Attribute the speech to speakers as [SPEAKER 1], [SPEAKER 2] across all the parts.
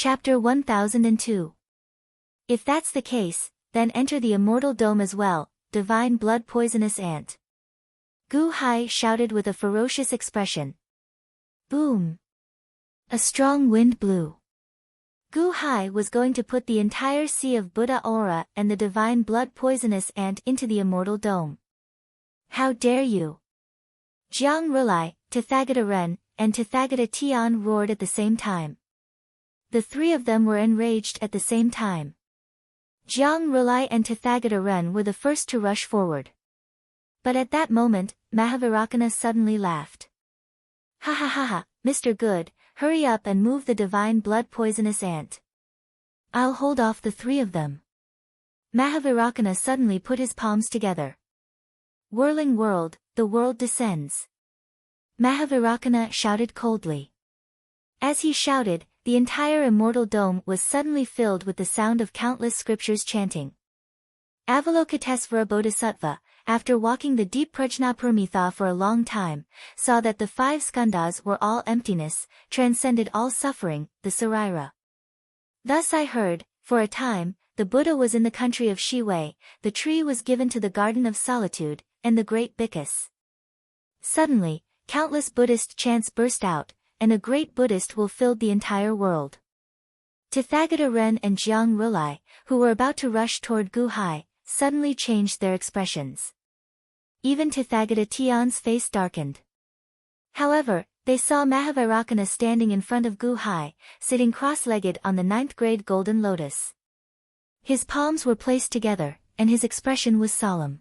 [SPEAKER 1] Chapter 1002. If that's the case, then enter the immortal dome as well, divine blood poisonous ant. Gu Hai shouted with a ferocious expression. Boom! A strong wind blew. Gu Hai was going to put the entire sea of Buddha aura and the divine blood poisonous ant into the immortal dome. How dare you! Jiang Rulai, Tathagata Ren, and Tathagata Tian roared at the same time. The three of them were enraged at the same time. Jiang Rulai and Tathagata Ren were the first to rush forward. But at that moment, Mahavirakana suddenly laughed. Ha ha ha ha, Mr. Good, hurry up and move the divine blood poisonous ant. I'll hold off the three of them. Mahavirakana suddenly put his palms together. Whirling world, the world descends. Mahavirakana shouted coldly. As he shouted, the entire immortal dome was suddenly filled with the sound of countless scriptures chanting. Avalokitesvara Bodhisattva, after walking the deep Prajnaparamita for a long time, saw that the 5 skandhas were all emptiness, transcended all suffering, the Sarira. Thus I heard, for a time, the Buddha was in the country of Shiwei, the tree was given to the garden of solitude, and the great Bhikkhu. Suddenly, countless Buddhist chants burst out, and a great Buddhist will filled the entire world. Tathagata Ren and Jiang Rulai, who were about to rush toward Gu Hai, suddenly changed their expressions. Even Tathagata Tian's face darkened. However, they saw Mahavirakana standing in front of Gu Hai, sitting cross-legged on the 9th grade golden lotus. His palms were placed together, and his expression was solemn.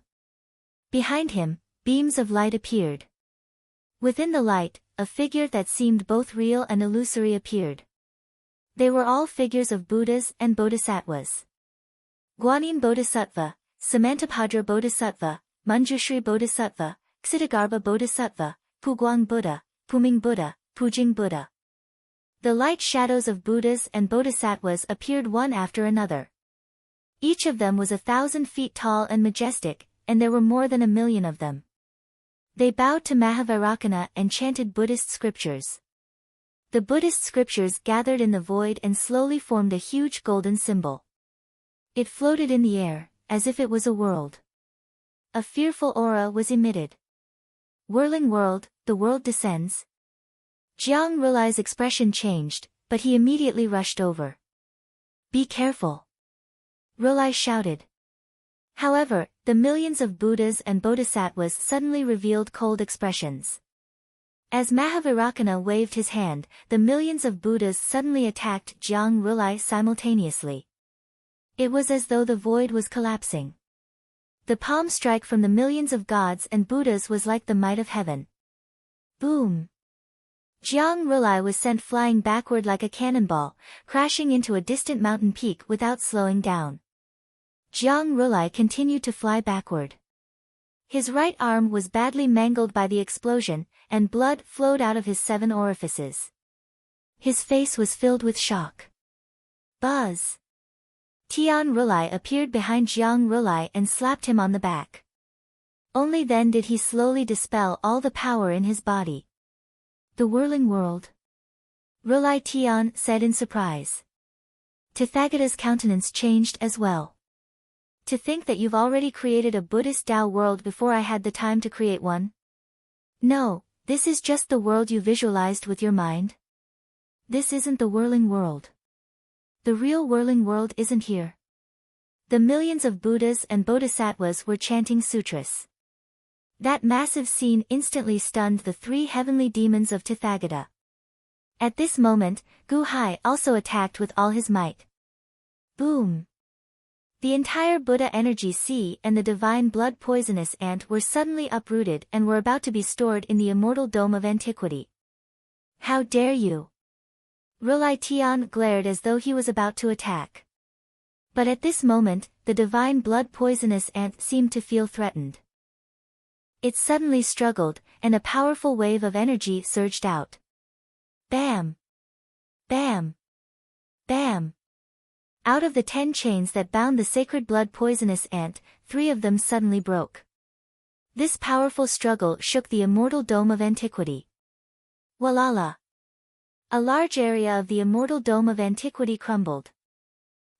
[SPEAKER 1] Behind him, beams of light appeared. Within the light, a figure that seemed both real and illusory appeared. They were all figures of Buddhas and Bodhisattvas. Guanyin Bodhisattva, Samantabhadra Bodhisattva, Manjushri Bodhisattva, Ksitagarbha Bodhisattva, Puguang Buddha, Puming Buddha, Pujing Buddha. The light shadows of Buddhas and Bodhisattvas appeared one after another. Each of them was 1,000 feet tall and majestic, and there were more than 1,000,000 of them. They bowed to Mahavirakana and chanted Buddhist scriptures. The Buddhist scriptures gathered in the void and slowly formed a huge golden symbol. It floated in the air, as if it was a world. A fearful aura was emitted. Whirling world, the world descends. Jiang Rulai's expression changed, but he immediately rushed over. Be careful! Rulai shouted. However, the millions of Buddhas and Bodhisattvas suddenly revealed cold expressions. As Mahavirakana waved his hand, the millions of Buddhas suddenly attacked Jiang Rulai simultaneously. It was as though the void was collapsing. The palm strike from the millions of gods and Buddhas was like the might of heaven. Boom! Jiang Rulai was sent flying backward like a cannonball, crashing into a distant mountain peak without slowing down. Jiang Rulai continued to fly backward. His right arm was badly mangled by the explosion, and blood flowed out of his 7 orifices. His face was filled with shock. Buzz! Tian Rulai appeared behind Jiang Rulai and slapped him on the back. Only then did he slowly dispel all the power in his body. The whirling world? Rulai Tian said in surprise. Tathagata's countenance changed as well. To think that you've already created a Buddhist Tao world before I had the time to create one? No, this is just the world you visualized with your mind. This isn't the whirling world. The real whirling world isn't here. The millions of Buddhas and Bodhisattvas were chanting sutras. That massive scene instantly stunned the 3 heavenly demons of Tathagata. At this moment, Gu Hai also attacked with all his might. Boom! The entire Buddha energy sea and the divine blood poisonous ant were suddenly uprooted and were about to be stored in the immortal dome of antiquity. How dare you! Rulai Tian glared as though he was about to attack. But at this moment, the divine blood poisonous ant seemed to feel threatened. It suddenly struggled, and a powerful wave of energy surged out. Bam! Bam! Bam! Out of the 10 chains that bound the sacred blood poisonous ant, 3 of them suddenly broke. This powerful struggle shook the immortal dome of antiquity. Walala! A large area of the immortal dome of antiquity crumbled.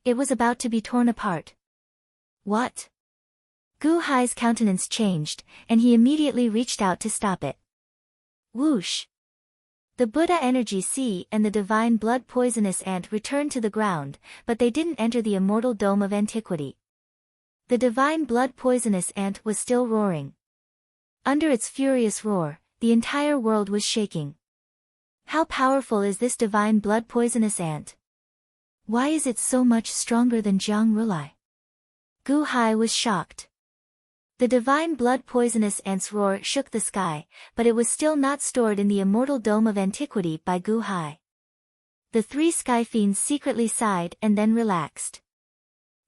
[SPEAKER 1] It was about to be torn apart. What? Gu Hai's countenance changed, and he immediately reached out to stop it. Whoosh! The Buddha energy sea and the divine blood poisonous ant returned to the ground, but they didn't enter the immortal dome of antiquity. The divine blood poisonous ant was still roaring. Under its furious roar, the entire world was shaking. How powerful is this divine blood poisonous ant? Why is it so much stronger than Jiang Rulai? Gu Hai was shocked. The divine blood poisonous ant's roar shook the sky, but it was still not stored in the immortal dome of antiquity by Gu Hai. The three sky fiends secretly sighed and then relaxed.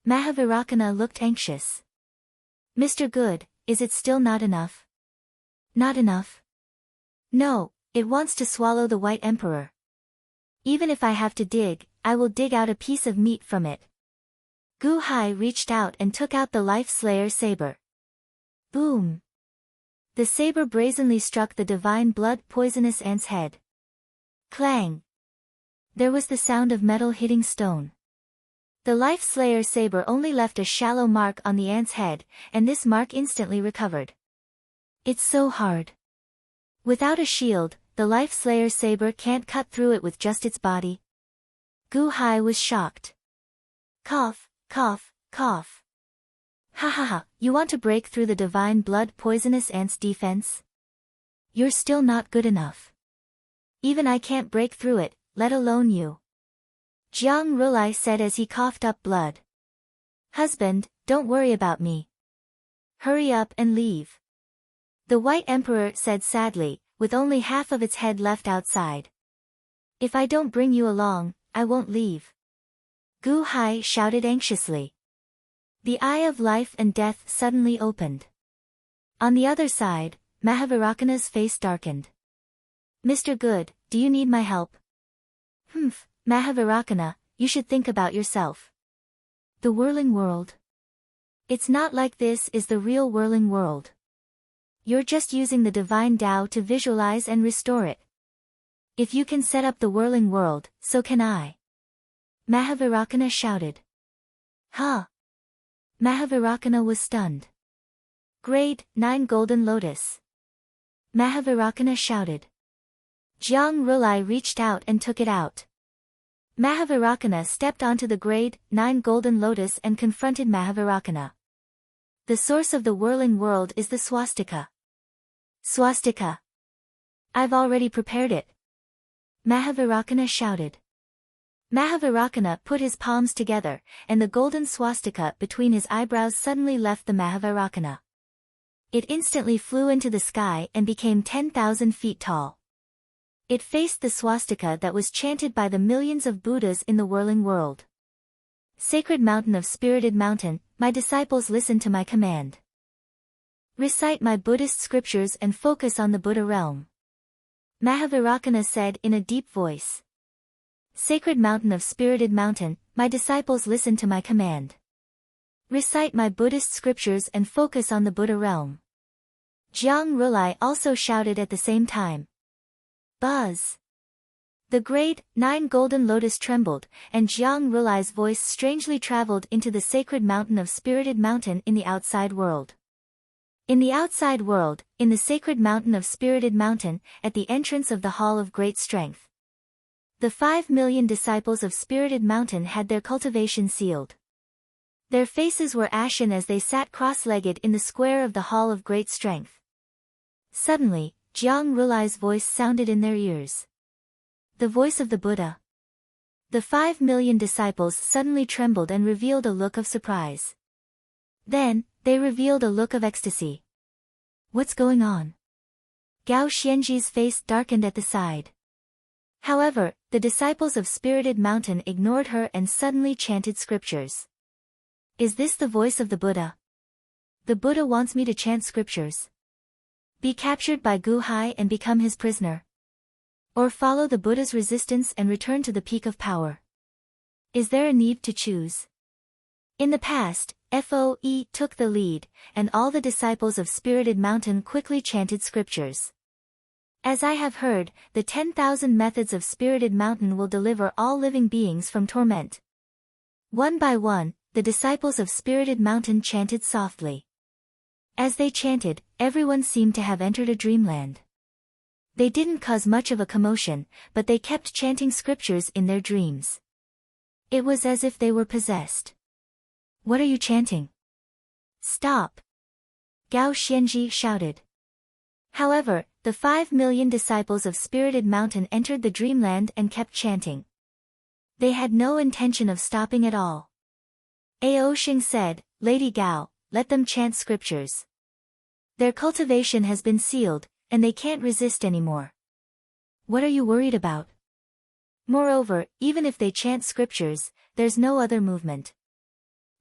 [SPEAKER 1] Mahavirakana looked anxious. Mr. Good, is it still not enough? Not enough? No, it wants to swallow the White Emperor. Even if I have to dig, I will dig out a piece of meat from it. Gu Hai reached out and took out the Life Slayer saber. Boom! The saber brazenly struck the divine blood poisonous ant's head. Clang! There was the sound of metal hitting stone. The Life Slayer saber only left a shallow mark on the ant's head, and this mark instantly recovered. It's so hard. Without a shield, the Life Slayer saber can't cut through it with just its body. Gu Hai was shocked. Cough, cough, cough. Ha ha ha, you want to break through the divine blood poisonous ant's defense? You're still not good enough. Even I can't break through it, let alone you. Jiang Rulai said as he coughed up blood. Husband, don't worry about me. Hurry up and leave. The White Emperor said sadly, with only half of its head left outside. If I don't bring you along, I won't leave. Gu Hai shouted anxiously. The eye of life and death suddenly opened. On the other side, Mahavirakana's face darkened. Mr. Good, do you need my help? Humph, Mahavirakana, you should think about yourself. The whirling world. It's not like this is the real whirling world. You're just using the divine Tao to visualize and restore it. If you can set up the whirling world, so can I. Mahavirakana shouted. Huh? Mahavirakana was stunned. Grade 9 Golden Lotus. Mahavirakana shouted. Jiang Rulai reached out and took it out. Mahavirakana stepped onto the Grade 9 Golden Lotus and confronted Mahavirakana. The source of the whirling world is the swastika. Swastika. I've already prepared it. Mahavirakana shouted. Mahavirakana put his palms together, and the golden swastika between his eyebrows suddenly left the Mahavirakana. It instantly flew into the sky and became 10,000 feet tall. It faced the swastika that was chanted by the millions of Buddhas in the whirling world. Sacred mountain of spirited mountain, my disciples listen to my command. Recite my Buddhist scriptures and focus on the Buddha realm. Mahavirakana said in a deep voice. Sacred mountain of spirited mountain, my disciples listen to my command. Recite my Buddhist scriptures and focus on the Buddha realm. Jiang Rulai also shouted at the same time. Buzz! The Grade 9 Golden Lotus trembled, and Jiang Rulai's voice strangely traveled into the sacred mountain of spirited mountain in the outside world. In the outside world, in the sacred mountain of spirited mountain, at the entrance of the Hall of Great Strength. The 5 million disciples of spirited mountain had their cultivation sealed. Their faces were ashen as they sat cross-legged in the square of the Hall of Great Strength. Suddenly, Jiang Rulai's voice sounded in their ears. The voice of the Buddha. The 5 million disciples suddenly trembled and revealed a look of surprise. Then, they revealed a look of ecstasy. What's going on? Gao Xianji's face darkened at the side. However, the disciples of Spirited Mountain ignored her and suddenly chanted scriptures. Is this the voice of the Buddha? The Buddha wants me to chant scriptures. Be captured by Gu Hai and become his prisoner. Or follow the Buddha's resistance and return to the peak of power. Is there a need to choose? In the past, FOE took the lead, and all the disciples of Spirited Mountain quickly chanted scriptures. As I have heard, the 10,000 methods of Spirited Mountain will deliver all living beings from torment. One by one, the disciples of Spirited Mountain chanted softly. As they chanted, everyone seemed to have entered a dreamland. They didn't cause much of a commotion, but they kept chanting scriptures in their dreams. It was as if they were possessed. What are you chanting? Stop! Gao Xianji shouted. However, the 5 million disciples of Spirited Mountain entered the dreamland and kept chanting. They had no intention of stopping at all. Ao Xing said, Lady Gao, let them chant scriptures. Their cultivation has been sealed, and they can't resist anymore. What are you worried about? Moreover, even if they chant scriptures, there's no other movement.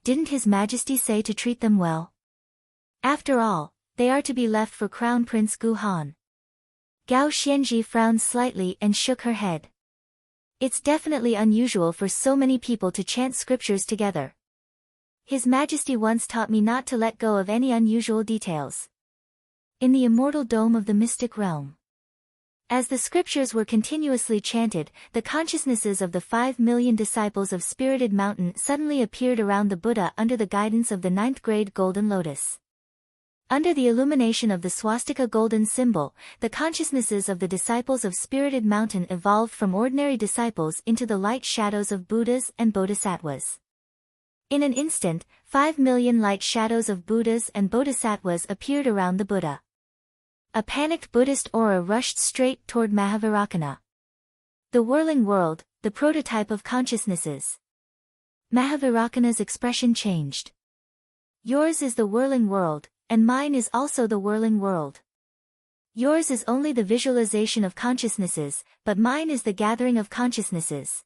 [SPEAKER 1] Didn't His Majesty say to treat them well? After all, they are to be left for Crown Prince Gu Han. Gao Xianji frowned slightly and shook her head. It's definitely unusual for so many people to chant scriptures together. His Majesty once taught me not to let go of any unusual details. In the immortal dome of the mystic realm. As the scriptures were continuously chanted, the consciousnesses of the 5 million disciples of Spirited Mountain suddenly appeared around the Buddha under the guidance of the 9th grade Golden Lotus. Under the illumination of the swastika golden symbol, the consciousnesses of the disciples of Spirited Mountain evolved from ordinary disciples into the light shadows of Buddhas and Bodhisattvas. In an instant, 5 million light shadows of Buddhas and Bodhisattvas appeared around the Buddha. A panicked Buddhist aura rushed straight toward Mahavairakana. The whirling world, the prototype of consciousnesses. Mahavairakana's expression changed. Yours is the whirling world, and mine is also the whirling world. Yours is only the visualization of consciousnesses, but mine is the gathering of consciousnesses.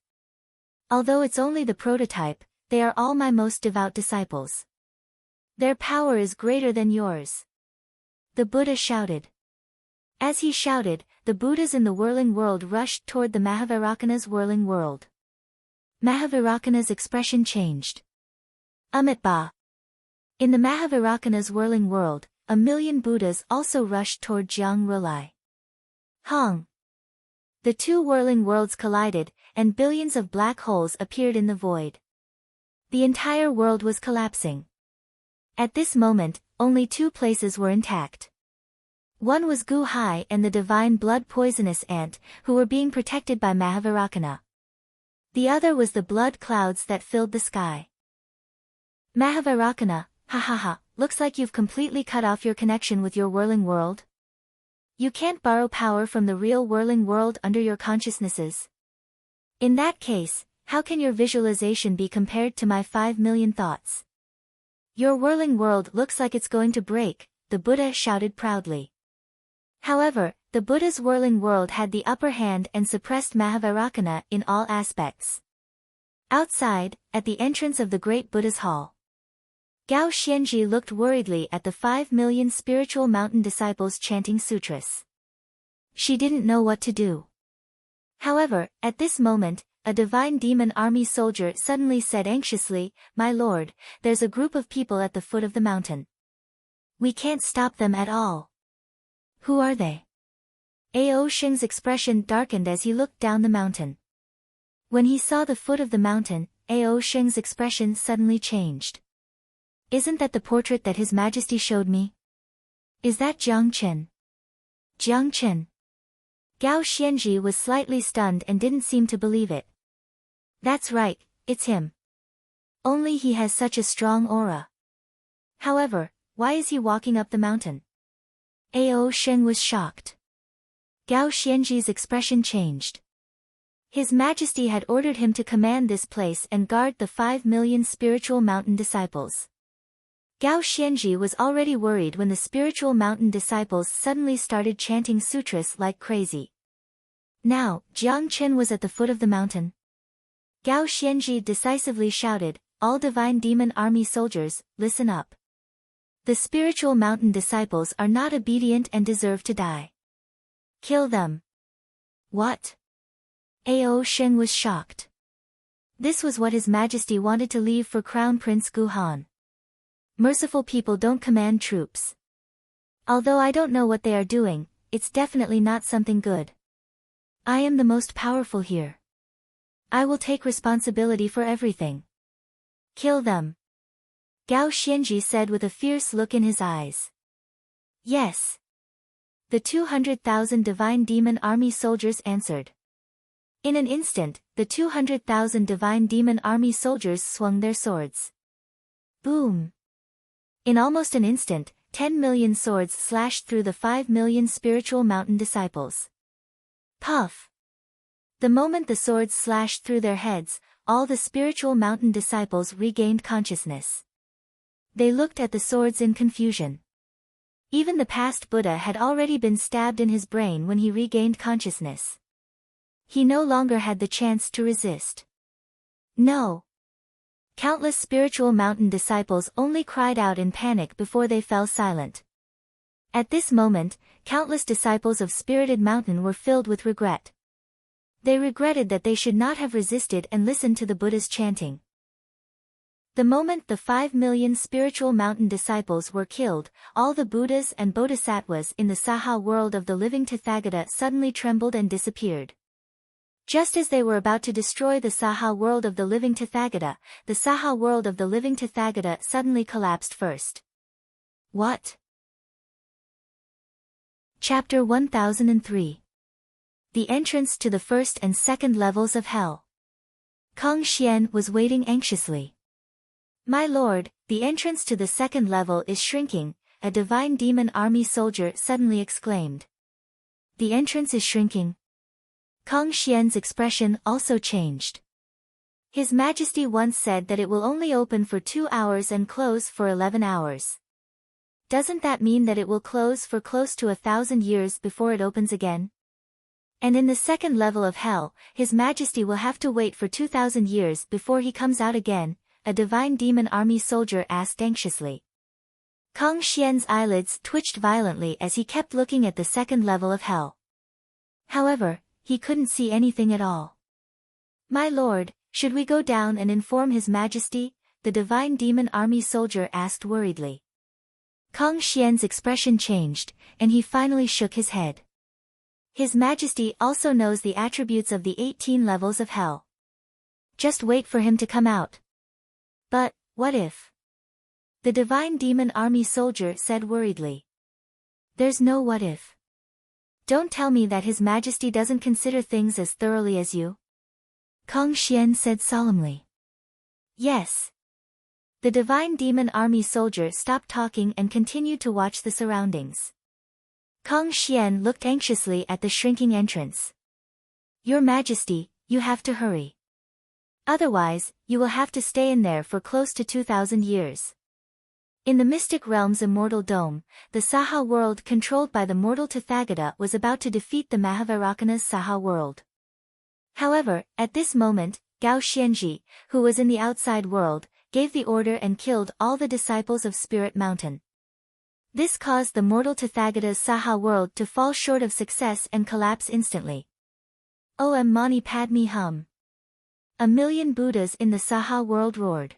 [SPEAKER 1] Although it's only the prototype, they are all my most devout disciples. Their power is greater than yours. The Buddha shouted. As he shouted, the Buddhas in the whirling world rushed toward the Mahavairakana's whirling world. Mahavairakana's expression changed. Amitabha. In the Mahavairakana's whirling world, 1 million Buddhas also rushed toward Jiang Rulai. Hong. The two whirling worlds collided, and billions of black holes appeared in the void. The entire world was collapsing. At this moment, only 2 places were intact. One was Gu Hai and the divine blood poisonous ant, who were being protected by Mahavairakana. The other was the blood clouds that filled the sky. Mahavairakana, ha ha ha, looks like you've completely cut off your connection with your whirling world. You can't borrow power from the real whirling world under your consciousnesses. In that case, how can your visualization be compared to my 5 million thoughts? Your whirling world looks like it's going to break, the Buddha shouted proudly. However, the Buddha's whirling world had the upper hand and suppressed Mahavairakana in all aspects. Outside, at the entrance of the great Buddha's hall, Gao Xianji looked worriedly at the 5 million spiritual mountain disciples chanting sutras. She didn't know what to do. However, at this moment, a divine demon army soldier suddenly said anxiously, My lord, there's a group of people at the foot of the mountain. We can't stop them at all. Who are they? Ao Xing's expression darkened as he looked down the mountain. When he saw the foot of the mountain, Ao Xing's expression suddenly changed. Isn't that the portrait that His Majesty showed me? Is that Jiang Chen? Jiang Chen? Gao Xianji was slightly stunned and didn't seem to believe it. That's right, it's him. Only he has such a strong aura. However, why is he walking up the mountain? Ao Sheng was shocked. Gao Xianji's expression changed. His Majesty had ordered him to command this place and guard the 5 million spiritual mountain disciples. Gao Xianji was already worried when the spiritual mountain disciples suddenly started chanting sutras like crazy. Now, Jiang Chen was at the foot of the mountain. Gao Xianji decisively shouted, All divine demon army soldiers, listen up. The spiritual mountain disciples are not obedient and deserve to die. Kill them. What? Ao Sheng was shocked. This was what His Majesty wanted to leave for Crown Prince Gu Han. Merciful people don't command troops. Although I don't know what they are doing, it's definitely not something good. I am the most powerful here. I will take responsibility for everything. Kill them. Gao Xianji said with a fierce look in his eyes. Yes. The 200,000 divine demon army soldiers answered. In an instant, the 200,000 divine demon army soldiers swung their swords. Boom! In almost an instant, 10 million swords slashed through the 5 million spiritual mountain disciples. Puff! The moment the swords slashed through their heads, all the spiritual mountain disciples regained consciousness. They looked at the swords in confusion. Even the past Buddha had already been stabbed in his brain when he regained consciousness. He no longer had the chance to resist. No! Countless spiritual mountain disciples only cried out in panic before they fell silent. At this moment, countless disciples of Spirited Mountain were filled with regret. They regretted that they should not have resisted and listened to the Buddha's chanting. The moment the 5 million spiritual mountain disciples were killed, all the Buddhas and Bodhisattvas in the Saha world of the living Tathagata suddenly trembled and disappeared. Just as they were about to destroy the Saha world of the living Tathagata, the Saha world of the living Tathagata suddenly collapsed first. What? Chapter 1003. The entrance to the first and second levels of hell. Kang Xian was waiting anxiously. My lord, the entrance to the second level is shrinking, a divine demon army soldier suddenly exclaimed. The entrance is shrinking. Kang Xian's expression also changed. His Majesty once said that it will only open for 2 hours and close for 11 hours. Doesn't that mean that it will close for close to 1,000 years before it opens again? And in the second level of hell, His Majesty will have to wait for 2,000 years before he comes out again, a divine demon army soldier asked anxiously. Kang Xian's eyelids twitched violently as he kept looking at the second level of hell. However, he couldn't see anything at all. My lord, should we go down and inform His Majesty? The divine demon army soldier asked worriedly. Kang Xian's expression changed, and he finally shook his head. His Majesty also knows the attributes of the 18 levels of hell. Just wait for him to come out. But, what if? The divine demon army soldier said worriedly. There's no what if. Don't tell me that His Majesty doesn't consider things as thoroughly as you. Kang Xian said solemnly. Yes. The divine demon army soldier stopped talking and continued to watch the surroundings. Kang Xian looked anxiously at the shrinking entrance. Your Majesty, you have to hurry. Otherwise, you will have to stay in there for close to 2,000 years. In the mystic realm's immortal dome, the Saha world controlled by the mortal Tathagata was about to defeat the Mahavairakana's Saha world. However, at this moment, Gao Xianji, who was in the outside world, gave the order and killed all the disciples of Spirit Mountain. This caused the mortal Tathagata's Saha world to fall short of success and collapse instantly. Om Mani Padme Hum. A million Buddhas in the Saha world roared.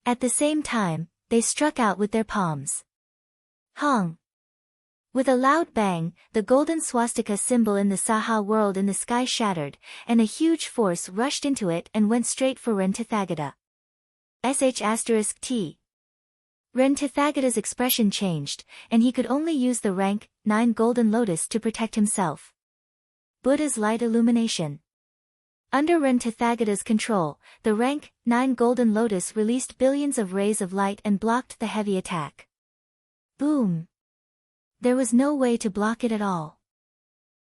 [SPEAKER 1] At the same time, they struck out with their palms. Hong! With a loud bang, the golden swastika symbol in the Saha world in the sky shattered, and a huge force rushed into it and went straight for Ren Tathagata. *T. Ren Tathagata's expression changed, and he could only use the rank 9 golden lotus to protect himself. Buddha's light illumination. Under Ren Tathagata's control, the rank 9 golden lotus released billions of rays of light and blocked the heavy attack. Boom! There was no way to block it at all.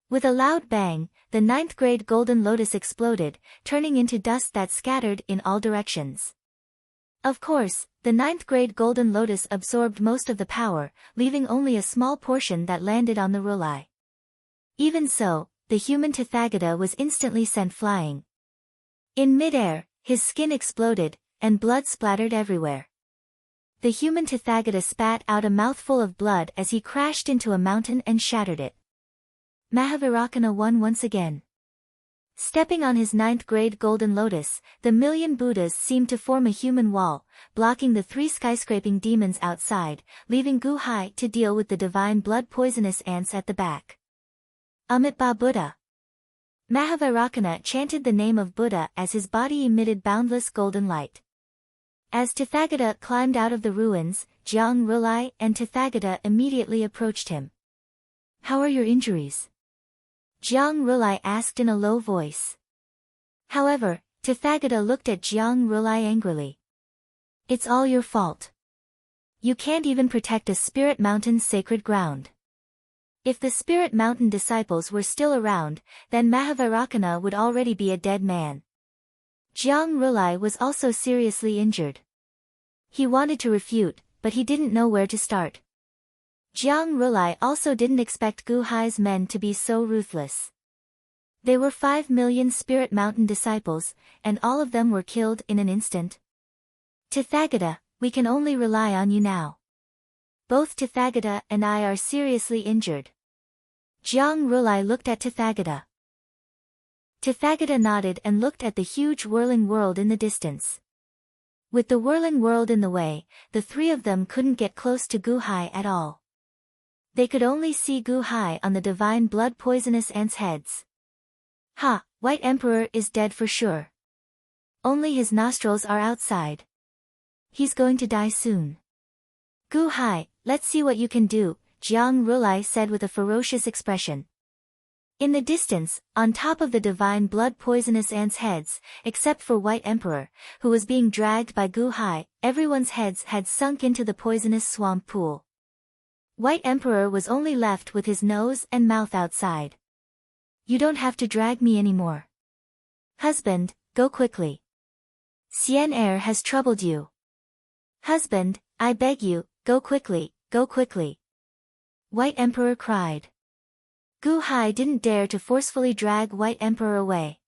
[SPEAKER 1] With a loud bang, the 9th grade golden lotus exploded, turning into dust that scattered in all directions. Of course, the 9th grade golden lotus absorbed most of the power, leaving only a small portion that landed on the Rulai. Even so, the human Tathagata was instantly sent flying. In midair, his skin exploded, and blood splattered everywhere. The human Tathagata spat out a mouthful of blood as he crashed into a mountain and shattered it. Mahavairakana won once again. Stepping on his ninth-grade golden lotus, the million Buddhas seemed to form a human wall, blocking the 3 skyscraping demons outside, leaving Gu Hai to deal with the divine blood-poisonous ants at the back. Amitabha Buddha. Mahavairakana chanted the name of Buddha as his body emitted boundless golden light. As Tathagata climbed out of the ruins, Jiang Rulai and Tathagata immediately approached him. "How are your injuries?" Jiang Rulai asked in a low voice. However, Tathagata looked at Jiang Rulai angrily. "It's all your fault. You can't even protect a Spirit Mountain's sacred ground." If the Spirit Mountain disciples were still around, then Mahavairakana would already be a dead man. Jiang Rulai was also seriously injured. He wanted to refute, but he didn't know where to start. Jiang Rulai also didn't expect Gu Hai's men to be so ruthless. They were 5 million Spirit Mountain disciples, and all of them were killed in an instant. "Tathagata, we can only rely on you now. Both Tathagata and I are seriously injured." Jiang Rulai looked at Tathagata. Tathagata nodded and looked at the huge whirling world in the distance. With the whirling world in the way, the 3 of them couldn't get close to Gu Hai at all. They could only see Gu Hai on the divine blood-poisonous ants' heads. "Ha, White Emperor is dead for sure. Only his nostrils are outside. He's going to die soon. Gu Hai, let's see what you can do," Jiang Rulai said with a ferocious expression. In the distance, on top of the divine blood-poisonous ants' heads, except for White Emperor, who was being dragged by Gu Hai, everyone's heads had sunk into the poisonous swamp pool. White Emperor was only left with his nose and mouth outside. "You don't have to drag me anymore. Husband, go quickly. Xian Er has troubled you. Husband, I beg you, go quickly, go quickly." White Emperor cried. Gu Hai didn't dare to forcefully drag White Emperor away.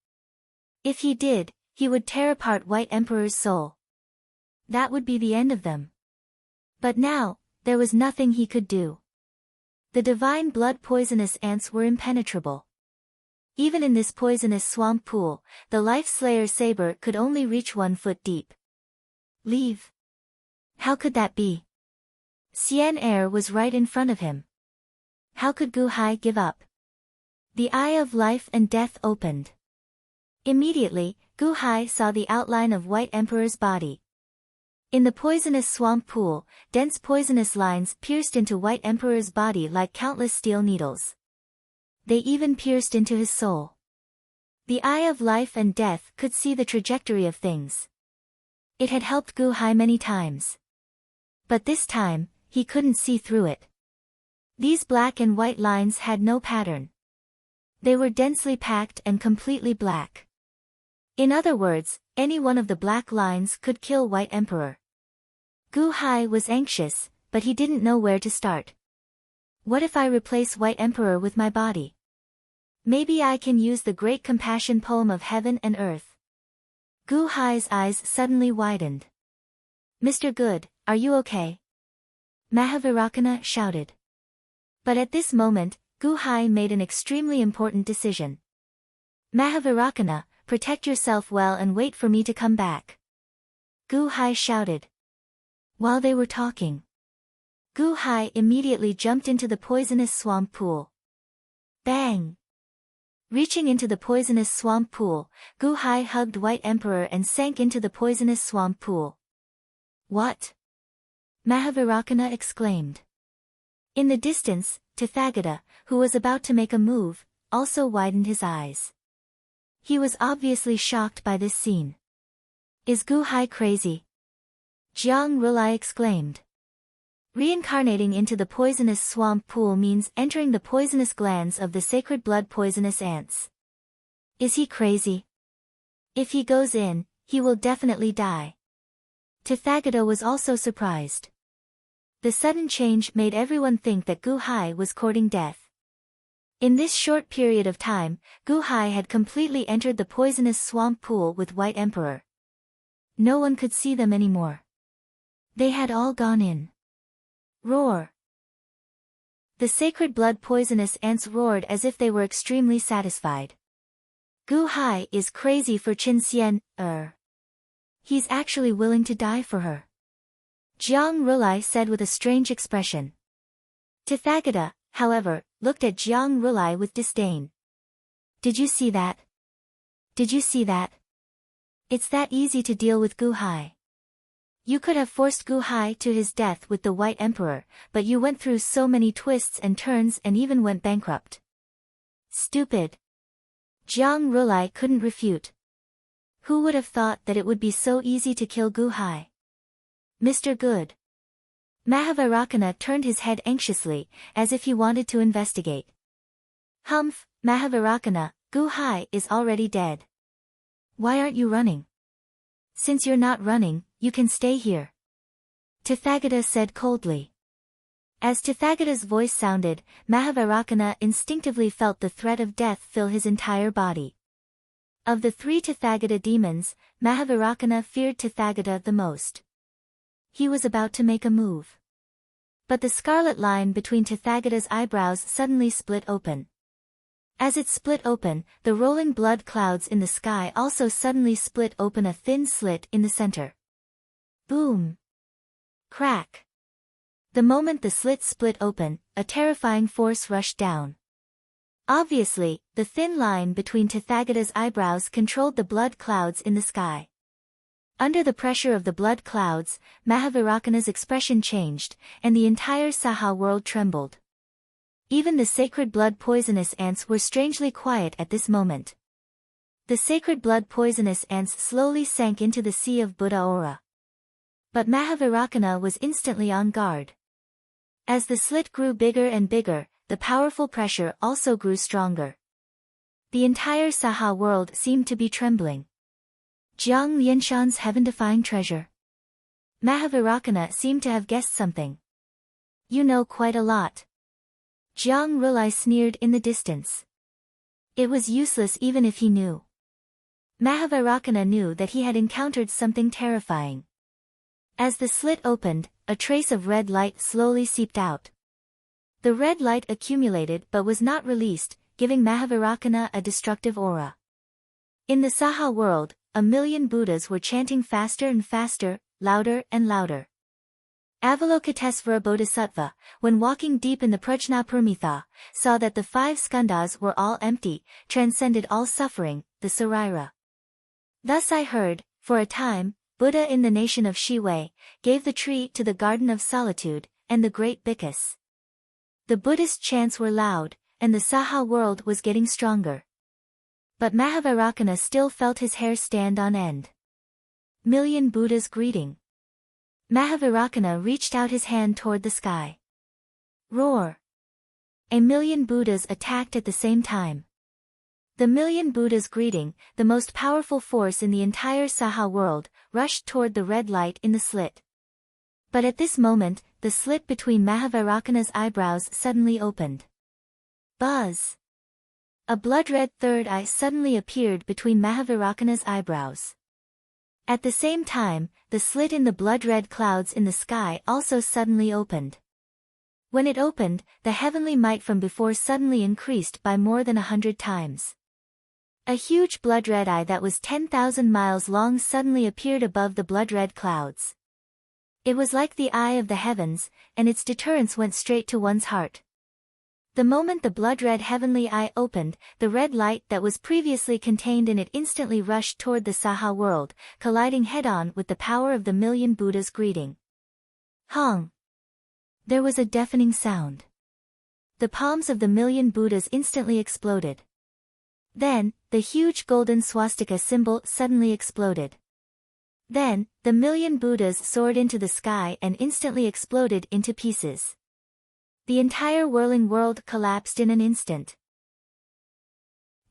[SPEAKER 1] If he did, he would tear apart White Emperor's soul. That would be the end of them. But now, there was nothing he could do. The divine blood-poisonous ants were impenetrable. Even in this poisonous swamp pool, the Life Slayer saber could only reach 1 foot deep. Leave. How could that be? Xian Er was right in front of him. How could Gu Hai give up? The eye of life and death opened. Immediately, Gu Hai saw the outline of White Emperor's body. In the poisonous swamp pool, dense poisonous lines pierced into White Emperor's body like countless steel needles. They even pierced into his soul. The eye of life and death could see the trajectory of things. It had helped Gu Hai many times. But this time, he couldn't see through it. These black and white lines had no pattern. They were densely packed and completely black. In other words, any one of the black lines could kill White Emperor. Gu Hai was anxious, but he didn't know where to start. What if I replace White Emperor with my body? Maybe I can use the great compassion poem of heaven and earth. Gu Hai's eyes suddenly widened. "Mr. Good, are you okay?" Mahavairakana shouted. But at this moment, Gu Hai made an extremely important decision. "Mahavairakana, protect yourself well and wait for me to come back." Gu Hai shouted. While they were talking, Gu Hai immediately jumped into the poisonous swamp pool. Bang! Reaching into the poisonous swamp pool, Gu Hai hugged White Emperor and sank into the poisonous swamp pool. "What?" Mahavairakana exclaimed. In the distance, Tathagata, who was about to make a move, also widened his eyes. He was obviously shocked by this scene. "Is Gu Hai crazy?" Jiang Rulai exclaimed. Reincarnating into the poisonous swamp pool means entering the poisonous glands of the sacred blood poisonous ants. Is he crazy? If he goes in, he will definitely die. Tathagata was also surprised. The sudden change made everyone think that Gu Hai was courting death. In this short period of time, Gu Hai had completely entered the poisonous swamp pool with White Emperor. No one could see them anymore. They had all gone in. Roar! The sacred blood poisonous ants roared as if they were extremely satisfied. Gu Hai is crazy for Qin Xian, He's actually willing to die for her. Jiang Rulai said with a strange expression. Tathagata, however, looked at Jiang Rulai with disdain. Did you see that? Did you see that? It's that easy to deal with Gu Hai. You could have forced Gu Hai to his death with the White Emperor, but you went through so many twists and turns and even went bankrupt. Stupid. Jiang Rulai couldn't refute. Who would have thought that it would be so easy to kill Gu Hai? Mr. Good. Mahavarakana turned his head anxiously, as if he wanted to investigate. Humph, Mahavarakana, Gu Hai is already dead. Why aren't you running? Since you're not running, you can stay here. Tathagata said coldly. As Tathagata's voice sounded, Mahavarakana instinctively felt the threat of death fill his entire body. Of the three Tathagata demons, Mahavarakana feared Tathagata the most. He was about to make a move. But the scarlet line between Tathagata's eyebrows suddenly split open. As it split open, the rolling blood clouds in the sky also suddenly split open, a thin slit in the center. Boom! Crack! The moment the slit split open, a terrifying force rushed down. Obviously, the thin line between Tathagata's eyebrows controlled the blood clouds in the sky. Under the pressure of the blood clouds, Mahavarakana's expression changed, and the entire Saha world trembled. Even the sacred blood poisonous ants were strangely quiet at this moment. The sacred blood poisonous ants slowly sank into the sea of Buddha aura. But Mahavarakana was instantly on guard. As the slit grew bigger and bigger, the powerful pressure also grew stronger. The entire Saha world seemed to be trembling. Jiang Lianshan's heaven-defying treasure. Mahavarakana seemed to have guessed something. You know quite a lot. Jiang Rulai sneered in the distance. It was useless even if he knew. Mahavarakana knew that he had encountered something terrifying. As the slit opened, a trace of red light slowly seeped out. The red light accumulated but was not released, giving Mahavarakana a destructive aura. In the Saha world, 1,000,000 Buddhas were chanting faster and faster, louder and louder. Avalokitesvara Bodhisattva, when walking deep in the Prajnaparamita, saw that the 5 skandhas were all empty, transcended all suffering, the Saraira. Thus I heard, for a time, Buddha in the nation of Shiwei, gave the tree to the garden of solitude, and the great Bhikkhu. The Buddhist chants were loud, and the Saha world was getting stronger. But Mahavarakana still felt his hair stand on end. 1,000,000 Buddhas greeting. Mahavarakana reached out his hand toward the sky. Roar! 1,000,000 Buddhas attacked at the same time. The 1,000,000 Buddhas greeting, the most powerful force in the entire Saha world, rushed toward the red light in the slit. But at this moment, the slit between Mahavarakana's eyebrows suddenly opened. Buzz! A blood-red third eye suddenly appeared between Mahavarakana's eyebrows. At the same time, the slit in the blood-red clouds in the sky also suddenly opened. When it opened, the heavenly might from before suddenly increased by more than 100 times. A huge blood-red eye that was 10,000 miles long suddenly appeared above the blood-red clouds. It was like the eye of the heavens, and its deterrence went straight to one's heart. The moment the blood-red heavenly eye opened, the red light that was previously contained in it instantly rushed toward the Saha world, colliding head-on with the power of the 1,000,000 Buddhas greeting. Hong! There was a deafening sound. The palms of the 1,000,000 Buddhas instantly exploded. Then, the huge golden swastika symbol suddenly exploded. Then, the 1,000,000 Buddhas soared into the sky and instantly exploded into pieces. The entire whirling world collapsed in an instant.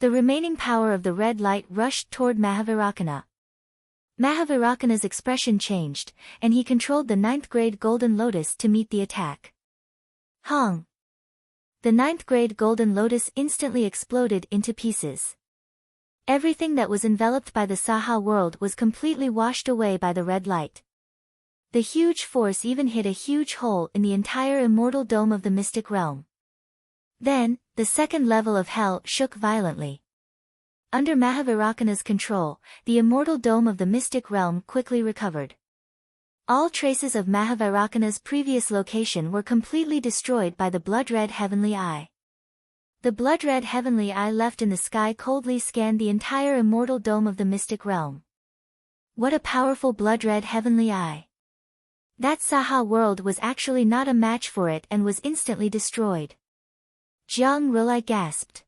[SPEAKER 1] The remaining power of the red light rushed toward Mahavarakana. Mahavarakana's expression changed, and he controlled the 9th grade golden lotus to meet the attack. Hong! The 9th grade golden lotus instantly exploded into pieces. Everything that was enveloped by the Saha world was completely washed away by the red light. The huge force even hit a huge hole in the entire immortal dome of the mystic realm. Then, the second level of hell shook violently. Under Mahavirakana's control, the immortal dome of the mystic realm quickly recovered. All traces of Mahavirakana's previous location were completely destroyed by the blood-red heavenly eye. The blood-red heavenly eye left in the sky coldly scanned the entire immortal dome of the mystic realm. What a powerful blood-red heavenly eye! That Saha world was actually not a match for it and was instantly destroyed. Jiang Rulai gasped.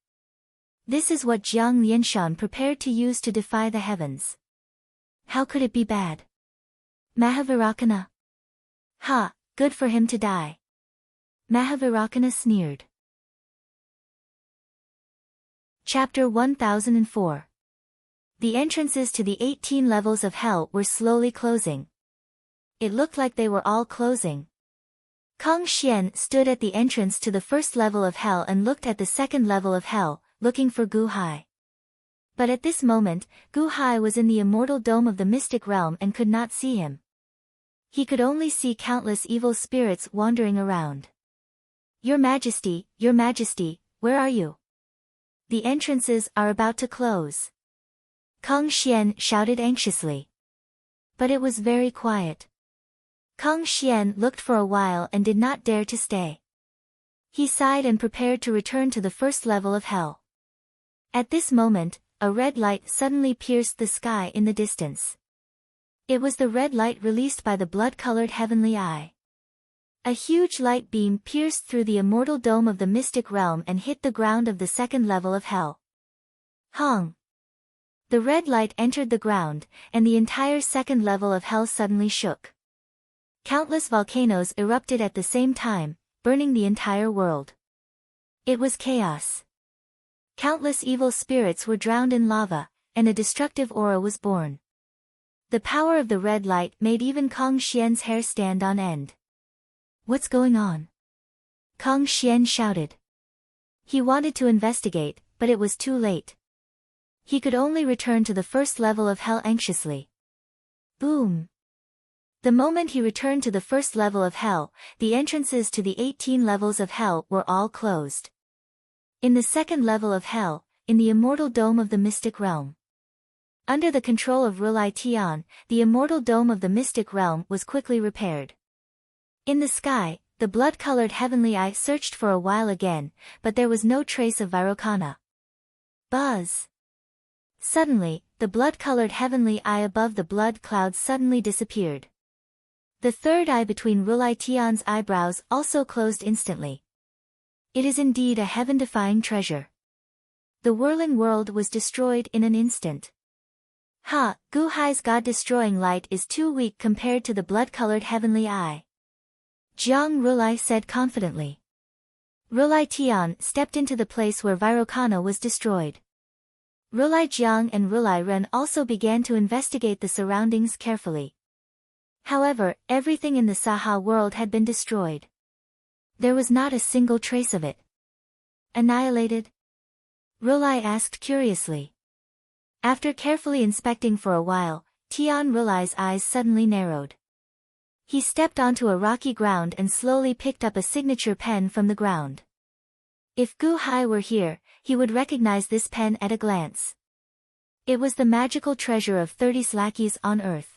[SPEAKER 1] This is what Jiang Lianshan prepared to use to defy the heavens. How could it be bad? Mahavirakana? Ha, good for him to die. Mahavirakana sneered. Chapter 1004. The entrances to the 18 levels of hell were slowly closing. It looked like they were all closing. Kang Xian stood at the entrance to the first level of hell and looked at the second level of hell, looking for Gu Hai. But at this moment, Gu Hai was in the immortal dome of the mystic realm and could not see him. He could only see countless evil spirits wandering around. Your Majesty, where are you? The entrances are about to close. Kang Xian shouted anxiously. But it was very quiet. Kang Xian looked for a while and did not dare to stay. He sighed and prepared to return to the first level of hell. At this moment, a red light suddenly pierced the sky in the distance. It was the red light released by the blood-colored heavenly eye. A huge light beam pierced through the immortal dome of the mystic realm and hit the ground of the second level of hell. Hong! The red light entered the ground, and the entire second level of hell suddenly shook. Countless volcanoes erupted at the same time, burning the entire world. It was chaos. Countless evil spirits were drowned in lava, and a destructive aura was born. The power of the red light made even Kang Xian's hair stand on end. What's going on? Kang Xian shouted. He wanted to investigate, but it was too late. He could only return to the first level of hell anxiously. Boom! The moment he returned to the first level of hell, the entrances to the 18 levels of hell were all closed. In the second level of hell, in the immortal dome of the mystic realm. Under the control of Rulai Tian, the immortal dome of the mystic realm was quickly repaired. In the sky, the blood-colored heavenly eye searched for a while again, but there was no trace of Vairocana. Buzz! Suddenly, the blood-colored heavenly eye above the blood cloud suddenly disappeared. The third eye between Rulai Tian's eyebrows also closed instantly. It is indeed a heaven-defying treasure. The whirling world was destroyed in an instant. Ha! Gu Hai's god-destroying light is too weak compared to the blood-colored heavenly eye. Jiang Rulai said confidently. Rulai Tian stepped into the place where Vairocana was destroyed. Rulai Jiang and Rulai Ren also began to investigate the surroundings carefully. However, everything in the Saha world had been destroyed. There was not a single trace of it. Annihilated? Rulai asked curiously. After carefully inspecting for a while, Tian Rulai's eyes suddenly narrowed. He stepped onto a rocky ground and slowly picked up a signature pen from the ground. If Gu Hai were here, he would recognize this pen at a glance. It was the magical treasure of 30 lackeys on earth.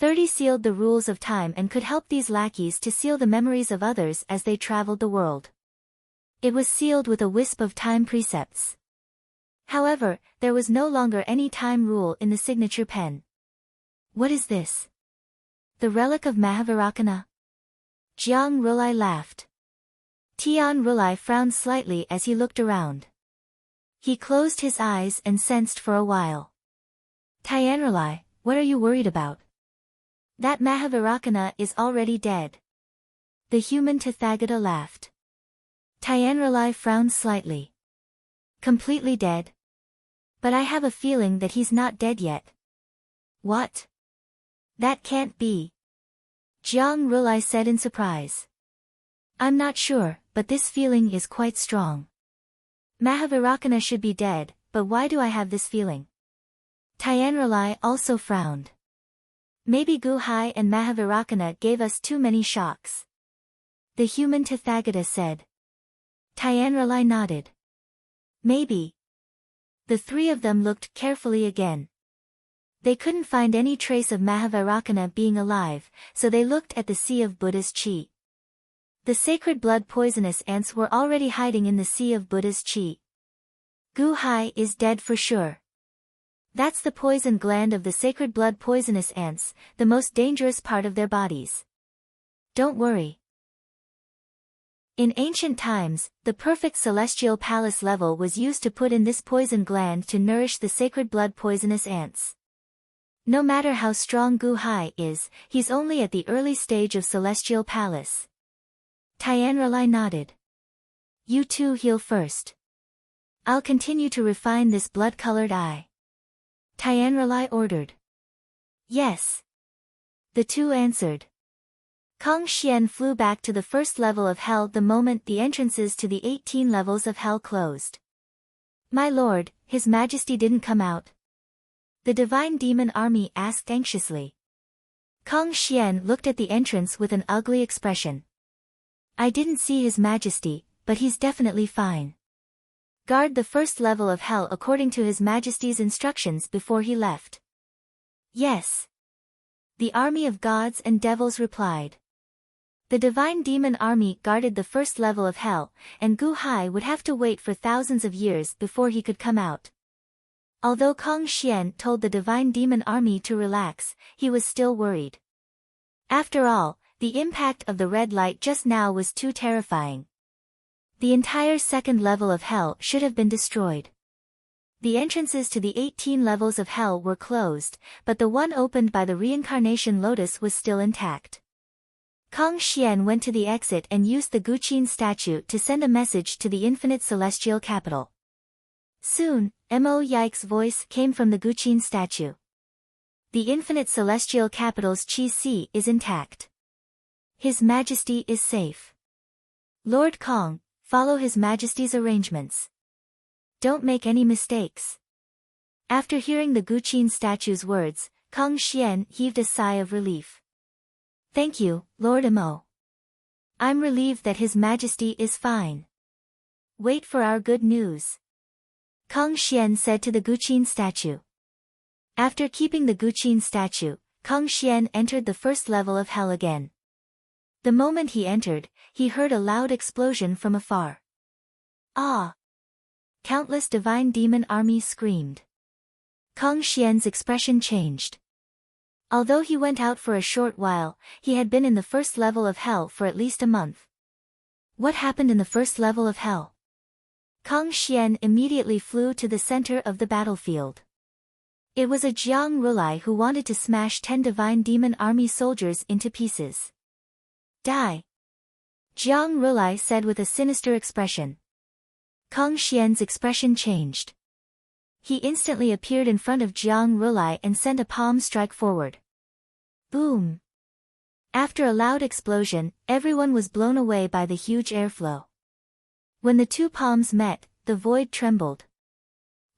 [SPEAKER 1] 30 sealed the rules of time and could help these lackeys to seal the memories of others as they traveled the world. It was sealed with a wisp of time precepts. However, there was no longer any time rule in the signature pen. What is this? The relic of Mahavirakana? Jiang Rulai laughed. Tian Rulai frowned slightly as he looked around. He closed his eyes and sensed for a while. Tian Rulai, what are you worried about? That Mahavirakana is already dead. The human Tathagata laughed. Tian Rulai frowned slightly. Completely dead? But I have a feeling that he's not dead yet. What? That can't be. Jiang Rulai said in surprise. I'm not sure, but this feeling is quite strong. Mahavirakana should be dead, but why do I have this feeling? Tian Rulai also frowned. Maybe Gu Hai and Mahavirakana gave us too many shocks. The human Tathagata said. Tian Rulai nodded. Maybe. The three of them looked carefully again. They couldn't find any trace of Mahavarakana being alive, so they looked at the sea of Buddha's chi. The sacred blood poisonous ants were already hiding in the sea of Buddha's chi. Gu Hai is dead for sure. That's the poison gland of the sacred blood poisonous ants, the most dangerous part of their bodies. Don't worry. In ancient times, the perfect celestial palace level was used to put in this poison gland to nourish the sacred blood poisonous ants. No matter how strong Gu Hai is, he's only at the early stage of celestial palace. Tianrelai nodded. You two heal first. I'll continue to refine this blood-colored eye. Tianrelai ordered. Yes. The two answered. Kong Xian flew back to the first level of hell the moment the entrances to the 18 levels of hell closed. My lord, His Majesty didn't come out? The divine demon army asked anxiously. Kong Xian looked at the entrance with an ugly expression. I didn't see His Majesty, but he's definitely fine. Guard the first level of hell according to His Majesty's instructions before he left. Yes. The army of gods and devils replied. The divine demon army guarded the first level of hell, and Gu Hai would have to wait for thousands of years before he could come out. Although Kong Xian told the divine demon army to relax, he was still worried. After all, the impact of the red light just now was too terrifying. The entire second level of hell should have been destroyed. The entrances to the 18 levels of hell were closed, but the one opened by the reincarnation lotus was still intact. Kong Xian went to the exit and used the Guqin statue to send a message to the infinite celestial capital. Soon, Mo Yike's voice came from the Guqin statue. The infinite celestial capital's Qi is intact. His Majesty is safe. Lord Kong, follow His Majesty's arrangements. Don't make any mistakes. After hearing the Guqin statue's words, Kong Xian heaved a sigh of relief. Thank you, Lord Mo. I'm relieved that His Majesty is fine. Wait for our good news. Kong Xian said to the Guqin statue. After keeping the Guqin statue, Kong Xian entered the first level of hell again. The moment he entered, he heard a loud explosion from afar. Ah! Countless divine demon armies screamed. Kong Xian's expression changed. Although he went out for a short while, he had been in the first level of hell for at least a month. What happened in the first level of hell? Kong Xian immediately flew to the center of the battlefield. It was a Jiang Rulai who wanted to smash 10 divine demon army soldiers into pieces. Die! Jiang Rulai said with a sinister expression. Kong Xian's expression changed. He instantly appeared in front of Jiang Rulai and sent a palm strike forward. Boom! After a loud explosion, everyone was blown away by the huge airflow. When the two palms met, the void trembled.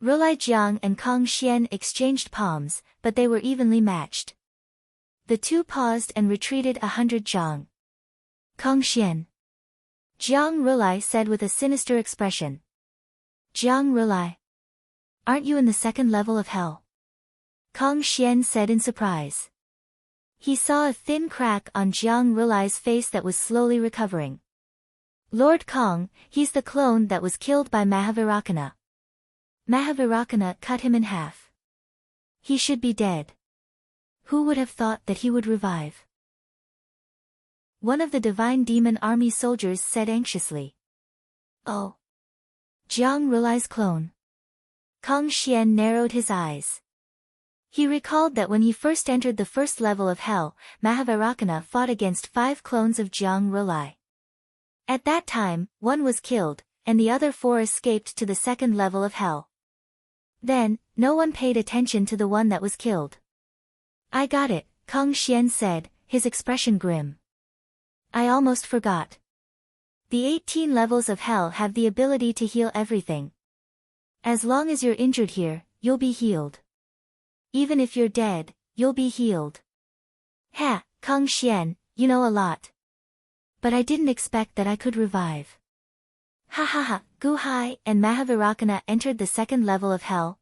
[SPEAKER 1] Rulai Jiang and Kong Xian exchanged palms, but they were evenly matched. The two paused and retreated 100 zhang. Kong Xian. Jiang Rulai said with a sinister expression. Jiang Rulai. Aren't you in the second level of hell? Kong Xian said in surprise. He saw a thin crack on Jiang Rulai's face that was slowly recovering. Lord Kong, he's the clone that was killed by Mahavarakana. Mahavarakana cut him in half. He should be dead. Who would have thought that he would revive? One of the divine demon army soldiers said anxiously. Oh. Jiang Rulai's clone. Kong Xian narrowed his eyes. He recalled that when he first entered the first level of hell, Mahavarakana fought against 5 clones of Jiang Rulai. At that time, one was killed, and the other 4 escaped to the second level of hell. Then, no one paid attention to the one that was killed. I got it, Kong Xian said, his expression grim. I almost forgot. The 18 levels of hell have the ability to heal everything. As long as you're injured here, you'll be healed. Even if you're dead, you'll be healed. Ha, Kong Xian, you know a lot. But I didn't expect that I could revive. Ha ha ha, Gu Hai and Mahavirakana entered the second level of hell?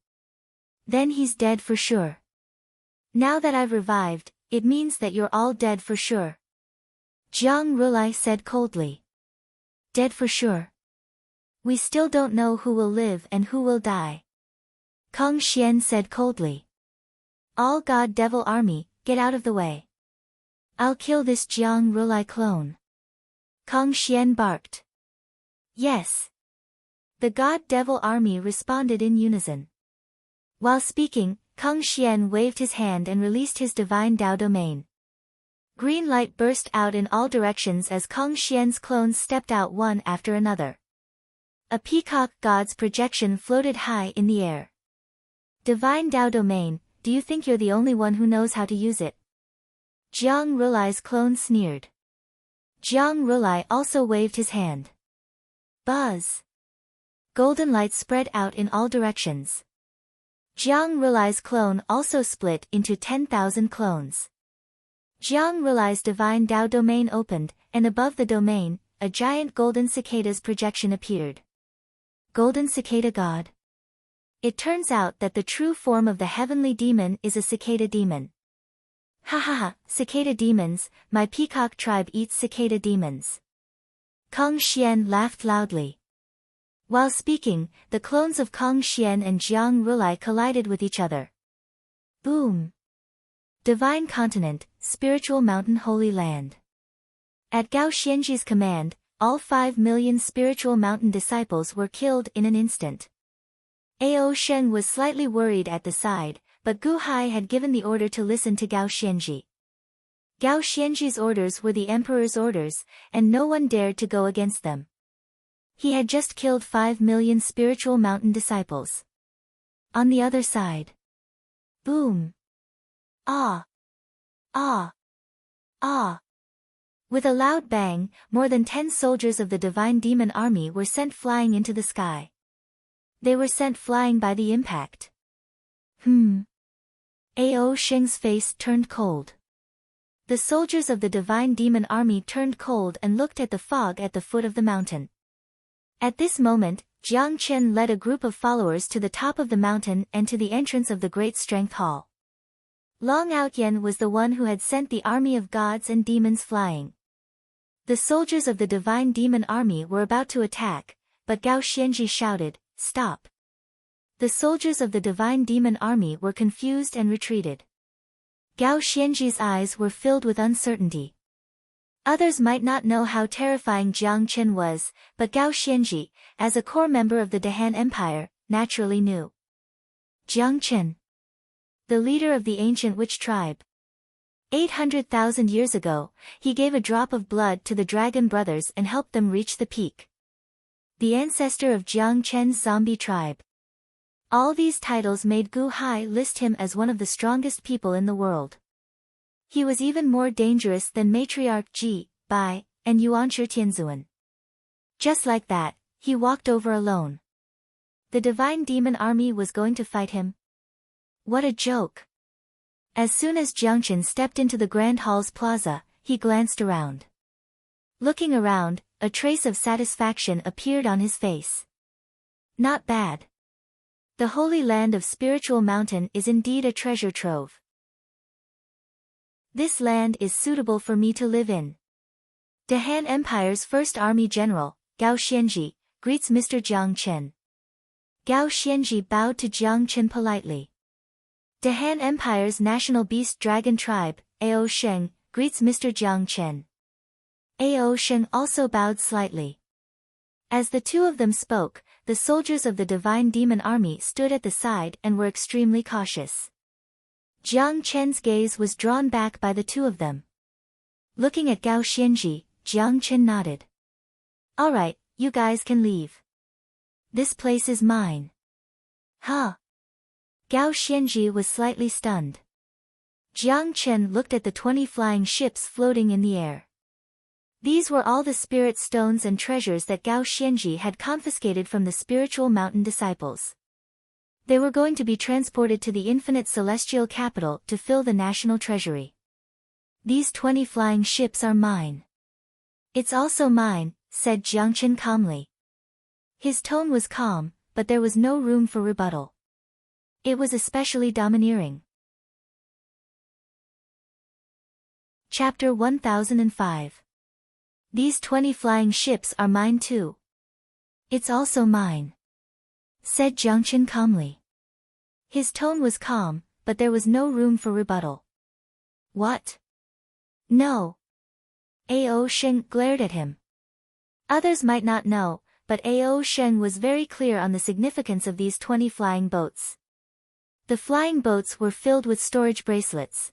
[SPEAKER 1] Then he's dead for sure. Now that I've revived, it means that you're all dead for sure. Jiang Rulai said coldly. Dead for sure. We still don't know who will live and who will die. Kong Xian said coldly. All God Devil Army, get out of the way. I'll kill this Jiang Rulai clone. Kong Xian barked. Yes. The God Devil Army responded in unison. While speaking, Kong Xian waved his hand and released his divine Dao domain. Green light burst out in all directions as Kong Xian's clones stepped out one after another. A peacock god's projection floated high in the air. Divine Dao domain, do you think you're the only one who knows how to use it? Jiang Rulai's clone sneered. Jiang Rulai also waved his hand. Buzz. Golden light spread out in all directions. Jiang Rulai's clone also split into 10,000 clones. Jiang Rulai's divine Dao domain opened, and above the domain, a giant golden cicada's projection appeared. Golden cicada god. It turns out that the true form of the heavenly demon is a cicada demon. Ha ha ha, cicada demons, my peacock tribe eats cicada demons. Kong Xian laughed loudly. While speaking, the clones of Kong Xian and Jiang Rulai collided with each other. Boom! Divine Continent, Spiritual Mountain Holy Land. At Gao Xianji's command, all 5 million Spiritual Mountain disciples were killed in an instant. Ao Shen was slightly worried at the side, but Gu Hai had given the order to listen to Gao Xianji. Gao Xianji's orders were the emperor's orders, and no one dared to go against them. He had just killed 5 million Spiritual Mountain disciples. On the other side. Boom! Ah! Ah! Ah! With a loud bang, more than 10 soldiers of the Divine Demon Army were sent flying into the sky. They were sent flying by the impact. Ao Sheng's face turned cold. The soldiers of the Divine Demon Army turned cold and looked at the fog at the foot of the mountain. At this moment, Jiang Chen led a group of followers to the top of the mountain and to the entrance of the Great Strength Hall. Long Outyen was the one who had sent the army of gods and demons flying. The soldiers of the Divine Demon Army were about to attack, but Gao Xianji shouted, "Stop!" The soldiers of the Divine Demon Army were confused and retreated. Gao Xianji's eyes were filled with uncertainty. Others might not know how terrifying Jiang Chen was, but Gao Xianji, as a core member of the Dahan Empire, naturally knew. Jiang Chen, the leader of the ancient witch tribe. 800,000 years ago, he gave a drop of blood to the Dragon Brothers and helped them reach the peak. The ancestor of Jiang Chen's zombie tribe. All these titles made Gu Hai list him as one of the strongest people in the world. He was even more dangerous than Matriarch Ji, Bai, and Yuanshi Tianzuan. Just like that, he walked over alone. The Divine Demon Army was going to fight him? What a joke! As soon as Jiang Chen stepped into the Grand Hall's plaza, he glanced around. Looking around, a trace of satisfaction appeared on his face. Not bad. The Holy Land of Spiritual Mountain is indeed a treasure trove. This land is suitable for me to live in. Dahan Empire's first army general, Gao Xianji, greets Mr. Jiang Chen. Gao Xianji bowed to Jiang Chen politely. Dahan Empire's national beast dragon tribe, Ao Sheng, greets Mr. Jiang Chen. Ao Sheng also bowed slightly. As the two of them spoke, the soldiers of the Divine Demon Army stood at the side and were extremely cautious. Jiang Chen's gaze was drawn back by the two of them. Looking at Gao Xianji, Jiang Chen nodded. "All right, you guys can leave. This place is mine." Huh? Gao Xianji was slightly stunned. Jiang Chen looked at the 20 flying ships floating in the air. These were all the spirit stones and treasures that Gao Xianji had confiscated from the Spiritual Mountain disciples. They were going to be transported to the infinite celestial capital to fill the national treasury. "These 20 flying ships are mine." "It's also mine," said Jiang Chen calmly. His tone was calm, but there was no room for rebuttal. It was especially domineering. Chapter 1005. These 20 flying ships are mine too. It's also mine, said Jiangchen calmly. His tone was calm, but there was no room for rebuttal. What? No. Ao Sheng glared at him. Others might not know, but Ao Sheng was very clear on the significance of these 20 flying boats. The flying boats were filled with storage bracelets.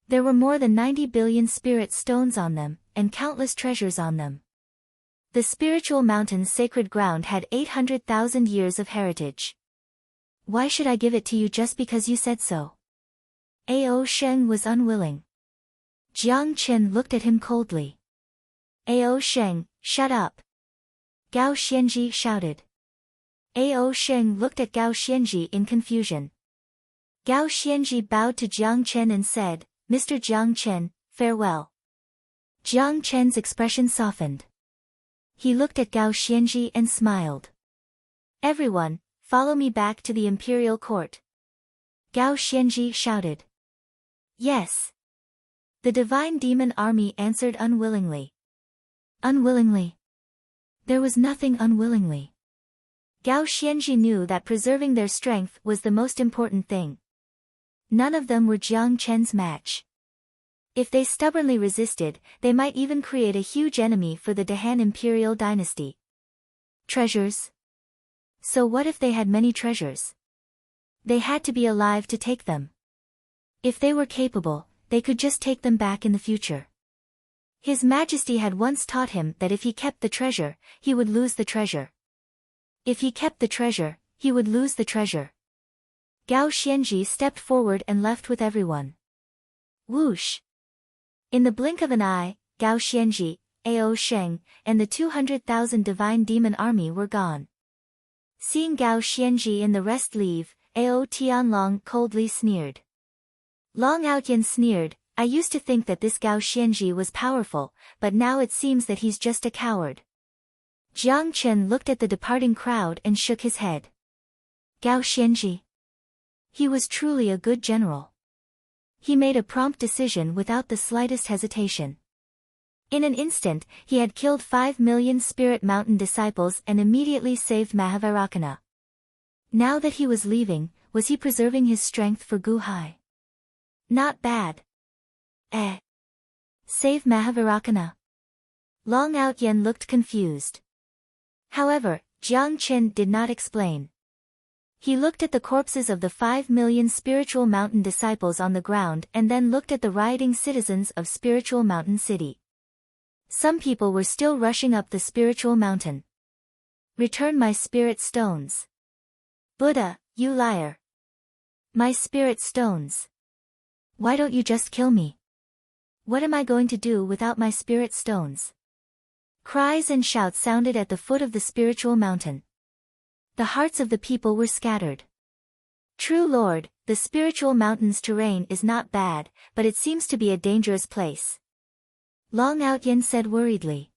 [SPEAKER 1] There were more than 90 billion spirit stones on them, and countless treasures on them. The spiritual mountain's sacred ground had 800,000 years of heritage. Why should I give it to you just because you said so? Ao Sheng was unwilling. Jiang Chen looked at him coldly. Ao Sheng, shut up! Gao Xianji shouted. Ao Sheng looked at Gao Xianji in confusion. Gao Xianji bowed to Jiang Chen and said, Mr. Jiang Chen, farewell. Jiang Chen's expression softened. He looked at Gao Xianji and smiled. Everyone, follow me back to the imperial court. Gao Xianji shouted. Yes. The divine demon army answered unwillingly. Unwillingly. There was nothing unwillingly. Gao Xianji knew that preserving their strength was the most important thing. None of them were Jiang Chen's match. If they stubbornly resisted, they might even create a huge enemy for the Dehan imperial dynasty. Treasures? So what if they had many treasures? They had to be alive to take them. If they were capable, they could just take them back in the future. His Majesty had once taught him that if he kept the treasure, he would lose the treasure. If he kept the treasure, he would lose the treasure. Gao Xianji stepped forward and left with everyone. Whoosh! In the blink of an eye, Gao Xianji, Ao Sheng, and the 200,000 divine demon army were gone. Seeing Gao Xianji and the rest leave, Ao Tianlong coldly sneered. Long Outyan sneered, I used to think that this Gao Xianji was powerful, but now it seems that he's just a coward. Jiang Chen looked at the departing crowd and shook his head. Gao Xianji. He was truly a good general. He made a prompt decision without the slightest hesitation. In an instant, he had killed 5 million Spirit Mountain disciples and immediately saved Mahavairakana. Now that he was leaving, was he preserving his strength for Guhai? Not bad. Save Mahavairakana. Long Outyan looked confused. However, Jiang Chen did not explain. He looked at the corpses of the 5 million Spiritual Mountain disciples on the ground and then looked at the rioting citizens of Spiritual Mountain City. Some people were still rushing up the Spiritual Mountain. Return my spirit stones. Buddha, you liar. My spirit stones. Why don't you just kill me? What am I going to do without my spirit stones? Cries and shouts sounded at the foot of the Spiritual Mountain. The hearts of the people were scattered. True Lord, the Spiritual Mountain's terrain is not bad, but it seems to be a dangerous place. Long Outyan said worriedly.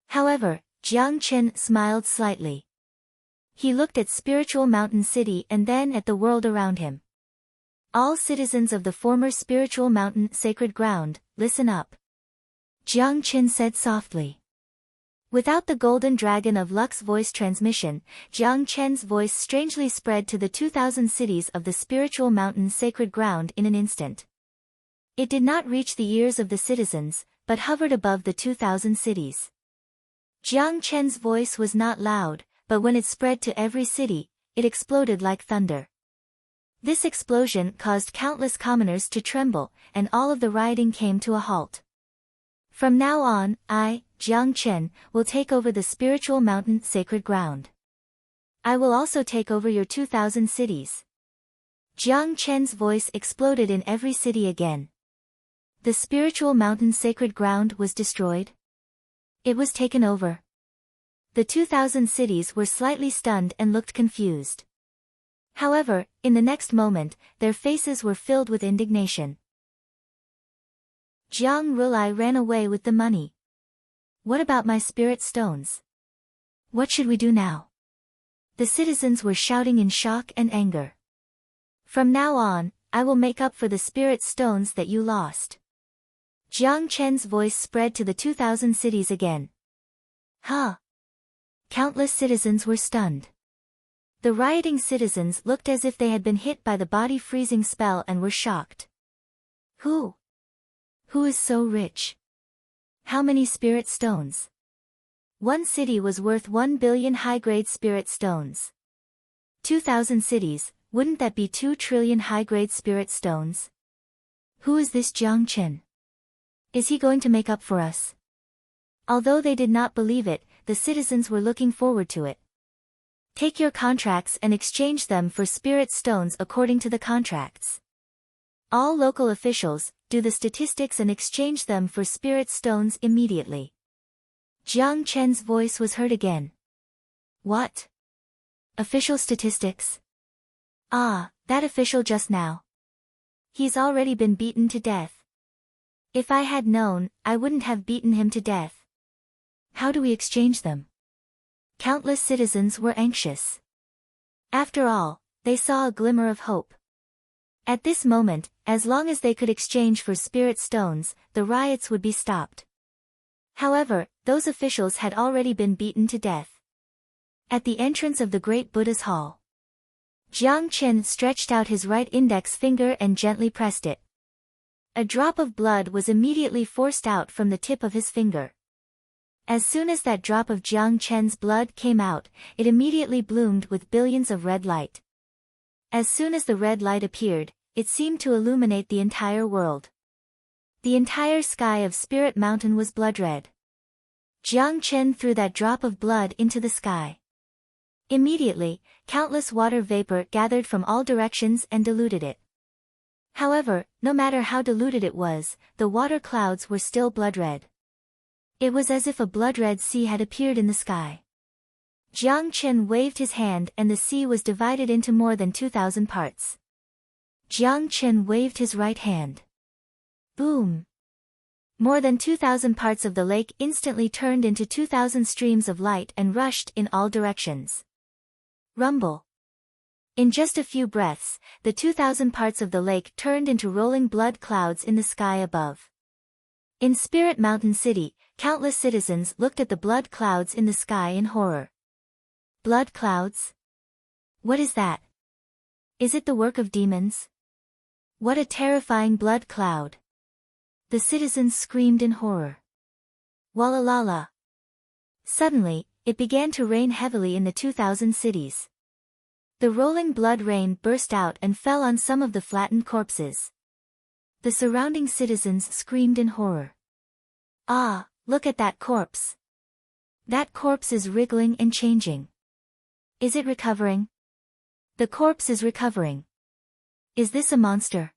[SPEAKER 1] However, Jiang Chen smiled slightly. He looked at Spiritual Mountain City and then at the world around him. All citizens of the former Spiritual Mountain sacred ground, listen up. Jiang Chen said softly. Without the golden dragon of Luck's voice transmission, Jiang Chen's voice strangely spread to the 2,000 cities of the Spiritual Mountain sacred ground in an instant. It did not reach the ears of the citizens, but hovered above the 2,000 cities. Jiang Chen's voice was not loud, but when it spread to every city, it exploded like thunder. This explosion caused countless commoners to tremble, and all of the rioting came to a halt. From now on, I, Jiang Chen, will take over the Spiritual Mountain sacred ground. I will also take over your 2,000 cities. Jiang Chen's voice exploded in every city again. The Spiritual Mountain sacred ground was destroyed. It was taken over. The 2,000 cities were slightly stunned and looked confused. However, in the next moment, their faces were filled with indignation. Jiang Rulai ran away with the money. What about my spirit stones? What should we do now? The citizens were shouting in shock and anger. From now on, I will make up for the spirit stones that you lost. Jiang Chen's voice spread to the 2,000 cities again. Huh? Countless citizens were stunned. The rioting citizens looked as if they had been hit by the body-freezing spell and were shocked. Who is so rich? How many spirit stones? One city was worth 1 billion high-grade spirit stones. 2,000 cities, wouldn't that be 2 trillion high-grade spirit stones? Who is this Jiang Chen? Is he going to make up for us? Although they did not believe it, the citizens were looking forward to it. Take your contracts and exchange them for spirit stones according to the contracts. All local officials, do the statistics and exchange them for spirit stones immediately. Jiang Chen's voice was heard again. What? Official statistics? Ah, that official just now. He's already been beaten to death. If I had known, I wouldn't have beaten him to death. How do we exchange them? Countless citizens were anxious. After all, they saw a glimmer of hope. At this moment, as long as they could exchange for spirit stones, the riots would be stopped. However, those officials had already been beaten to death. At the entrance of the great Buddha's hall, Jiang Chen stretched out his right index finger and gently pressed it. A drop of blood was immediately forced out from the tip of his finger. As soon as that drop of Jiang Chen's blood came out, it immediately bloomed with billions of red light. As soon as the red light appeared, it seemed to illuminate the entire world. The entire sky of Spirit Mountain was blood red. Jiang Chen threw that drop of blood into the sky. Immediately, countless water vapor gathered from all directions and diluted it. However, no matter how diluted it was, the water clouds were still blood red. It was as if a blood red sea had appeared in the sky. Jiang Chen waved his hand and the sea was divided into more than 2,000 parts. Jiang Chen waved his right hand. Boom! More than 2,000 parts of the lake instantly turned into 2,000 streams of light and rushed in all directions. Rumble! In just a few breaths, the 2,000 parts of the lake turned into rolling blood clouds in the sky above. In Spirit Mountain City, countless citizens looked at the blood clouds in the sky in horror. Blood clouds? What is that? Is it the work of demons? What a terrifying blood cloud! The citizens screamed in horror. Walalala! Suddenly, it began to rain heavily in the 2,000 cities. The rolling blood rain burst out and fell on some of the flattened corpses. The surrounding citizens screamed in horror. Ah, look at that corpse! That corpse is wriggling and changing. Is it recovering? The corpse is recovering. Is this a monster?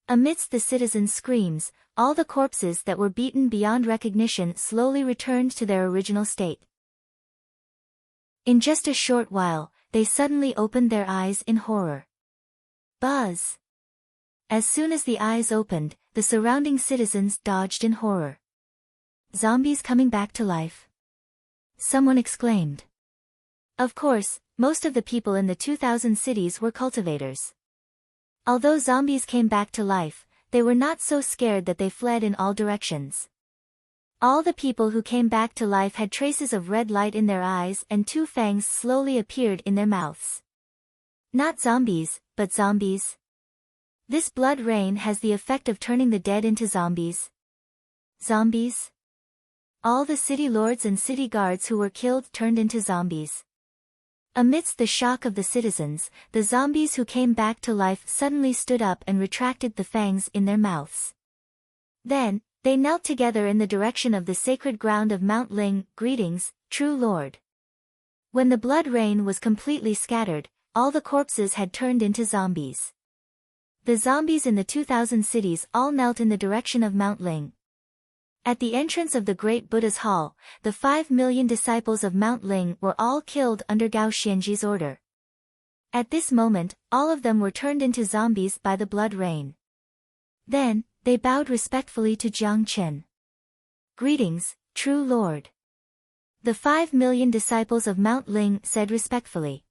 [SPEAKER 1] Amidst the citizens' screams, all the corpses that were beaten beyond recognition slowly returned to their original state. In just a short while, they suddenly opened their eyes in horror. Buzz! As soon as the eyes opened, the surrounding citizens dodged in horror. Zombies coming back to life? Someone exclaimed. Of course, most of the people in the 2,000 cities were cultivators. Although zombies came back to life, they were not so scared that they fled in all directions. All the people who came back to life had traces of red light in their eyes and two fangs slowly appeared in their mouths. Not zombies, but zombies. This blood rain has the effect of turning the dead into zombies. Zombies? All the city lords and city guards who were killed turned into zombies. Amidst the shock of the citizens, the zombies who came back to life suddenly stood up and retracted the fangs in their mouths. Then, they knelt together in the direction of the sacred ground of Mount Ling. Greetings, true lord. When the blood rain was completely scattered, all the corpses had turned into zombies. The zombies in the 2,000 cities all knelt in the direction of Mount Ling. At the entrance of the great Buddha's hall, the 5 million disciples of Mount Ling were all killed under Gao Xianji's order. At this moment, all of them were turned into zombies by the blood rain. Then, they bowed respectfully to Jiang Chen. Greetings, true lord. The 5 million disciples of Mount Ling said respectfully.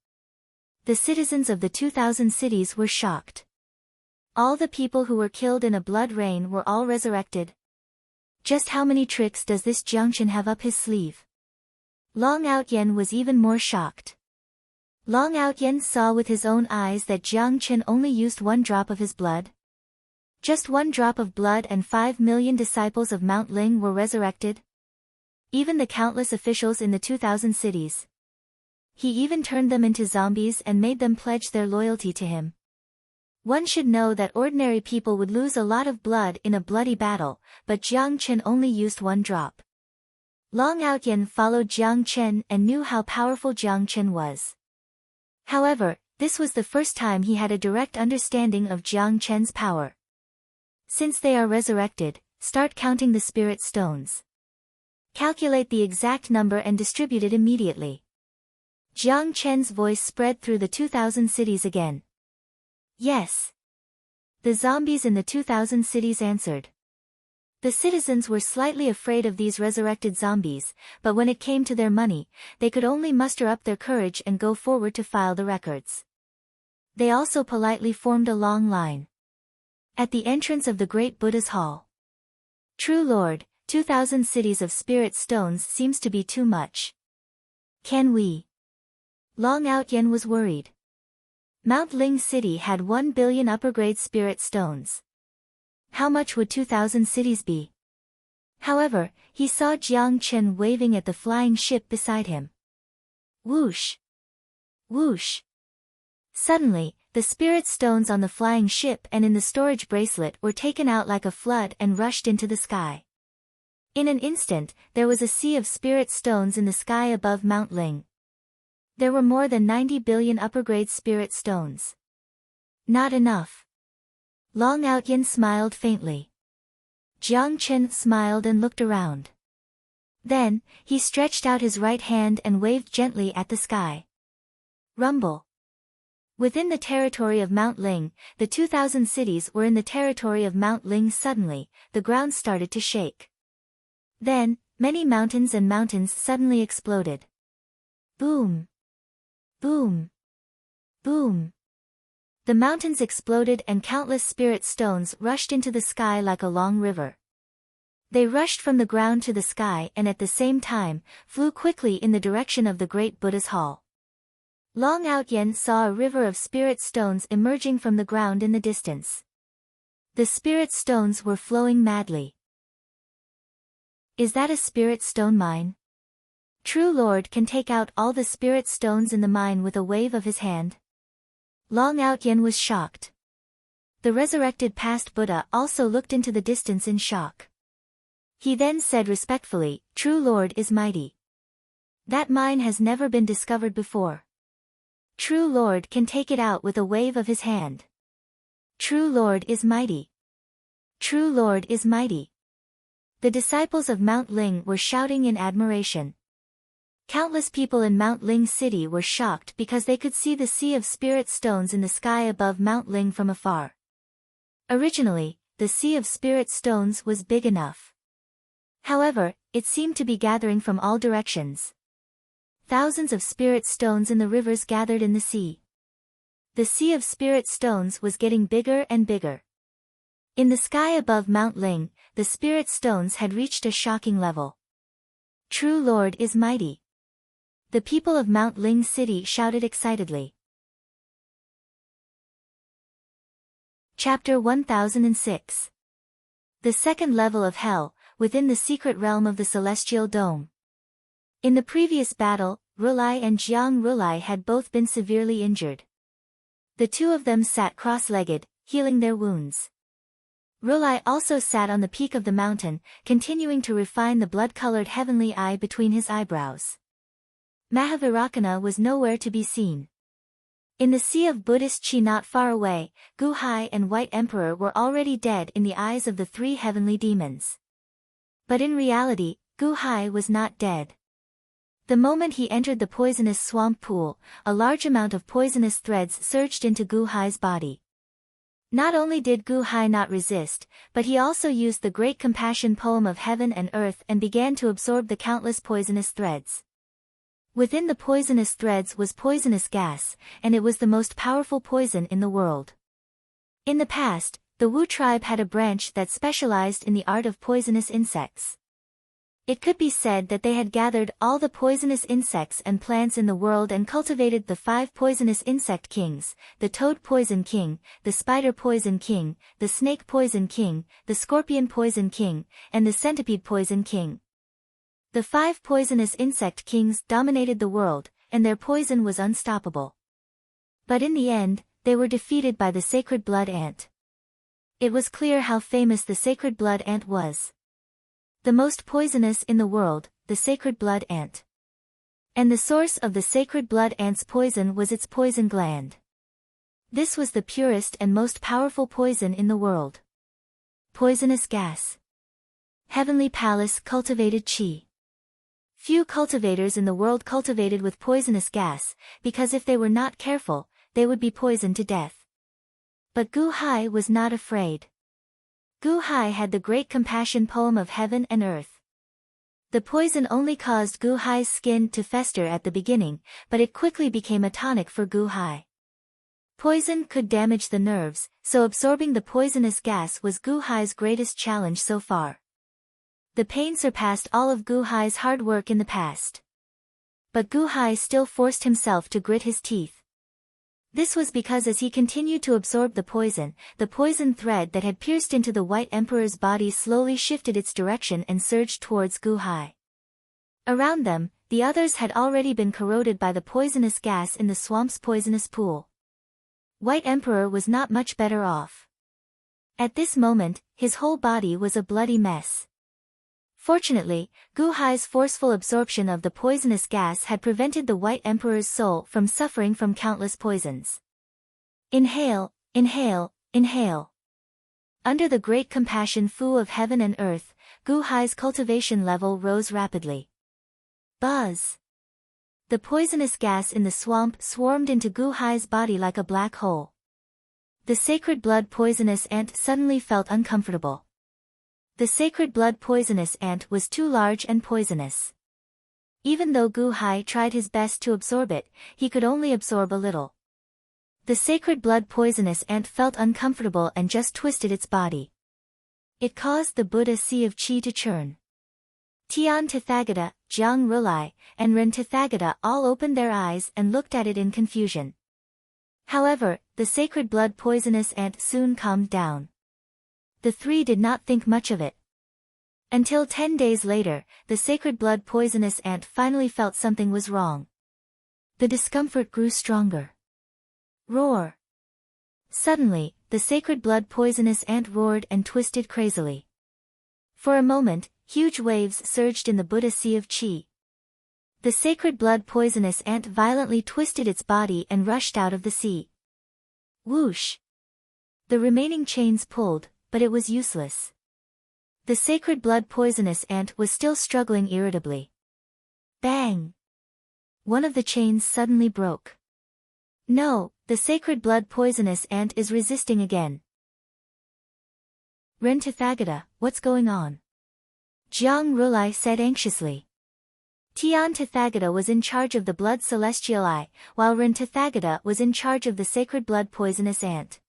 [SPEAKER 1] The citizens of the 2,000 cities were shocked. All the people who were killed in a blood rain were all resurrected. Just how many tricks does this Jiang Chen have up his sleeve? Long Outyen was even more shocked. Long Outyen saw with his own eyes that Jiang Chen only used 1 drop of his blood. Just 1 drop of blood and 5 million disciples of Mount Ling were resurrected. Even the countless officials in the 2,000 cities. He even turned them into zombies and made them pledge their loyalty to him. One should know that ordinary people would lose a lot of blood in a bloody battle, but Jiang Chen only used 1 drop. Long Outyen followed Jiang Chen and knew how powerful Jiang Chen was. However, this was the first time he had a direct understanding of Jiang Chen's power. Since they are resurrected, start counting the spirit stones. Calculate the exact number and distribute it immediately. Jiang Chen's voice spread through the 2,000 cities again. Yes. The zombies in the 2,000 cities answered. The citizens were slightly afraid of these resurrected zombies, but when it came to their money, they could only muster up their courage and go forward to file the records. They also politely formed a long line. At the entrance of the great Buddha's hall. True Lord, 2,000 cities of spirit stones seems to be too much. Can we? Long Outyen was worried. Mount Ling City had 1 billion upper-grade spirit stones. How much would 2,000 cities be? However, he saw Jiang Chen waving at the flying ship beside him. Whoosh! Whoosh! Suddenly, the spirit stones on the flying ship and in the storage bracelet were taken out like a flood and rushed into the sky. In an instant, there was a sea of spirit stones in the sky above Mount Ling. There were more than 90 billion upper-grade spirit stones. Not enough. Long Outyen smiled faintly. Jiang Chen smiled and looked around. Then, he stretched out his right hand and waved gently at the sky. Rumble. Within the territory of Mount Ling, the 2,000 cities were in the territory of Mount Ling. Suddenly, the ground started to shake. Then, many mountains and mountains suddenly exploded. Boom! Boom! Boom! The mountains exploded and countless spirit stones rushed into the sky like a long river. They rushed from the ground to the sky and at the same time, flew quickly in the direction of the great Buddha's hall. Long Outyen saw a river of spirit stones emerging from the ground in the distance. The spirit stones were flowing madly. Is that a spirit stone mine? True Lord can take out all the spirit stones in the mine with a wave of his hand. Long Outyen was shocked. The resurrected past Buddha also looked into the distance in shock. He then said respectfully, True Lord is mighty. That mine has never been discovered before. True Lord can take it out with a wave of his hand. True Lord is mighty. True Lord is mighty. The disciples of Mount Ling were shouting in admiration. Countless people in Mount Ling City were shocked because they could see the sea of spirit stones in the sky above Mount Ling from afar. Originally, the sea of spirit stones was big enough. However, it seemed to be gathering from all directions. Thousands of spirit stones in the rivers gathered in the sea. The sea of spirit stones was getting bigger and bigger. In the sky above Mount Ling, the spirit stones had reached a shocking level. True Lord is mighty. The people of Mount Ling City shouted excitedly. Chapter 1006. The second level of hell, within the secret realm of the Celestial Dome. In the previous battle, Rulai and Jiang Rulai had both been severely injured. The two of them sat cross-legged, healing their wounds. Rulai also sat on the peak of the mountain, continuing to refine the blood-colored heavenly eye between his eyebrows. Mahavirakana was nowhere to be seen. In the sea of Buddhist Qi not far away, Gu Hai and White Emperor were already dead in the eyes of the 3 heavenly demons. But in reality, Gu Hai was not dead. The moment he entered the poisonous swamp pool, a large amount of poisonous threads surged into Gu Hai's body. Not only did Gu Hai not resist, but he also used the great compassion poem of heaven and earth and began to absorb the countless poisonous threads. Within the poisonous threads was poisonous gas, and it was the most powerful poison in the world. In the past, the Wu tribe had a branch that specialized in the art of poisonous insects. It could be said that they had gathered all the poisonous insects and plants in the world and cultivated the 5 poisonous insect kings, the toad poison king, the spider poison king, the snake poison king, the scorpion poison king, and the centipede poison king. The 5 poisonous insect kings dominated the world, and their poison was unstoppable. But in the end, they were defeated by the sacred blood ant. It was clear how famous the sacred blood ant was. The most poisonous in the world, the sacred blood ant. And the source of the sacred blood ant's poison was its poison gland. This was the purest and most powerful poison in the world. Poisonous gas. Heavenly Palace cultivated qi. Few cultivators in the world cultivated with poisonous gas, because if they were not careful, they would be poisoned to death. But Gu Hai was not afraid. Gu Hai had the great compassion poem of heaven and earth. The poison only caused Gu Hai's skin to fester at the beginning, but it quickly became a tonic for Gu Hai. Poison could damage the nerves, so absorbing the poisonous gas was Gu Hai's greatest challenge so far. The pain surpassed all of Gu Hai's hard work in the past. But Gu Hai still forced himself to grit his teeth. This was because as he continued to absorb the poison thread that had pierced into the White Emperor's body slowly shifted its direction and surged towards Gu Hai. Around them, the others had already been corroded by the poisonous gas in the swamp's poisonous pool. White Emperor was not much better off. At this moment, his whole body was a bloody mess. Fortunately, Gu Hai's forceful absorption of the poisonous gas had prevented the White Emperor's soul from suffering from countless poisons. Inhale, inhale, inhale. Under the great compassion fu of heaven and earth, Gu Hai's cultivation level rose rapidly. Buzz! The poisonous gas in the swamp swarmed into Gu Hai's body like a black hole. The sacred blood poisonous ant suddenly felt uncomfortable. The sacred blood poisonous ant was too large and poisonous. Even though Gu Hai tried his best to absorb it, he could only absorb a little. The sacred blood poisonous ant felt uncomfortable and just twisted its body. It caused the Buddha sea of qi to churn. Tian Tathagata, Jiang Rulai, and Ren Tathagata all opened their eyes and looked at it in confusion. However, the sacred blood poisonous ant soon calmed down. The 3 did not think much of it. Until 10 days later, the sacred blood poisonous ant finally felt something was wrong. The discomfort grew stronger. Roar! Suddenly, the sacred blood poisonous ant roared and twisted crazily. For a moment, huge waves surged in the Buddha sea of qi. The sacred blood poisonous ant violently twisted its body and rushed out of the sea. Whoosh! The remaining chains pulled, but it was useless. The sacred blood poisonous ant was still struggling irritably. Bang! One of the chains suddenly broke. No, the sacred blood poisonous ant is resisting again. Ren Tathagata, what's going on? Jiang Rulai said anxiously. Tian Tathagata was in charge of the blood celestial eye, while Ren Tathagata was in charge of the sacred blood poisonous ant.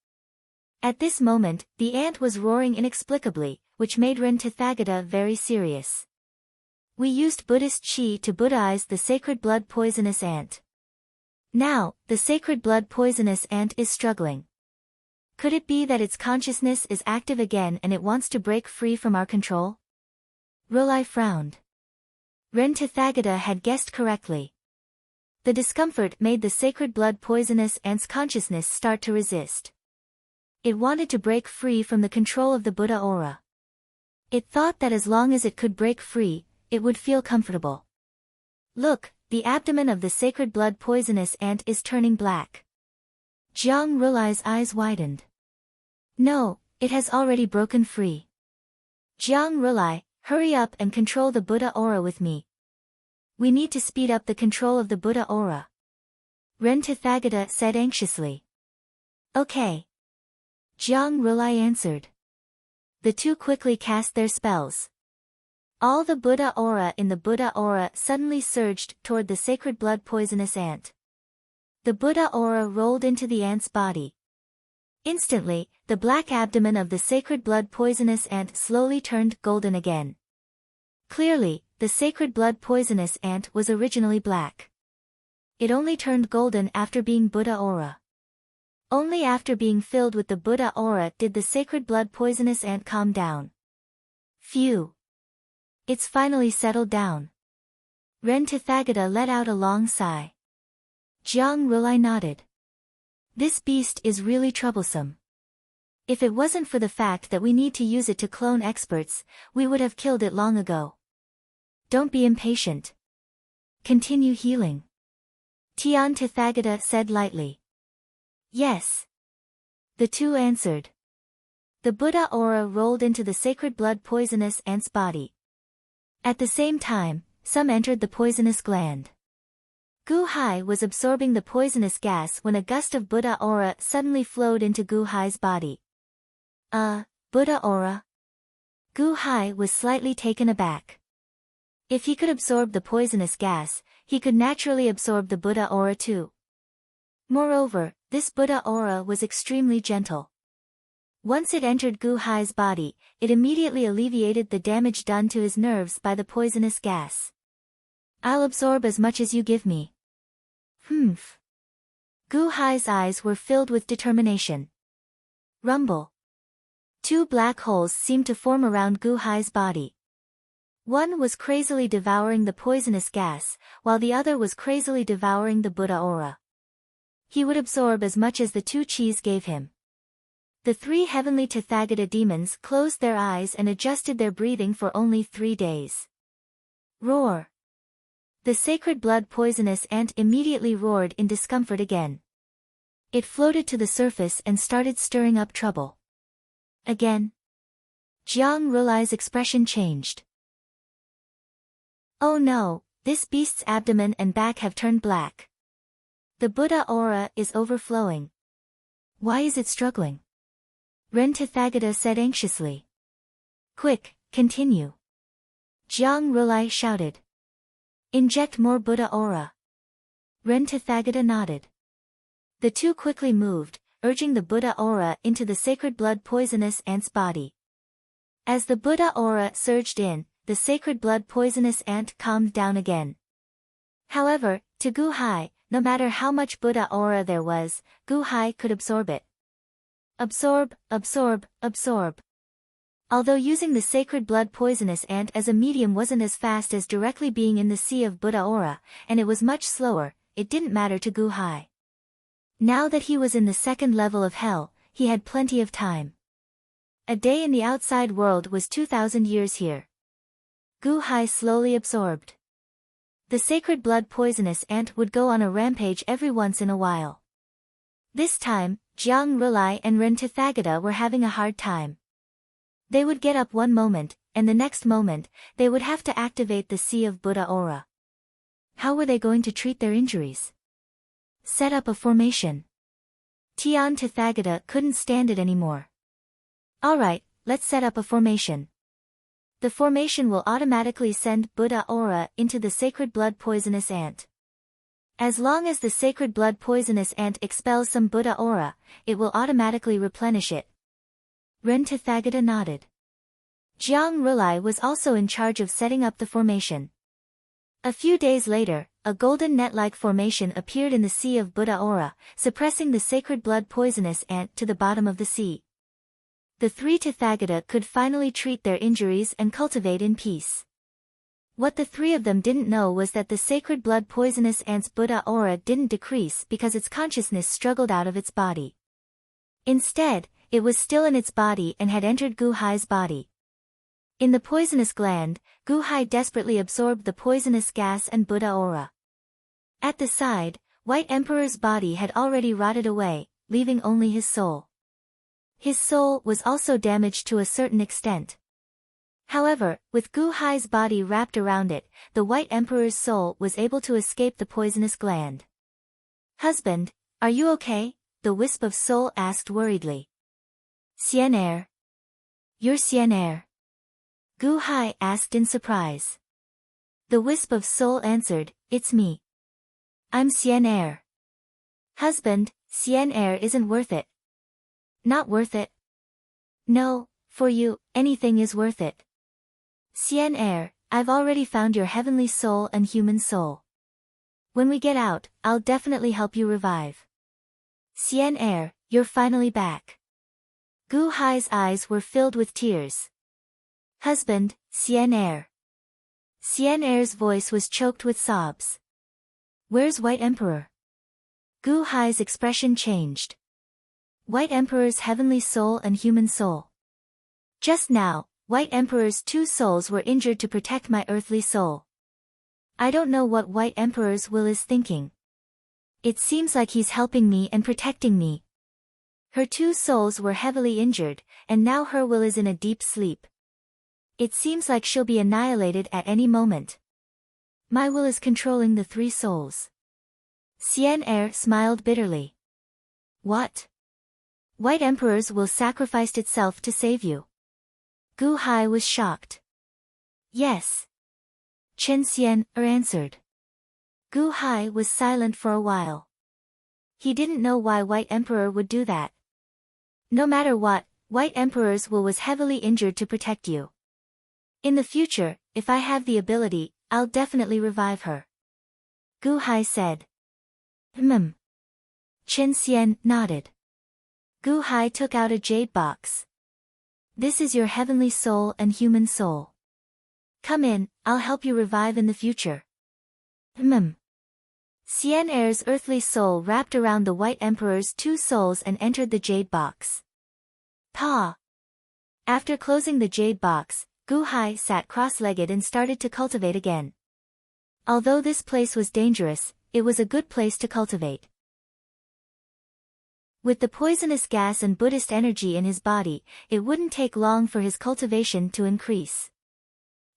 [SPEAKER 1] At this moment, the ant was roaring inexplicably, which made Ren Tathagata very serious. We used Buddhist qi to Buddhaize the sacred blood poisonous ant. Now, the sacred blood poisonous ant is struggling. Could it be that its consciousness is active again and it wants to break free from our control? Rulai frowned. Ren Tathagata had guessed correctly. The discomfort made the sacred blood poisonous ant's consciousness start to resist. It wanted to break free from the control of the Buddha aura. It thought that as long as it could break free, it would feel comfortable. Look, the abdomen of the sacred blood poisonous ant is turning black. Jiang Rulai's eyes widened. No, it has already broken free. Jiang Rulai, hurry up and control the Buddha aura with me. We need to speed up the control of the Buddha aura. Ren Tathagata said anxiously. Okay. Jiang Rulai answered. The two quickly cast their spells. All the Buddha aura in the Buddha aura suddenly surged toward the sacred blood poisonous ant. The Buddha aura rolled into the ant's body. Instantly, the black abdomen of the sacred blood poisonous ant slowly turned golden again. Clearly, the sacred blood poisonous ant was originally black. It only turned golden after being Buddha aura. Only after being filled with the Buddha aura did the sacred blood poisonous ant calm down. Phew! It's finally settled down. Ren Tathagata let out a long sigh. Jiang Rulai nodded. This beast is really troublesome. If it wasn't for the fact that we need to use it to clone experts, we would have killed it long ago. Don't be impatient. Continue healing. Tian Tathagata said lightly. Yes. The two answered. The Buddha aura rolled into the sacred blood poisonous ant's body. At the same time, some entered the poisonous gland. Gu Hai was absorbing the poisonous gas when a gust of Buddha aura suddenly flowed into Gu Hai's body. Buddha aura? Gu Hai was slightly taken aback. If he could absorb the poisonous gas, he could naturally absorb the Buddha aura too. Moreover, this Buddha aura was extremely gentle. Once it entered Gu Hai's body, it immediately alleviated the damage done to his nerves by the poisonous gas. I'll absorb as much as you give me. Humph. Gu Hai's eyes were filled with determination. Rumble. Two black holes seemed to form around Gu Hai's body. One was crazily devouring the poisonous gas, while the other was crazily devouring the Buddha aura. He would absorb as much as the two chis gave him. The three heavenly Tathagata demons closed their eyes and adjusted their breathing for only 3 days. Roar! The sacred blood poisonous ant immediately roared in discomfort again. It floated to the surface and started stirring up trouble. Again. Jiang Rulai's expression changed. Oh no, this beast's abdomen and back have turned black. The Buddha aura is overflowing. Why is it struggling? Ren Tathagata said anxiously. Quick, continue. Jiang Rulai shouted. Inject more Buddha aura. Ren Tathagata nodded. The two quickly moved, urging the Buddha aura into the sacred blood poisonous ant's body. As the Buddha aura surged in, the sacred blood poisonous ant calmed down again. However, to Gu Hai, no matter how much Buddha aura there was, Gu Hai could absorb it. Absorb, absorb, absorb. Although using the sacred blood poisonous ant as a medium wasn't as fast as directly being in the sea of Buddha aura, and it was much slower, it didn't matter to Gu Hai. Now that he was in the second level of hell, he had plenty of time. A day in the outside world was 2,000 years here. Gu Hai slowly absorbed. The sacred blood poisonous ant would go on a rampage every once in a while. This time, Jiang Rulai and Ren Tathagata were having a hard time. They would get up one moment, and the next moment, they would have to activate the sea of Buddha aura. How were they going to treat their injuries? Set up a formation. Tian Tathagata couldn't stand it anymore. Alright, let's set up a formation. The formation will automatically send Buddha aura into the sacred blood poisonous ant. As long as the sacred blood poisonous ant expels some Buddha aura, it will automatically replenish it. Ren Tathagata nodded. Jiang Rulai was also in charge of setting up the formation. A few days later, a golden net-like formation appeared in the sea of Buddha aura, suppressing the sacred blood poisonous ant to the bottom of the sea. The three Tathagata could finally treat their injuries and cultivate in peace. What the three of them didn't know was that the sacred blood poisonous ant's Buddha aura didn't decrease because its consciousness struggled out of its body. Instead, it was still in its body and had entered Gu Hai's body. In the poisonous gland, Gu Hai desperately absorbed the poisonous gas and Buddha aura. At the side, White Emperor's body had already rotted away, leaving only his soul. His soul was also damaged to a certain extent. However, with Gu Hai's body wrapped around it, the White Emperor's soul was able to escape the poisonous gland. Husband, are you okay? The wisp of soul asked worriedly. Xian'er. You're Xian'er? Gu Hai asked in surprise. The wisp of soul answered, it's me. I'm Xian'er. Husband, Xian'er isn't worth it. Not worth it? No, for you, anything is worth it. Xian'er, I've already found your heavenly soul and human soul. When we get out, I'll definitely help you revive. Xian'er, you're finally back. Gu Hai's eyes were filled with tears. Husband, Xian'er. Xian'er's voice was choked with sobs. Where's White Emperor? Gu Hai's expression changed. White Emperor's heavenly soul and human soul. Just now, White Emperor's two souls were injured to protect my earthly soul. I don't know what White Emperor's will is thinking. It seems like he's helping me and protecting me. Her two souls were heavily injured, and now her will is in a deep sleep. It seems like she'll be annihilated at any moment. My will is controlling the three souls. Xian'er smiled bitterly. What? White Emperor's will sacrificed itself to save you. Gu Hai was shocked. Yes. Chen Xian'er answered. Gu Hai was silent for a while. He didn't know why White Emperor would do that. No matter what, White Emperor's will was heavily injured to protect you. In the future, if I have the ability, I'll definitely revive her. Gu Hai said. Chen Xian'er nodded. Gu Hai took out a jade box. This is your heavenly soul and human soul. Come in, I'll help you revive in the future. Xian'er's earthly soul wrapped around the White Emperor's two souls and entered the jade box. Pa! After closing the jade box, Gu Hai sat cross-legged and started to cultivate again. Although this place was dangerous, it was a good place to cultivate. With the poisonous gas and Buddhist energy in his body, it wouldn't take long for his cultivation to increase.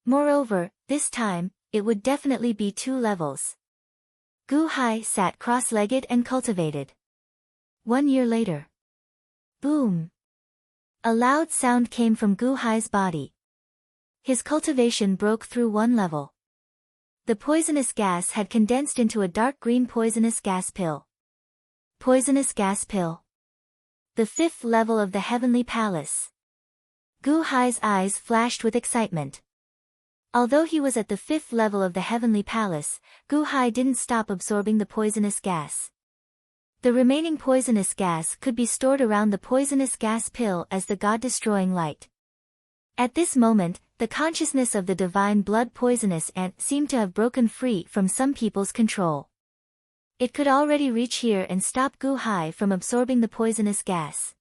[SPEAKER 1] Moreover, this time, it would definitely be 2 levels. Gu Hai sat cross-legged and cultivated. 1 year later. Boom! A loud sound came from Gu Hai's body. His cultivation broke through 1 level. The poisonous gas had condensed into a dark green poisonous gas pill. Poisonous gas pill. The 5th level of the Heavenly Palace. Gu Hai's eyes flashed with excitement. Although he was at the 5th level of the Heavenly Palace, Gu Hai didn't stop absorbing the poisonous gas. The remaining poisonous gas could be stored around the poisonous gas pill as the God-destroying light. At this moment, the consciousness of the divine blood poisonous ant seemed to have broken free from some people's control. It could already reach here and stop Gu Hai from absorbing the poisonous gas.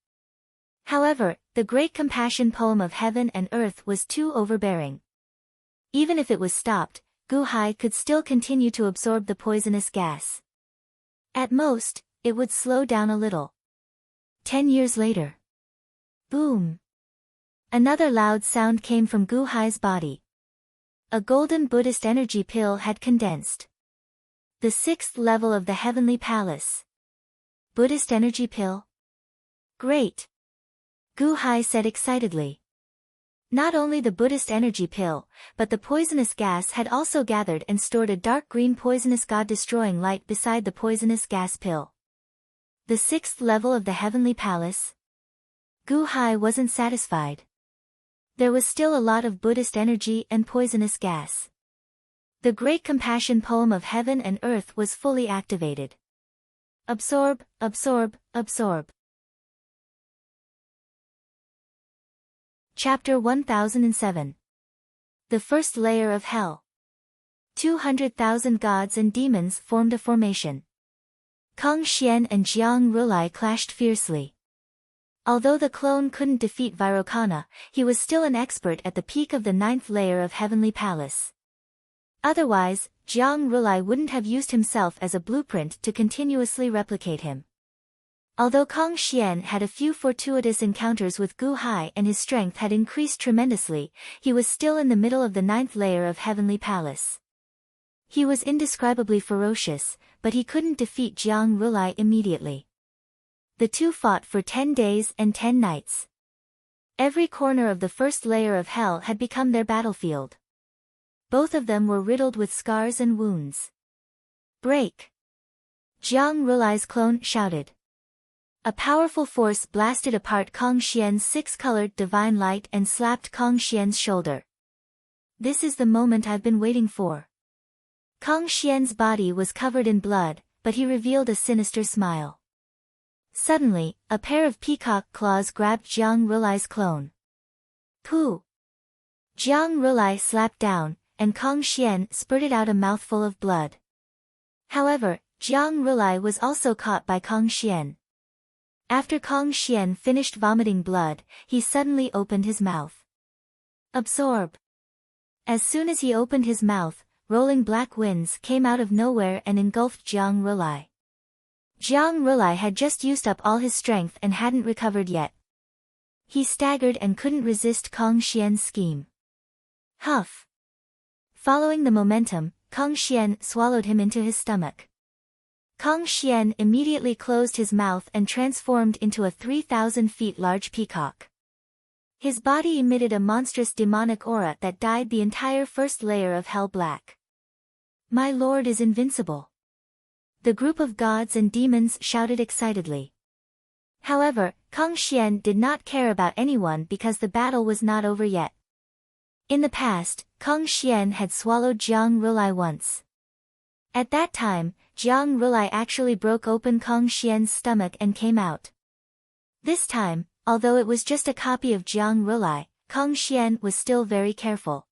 [SPEAKER 1] However, the great compassion poem of heaven and earth was too overbearing. Even if it was stopped, Gu Hai could still continue to absorb the poisonous gas. At most, it would slow down a little. 10 years later. Boom! Another loud sound came from Gu Hai's body. A golden Buddhist energy pill had condensed. The 6th level of the Heavenly Palace. Buddhist energy pill? Great! Gu Hai said excitedly. Not only the Buddhist energy pill, but the poisonous gas had also gathered and stored a dark green poisonous God-destroying light beside the poisonous gas pill. The 6th level of the Heavenly Palace? Gu Hai wasn't satisfied. There was still a lot of Buddhist energy and poisonous gas. The great compassion poem of heaven and earth was fully activated. Absorb, absorb, absorb. Chapter 1007. The first layer of hell. 200,000 gods and demons formed a formation. Kang Xian and Jiang Rulai clashed fiercely. Although the clone couldn't defeat Vairocana, he was still an expert at the peak of the 9th layer of Heavenly Palace. Otherwise, Jiang Rulai wouldn't have used himself as a blueprint to continuously replicate him. Although Kang Xian had a few fortuitous encounters with Gu Hai and his strength had increased tremendously, he was still in the middle of the 9th layer of Heavenly Palace. He was indescribably ferocious, but he couldn't defeat Jiang Rulai immediately. The two fought for 10 days and 10 nights. Every corner of the first layer of hell had become their battlefield. Both of them were riddled with scars and wounds. Break! Jiang Rulai's clone shouted. A powerful force blasted apart Kong Xian's six-colored divine light and slapped Kong Xian's shoulder. This is the moment I've been waiting for. Kong Xian's body was covered in blood, but he revealed a sinister smile. Suddenly, a pair of peacock claws grabbed Jiang Rulai's clone. Pooh! Jiang Rulai slapped down, and Kong Xian spurted out a mouthful of blood. However, Jiang Rulai was also caught by Kong Xian. After Kong Xian finished vomiting blood, he suddenly opened his mouth. Absorb! As soon as he opened his mouth, rolling black winds came out of nowhere and engulfed Jiang Rulai. Jiang Rulai had just used up all his strength and hadn't recovered yet. He staggered and couldn't resist Kong Xian's scheme. Huff! Following the momentum, Kong Xian swallowed him into his stomach. Kong Xian immediately closed his mouth and transformed into a 3,000 feet large peacock. His body emitted a monstrous demonic aura that dyed the entire first layer of hell black. My lord is invincible. The group of gods and demons shouted excitedly. However, Kong Xian did not care about anyone because the battle was not over yet. In the past, Kong Xian had swallowed Jiang Rulai once. At that time, Jiang Rulai actually broke open Kong Xian's stomach and came out. This time, although it was just a copy of Jiang Rulai, Kong Xian was still very careful.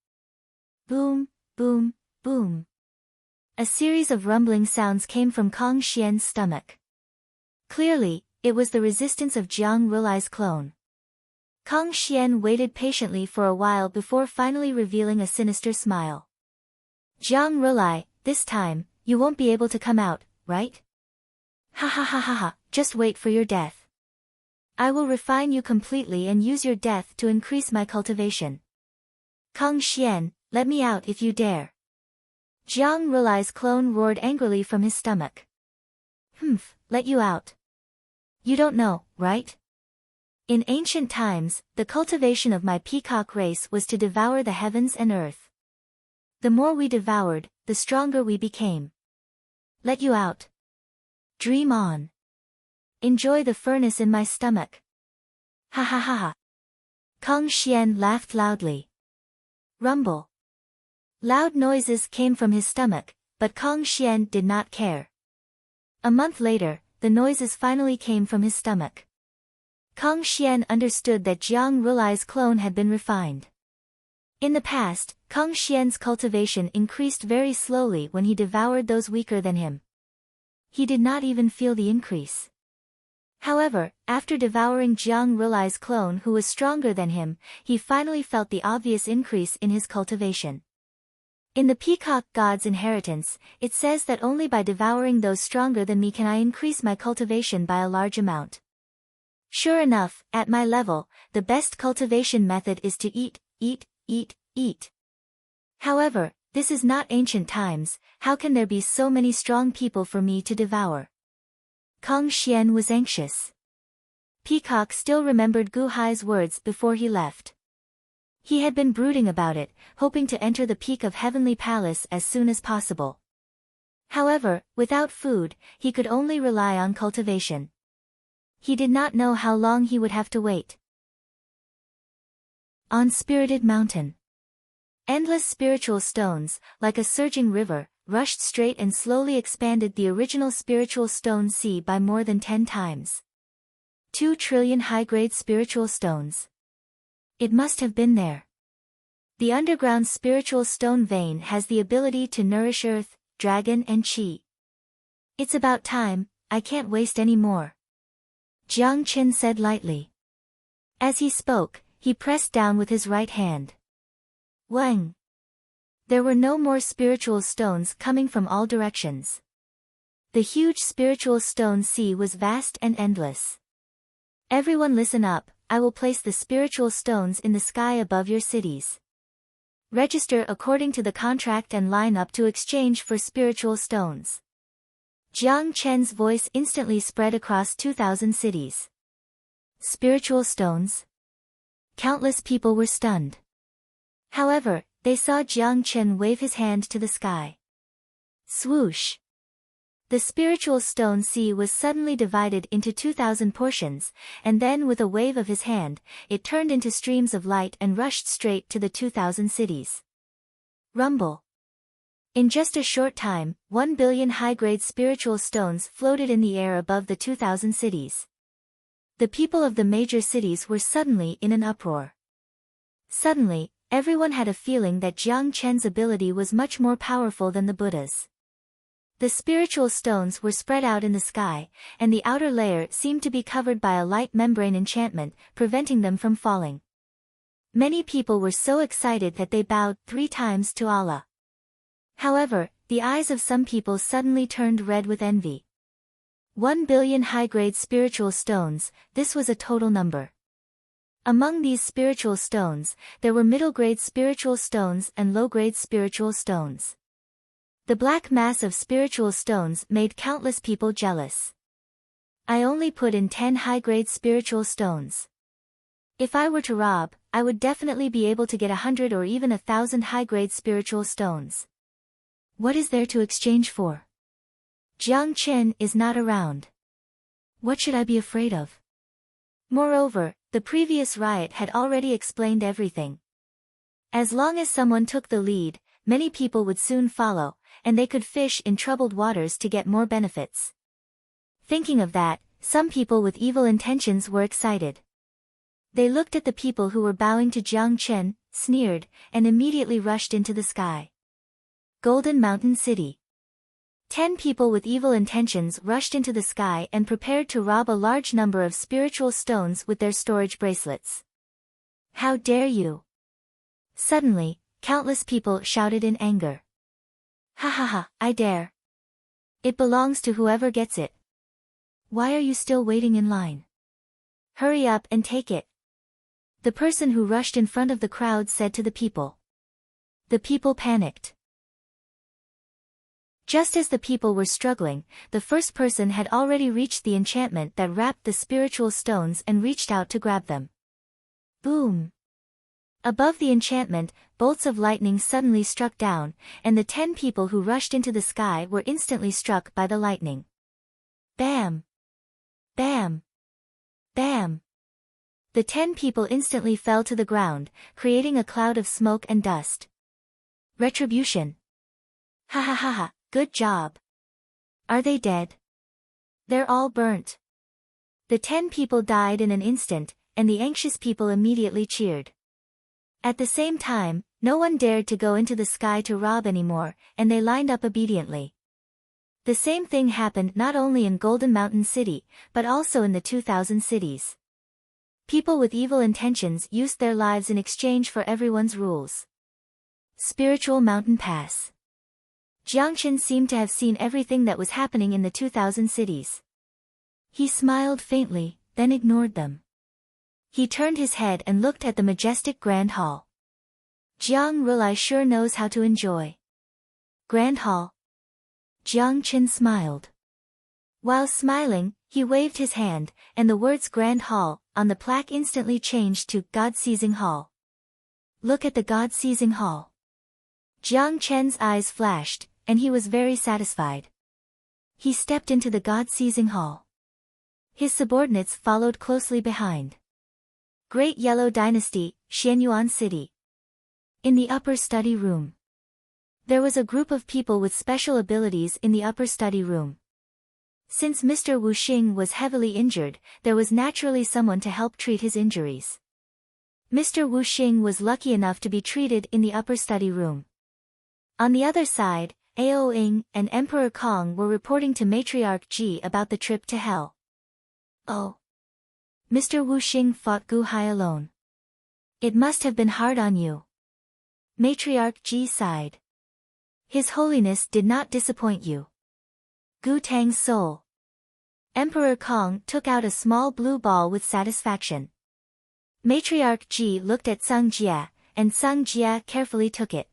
[SPEAKER 1] Boom, boom, boom. A series of rumbling sounds came from Kong Xian's stomach. Clearly, it was the resistance of Jiang Rulai's clone. Kong Xian waited patiently for a while before finally revealing a sinister smile. Jiang Rulai, this time, you won't be able to come out, right? Ha ha ha ha ha, just wait for your death. I will refine you completely and use your death to increase my cultivation. Kong Xian, let me out if you dare. Jiang Rulai's clone roared angrily from his stomach. Humph, let you out. You don't know, right? In ancient times, the cultivation of my peacock race was to devour the heavens and earth. The more we devoured, the stronger we became. Let you out. Dream on. Enjoy the furnace in my stomach. Ha ha ha ha. Kong Xian laughed loudly. Rumble. Loud noises came from his stomach, but Kong Xian did not care. A month later, the noises finally came from his stomach. Kong Xian understood that Jiang Rulai's clone had been refined. In the past, Kong Xian's cultivation increased very slowly when he devoured those weaker than him. He did not even feel the increase. However, after devouring Jiang Rulai's clone who was stronger than him, he finally felt the obvious increase in his cultivation. In the Peacock God's inheritance, it says that only by devouring those stronger than me can I increase my cultivation by a large amount. Sure enough, at my level, the best cultivation method is to eat, eat, eat, eat. However, this is not ancient times, how can there be so many strong people for me to devour? Kong Xian was anxious. Peacock still remembered Gu Hai's words before he left. He had been brooding about it, hoping to enter the peak of Heavenly Palace as soon as possible. However, without food, he could only rely on cultivation. He did not know how long he would have to wait. On Spirited Mountain. Endless spiritual stones, like a surging river, rushed straight and slowly expanded the original spiritual stone sea by more than 10 times. 2 trillion high-grade spiritual stones. It must have been there. The underground spiritual stone vein has the ability to nourish earth, dragon and chi. It's about time, I can't waste any more. Jiang Qin said lightly. As he spoke, he pressed down with his right hand. Wang! There were no more spiritual stones coming from all directions. The huge spiritual stone sea was vast and endless. Everyone listen up, I will place the spiritual stones in the sky above your cities. Register according to the contract and line up to exchange for spiritual stones. Jiang Chen's voice instantly spread across 2,000 cities. Spiritual stones? Countless people were stunned. However, they saw Jiang Chen wave his hand to the sky. Swoosh! The spiritual stone sea was suddenly divided into 2,000 portions, and then with a wave of his hand, it turned into streams of light and rushed straight to the 2,000 cities. Rumble. In just a short time, 1 billion high-grade spiritual stones floated in the air above the 2,000 cities. The people of the major cities were suddenly in an uproar. Suddenly, everyone had a feeling that Jiang Chen's ability was much more powerful than the Buddha's. The spiritual stones were spread out in the sky, and the outer layer seemed to be covered by a light membrane enchantment, preventing them from falling. Many people were so excited that they bowed 3 times to Allah. However, the eyes of some people suddenly turned red with envy. 1 billion high-grade spiritual stones, this was a total number. Among these spiritual stones, there were middle-grade spiritual stones and low-grade spiritual stones. The black mass of spiritual stones made countless people jealous. I only put in 10 high-grade spiritual stones. If I were to rob, I would definitely be able to get 100 or even 1,000 high-grade spiritual stones. What is there to exchange for? Jiang Chen is not around. What should I be afraid of? Moreover, the previous riot had already explained everything. As long as someone took the lead, many people would soon follow, and they could fish in troubled waters to get more benefits. Thinking of that, some people with evil intentions were excited. They looked at the people who were bowing to Jiang Chen, sneered, and immediately rushed into the sky. Golden Mountain City. 10 people with evil intentions rushed into the sky and prepared to rob a large number of spiritual stones with their storage bracelets. How dare you! Suddenly, countless people shouted in anger. Ha ha ha, I dare. It belongs to whoever gets it. Why are you still waiting in line? Hurry up and take it. The person who rushed in front of the crowd said to the people. The people panicked. Just as the people were struggling, the first person had already reached the enchantment that wrapped the spiritual stones and reached out to grab them. Boom! Above the enchantment, bolts of lightning suddenly struck down, and the 10 people who rushed into the sky were instantly struck by the lightning. Bam! Bam! Bam! The 10 people instantly fell to the ground, creating a cloud of smoke and dust. Retribution. Ha ha ha ha, good job. Are they dead? They're all burnt. The 10 people died in an instant, and the anxious people immediately cheered. At the same time, no one dared to go into the sky to rob anymore, and they lined up obediently. The same thing happened not only in Golden Mountain City, but also in the 2,000 cities. People with evil intentions used their lives in exchange for everyone's rules. Spiritual Mountain Pass. Jiang Chen seemed to have seen everything that was happening in the 2,000 cities. He smiled faintly, then ignored them. He turned his head and looked at the majestic Grand Hall. Jiang Rulai sure knows how to enjoy. Grand Hall. Jiang Chen smiled. While smiling, he waved his hand, and the words Grand Hall on the plaque instantly changed to God-Seizing Hall. Look at the God-Seizing Hall. Jiang Chen's eyes flashed, and he was very satisfied. He stepped into the God-Seizing Hall. His subordinates followed closely behind. Great Yellow Dynasty, Xianyuan City. In the upper study room. There was a group of people with special abilities in the upper study room. Since Mr. Wu Xing was heavily injured, there was naturally someone to help treat his injuries. Mr. Wu Xing was lucky enough to be treated in the upper study room. On the other side, Ao Ying and Emperor Kong were reporting to Matriarch Ji about the trip to hell. Oh. Mr. Wu Xing fought Gu Hai alone. It must have been hard on you. Matriarch Ji sighed. His Holiness did not disappoint you. Gu Tang's soul. Emperor Kong took out a small blue ball with satisfaction. Matriarch Ji looked at Sung Jia, and Sung Jia carefully took it.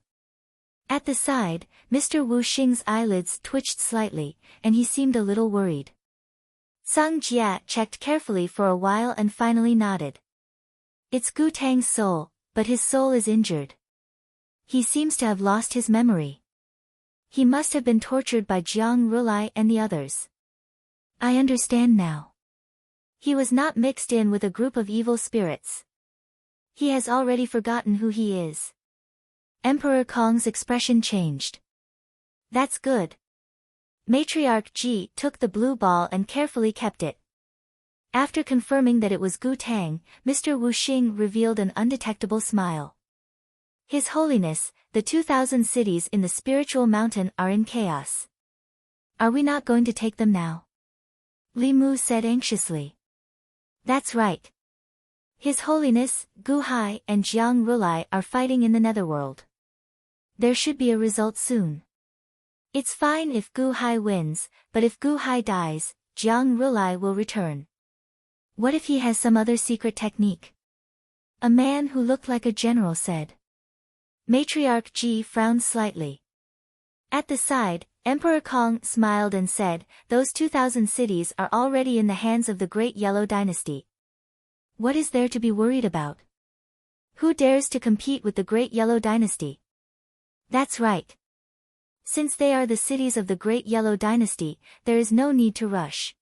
[SPEAKER 1] At the side, Mr. Wu Xing's eyelids twitched slightly, and he seemed a little worried. Sung Jia checked carefully for a while and finally nodded. It's Gu Tang's soul, but his soul is injured. He seems to have lost his memory. He must have been tortured by Jiang Rulai and the others. I understand now. He was not mixed in with a group of evil spirits. He has already forgotten who he is. Emperor Kong's expression changed. That's good. Matriarch Ji took the blue ball and carefully kept it. After confirming that it was Gu Tang, Mr. Wu Xing revealed an undetectable smile. His Holiness, the 2,000 cities in the spiritual mountain are in chaos. Are we not going to take them now? Li Mu said anxiously. That's right. His Holiness, Gu Hai and Jiang Rulai are fighting in the netherworld. There should be a result soon. It's fine if Gu Hai wins, but if Gu Hai dies, Jiang Rulai will return. What if he has some other secret technique? A man who looked like a general said. Matriarch Ji frowned slightly. At the side, Emperor Kong smiled and said, those 2,000 cities are already in the hands of the Great Yellow Dynasty. What is there to be worried about? Who dares to compete with the Great Yellow Dynasty? That's right. Since they are the cities of the Great Yellow Dynasty, there is no need to rush.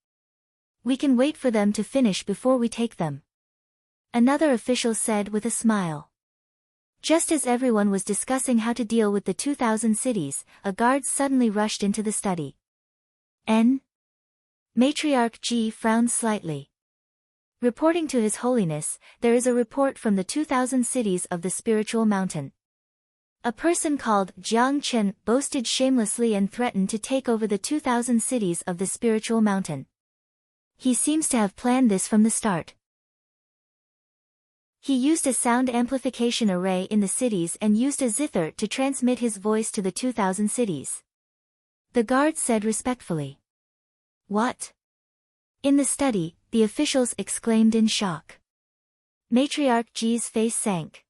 [SPEAKER 1] We can wait for them to finish before we take them. Another official said with a smile. Just as everyone was discussing how to deal with the 2,000 cities, a guard suddenly rushed into the study. Matriarch Ji frowned slightly. Reporting to His Holiness, there is a report from the 2,000 cities of the spiritual mountain. A person called Jiang Chen boasted shamelessly and threatened to take over the 2,000 cities of the spiritual mountain. He seems to have planned this from the start. He used a sound amplification array in the cities and used a zither to transmit his voice to the 2,000 cities. The guard said respectfully. What? In the study, the officials exclaimed in shock. Matriarch Ji's face sank.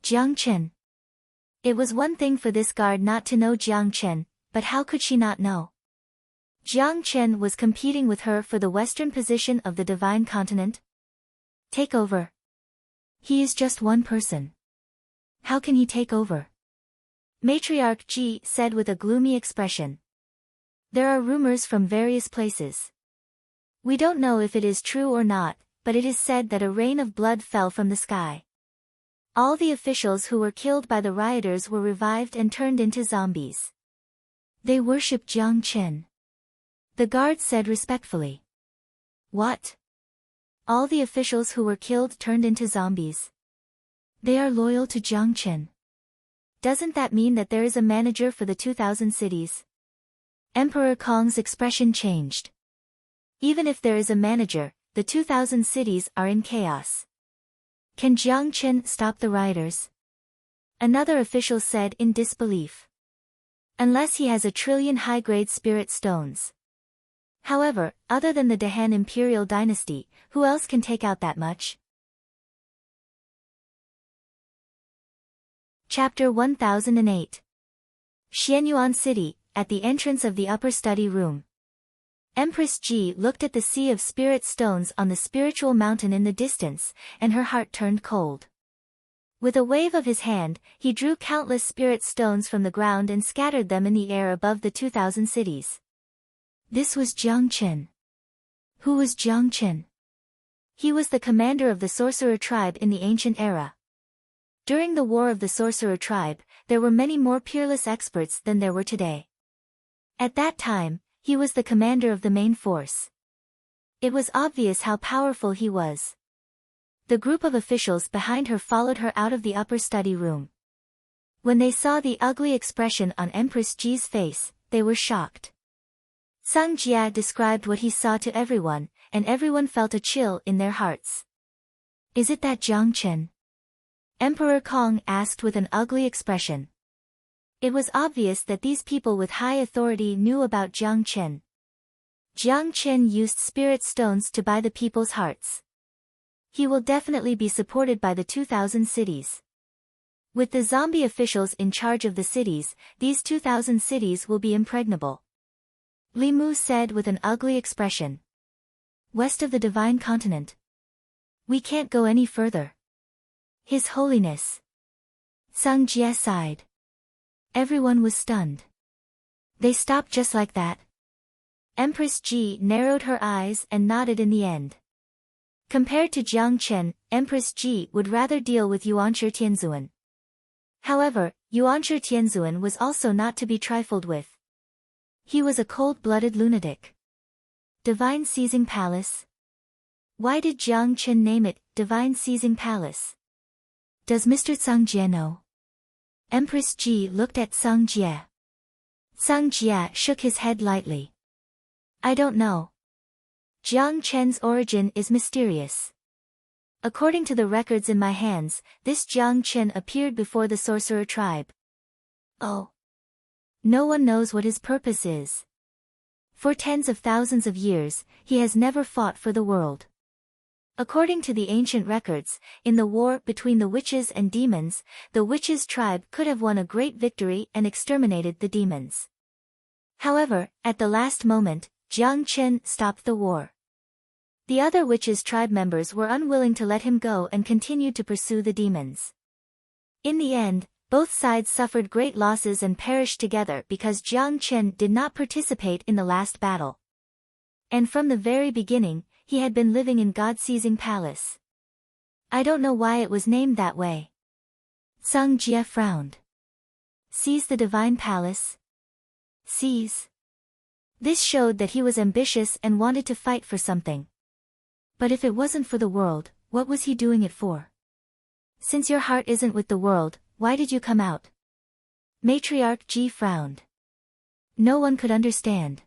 [SPEAKER 1] Jiang Chen. It was one thing for this guard not to know Jiang Chen, but how could she not know? Jiang Chen was competing with her for the western position of the divine continent. Take over. He is just one person. How can he take over? Matriarch Ji said with a gloomy expression. There are rumors from various places. We don't know if it is true or not, but it is said that a rain of blood fell from the sky. All the officials who were killed by the rioters were revived and turned into zombies. They worship Jiang Chen. The guard said respectfully. What? All the officials who were killed turned into zombies. They are loyal to Jiang Chen. Doesn't that mean that there is a manager for the 2,000 cities? Emperor Kong's expression changed. Even if there is a manager, the 2,000 cities are in chaos. Can Jiang Chen stop the rioters? Another official said in disbelief. Unless he has a trillion high-grade spirit stones. However, other than the Dehan Imperial Dynasty, who else can take out that much? Chapter 1008. Xianyuan City, at the entrance of the upper study room. Empress Ji looked at the sea of spirit stones on the spiritual mountain in the distance, and her heart turned cold. With a wave of his hand, he drew countless spirit stones from the ground and scattered them in the air above the 2,000 cities. This was Jiang Chen. Who was Jiang Chen? He was the commander of the sorcerer tribe in the ancient era. During the war of the sorcerer tribe, there were many more peerless experts than there were today. At that time, he was the commander of the main force. It was obvious how powerful he was. The group of officials behind her followed her out of the upper study room. When they saw the ugly expression on Empress Ji's face, they were shocked. Sung Jia described what he saw to everyone, and everyone felt a chill in their hearts. Is it that Jiang Chen? Emperor Kong asked with an ugly expression. It was obvious that these people with high authority knew about Jiang Chen. Jiang Chen used spirit stones to buy the people's hearts. He will definitely be supported by the 2,000 cities. With the zombie officials in charge of the cities, these 2,000 cities will be impregnable. Li Mu said with an ugly expression. West of the divine continent. We can't go any further. His Holiness. Sung Jie sighed. Everyone was stunned. They stopped just like that. Empress Ji narrowed her eyes and nodded in the end. Compared to Jiang Chen, Empress Ji would rather deal with Yuanshi Tianzuan. However, Yuanshi Tianzuan was also not to be trifled with. He was a cold-blooded lunatic. Divine Seizing Palace? Why did Jiang Chen name it Divine Seizing Palace? Does Mr. Sung Jie know? Empress Ji looked at Sung Jie. Sung Jie shook his head lightly. I don't know. Jiang Chen's origin is mysterious. According to the records in my hands, this Jiang Chen appeared before the sorcerer tribe. Oh. No one knows what his purpose is. For tens of thousands of years, he has never fought for the world. According to the ancient records, in the war between the witches and demons, the witches' tribe could have won a great victory and exterminated the demons. However, at the last moment, Jiang Chen stopped the war. The other witches' tribe members were unwilling to let him go and continued to pursue the demons. In the end, both sides suffered great losses and perished together because Jiang Chen did not participate in the last battle. And from the very beginning, he had been living in God-seizing palace. I don't know why it was named that way. Sung Jie frowned. Seize the divine palace? Seize? This showed that he was ambitious and wanted to fight for something. But if it wasn't for the world, what was he doing it for? Since your heart isn't with the world, why did you come out? Matriarch Ji frowned. No one could understand.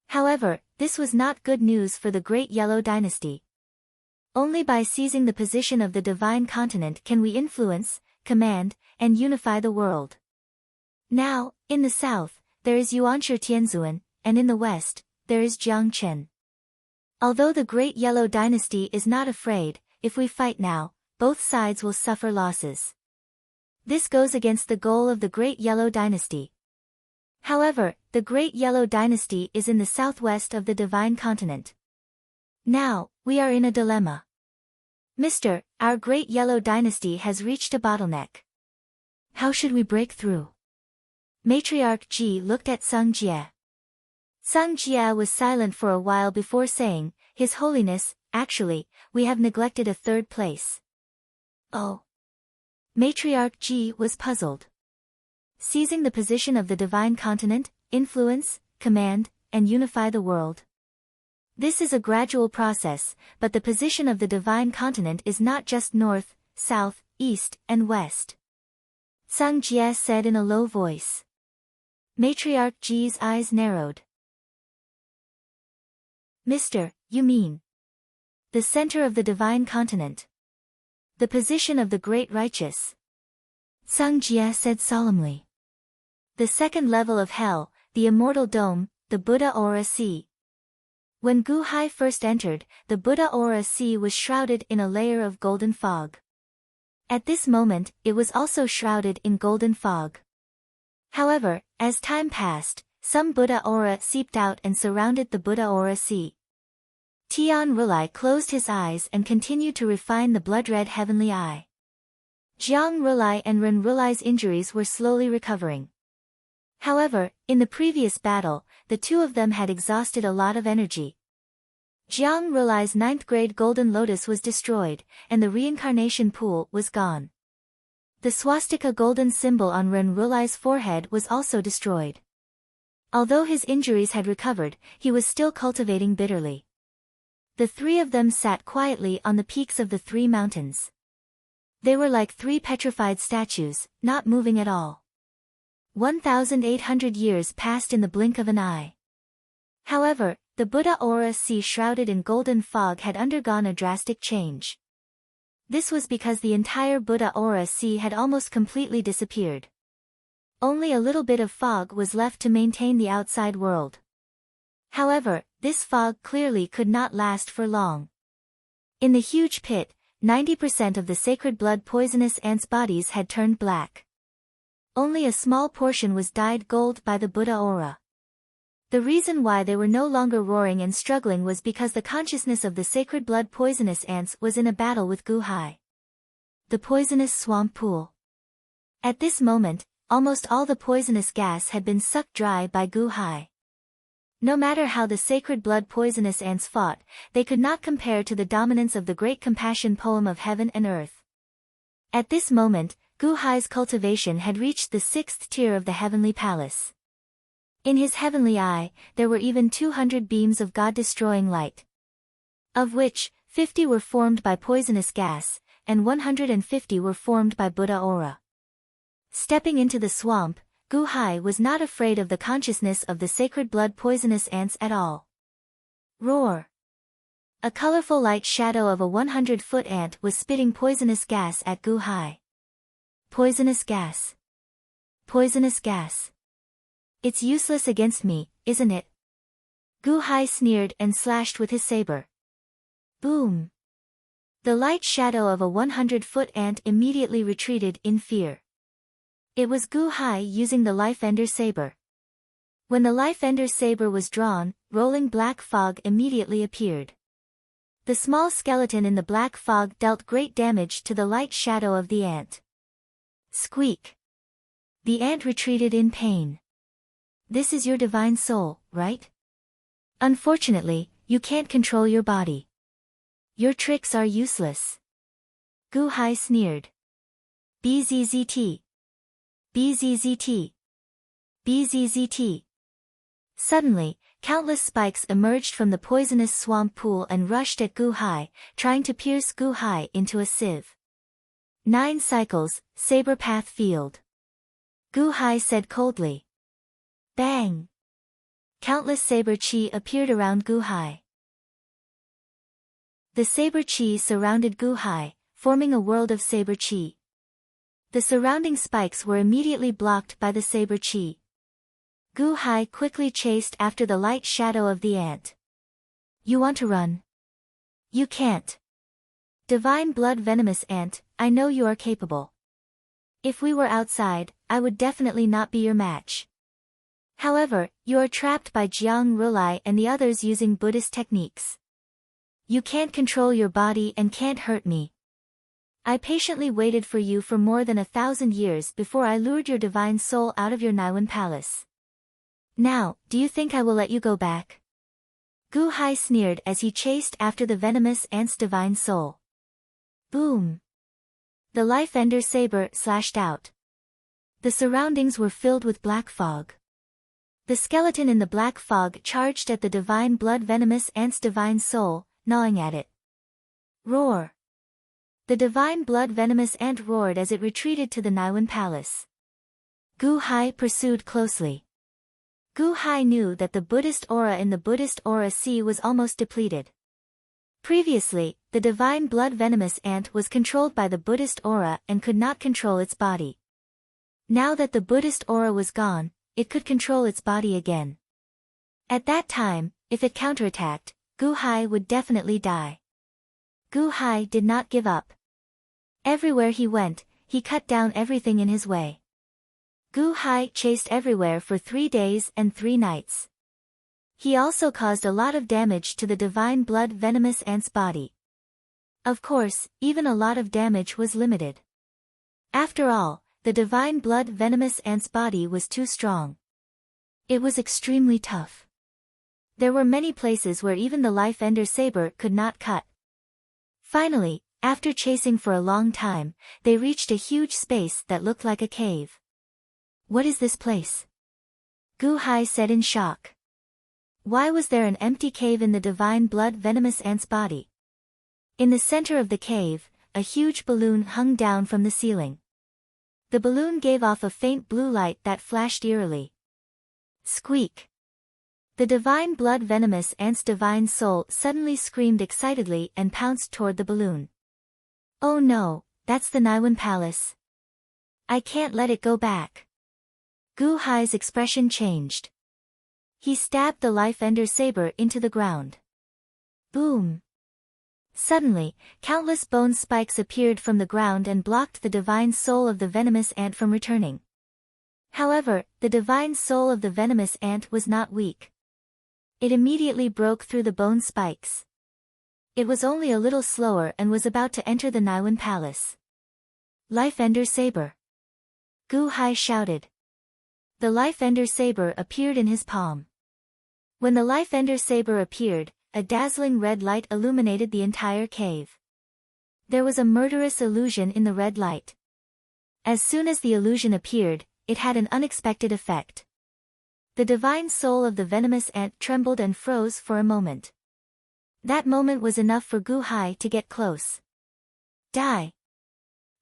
[SPEAKER 1] However, this was not good news for the Great Yellow Dynasty. Only by seizing the position of the divine continent can we influence, command, and unify the world. Now, in the south, there is Yuanshi Tianzuan, and in the west, there is Jiang Chen. Although the Great Yellow Dynasty is not afraid, if we fight now, both sides will suffer losses. This goes against the goal of the Great Yellow Dynasty. However, the Great Yellow Dynasty is in the southwest of the divine continent. Now, we are in a dilemma. Mister, our Great Yellow Dynasty has reached a bottleneck. How should we break through? Matriarch Ji looked at Sung Jie. Sung Jie was silent for a while before saying, His Holiness, actually, we have neglected a third place. Oh. Matriarch Ji was puzzled. Seizing the position of the divine continent, influence, command, and unify the world. This is a gradual process, but the position of the divine continent is not just north, south, east, and west. Sung Jie said in a low voice. Matriarch Ji's eyes narrowed. Mister, you mean? The center of the divine continent. The position of the great righteous. Sung Jie said solemnly. The second level of hell, the Immortal Dome, the Buddha Aura Sea. When Gu Hai first entered, the Buddha Aura Sea was shrouded in a layer of golden fog. At this moment, it was also shrouded in golden fog. However, as time passed, some Buddha aura seeped out and surrounded the Buddha Aura Sea. Tian Rulai closed his eyes and continued to refine the blood-red heavenly eye. Jiang Rulai and Ren Rulai's injuries were slowly recovering. However, in the previous battle, the two of them had exhausted a lot of energy. Jiang Rulai's 9th grade golden lotus was destroyed, and the reincarnation pool was gone. The swastika golden symbol on Ren Rulai's forehead was also destroyed. Although his injuries had recovered, he was still cultivating bitterly. The three of them sat quietly on the peaks of the 3 mountains. They were like 3 petrified statues, not moving at all. 1,800 years passed in the blink of an eye. However, the Buddha Aura Sea shrouded in golden fog had undergone a drastic change. This was because the entire Buddha Aura Sea had almost completely disappeared. Only a little bit of fog was left to maintain the outside world. However, this fog clearly could not last for long. In the huge pit, 90% of the sacred blood poisonous ants' bodies had turned black. Only a small portion was dyed gold by the Buddha aura. The reason why they were no longer roaring and struggling was because the consciousness of the sacred blood poisonous ants was in a battle with Gu Hai. the poisonous swamp pool. At this moment, almost all the poisonous gas had been sucked dry by Gu Hai. No matter how the sacred blood poisonous ants fought, they could not compare to the dominance of the great compassion poem of heaven and earth. At this moment, Gu Hai's cultivation had reached the 6th tier of the heavenly palace. In his heavenly eye, there were even 200 beams of God-destroying light, of which 50 were formed by poisonous gas, and 150 were formed by Buddha aura. Stepping into the swamp, Gu Hai was not afraid of the consciousness of the sacred blood poisonous ants at all. Roar! A colorful light shadow of a 100-foot ant was spitting poisonous gas at Gu Hai. Poisonous gas. Poisonous gas. It's useless against me, isn't it? Gu Hai sneered and slashed with his saber. Boom! The light shadow of a 100-foot ant immediately retreated in fear. It was Gu Hai using the Life Ender saber. When the Life Ender saber was drawn, rolling black fog immediately appeared. The small skeleton in the black fog dealt great damage to the light shadow of the ant. Squeak! The ant retreated in pain. This is your divine soul, right? Unfortunately, you can't control your body. Your tricks are useless. Gu Hai sneered. BZZT. BZZT. BZZT. Suddenly, countless spikes emerged from the poisonous swamp pool and rushed at Gu Hai, trying to pierce Gu Hai into a sieve. 9 cycles, saber path field. Gu Hai said coldly. Bang! Countless saber chi appeared around Gu Hai. The saber chi surrounded Gu Hai, forming a world of saber chi. The surrounding spikes were immediately blocked by the saber chi. Gu Hai quickly chased after the light shadow of the ant. You want to run? You can't. Divine blood venomous ant, I know you are capable. If we were outside, I would definitely not be your match. However, you are trapped by Jiang Rulai and the others using Buddhist techniques. You can't control your body and can't hurt me. I patiently waited for you for more than 1,000 years before I lured your divine soul out of your Naiwan palace. Now, do you think I will let you go back? Gu Hai sneered as he chased after the venomous ant's divine soul. Boom! The Life Ender saber slashed out. The surroundings were filled with black fog. The skeleton in the black fog charged at the divine blood venomous ant's divine soul, gnawing at it. Roar! The divine blood venomous ant roared as it retreated to the Naiwan palace. Gu Hai pursued closely. Gu Hai knew that the Buddhist aura in the Buddhist aura sea was almost depleted. Previously, the divine blood venomous ant was controlled by the Buddhist aura and could not control its body. Now that the Buddhist aura was gone, it could control its body again. At that time, if it counterattacked, Gu Hai would definitely die. Gu Hai did not give up. Everywhere he went, he cut down everything in his way. Gu Hai chased everywhere for 3 days and 3 nights. He also caused a lot of damage to the divine blood venomous ant's body. Of course, even a lot of damage was limited. After all, the divine blood venomous ant's body was too strong. It was extremely tough. There were many places where even the Life Ender saber could not cut. Finally, after chasing for a long time, they reached a huge space that looked like a cave. What is this place? Gu Hai said in shock. Why was there an empty cave in the divine blood venomous ant's body? In the center of the cave, a huge balloon hung down from the ceiling. The balloon gave off a faint blue light that flashed eerily. Squeak! The divine blood venomous ant's divine soul suddenly screamed excitedly and pounced toward the balloon. Oh no, that's the Naiwan palace. I can't let it go back. Gu Hai's expression changed. He stabbed the Life Ender saber into the ground. Boom! Suddenly, countless bone spikes appeared from the ground and blocked the divine soul of the venomous ant from returning. However, the divine soul of the venomous ant was not weak. It immediately broke through the bone spikes. It was only a little slower and was about to enter the Naiwan palace. Life Ender Saber! Gu Hai shouted. The Life Ender Saber appeared in his palm. When the Life Ender Saber appeared, a dazzling red light illuminated the entire cave. There was a murderous illusion in the red light. As soon as the illusion appeared, it had an unexpected effect. The divine soul of the venomous ant trembled and froze for a moment. That moment was enough for Gu Hai to get close. Die!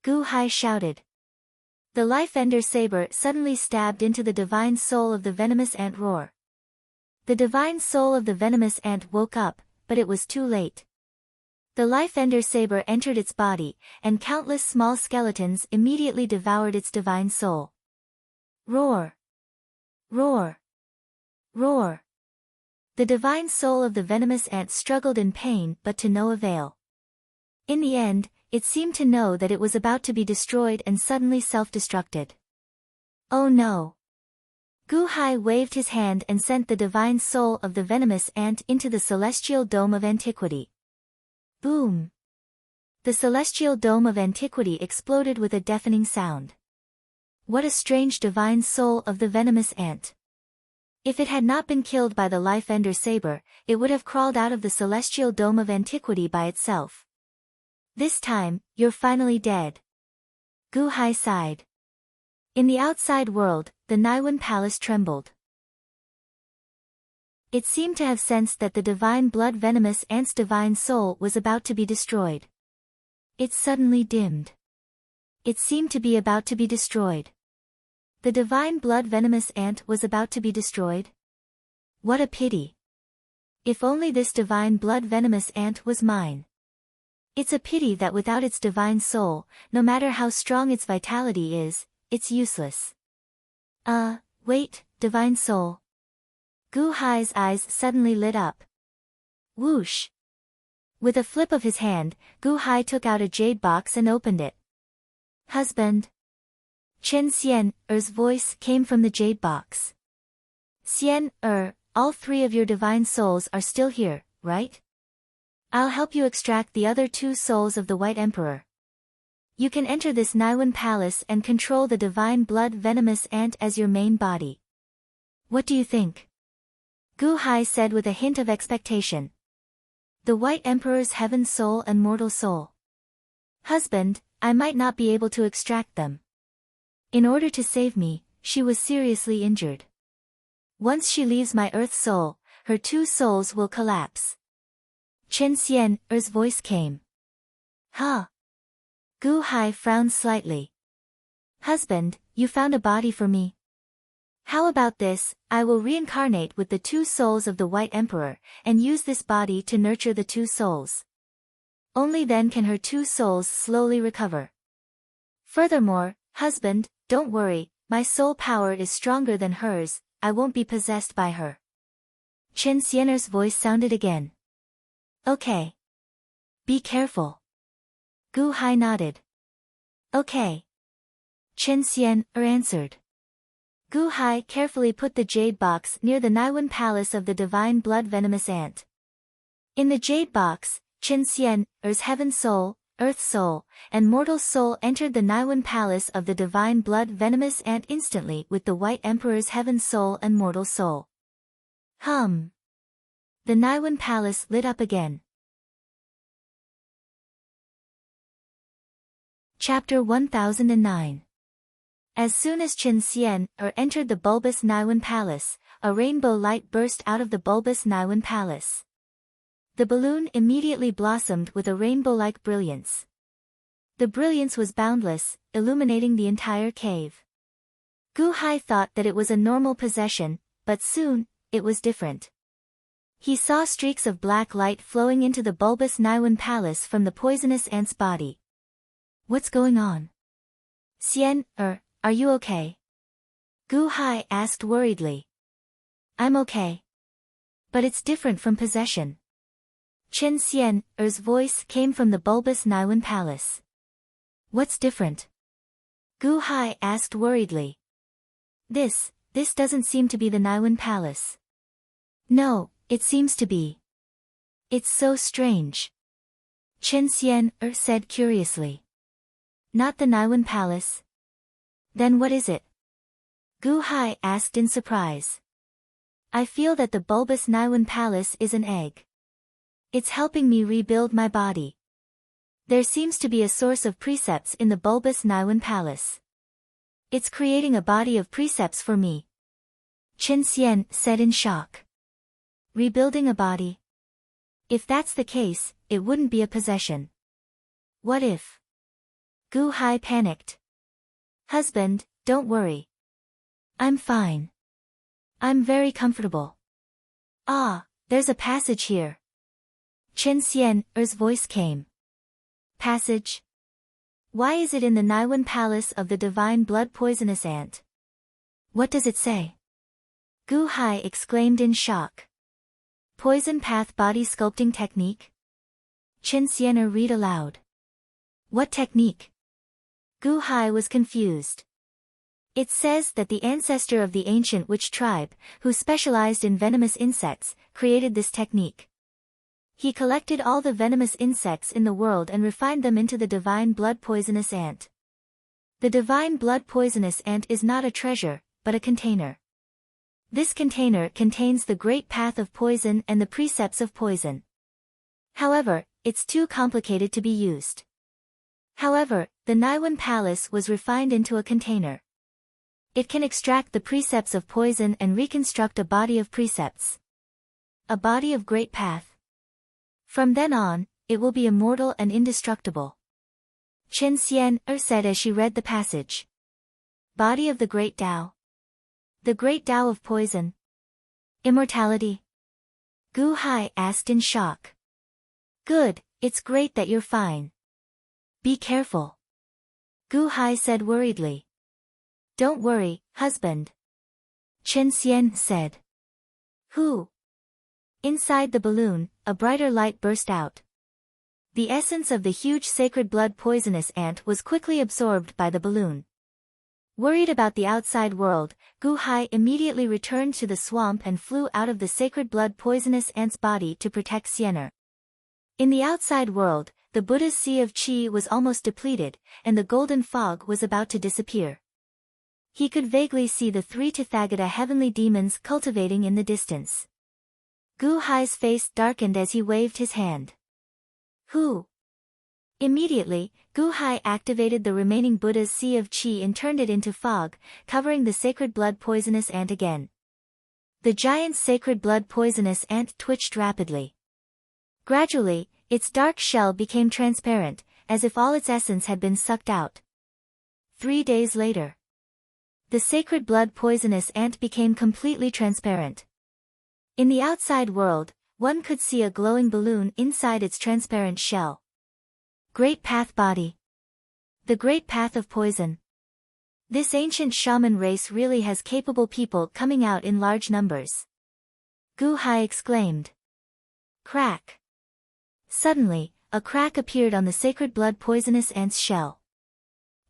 [SPEAKER 1] Gu Hai shouted. The Life Ender Saber suddenly stabbed into the divine soul of the venomous ant roar. The divine soul of the venomous ant woke up, but it was too late. The Life Ender Saber entered its body, and countless small skeletons immediately devoured its divine soul. Roar! Roar! Roar! The divine soul of the venomous ant struggled in pain but to no avail. In the end, it seemed to know that it was about to be destroyed and suddenly self-destructed. Oh no! Gu Hai waved his hand and sent the divine soul of the venomous ant into the celestial dome of antiquity. Boom! The celestial dome of antiquity exploded with a deafening sound. What a strange divine soul of the venomous ant! If it had not been killed by the Life Ender Saber, it would have crawled out of the celestial dome of antiquity by itself. This time, you're finally dead. Gu Hai sighed. In the outside world, the Naiwan Palace trembled. It seemed to have sensed that the divine blood venomous ant's divine soul was about to be destroyed. It suddenly dimmed. It seemed to be about to be destroyed. The divine blood venomous ant was about to be destroyed? What a pity. If only this divine blood venomous ant was mine. It's a pity that without its divine soul, no matter how strong its vitality is, it's useless. Wait, divine soul. Gu Hai's eyes suddenly lit up. Whoosh! With a flip of his hand, Gu Hai took out a jade box and opened it. Husband. Chen Xian's voice came from the jade box. Xian, all three of your divine souls are still here, right? I'll help you extract the other two souls of the White Emperor. You can enter this Naiwan Palace and control the divine blood venomous ant as your main body. What do you think? Gu Hai said with a hint of expectation. The White Emperor's heaven soul and mortal soul. Husband, I might not be able to extract them. In order to save me, she was seriously injured. Once she leaves my earth soul, her two souls will collapse. Chen Xian's voice came. Huh? Gu Hai frowned slightly. Husband, you found a body for me. How about this, I will reincarnate with the two souls of the White Emperor, and use this body to nurture the two souls. Only then can her two souls slowly recover. Furthermore, husband, don't worry, my soul power is stronger than hers, I won't be possessed by her. Chen Xian's voice sounded again. Okay. Be careful. Gu Hai nodded. Okay. Chen Xian answered. Gu Hai carefully put the jade box near the Naiwan Palace of the divine blood venomous ant. In the jade box, Chen Xian's heaven soul, earth soul, and mortal soul entered the Naiwan Palace of the divine blood venomous ant instantly with the White Emperor's heaven soul and mortal soul. Hum. The Naiwan Palace lit up again. Chapter 1009. As soon as Chen Xian entered the bulbous Naiwan Palace, a rainbow light burst out of the bulbous Naiwan Palace. The balloon immediately blossomed with a rainbow-like brilliance. The brilliance was boundless, illuminating the entire cave. Gu Hai thought that it was a normal possession, but soon, it was different. He saw streaks of black light flowing into the bulbous Naiwan Palace from the poisonous ant's body. What's going on? Xian, are you okay? Gu Hai asked worriedly. I'm okay. But it's different from possession. Chen Xian's voice came from the bulbous Naiwan Palace. What's different? Gu Hai asked worriedly. This doesn't seem to be the Naiwan Palace. No, it seems to be. It's so strange. Chen Xian said curiously. Not the Naiwan Palace? Then what is it? Gu Hai asked in surprise. I feel that the bulbous Naiwan Palace is an egg. It's helping me rebuild my body. There seems to be a source of precepts in the bulbous Naiwan Palace. It's creating a body of precepts for me. Chen Xian said in shock. Rebuilding a body? If that's the case, it wouldn't be a possession. What if? Gu Hai panicked. Husband, don't worry. I'm fine. I'm very comfortable. Ah, there's a passage here. Chen Xian's voice came. Passage? Why is it in the Naiwan Palace of the Divine Blood Poisonous Ant? What does it say? Gu Hai exclaimed in shock. Poison Path Body Sculpting Technique? Chen Xian read aloud. What technique? Gu Hai was confused. It says that the ancestor of the ancient witch tribe, who specialized in venomous insects, created this technique. He collected all the venomous insects in the world and refined them into the divine blood poisonous ant. The divine blood poisonous ant is not a treasure, but a container. This container contains the great path of poison and the precepts of poison. However, it's too complicated to be used. However, the Naiwan Palace was refined into a container. It can extract the precepts of poison and reconstruct a body of precepts. A body of great path. From then on, it will be immortal and indestructible. Chen Xian said as she read the passage. Body of the Great Tao. The Great Tao of Poison. Immortality? Gu Hai asked in shock. Good, it's great that you're fine. Be careful. Gu Hai said worriedly. Don't worry, husband. Chen Xian said. Who? Inside the balloon, a brighter light burst out. The essence of the huge sacred blood poisonous ant was quickly absorbed by the balloon. Worried about the outside world, Gu Hai immediately returned to the swamp and flew out of the sacred blood poisonous ant's body to protect Xianer. In the outside world, the Buddha's sea of qi was almost depleted, and the golden fog was about to disappear. He could vaguely see the three Tathagata heavenly demons cultivating in the distance. Gu Hai's face darkened as he waved his hand. Who? Immediately, Gu Hai activated the remaining Buddha's sea of qi and turned it into fog, covering the sacred blood poisonous ant again. The giant's sacred blood poisonous ant twitched rapidly. Gradually, its dark shell became transparent, as if all its essence had been sucked out. 3 days later, the sacred blood poisonous ant became completely transparent. In the outside world, one could see a glowing balloon inside its transparent shell. Great Path Body. The Great Path of Poison. This ancient shaman race really has capable people coming out in large numbers. Gu Hai exclaimed. Crack. Suddenly, a crack appeared on the sacred blood poisonous ant's shell.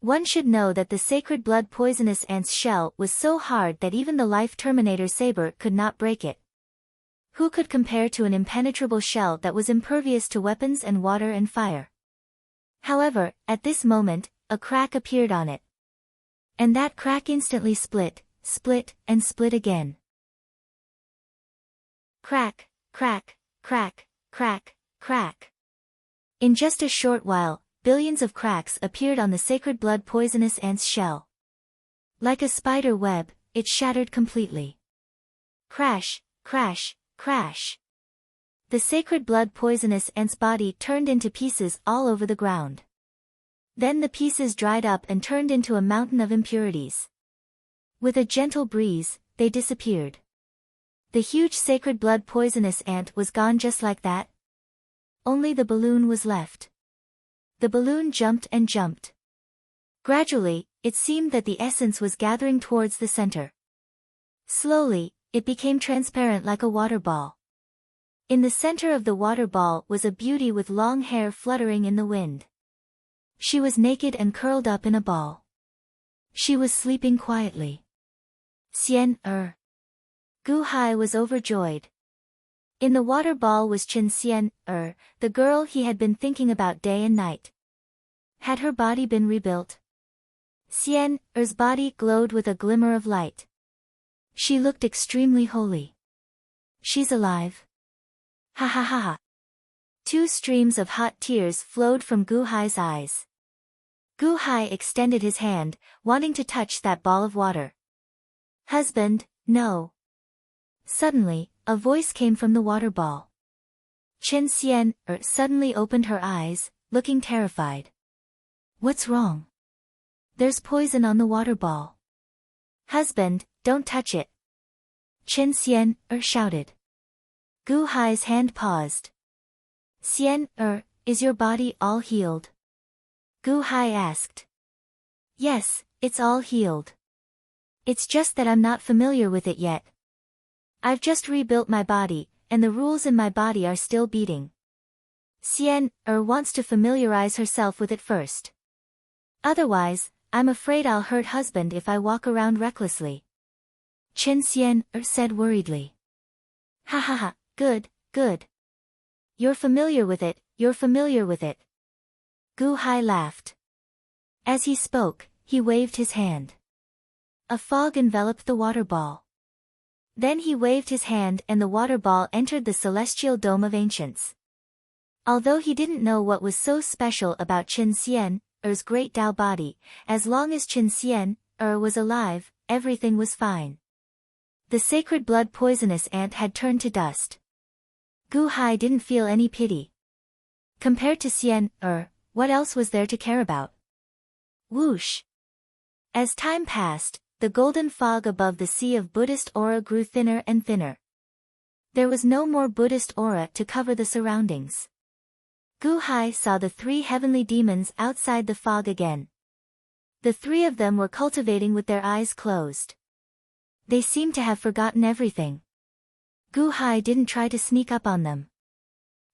[SPEAKER 1] One should know that the sacred blood poisonous ant's shell was so hard that even the Life Terminator saber could not break it. Who could compare to an impenetrable shell that was impervious to weapons and water and fire? However, at this moment, a crack appeared on it. And that crack instantly split, and split again. Crack, crack, crack, crack, crack. In just a short while, billions of cracks appeared on the sacred blood poisonous ant's shell. Like a spider web, it shattered completely. Crash, crash, crash. The sacred blood poisonous ant's body turned into pieces all over the ground. Then the pieces dried up and turned into a mountain of impurities. With a gentle breeze, they disappeared. The huge sacred blood poisonous ant was gone just like that. Only the balloon was left. The balloon jumped and jumped. Gradually, it seemed that the essence was gathering towards the center. Slowly, it became transparent like a water ball. In the center of the water ball was a beauty with long hair fluttering in the wind. She was naked and curled up in a ball. She was sleeping quietly. Gu Hai was overjoyed. In the water ball was Chen Xian, the girl he had been thinking about day and night. Had her body been rebuilt? Xian's body glowed with a glimmer of light. She looked extremely holy. She's alive. Ha ha ha ha. 2 streams of hot tears flowed from Gu Hai's eyes. Gu Hai extended his hand, wanting to touch that ball of water. Husband, no. Suddenly, a voice came from the water ball. Chen Xian suddenly opened her eyes, looking terrified. What's wrong? There's poison on the water ball. Husband, don't touch it. Chen Xian shouted. Gu Hai's hand paused. Xian is your body all healed? Gu Hai asked. Yes, it's all healed. It's just that I'm not familiar with it yet. I've just rebuilt my body, and the rules in my body are still beating. Xian wants to familiarize herself with it first. Otherwise, I'm afraid I'll hurt husband if I walk around recklessly. Chen Xian said worriedly. Ha ha ha, good, good. You're familiar with it, you're familiar with it. Gu Hai laughed. As he spoke, he waved his hand. A fog enveloped the water ball. Then he waved his hand and the water ball entered the celestial dome of ancients. Although he didn't know what was so special about Chen Xian's great Tao body, as long as Chen Xian was alive, everything was fine. The sacred blood poisonous ant had turned to dust. Gu Hai didn't feel any pity. Compared to Xian what else was there to care about? Whoosh! As time passed, the golden fog above the sea of Buddhist aura grew thinner and thinner. There was no more Buddhist aura to cover the surroundings. Gu Hai saw the 3 heavenly demons outside the fog again. The 3 of them were cultivating with their eyes closed. They seemed to have forgotten everything. Gu Hai didn't try to sneak up on them.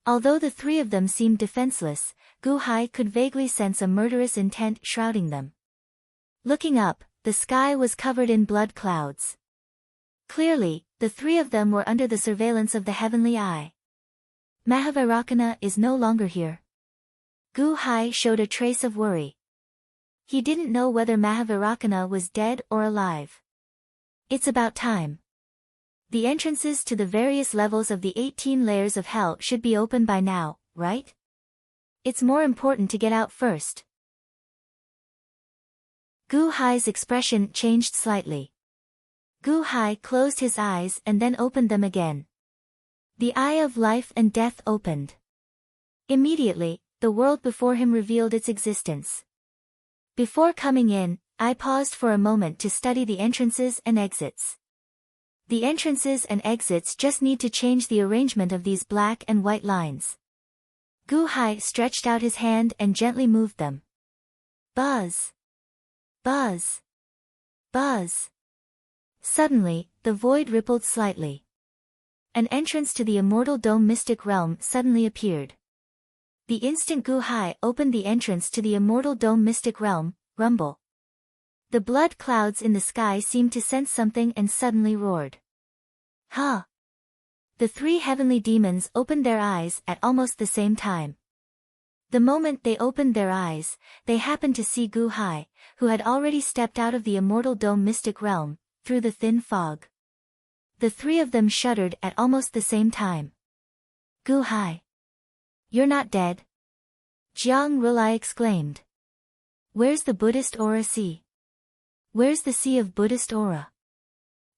[SPEAKER 1] Although the 3 of them seemed defenseless, Gu Hai could vaguely sense a murderous intent shrouding them. Looking up, the sky was covered in blood clouds. Clearly, the 3 of them were under the surveillance of the heavenly eye. Mahavairakana is no longer here. Gu Hai showed a trace of worry. He didn't know whether Mahavairakana was dead or alive. It's about time. The entrances to the various levels of the 18 layers of hell should be open by now, right? It's more important to get out first. Gu Hai's expression changed slightly. Gu Hai closed his eyes and then opened them again. The eye of life and death opened. Immediately, the world before him revealed its existence. Before coming in, I paused for a moment to study the entrances and exits. The entrances and exits just need to change the arrangement of these black and white lines. Gu Hai stretched out his hand and gently moved them. Buzz! Buzz! Buzz! Suddenly, the void rippled slightly. An entrance to the Immortal Dome mystic realm suddenly appeared. The instant Gu Hai opened the entrance to the Immortal Dome mystic realm, rumble. The blood clouds in the sky seemed to sense something and suddenly roared. Huh! The 3 heavenly demons opened their eyes at almost the same time. The moment they opened their eyes, they happened to see Gu Hai, who had already stepped out of the Immortal Dome mystic realm, through the thin fog. The 3 of them shuddered at almost the same time. Gu Hai! You're not dead? Jiang Rulai exclaimed. Where's the Buddhist aura sea? Where's the sea of Buddhist aura?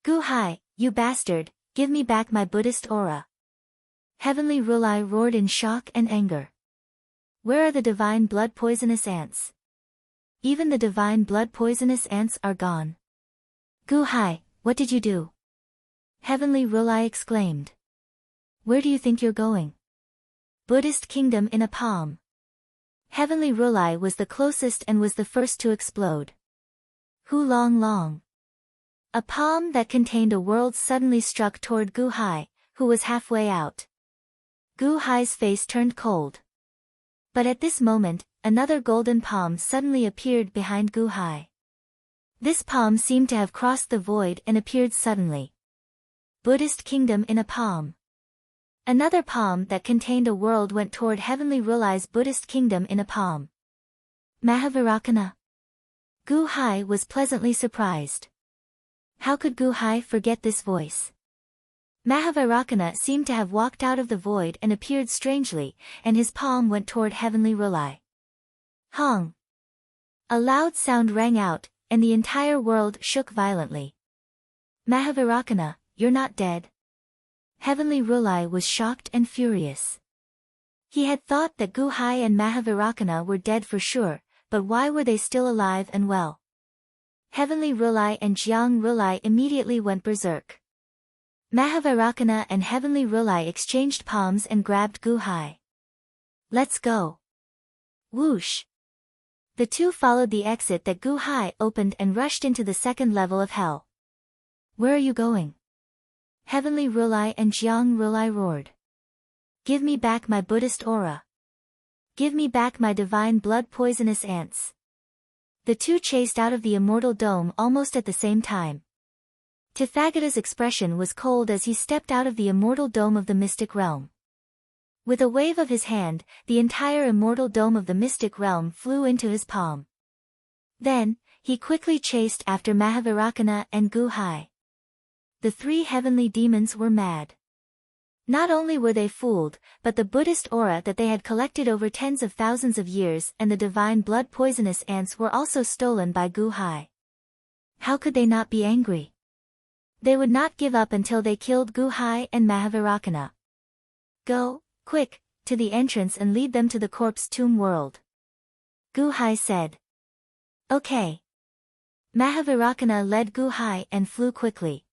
[SPEAKER 1] Gu Hai, you bastard, give me back my Buddhist aura. Heavenly Rulai roared in shock and anger. Where are the divine blood poisonous ants? Even the divine blood poisonous ants are gone. Gu Hai, what did you do? Heavenly Rulai exclaimed. Where do you think you're going? Buddhist kingdom in a palm. Heavenly Rulai was the closest and was the first to explode. Hu Long Long. A palm that contained a world suddenly struck toward Gu Hai, who was halfway out. Gu Hai's face turned cold. But at this moment, another golden palm suddenly appeared behind Gu Hai. This palm seemed to have crossed the void and appeared suddenly. Buddhist kingdom in a palm. Another palm that contained a world went toward Heavenly Rulai's Buddhist kingdom in a palm. Mahavairakana. Gu Hai was pleasantly surprised. How could Gu Hai forget this voice? Mahavairakana seemed to have walked out of the void and appeared strangely, and his palm went toward Heavenly Rulai. Hong! A loud sound rang out, and the entire world shook violently. Mahavairakana, you're not dead. Heavenly Rulai was shocked and furious. He had thought that Gu Hai and Mahavairakana were dead for sure, but why were they still alive and well? Heavenly Rulai and Jiang Rulai immediately went berserk. Mahavairakana and Heavenly Rulai exchanged palms and grabbed Gu Hai. Let's go. Whoosh! The two followed the exit that Gu Hai opened and rushed into the second level of hell. Where are you going? Heavenly Rulai and Jiang Rulai roared. Give me back my Buddhist aura. Give me back my divine blood poisonous ants. The two chased out of the immortal dome almost at the same time. Tathagata's expression was cold as he stepped out of the immortal dome of the mystic realm. With a wave of his hand, the entire immortal dome of the mystic realm flew into his palm. Then, he quickly chased after Mahavairakana and Gu Hai. The three heavenly demons were mad. Not only were they fooled, but the Buddhist aura that they had collected over tens of thousands of years and the divine blood poisonous ants were also stolen by Gu Hai. How could they not be angry? They would not give up until they killed Gu Hai and Mahavairakana. Go, quick, to the entrance and lead them to the corpse tomb world. Gu Hai said. Okay. Mahavairakana led Gu Hai and flew quickly.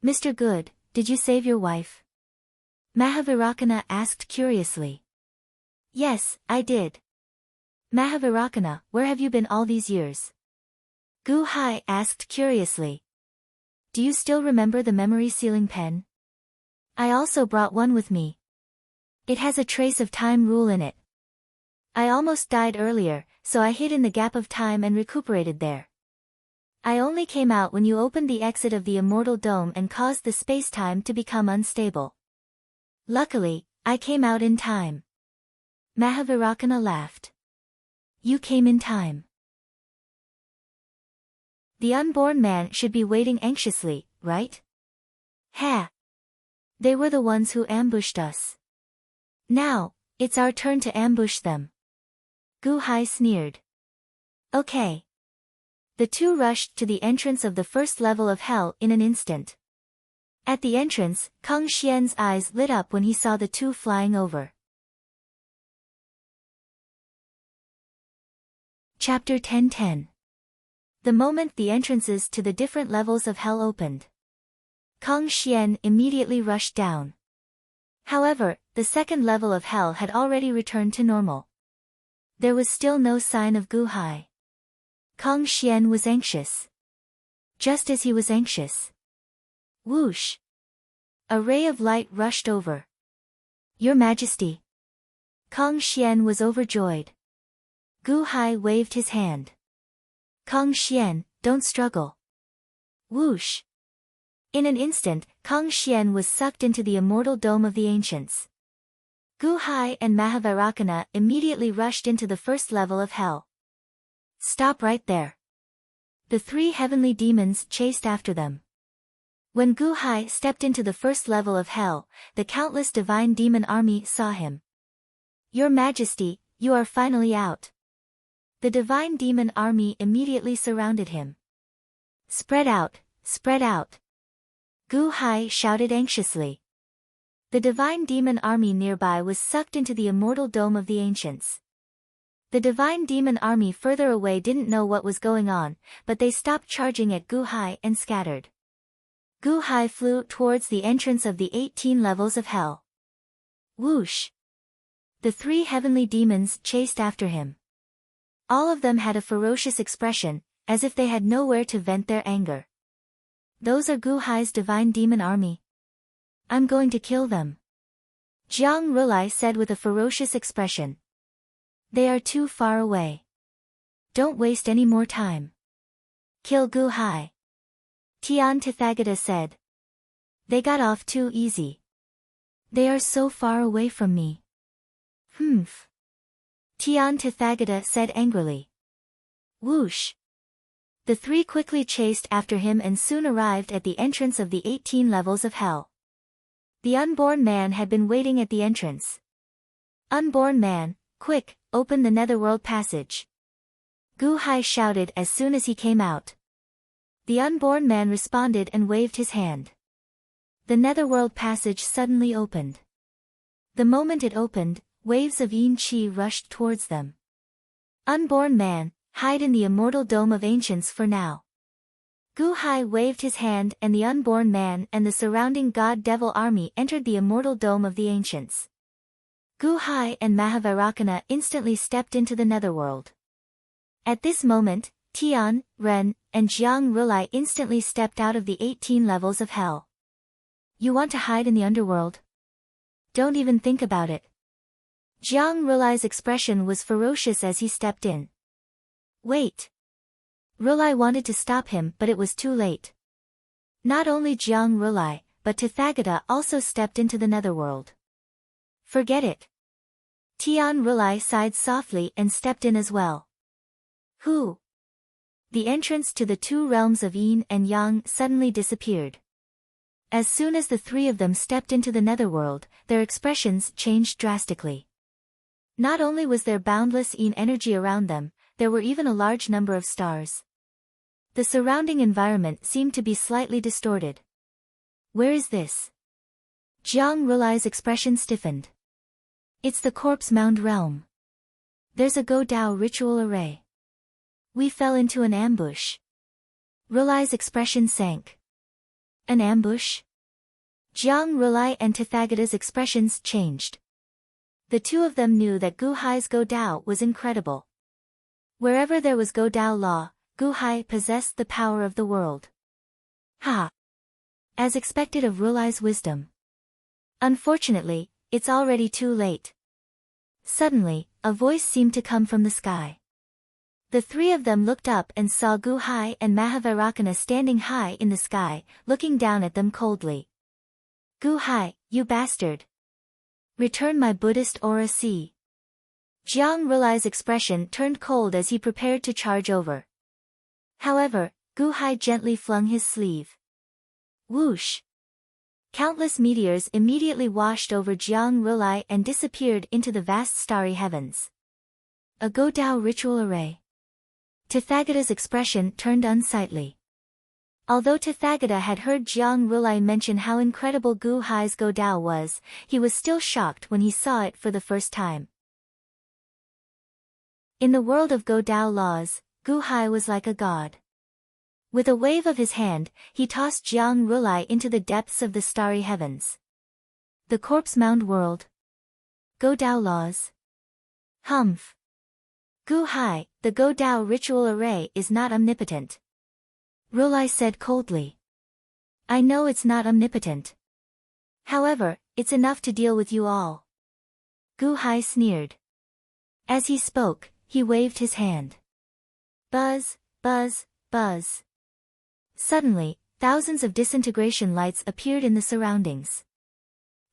[SPEAKER 1] Mr. Good, did you save your wife? Mahavairakana asked curiously. Yes, I did. Mahavairakana, where have you been all these years? Gu Hai asked curiously. Do you still remember the memory sealing pen? I also brought one with me. It has a trace of time rule in it. I almost died earlier, so I hid in the gap of time and recuperated there. I only came out when you opened the exit of the immortal dome and caused the space-time to become unstable. Luckily, I came out in time. Mahavairakana laughed. You came in time. The unborn man should be waiting anxiously, right? Ha! They were the ones who ambushed us. Now, it's our turn to ambush them. Gu Hai sneered. Okay. The two rushed to the entrance of the first level of hell in an instant. At the entrance, Kang Xian's eyes lit up when he saw the two flying over. Chapter 10:10. The moment the entrances to the different levels of hell opened, Kang Xian immediately rushed down. However, the second level of hell had already returned to normal. There was still no sign of Gu Hai. Kang Xian was anxious. Just as he was anxious. Whoosh! A ray of light rushed over. Your Majesty! Kang Xian was overjoyed. Gu Hai waved his hand. Kang Xian, don't struggle. Whoosh! In an instant, Kang Xian was sucked into the immortal dome of the ancients. Gu Hai and Mahavairakana immediately rushed into the first level of hell. Stop right there. The three heavenly demons chased after them. When Gu Hai stepped into the first level of hell, the countless divine demon army saw him. Your Majesty, you are finally out. The divine demon army immediately surrounded him. Spread out, spread out. Gu Hai shouted anxiously. The divine demon army nearby was sucked into the immortal dome of the ancients. The divine demon army further away didn't know what was going on, but they stopped charging at Gu Hai and scattered. Gu Hai flew towards the entrance of the 18 levels of hell. Whoosh! The three heavenly demons chased after him. All of them had a ferocious expression, as if they had nowhere to vent their anger. Those are Gu Hai's divine demon army. I'm going to kill them. Jiang Rulai said with a ferocious expression. They are too far away. Don't waste any more time. Kill Gu Hai. Tian Tathagata said. They got off too easy. They are so far away from me. Humph. Tian Tathagata said angrily. Whoosh! The three quickly chased after him and soon arrived at the entrance of the 18 levels of hell. The unborn man had been waiting at the entrance. Unborn man, quick, open the netherworld passage. Gu Hai shouted as soon as he came out. The unborn man responded and waved his hand. The netherworld passage suddenly opened. The moment it opened, waves of yin qi rushed towards them. Unborn man, hide in the immortal dome of ancients for now. Gu Hai waved his hand and the unborn man and the surrounding god-devil army entered the immortal dome of the ancients. Gu Hai and Mahavairocana instantly stepped into the netherworld. At this moment, Tian, Ren, and Jiang Rulai instantly stepped out of the 18 levels of hell. You want to hide in the underworld? Don't even think about it. Jiang Rulai's expression was ferocious as he stepped in. Wait. Rulai wanted to stop him but it was too late. Not only Jiang Rulai, but Tathagata also stepped into the netherworld. Forget it. Tian Rulai sighed softly and stepped in as well. Who? The entrance to the two realms of yin and yang suddenly disappeared. As soon as the three of them stepped into the netherworld, their expressions changed drastically. Not only was there boundless yin energy around them, there were even a large number of stars. The surrounding environment seemed to be slightly distorted. Where is this? Jiang Rulai's expression stiffened. It's the corpse mound realm. There's a Go Dao ritual array. We fell into an ambush. Rulai's expression sank. An ambush? Jiang Rulai and Tathagata's expressions changed. The two of them knew that Gu Hai's Go Dao was incredible. Wherever there was Go Dao law, Gu Hai possessed the power of the world. Ha! As expected of Rulai's wisdom. Unfortunately, it's already too late. Suddenly, a voice seemed to come from the sky. The three of them looked up and saw Gu Hai and Mahavairocana standing high in the sky, looking down at them coldly. Gu Hai, you bastard! Return my Buddhist aura see. Jiang Rulai's expression turned cold as he prepared to charge over. However, Gu Hai gently flung his sleeve. Whoosh! Countless meteors immediately washed over Jiang Rulai and disappeared into the vast starry heavens. A Go Dao ritual array. Tathagata's expression turned unsightly. Although Tathagata had heard Jiang Rulai mention how incredible Gu Hai's Go Dao was, he was still shocked when he saw it for the first time. In the world of Go Dao laws, Gu Hai was like a god. With a wave of his hand, he tossed Jiang Rulai into the depths of the starry heavens. The corpse mound world. Go Dao laws. Humph. Gu Hai, the Go Dao ritual array is not omnipotent. Rulai said coldly. I know it's not omnipotent. However, it's enough to deal with you all. Gu Hai sneered. As he spoke, he waved his hand. Buzz, buzz, buzz. Suddenly, thousands of disintegration lights appeared in the surroundings.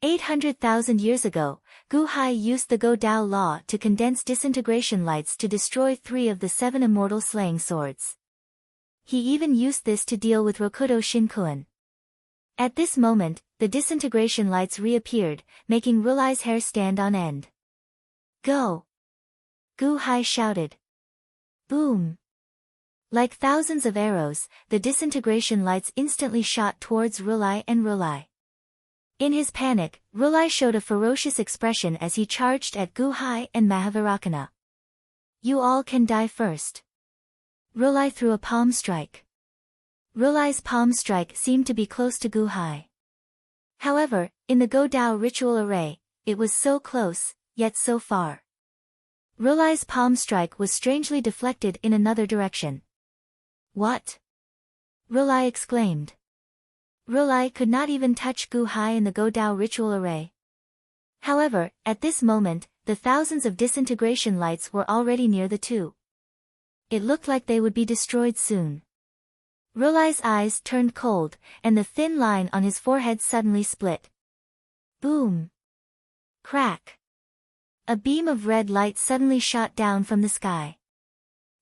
[SPEAKER 1] 800,000 years ago, Gu Hai used the Go Dao law to condense disintegration lights to destroy 3 of the 7 immortal slaying swords. He even used this to deal with Rokudo Shinkuan. At this moment, the disintegration lights reappeared, making Rulai's hair stand on end. Go! Gu Hai shouted. Boom! Like thousands of arrows, the disintegration lights instantly shot towards Rulai and Rulai. In his panic, Rulai showed a ferocious expression as he charged at Gu Hai and Mahavairocana. You all can die first. Rulai threw a palm strike. Rulai's palm strike seemed to be close to Gu Hai. However, in the Go Dao ritual array, it was so close, yet so far. Rulai's palm strike was strangely deflected in another direction. What? Rulai exclaimed. Rulai could not even touch Gu Hai in the Go Dao ritual array. However, at this moment, the thousands of disintegration lights were already near the two. It looked like they would be destroyed soon. Rulai's eyes turned cold, and the thin line on his forehead suddenly split. Boom! Crack! A beam of red light suddenly shot down from the sky.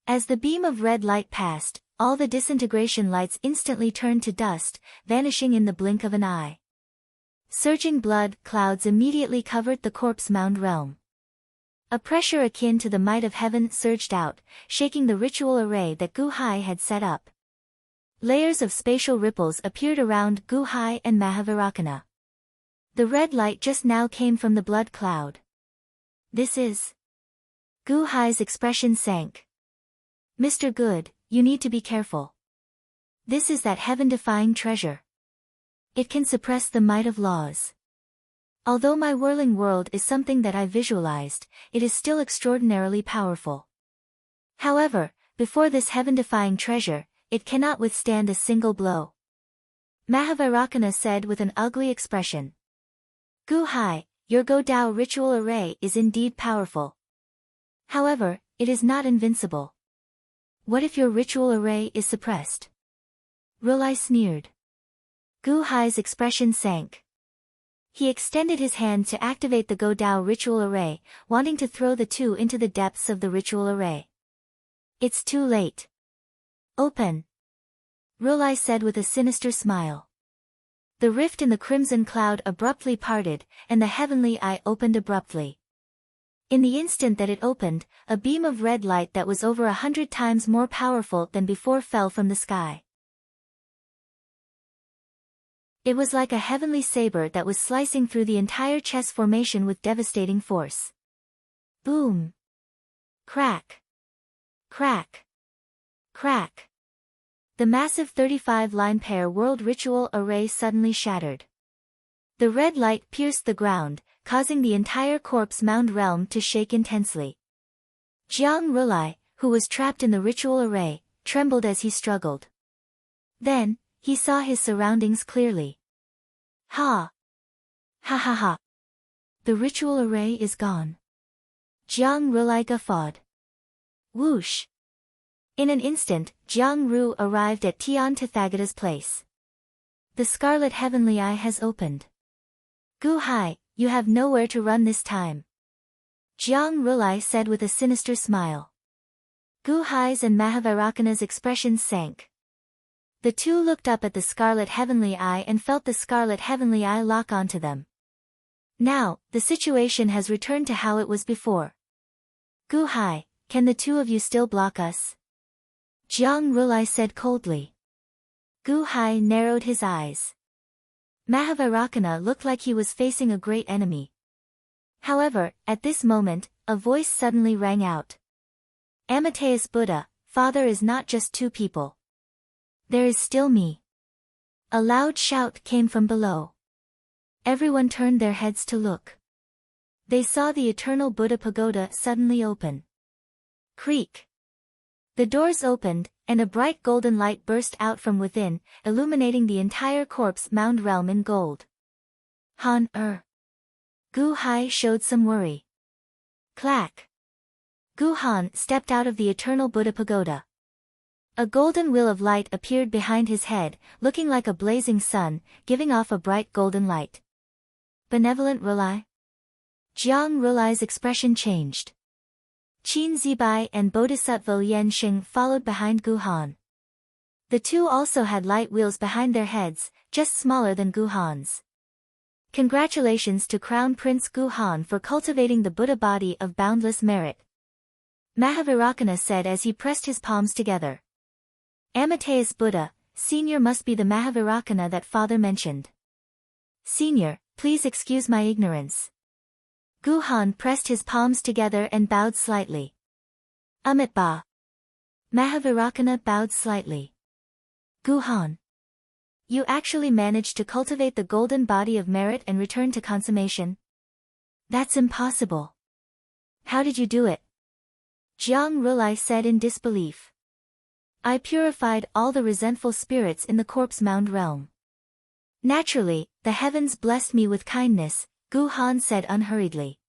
[SPEAKER 1] As the beam of red light passed, all the disintegration lights instantly turned to dust, vanishing in the blink of an eye. Surging blood clouds immediately covered the corpse-mound realm. A pressure akin to the might of heaven surged out, shaking the ritual array that Gu-hai had set up. Layers of spatial ripples appeared around Gu-hai and Mahavairakana. The red light just now came from the blood cloud. This is... Gu-hai's expression sank. Mr. Good, you need to be careful. This is that heaven-defying treasure. It can suppress the might of laws. Although my whirling world is something that I visualized, it is still extraordinarily powerful. However, before this heaven-defying treasure, it cannot withstand a single blow. Mahavairakana said with an ugly expression. Gu-hai, your Go-Dao ritual array is indeed powerful. However, it is not invincible. What if your ritual array is suppressed? Rulai sneered. Gu-hai's expression sank. He extended his hand to activate the Go-Dao ritual array, wanting to throw the two into the depths of the ritual array. It's too late. Open. Rulai said with a sinister smile. The rift in the crimson cloud abruptly parted, and the heavenly eye opened abruptly. In the instant that it opened, a beam of red light that was over 100 times more powerful than before fell from the sky. It was like a heavenly saber that was slicing through the entire chess formation with devastating force. Boom! Crack! Crack! Crack! The massive 35-line pair world ritual array suddenly shattered. The red light pierced the ground, causing the entire corpse-mound realm to shake intensely. Jiang Rulai, who was trapped in the ritual array, trembled as he struggled. Then, he saw his surroundings clearly. Ha! Ha ha ha! The ritual array is gone. Jiang Rulai guffawed. Whoosh! In an instant, Jiang Ru arrived at Tian Tathagata's place. The Scarlet Heavenly Eye has opened. Gu-hai, you have nowhere to run this time. Jiang Rulai said with a sinister smile. Gu-hai's and Mahavairakana's expressions sank. The two looked up at the Scarlet Heavenly Eye and felt the Scarlet Heavenly Eye lock onto them. Now, the situation has returned to how it was before. Gu-hai, can the two of you still block us? Jiang Rulai said coldly. Gu-hai narrowed his eyes. Mahavairakana looked like he was facing a great enemy. However, at this moment, a voice suddenly rang out. Amateus Buddha, Father is not just two people. There is still me. A loud shout came from below. Everyone turned their heads to look. They saw the eternal Buddha pagoda suddenly open. Creak. The doors opened, and a bright golden light burst out from within, illuminating the entire corpse-mound realm in gold. Gu-hai showed some worry. Clack. Gu-han stepped out of the eternal Buddha pagoda. A golden wheel of light appeared behind his head, looking like a blazing sun, giving off a bright golden light. Benevolent Rulai? Jiang Rulai's expression changed. Qin Zibai and Bodhisattva Yan Xing followed behind Gu-han. The two also had light wheels behind their heads, just smaller than Gu-han's. Congratulations to Crown Prince Gu-han for cultivating the Buddha body of boundless merit. Mahavairakana said as he pressed his palms together. Amateus Buddha, Senior must be the Mahavairakana that Father mentioned. Senior, please excuse my ignorance. Gu-han pressed his palms together and bowed slightly. Ba. Mahavairakana bowed slightly. Gu-han. You actually managed to cultivate the golden body of merit and return to consummation? That's impossible. How did you do it? Jiang Rulai said in disbelief. I purified all the resentful spirits in the corpse-mound realm. Naturally, the heavens blessed me with kindness, Gu-han said unhurriedly.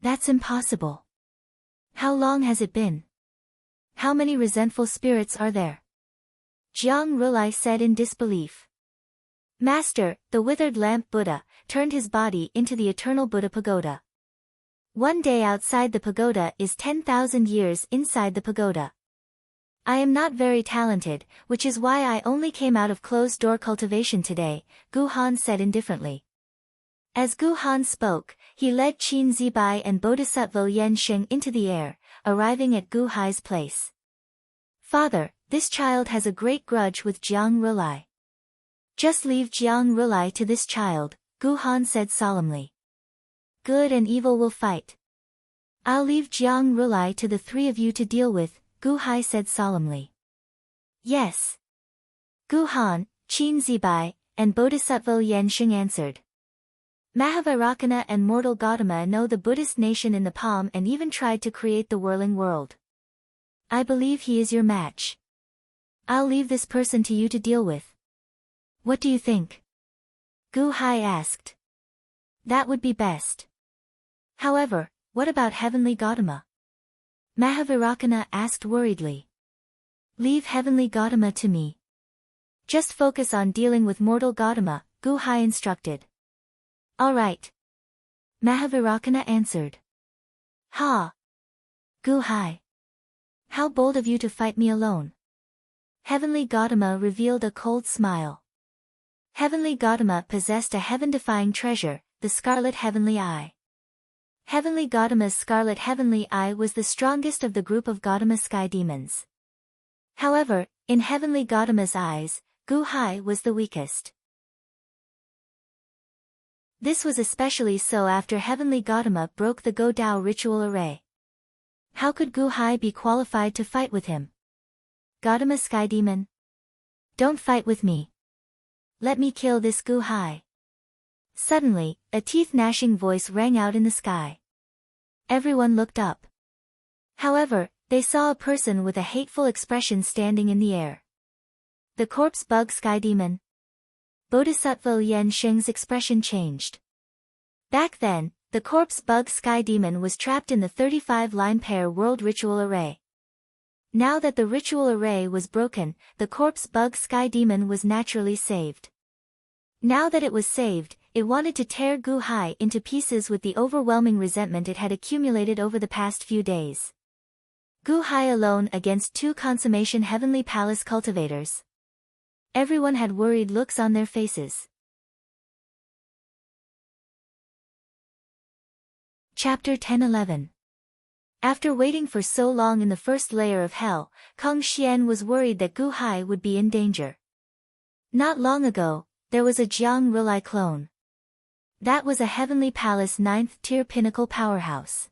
[SPEAKER 1] That's impossible. How long has it been? How many resentful spirits are there? Jiang Rulai said in disbelief. Master, the withered lamp Buddha, turned his body into the eternal Buddha pagoda. One day outside the pagoda is 10,000 years inside the pagoda. I am not very talented, which is why I only came out of closed-door cultivation today, Gu Han said indifferently. As Gu Han spoke, he led Qin Zibai and Bodhisattva Yan Sheng into the air, arriving at Gu Hai's place. Father, this child has a great grudge with Jiang Rulai. Just leave Jiang Rulai to this child, Gu Han said solemnly. Good and evil will fight. I'll leave Jiang Rulai to the three of you to deal with, Gu Hai said solemnly. Yes. Gu Han, Qin Zibai, and Bodhisattva Yan Sheng answered. Mahavairakana and mortal Gautama know the Buddhist nation in the palm and even tried to create the whirling world. I believe he is your match. I'll leave this person to you to deal with. What do you think? Gu Hai asked. That would be best. However, what about Heavenly Gautama? Mahavairakana asked worriedly. Leave Heavenly Gautama to me. Just focus on dealing with mortal Gautama, Gu Hai instructed. All right. Mahavairakana answered. Ha! Gu Hai. How bold of you to fight me alone. Heavenly Gautama revealed a cold smile. Heavenly Gautama possessed a heaven-defying treasure, the Scarlet Heavenly Eye. Heavenly Gautama's Scarlet Heavenly Eye was the strongest of the group of Gautama sky demons. However, in Heavenly Gautama's eyes, Gu Hai was the weakest. This was especially so after Heavenly Gautama broke the Go Dao ritual array. How could Gu Hai be qualified to fight with him? Gautama Sky Demon? Don't fight with me. Let me kill this Gu Hai. Suddenly, a teeth-gnashing voice rang out in the sky. Everyone looked up. However, they saw a person with a hateful expression standing in the air. The corpse bug Sky Demon. Bodhisattva Yan Sheng's expression changed. Back then, the corpse bug Sky Demon was trapped in the 35-line pair world ritual array. Now that the ritual array was broken, the corpse bug Sky Demon was naturally saved. Now that it was saved, it wanted to tear Gu Hai into pieces with the overwhelming resentment it had accumulated over the past few days. Gu Hai alone against two consummation Heavenly Palace cultivators. Everyone had worried looks on their faces. Chapter 10-11. After waiting for so long in the first layer of hell, Kong Xian was worried that Gu Hai would be in danger. Not long ago, there was a Jiang Rulai clone. That was a Heavenly Palace 9th-tier pinnacle powerhouse.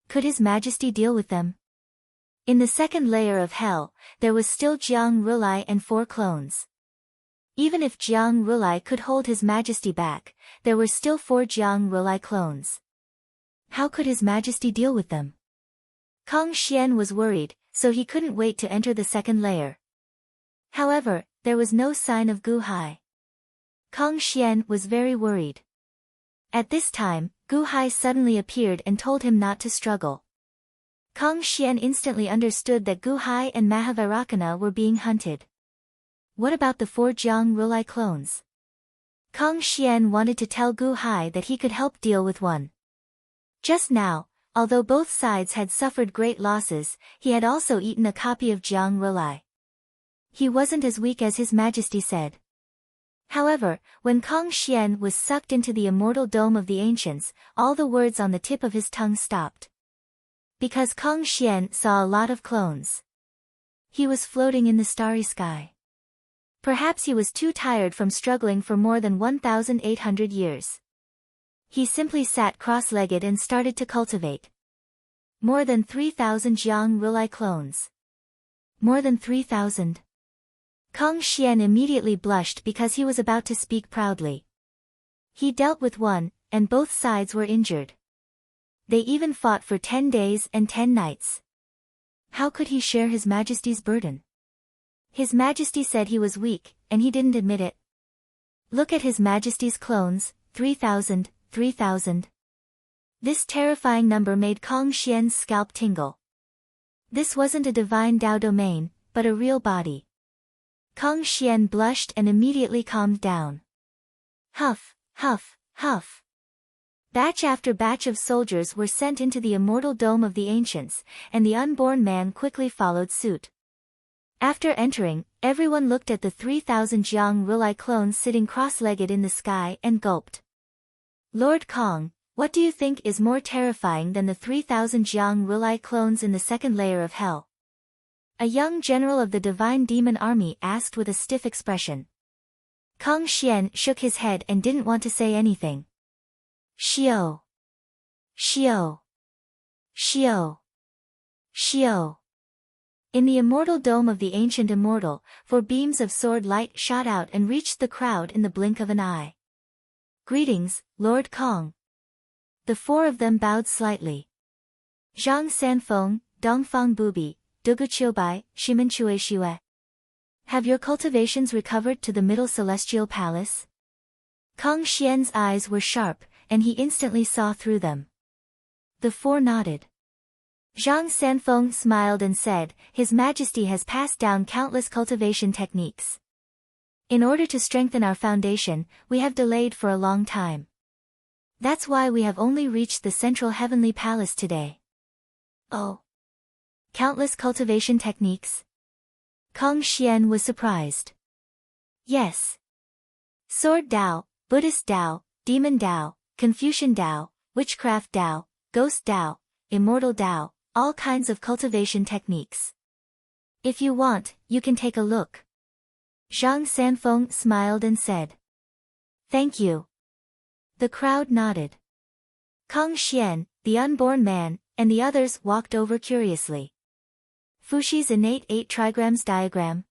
[SPEAKER 1] Could His Majesty deal with them? In the second layer of hell, there was still Jiang Rulai and 4 clones. Even if Jiang Rulai could hold His Majesty back, there were still 4 Jiang Rulai clones. How could His Majesty deal with them? Kong Xian was worried, so he couldn't wait to enter the second layer. However, there was no sign of Gu Hai. Kong Xian was very worried. At this time, Gu Hai suddenly appeared and told him not to struggle. Kong Xian instantly understood that Gu Hai and Mahavairakana were being hunted. What about the 4 Jiang Rulai clones? Kong Xian wanted to tell Gu Hai that he could help deal with one. Just now, although both sides had suffered great losses, he had also eaten a copy of Jiang Rulai. He wasn't as weak as His Majesty said. However, when Kong Xian was sucked into the immortal dome of the ancients, all the words on the tip of his tongue stopped. Because Kong Xian saw a lot of clones. He was floating in the starry sky. Perhaps he was too tired from struggling for more than 1,800 years. He simply sat cross-legged and started to cultivate. More than 3,000 Jiang Rulai clones. More than 3,000. Kong Xian immediately blushed because he was about to speak proudly. He dealt with one, and both sides were injured. They even fought for 10 days and 10 nights. How could he share His Majesty's burden? His Majesty said he was weak, and he didn't admit it. Look at His Majesty's clones, 3,000, 3,000. This terrifying number made Kong Xian's scalp tingle. This wasn't a divine Dao domain, but a real body. Kong Xian blushed and immediately calmed down. Huff, huff, huff. Batch after batch of soldiers were sent into the immortal dome of the ancients, and the unborn man quickly followed suit. After entering, everyone looked at the 3,000 Jiang Rulai clones sitting cross-legged in the sky and gulped. Lord Kong, what do you think is more terrifying than the 3,000 Jiang Rulai clones in the second layer of hell? A young general of the divine demon army asked with a stiff expression. Kong Xian shook his head and didn't want to say anything. Xiao. Xiao. Xiao. Xiao. In the immortal dome of the ancient immortal, 4 beams of sword light shot out and reached the crowd in the blink of an eye. Greetings, Lord Kong. The 4 of them bowed slightly. Zhang Sanfeng, Dongfang Bubi, Duguqiubai, Shimenchue Xue. Have your cultivations recovered to the middle celestial palace? Kong Xian's eyes were sharp, and he instantly saw through them. The 4 nodded. Zhang Sanfeng smiled and said, His Majesty has passed down countless cultivation techniques. In order to strengthen our foundation, we have delayed for a long time. That's why we have only reached the central heavenly palace today. Oh. Countless cultivation techniques? Kong Xian was surprised. Yes. Sword Dao, Buddhist Dao, Demon Dao, Confucian Dao, Witchcraft Dao, Ghost Dao, Immortal Dao, all kinds of cultivation techniques. If you want, you can take a look. Zhang Sanfeng smiled and said. Thank you. The crowd nodded. Kong Xian, the unborn man, and the others walked over curiously. Fushi's innate 8 trigrams diagram.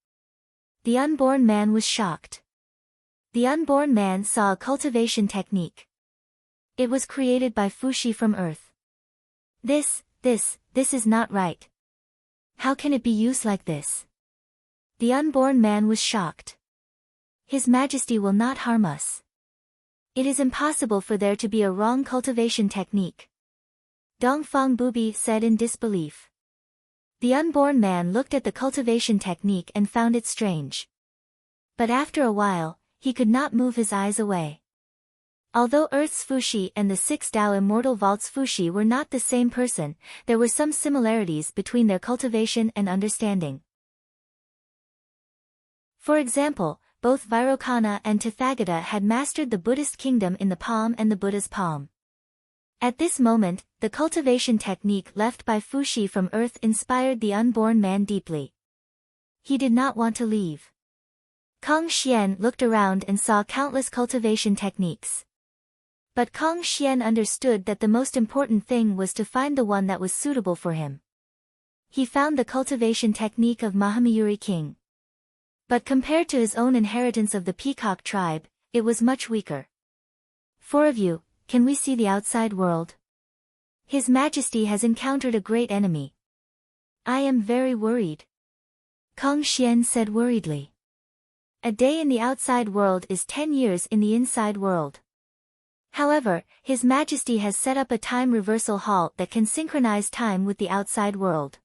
[SPEAKER 1] The unborn man was shocked. The unborn man saw a cultivation technique. It was created by Fushi from Earth. This is not right. How can it be used like this? The unborn man was shocked. His Majesty will not harm us. It is impossible for there to be a wrong cultivation technique. Dongfang Bubi said in disbelief. The unborn man looked at the cultivation technique and found it strange. But after a while, he could not move his eyes away. Although Earth's Fushi and the 6 Dao Immortal Vault's Fushi were not the same person, there were some similarities between their cultivation and understanding. For example, both Vairocana and Tathagata had mastered the Buddhist kingdom in the palm and the Buddha's palm. At this moment, the cultivation technique left by Fushi from Earth inspired the unborn man deeply. He did not want to leave. Kong Xian looked around and saw countless cultivation techniques. But Kong Xian understood that the most important thing was to find the one that was suitable for him. He found the cultivation technique of Mahamayuri king. But compared to his own inheritance of the peacock tribe, it was much weaker. 4 of you, can we see the outside world? His Majesty has encountered a great enemy. I am very worried. Kong Xian said worriedly. A day in the outside world is 10 years in the inside world. However, His Majesty has set up a time reversal hall that can synchronize time with the outside world.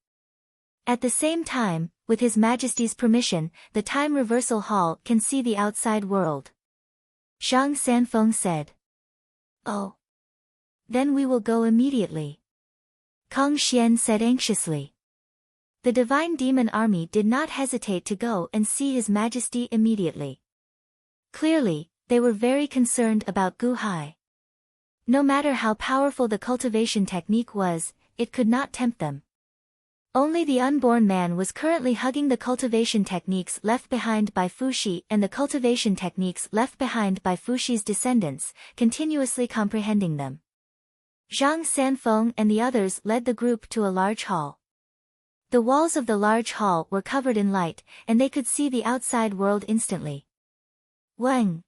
[SPEAKER 1] At the same time, with His Majesty's permission, the time reversal hall can see the outside world. Zhang Sanfeng said. Oh. Then we will go immediately. Kong Xian said anxiously. The divine demon army did not hesitate to go and see His Majesty immediately. Clearly, they were very concerned about Gu Hai. No matter how powerful the cultivation technique was, it could not tempt them. Only the unborn man was currently hugging the cultivation techniques left behind by Fushi and the cultivation techniques left behind by Fushi's descendants, continuously comprehending them. Zhang Sanfeng and the others led the group to a large hall. The walls of the large hall were covered in light, and they could see the outside world instantly. Wang.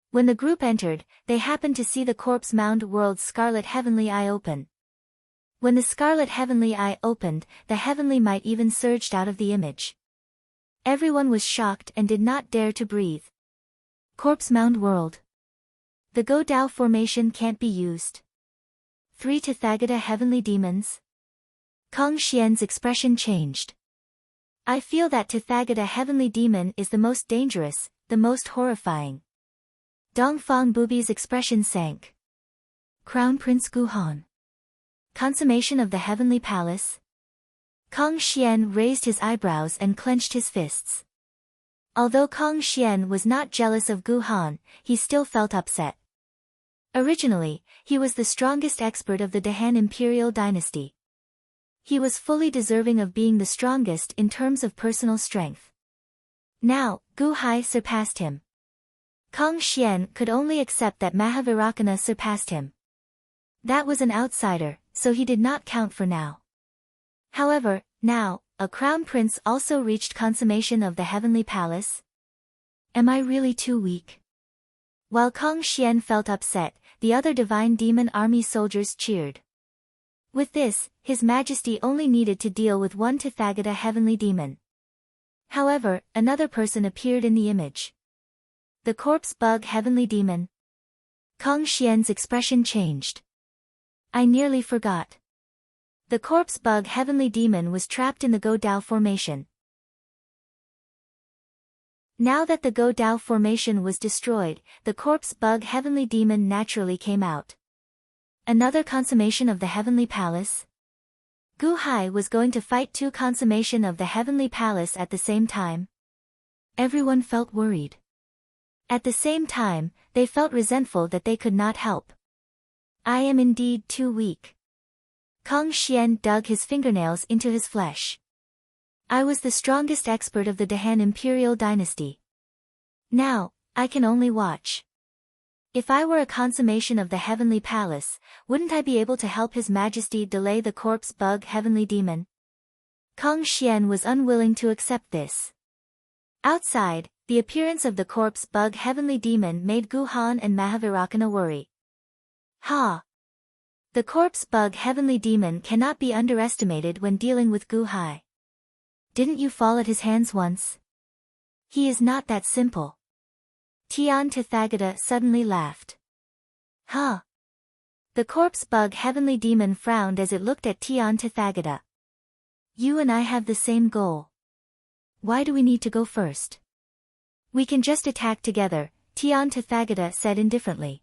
[SPEAKER 1] When the group entered, they happened to see the corpse mound world's scarlet heavenly eye open. When the scarlet heavenly eye opened, the heavenly might even surged out of the image. Everyone was shocked and did not dare to breathe. Corpse mound world. The Go Dao formation can't be used. 3 Tathagata heavenly demons. Kong Xian's expression changed. I feel that Tathagata heavenly demon is the most dangerous, the most horrifying. Dongfang Bubi's expression sank. Crown Prince Guhan. Consummation of the Heavenly Palace? Kong Xian raised his eyebrows and clenched his fists. Although Kong Xian was not jealous of Guhan, he still felt upset. Originally, he was the strongest expert of the Han imperial dynasty. He was fully deserving of being the strongest in terms of personal strength. Now, Gu Hai surpassed him. Kong Xian could only accept that Mahavirakana surpassed him. That was an outsider, so he did not count for now. However, now, a crown prince also reached consummation of the heavenly palace? Am I really too weak? While Kong Xian felt upset, the other divine demon army soldiers cheered. With this, His Majesty only needed to deal with one Tathagata heavenly demon. However, another person appeared in the image. The corpse bug heavenly demon. Kong Xian's expression changed. I nearly forgot. The corpse bug heavenly demon was trapped in the Go Dao formation. Now that the Go Dao formation was destroyed, the corpse bug heavenly demon naturally came out. Another consummation of the heavenly palace? Gu Hai was going to fight two consummation of the heavenly palace at the same time. Everyone felt worried. At the same time, they felt resentful that they could not help. I am indeed too weak. Kong Xian dug his fingernails into his flesh. I was the strongest expert of the Han imperial dynasty. Now, I can only watch. If I were a consummation of the heavenly palace, wouldn't I be able to help His Majesty delay the corpse bug heavenly demon? Kong Xian was unwilling to accept this. Outside, the appearance of the corpse bug heavenly demon made Guhan and Mahavirakana worry. Ha! The corpse bug heavenly demon cannot be underestimated when dealing with Gu Hai. Didn't you fall at his hands once? He is not that simple. Tian Tathagata suddenly laughed. Huh? The corpse bug heavenly demon frowned as it looked at Tian Tathagata. You and I have the same goal. Why do we need to go first? We can just attack together, Tian Tathagata said indifferently.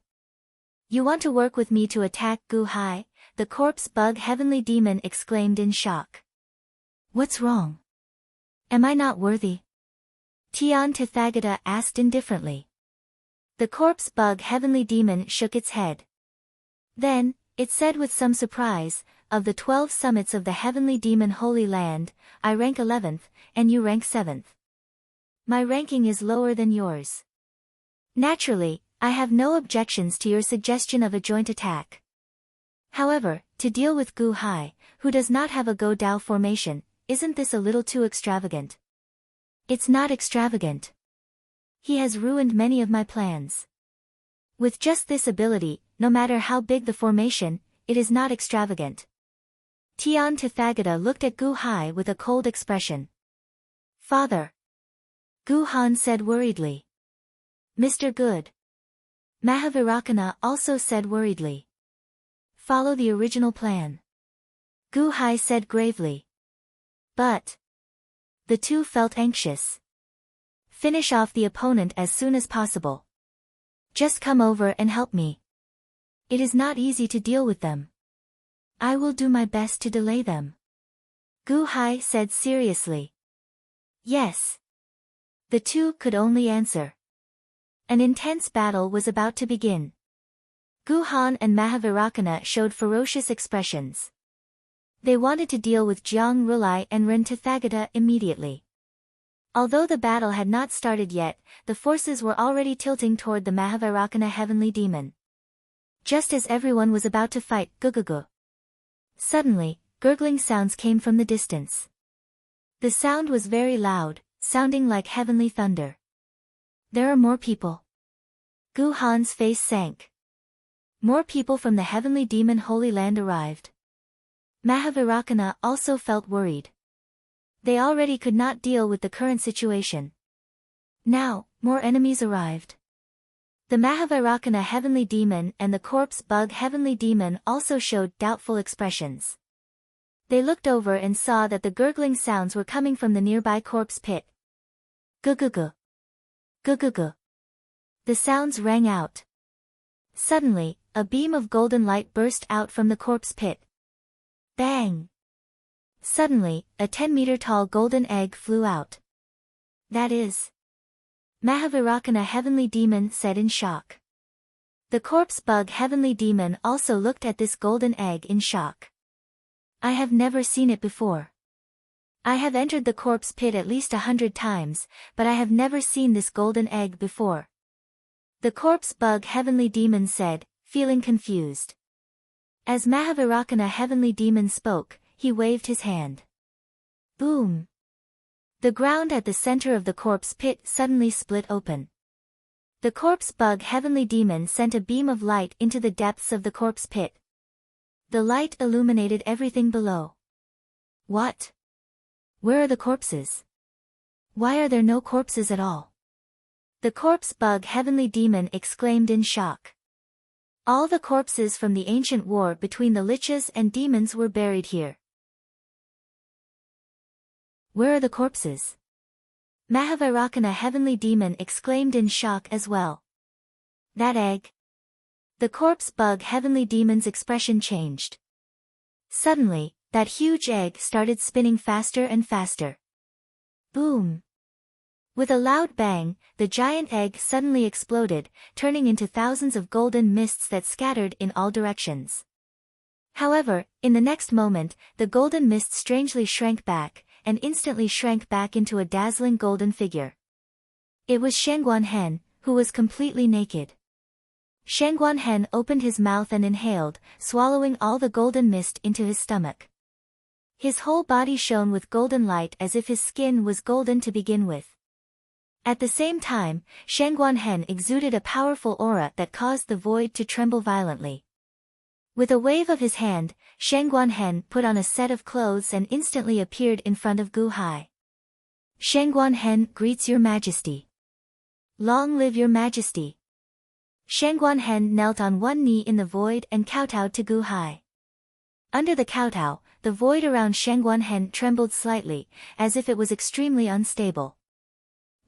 [SPEAKER 1] You want to work with me to attack Gu Hai? The corpse bug heavenly demon exclaimed in shock. What's wrong? Am I not worthy? Tian Tathagata asked indifferently. The corpse bug heavenly demon shook its head. Then, it said with some surprise, of the 12 summits of the heavenly demon holy land, I rank 11th, and you rank 7th. My ranking is lower than yours. Naturally, I have no objections to your suggestion of a joint attack. However, to deal with Gu Hai, who does not have a Go Dao formation, isn't this a little too extravagant? It's not extravagant. He has ruined many of my plans. With just this ability, no matter how big the formation, it is not extravagant. Tian Tathagata looked at Gu Hai with a cold expression. Father. Gu Han said worriedly. Mr. Good. Mahavirakana also said worriedly. Follow the original plan. Gu Hai said gravely. But. The two felt anxious. Finish off the opponent as soon as possible. Just come over and help me. It is not easy to deal with them. I will do my best to delay them. Gu Hai said seriously. Yes. The two could only answer. An intense battle was about to begin. Guhan and Mahavirakana showed ferocious expressions. They wanted to deal with Jiang Rulai and Ren Tathagata immediately. Although the battle had not started yet, the forces were already tilting toward the Mahavirakana heavenly demon. Just as everyone was about to fight, gugugu. Suddenly, gurgling sounds came from the distance. The sound was very loud, sounding like heavenly thunder. There are more people. Gu Han's face sank. More people from the heavenly demon holy land arrived. Mahavirakana also felt worried. They already could not deal with the current situation. Now, more enemies arrived. The Mahavirakana heavenly demon and the corpse bug heavenly demon also showed doubtful expressions. They looked over and saw that the gurgling sounds were coming from the nearby corpse pit. Gugugu. Gugugu. The sounds rang out. Suddenly, a beam of golden light burst out from the corpse pit. Bang! Suddenly, a 10-meter-tall golden egg flew out. That is. Mahavirakana heavenly demon said in shock. The corpse bug heavenly demon also looked at this golden egg in shock. I have never seen it before. I have entered the corpse pit at least 100 times, but I have never seen this golden egg before. The corpse bug heavenly demon said, feeling confused. As Mahavirakana heavenly demon spoke, he waved his hand. Boom! The ground at the center of the corpse pit suddenly split open. The corpse bug heavenly demon sent a beam of light into the depths of the corpse pit. The light illuminated everything below. What? Where are the corpses? Why are there no corpses at all? The corpse bug heavenly demon exclaimed in shock. All the corpses from the ancient war between the liches and demons were buried here. Where are the corpses? Mahavirakana heavenly demon exclaimed in shock as well. That egg. The corpse bug heavenly demon's expression changed. Suddenly, that huge egg started spinning faster and faster. Boom! With a loud bang, the giant egg suddenly exploded, turning into thousands of golden mists that scattered in all directions. However, in the next moment, the golden mist strangely shrank back, and instantly shrank back into a dazzling golden figure. It was Shangguan, who was completely naked. Shangguan opened his mouth and inhaled, swallowing all the golden mist into his stomach. His whole body shone with golden light as if his skin was golden to begin with. At the same time, Shangguan exuded a powerful aura that caused the void to tremble violently. With a wave of his hand, Shangguan put on a set of clothes and instantly appeared in front of Gu Hai. Shangguan greets your majesty. Long live your majesty. Shangguan knelt on one knee in the void and kowtowed to Gu Hai. Under the kowtow, the void around Shangguan trembled slightly, as if it was extremely unstable.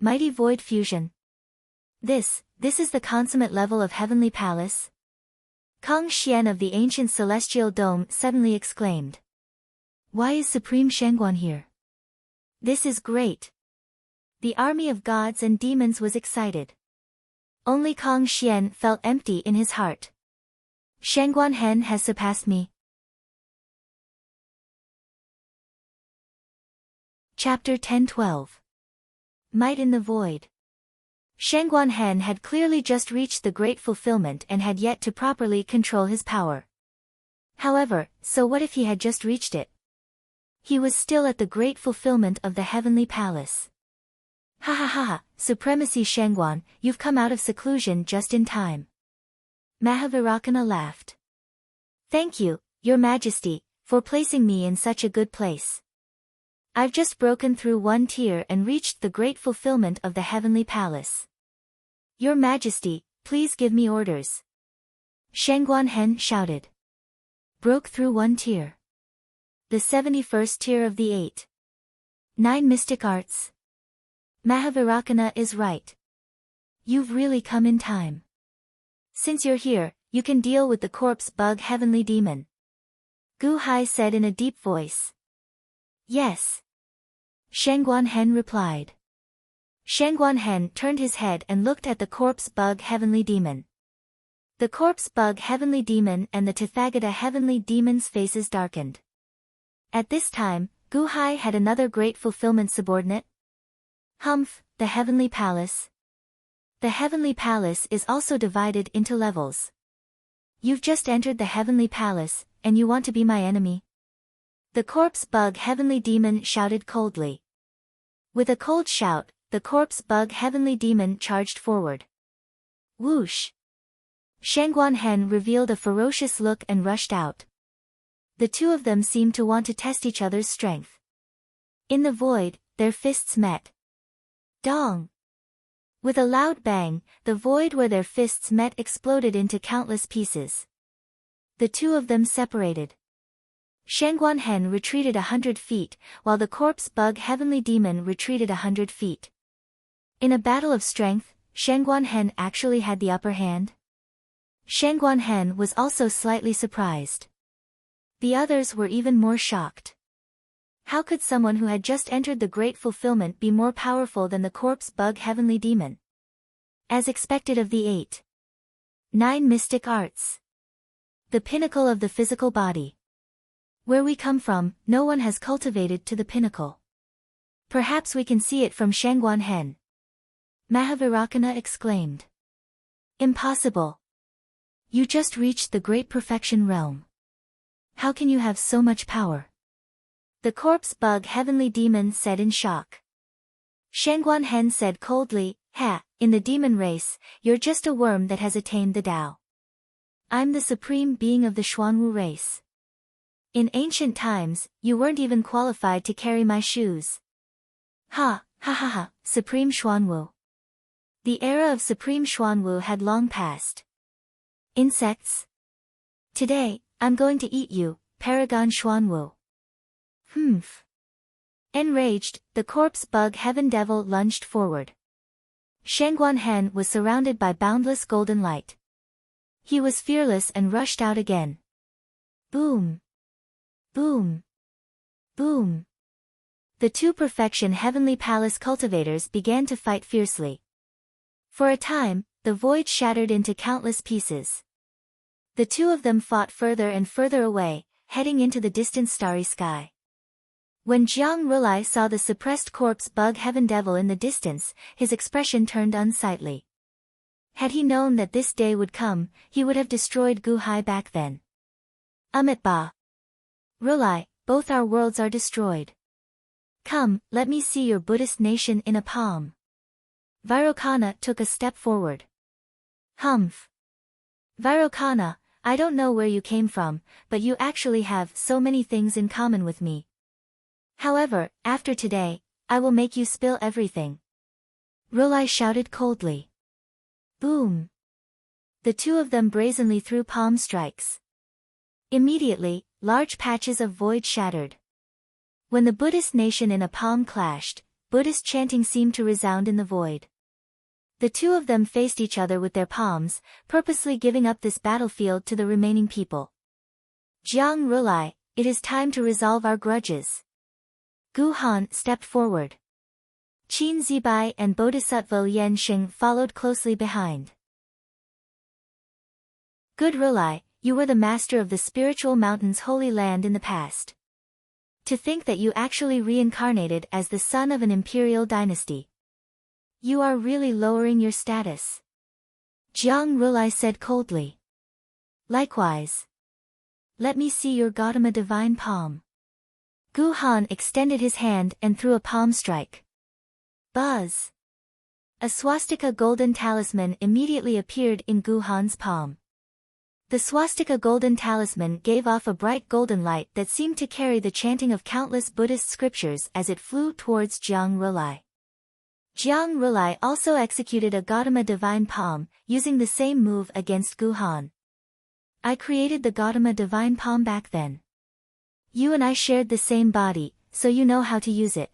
[SPEAKER 1] Mighty void fusion. This is the consummate level of heavenly palace? Kang Xian of the ancient celestial dome suddenly exclaimed. Why is Supreme Shangguan here? This is great. The army of gods and demons was excited. Only Kang Xian felt empty in his heart. Shangguan has surpassed me. Chapter 10-12. Might in the Void. Shangguan had clearly just reached the great fulfillment and had yet to properly control his power. However, so what if he had just reached it? He was still at the great fulfillment of the heavenly palace. Ha ha ha, Supremacy Shangguan, you've come out of seclusion just in time. Mahavirakana laughed. Thank you, your majesty, for placing me in such a good place. I've just broken through one tier and reached the great fulfillment of the heavenly palace. Your majesty, please give me orders. Shangguan shouted. Broke through one tier. The 71st tier of the 8. 9 mystic arts. Mahavirakana is right. You've really come in time. Since you're here, you can deal with the corpse bug heavenly demon. Gu Hai said in a deep voice. Yes. Shangguan replied. Shangguan turned his head and looked at the corpse bug heavenly demon. The corpse bug heavenly demon and the Tathagata heavenly demon's faces darkened. At this time, Gu Hai had another great fulfillment subordinate. Humph, the heavenly palace. The heavenly palace is also divided into levels. You've just entered the heavenly palace, and you want to be my enemy? The corpse bug heavenly demon shouted coldly. With a cold shout, the corpse bug heavenly demon charged forward. Whoosh! Shangguan revealed a ferocious look and rushed out. The two of them seemed to want to test each other's strength. In the void, their fists met. Dong! With a loud bang, the void where their fists met exploded into countless pieces. The two of them separated. Shangguan retreated 100 feet, while the corpse bug heavenly demon retreated 100 feet. In a battle of strength, Shangguan actually had the upper hand. Shangguanhen was also slightly surprised. The others were even more shocked. How could someone who had just entered the Great Fulfillment be more powerful than the corpse bug heavenly demon? As expected of the 9 mystic arts. The pinnacle of the physical body. Where we come from, no one has cultivated to the pinnacle. Perhaps we can see it from Shangguanhen. Mahavirakana exclaimed. Impossible. You just reached the great perfection realm. How can you have so much power? The corpse bug heavenly demon said in shock. Shangguanhen said coldly, in the demon race, you're just a worm that has attained the Tao. I'm the supreme being of the Xuanwu race. In ancient times, you weren't even qualified to carry my shoes. Supreme Xuanwu. The era of Supreme Xuanwu had long passed. Insects? Today, I'm going to eat you, Paragon Xuanwu. Enraged, the corpse bug heaven devil lunged forward. Shangguanhen was surrounded by boundless golden light. He was fearless and rushed out again. Boom! Boom! Boom! The two perfection heavenly palace cultivators began to fight fiercely. For a time, the void shattered into countless pieces. The two of them fought further and further away, heading into the distant starry sky. When Jiang Rulai saw the suppressed corpse bug heaven devil in the distance, his expression turned unsightly. Had he known that this day would come, he would have destroyed Gu Hai back then. Amitabha. Rulai, both our worlds are destroyed. Come, let me see your Buddhist nation in a palm. Vairocana took a step forward. Vairocana, I don't know where you came from, but you actually have so many things in common with me. However, after today, I will make you spill everything. Rulai shouted coldly. Boom! The two of them brazenly threw palm strikes. Immediately, large patches of void shattered. When the Buddhist nation in a palm clashed, Buddhist chanting seemed to resound in the void. The two of them faced each other with their palms, purposely giving up this battlefield to the remaining people. Jiang Rulai, it is time to resolve our grudges. Gu Han stepped forward. Qin Zibai and Bodhisattva Yan Xing followed closely behind. Good Rulai, you were the master of the spiritual mountain's holy land in the past. To think that you actually reincarnated as the son of an imperial dynasty. You are really lowering your status. Jiang Rulai said coldly. Likewise. Let me see your Gautama divine palm. Gu Han extended his hand and threw a palm strike. Buzz! A swastika golden talisman immediately appeared in Gu Han's palm. The swastika golden talisman gave off a bright golden light that seemed to carry the chanting of countless Buddhist scriptures as it flew towards Jiang Rulai. Jiang Rulai also executed a Gautama divine palm, using the same move against Gu Han. I created the Gautama divine palm back then. You and I shared the same body, so you know how to use it.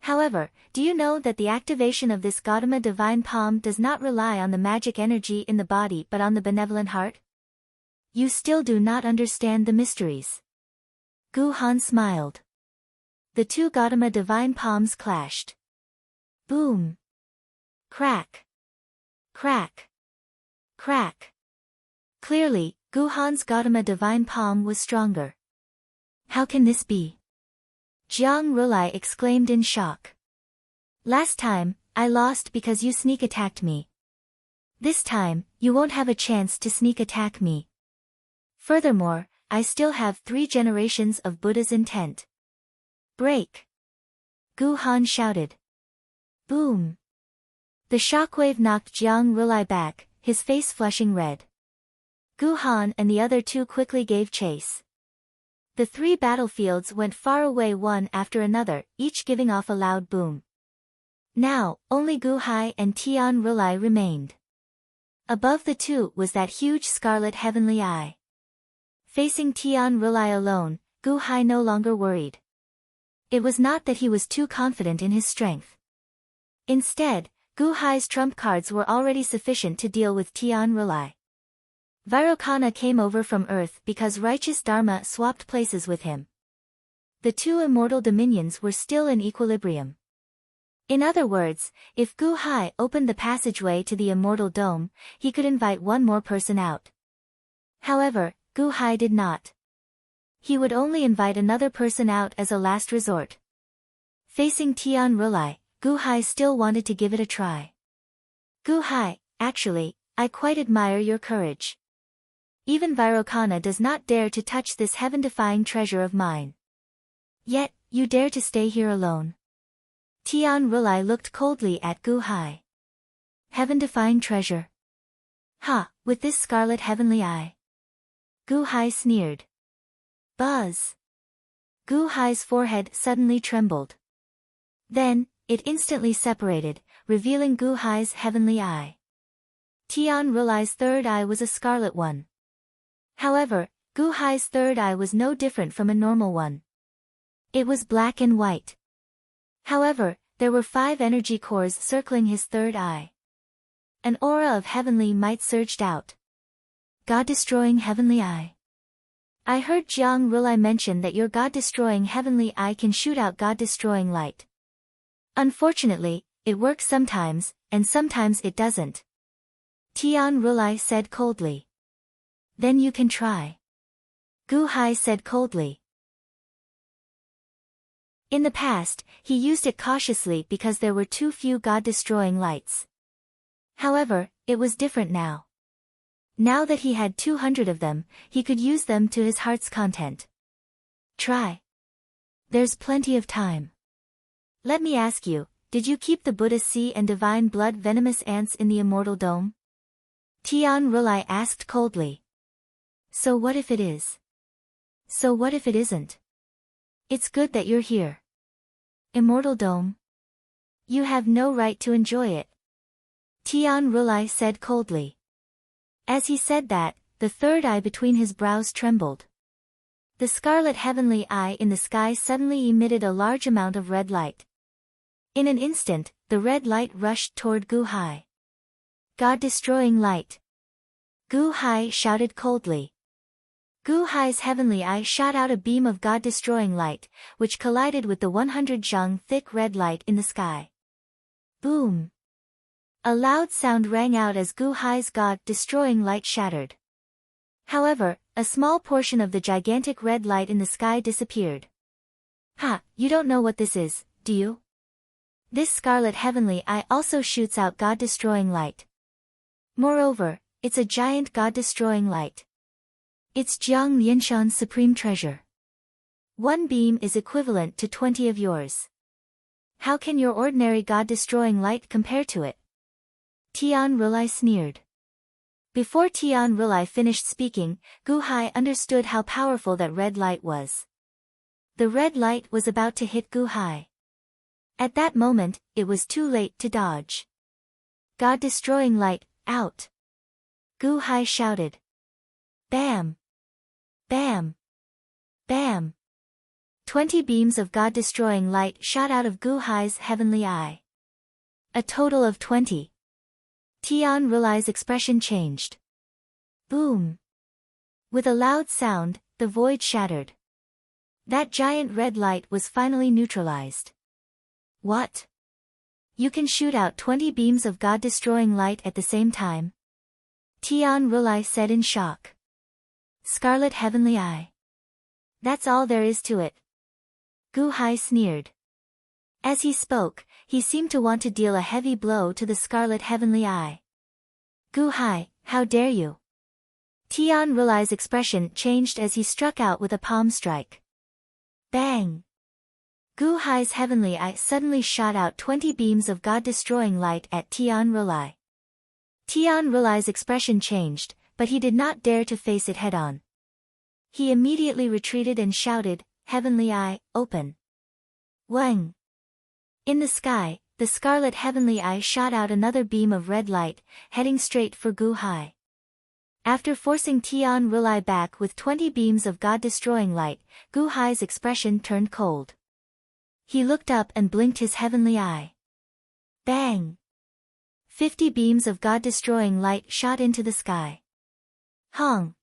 [SPEAKER 1] However, do you know that the activation of this Gautama divine palm does not rely on the magic energy in the body but on the benevolent heart? You still do not understand the mysteries. Gu Han smiled. The two Gautama divine palms clashed. Boom! Crack! Crack! Crack! Clearly, Gu Han's Gautama divine palm was stronger. How can this be? Jiang Rulai exclaimed in shock. Last time, I lost because you sneak attacked me. This time, you won't have a chance to sneak attack me. Furthermore, I still have 3 generations of Buddha's intent. Break! Gu Han shouted. Boom! The shockwave knocked Jiang Rulai back, his face flushing red. Gu Han and the other two quickly gave chase. The 3 battlefields went far away one after another, each giving off a loud boom. Now, only Gu Hai and Tian Rulai remained. Above the two was that huge scarlet heavenly eye. Facing Tian Rulai alone, Gu Hai no longer worried. It was not that he was too confident in his strength. Instead, Gu Hai's trump cards were already sufficient to deal with Tian Rulai. Vairocana came over from Earth because righteous Dharma swapped places with him. The two immortal dominions were still in equilibrium. In other words, if Gu Hai opened the passageway to the immortal dome, he could invite one more person out. However, Gu Hai did not. He would only invite another person out as a last resort. Facing Tian Rulai, Gu Hai still wanted to give it a try. Gu Hai, actually, I quite admire your courage. Even Vairocana does not dare to touch this heaven-defying treasure of mine. Yet, you dare to stay here alone. Tian Rulai looked coldly at Gu Hai. Heaven-defying treasure. Ha, with this scarlet heavenly eye. Gu Hai sneered. Buzz. Gu Hai's forehead suddenly trembled. Then, it instantly separated, revealing Gu Hai's heavenly eye. Tian Rulai's third eye was a scarlet one. However, Gu Hai's third eye was no different from a normal one. It was black and white. However, there were 5 energy cores circling his third eye. An aura of heavenly might surged out. God-destroying heavenly eye. I heard Jiang Rulai mention that your God-destroying heavenly eye can shoot out God-destroying light. Unfortunately, it works sometimes, and sometimes it doesn't. Tian Rulai said coldly. Then you can try. Gu Hai said coldly. In the past, he used it cautiously because there were too few God-destroying lights. However, it was different now. Now that he had 200 of them, he could use them to his heart's content. Try. There's plenty of time. Let me ask you, did you keep the Buddha Sea and divine blood venomous ants in the immortal dome? Tian Rulai asked coldly. So what if it is? So what if it isn't? It's good that you're here. Immortal dome? You have no right to enjoy it. Tian Rulai said coldly. As he said that, the third eye between his brows trembled. The scarlet heavenly eye in the sky suddenly emitted a large amount of red light. In an instant, the red light rushed toward Gu Hai. God-destroying light. Gu Hai shouted coldly. Gu Hai's heavenly eye shot out a beam of God-destroying light, which collided with the 100 zhang thick red light in the sky. Boom! A loud sound rang out as Gu Hai's God-destroying light shattered. However, a small portion of the gigantic red light in the sky disappeared. Ha, you don't know what this is, do you? This scarlet heavenly eye also shoots out God-destroying light. Moreover, it's a giant God-destroying light. It's Jiang Lianshan's supreme treasure. One beam is equivalent to 20 of yours. How can your ordinary God-destroying light compare to it? Tian Rulai sneered. Before Tian Rulai finished speaking, Gu Hai understood how powerful that red light was. The red light was about to hit Gu Hai. At that moment, it was too late to dodge. God-destroying light, out! Gu Hai shouted. Bam! Bam! Bam! 20 beams of God-destroying light shot out of Gu Hai's heavenly eye. A total of 20. Tian Rulai's expression changed. Boom! With a loud sound, the void shattered. That giant red light was finally neutralized. What? You can shoot out 20 beams of God-destroying light at the same time? Tian Rulai said in shock. Scarlet heavenly eye. That's all there is to it. Gu Hai sneered. As he spoke, he seemed to want to deal a heavy blow to the scarlet heavenly eye. Gu Hai, how dare you? Tian Rulai's expression changed as he struck out with a palm strike. Bang! Gu Hai's heavenly eye suddenly shot out 20 beams of God-destroying light at Tian Rulai. Tian Rulai's expression changed, but he did not dare to face it head-on. He immediately retreated and shouted, Heavenly eye, open! Wang! In the sky, the scarlet heavenly eye shot out another beam of red light, heading straight for Gu Hai. After forcing Tian Rulai back with 20 beams of God-destroying light, Gu Hai's expression turned cold. He looked up and blinked his heavenly eye. Bang! 50 beams of God-destroying light shot into the sky. Hong!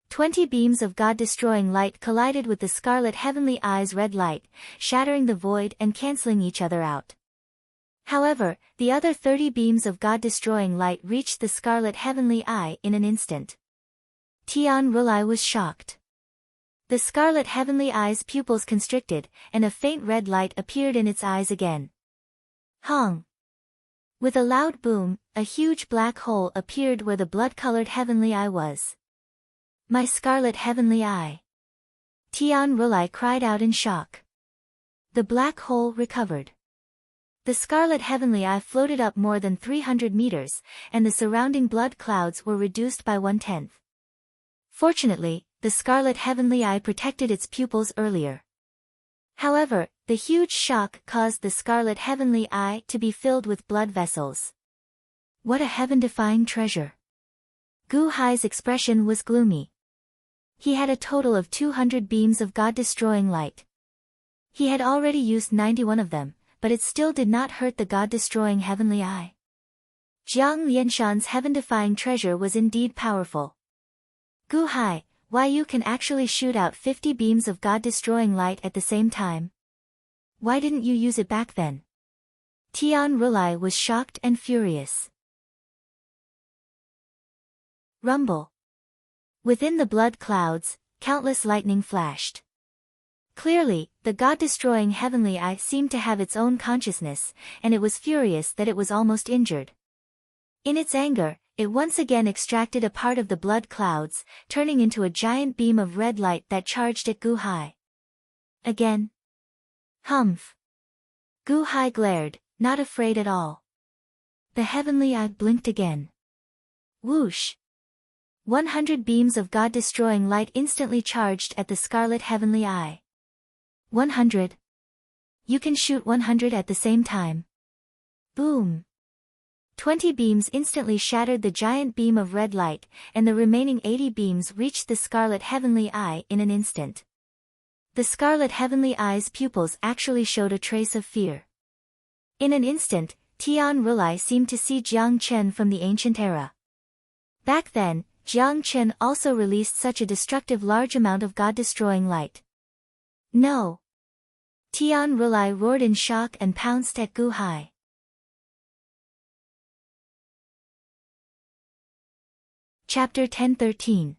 [SPEAKER 1] 20 beams of God-destroying light collided with the scarlet heavenly eye's red light, shattering the void and canceling each other out. However, the other 30 beams of God-destroying light reached the scarlet heavenly eye in an instant. Tian Rulai was shocked. The scarlet heavenly eye's pupils constricted, and a faint red light appeared in its eyes again. Hong! With a loud boom, a huge black hole appeared where the blood-colored heavenly eye was. My scarlet heavenly eye! Tian Rulai cried out in shock. The black hole recovered. The scarlet heavenly eye floated up more than 300 meters, and the surrounding blood clouds were reduced by 1/10. Fortunately, the scarlet heavenly eye protected its pupils earlier. However, the huge shock caused the scarlet heavenly eye to be filled with blood vessels. What a heaven-defying treasure! Gu Hai's expression was gloomy. He had a total of 200 beams of God-destroying light. He had already used 91 of them, but it still did not hurt the God-destroying heavenly eye. Jiang Lianshan's heaven-defying treasure was indeed powerful. Gu Hai, why you can actually shoot out 50 beams of God-destroying light at the same time? Why didn't you use it back then? Tian Rulai was shocked and furious. Rumble. Within the blood clouds, countless lightning flashed. Clearly, the God-destroying heavenly eye seemed to have its own consciousness, and it was furious that it was almost injured. In its anger, it once again extracted a part of the blood clouds, turning into a giant beam of red light that charged at Gu Hai. Again? Humph! Gu Hai glared, not afraid at all. The heavenly eye blinked again. Whoosh! 100 beams of God-destroying light instantly charged at the scarlet heavenly eye. 100. You can shoot 100 at the same time. Boom! 20 beams instantly shattered the giant beam of red light, and the remaining 80 beams reached the scarlet heavenly eye in an instant. The scarlet heavenly eye's pupils actually showed a trace of fear. In an instant, Tian Rulai seemed to see Jiang Chen from the ancient era. Back then, Jiang Chen also released such a destructive large amount of God-destroying light. No! Tian Rulai roared in shock and pounced at Gu Hai. Chapter 10-13.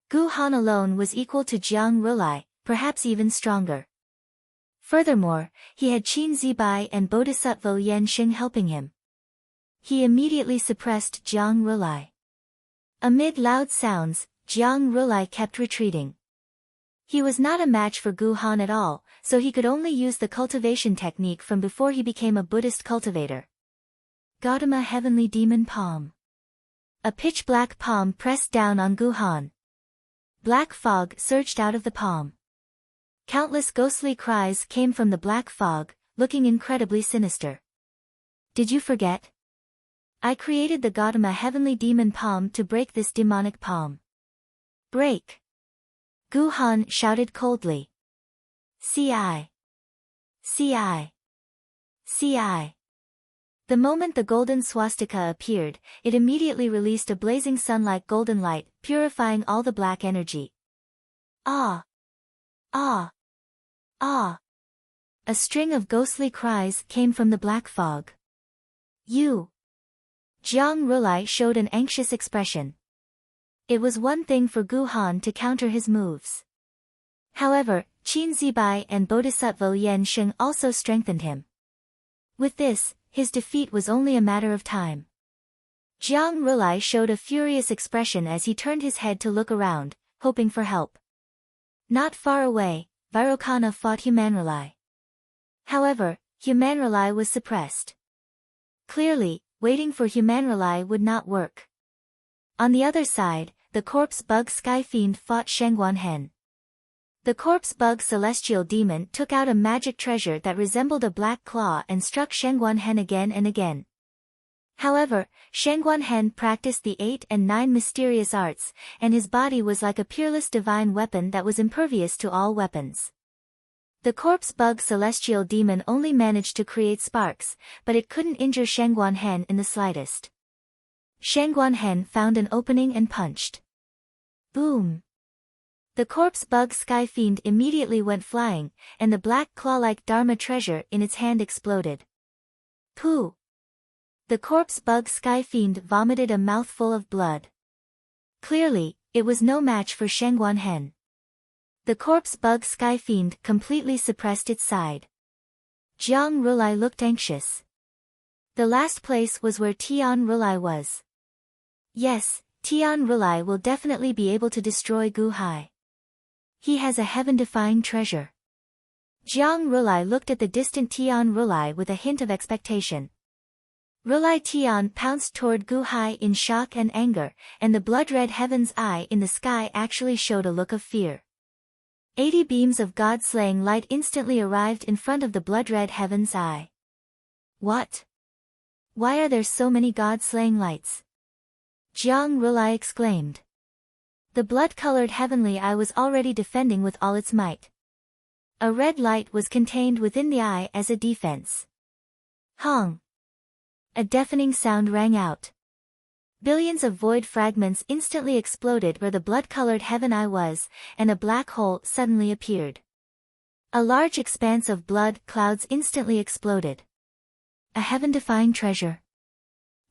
[SPEAKER 1] Gu Han alone was equal to Jiang Rulai, perhaps even stronger. Furthermore, he had Qin Zibai and Bodhisattva Yan Xing helping him. He immediately suppressed Jiang Rulai. Amid loud sounds, Jiang Rulai kept retreating. He was not a match for Gu Han at all, so he could only use the cultivation technique from before he became a Buddhist cultivator. Gautama Heavenly Demon Palm. A pitch-black palm pressed down on Gu Han. Black fog surged out of the palm. Countless ghostly cries came from the black fog, looking incredibly sinister. Did you forget? I created the Gautama Heavenly Demon Palm to break this demonic palm. Break! Gu Han shouted coldly. CI! CI! CI! The moment the golden swastika appeared, it immediately released a blazing sun-like golden light, purifying all the black energy. Ah! Ah! Ah! A string of ghostly cries came from the black fog. You! Jiang Rulai showed an anxious expression. It was one thing for Gu Han to counter his moves. However, Qin Zibai and Bodhisattva Yan Xing also strengthened him. With this, his defeat was only a matter of time. Jiang Rulai showed a furious expression as he turned his head to look around, hoping for help. Not far away, Vairocana fought Humanrulai. However, Humanrulai was suppressed. Clearly, waiting for Humanrulai would not work. On the other side, the corpse bug Sky Fiend fought Shengguan Hen. The corpse bug celestial demon took out a magic treasure that resembled a black claw and struck Shengguan Hen again and again. However, Shengguan Hen practiced the 8 and 9 mysterious arts, and his body was like a peerless divine weapon that was impervious to all weapons. The corpse bug celestial demon only managed to create sparks, but it couldn't injure Shengguan Hen in the slightest. Shangguanhen found an opening and punched. Boom! The corpse bug sky fiend immediately went flying, and the black claw-like Dharma treasure in its hand exploded. Pooh! The corpse bug sky fiend vomited a mouthful of blood. Clearly, it was no match for Shangguanhen. The corpse bug sky fiend completely suppressed its side. Jiang Rulai looked anxious. The last place was where Tian Rulai was. Yes, Tian Rulai will definitely be able to destroy Gu Hai. He has a heaven-defying treasure. Jiang Rulai looked at the distant Tian Rulai with a hint of expectation. Rulai Tian pounced toward Gu Hai in shock and anger, and the blood-red heaven's eye in the sky actually showed a look of fear. 80 beams of god-slaying light instantly arrived in front of the blood-red heaven's eye. What? Why are there so many god-slaying lights? Jiang Rulai exclaimed. The blood-colored heavenly eye was already defending with all its might. A red light was contained within the eye as a defense. Hong! A deafening sound rang out. Billions of void fragments instantly exploded where the blood-colored heaven eye was, and a black hole suddenly appeared. A large expanse of blood clouds instantly exploded. A heaven-defying treasure.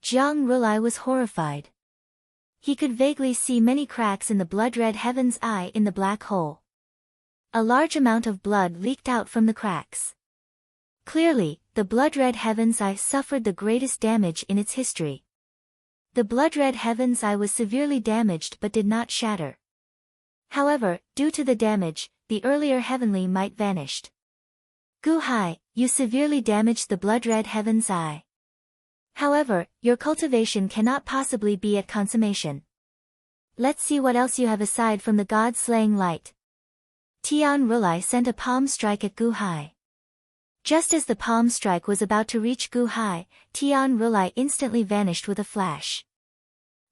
[SPEAKER 1] Jiang Rulai was horrified. He could vaguely see many cracks in the blood-red heaven's eye in the black hole. A large amount of blood leaked out from the cracks. Clearly, the blood-red heaven's eye suffered the greatest damage in its history. The blood-red heaven's eye was severely damaged but did not shatter. However, due to the damage, the earlier heavenly might vanished. Gu Hai, you severely damaged the blood-red heaven's eye. However, your cultivation cannot possibly be at consummation. Let's see what else you have aside from the god-slaying light. Tian Rulai sent a palm strike at Gu Hai. Just as the palm strike was about to reach Gu Hai, Tian Rulai instantly vanished with a flash.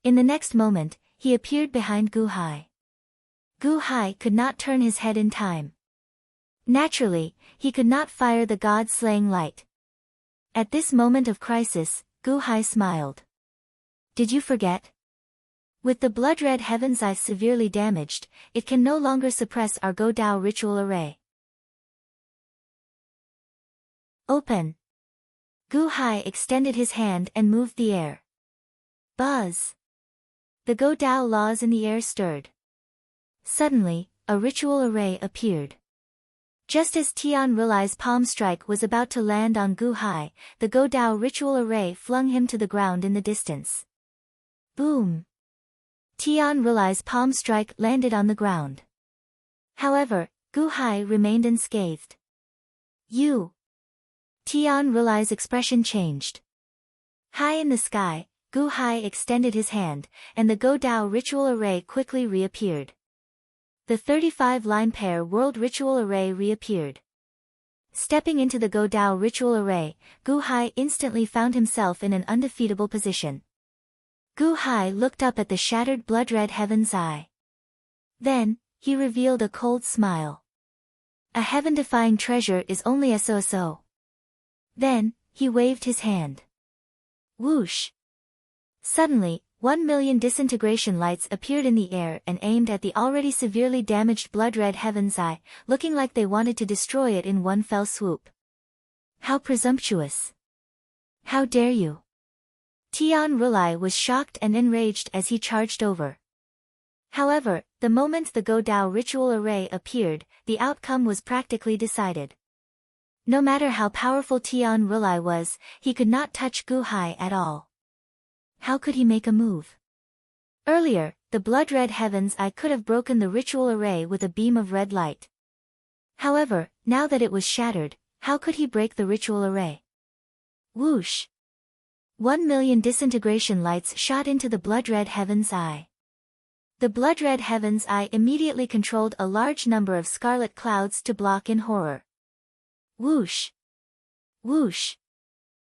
[SPEAKER 1] In the next moment, he appeared behind Gu Hai. Gu Hai could not turn his head in time. Naturally, he could not fire the god-slaying light. At this moment of crisis, Gu Hai smiled. Did you forget? With the blood-red heaven's eye severely damaged, it can no longer suppress our Go Dao ritual array. Open. Gu Hai extended his hand and moved the air. Buzz. The Go Dao laws in the air stirred. Suddenly, a ritual array appeared. Just as Tian Rulai's palm strike was about to land on Gu Hai, the Go Dao ritual array flung him to the ground in the distance. Boom! Tian Rulai's palm strike landed on the ground. However, Gu Hai remained unscathed. You! Tian Rulai's expression changed. High in the sky, Gu Hai extended his hand, and the Go Dao ritual array quickly reappeared. The 35-line pair world ritual array reappeared. Stepping into the Go Dao ritual array, Gu Hai instantly found himself in an undefeatable position. Gu Hai looked up at the shattered blood-red heaven's eye. Then, he revealed a cold smile. A heaven-defying treasure is only so. Then, he waved his hand. Whoosh! Suddenly, 1,000,000 disintegration lights appeared in the air and aimed at the already severely damaged blood-red heaven's eye, looking like they wanted to destroy it in one fell swoop. How presumptuous! How dare you! Tian Rulai was shocked and enraged as he charged over. However, the moment the Go Dao ritual array appeared, the outcome was practically decided. No matter how powerful Tian Rulai was, he could not touch Gu Hai at all. How could he make a move? Earlier, the blood-red heaven's eye could have broken the ritual array with a beam of red light. However, now that it was shattered, how could he break the ritual array? Whoosh! 1,000,000 disintegration lights shot into the blood-red heaven's eye. The blood-red heaven's eye immediately controlled a large number of scarlet clouds to block in horror. Whoosh! Whoosh!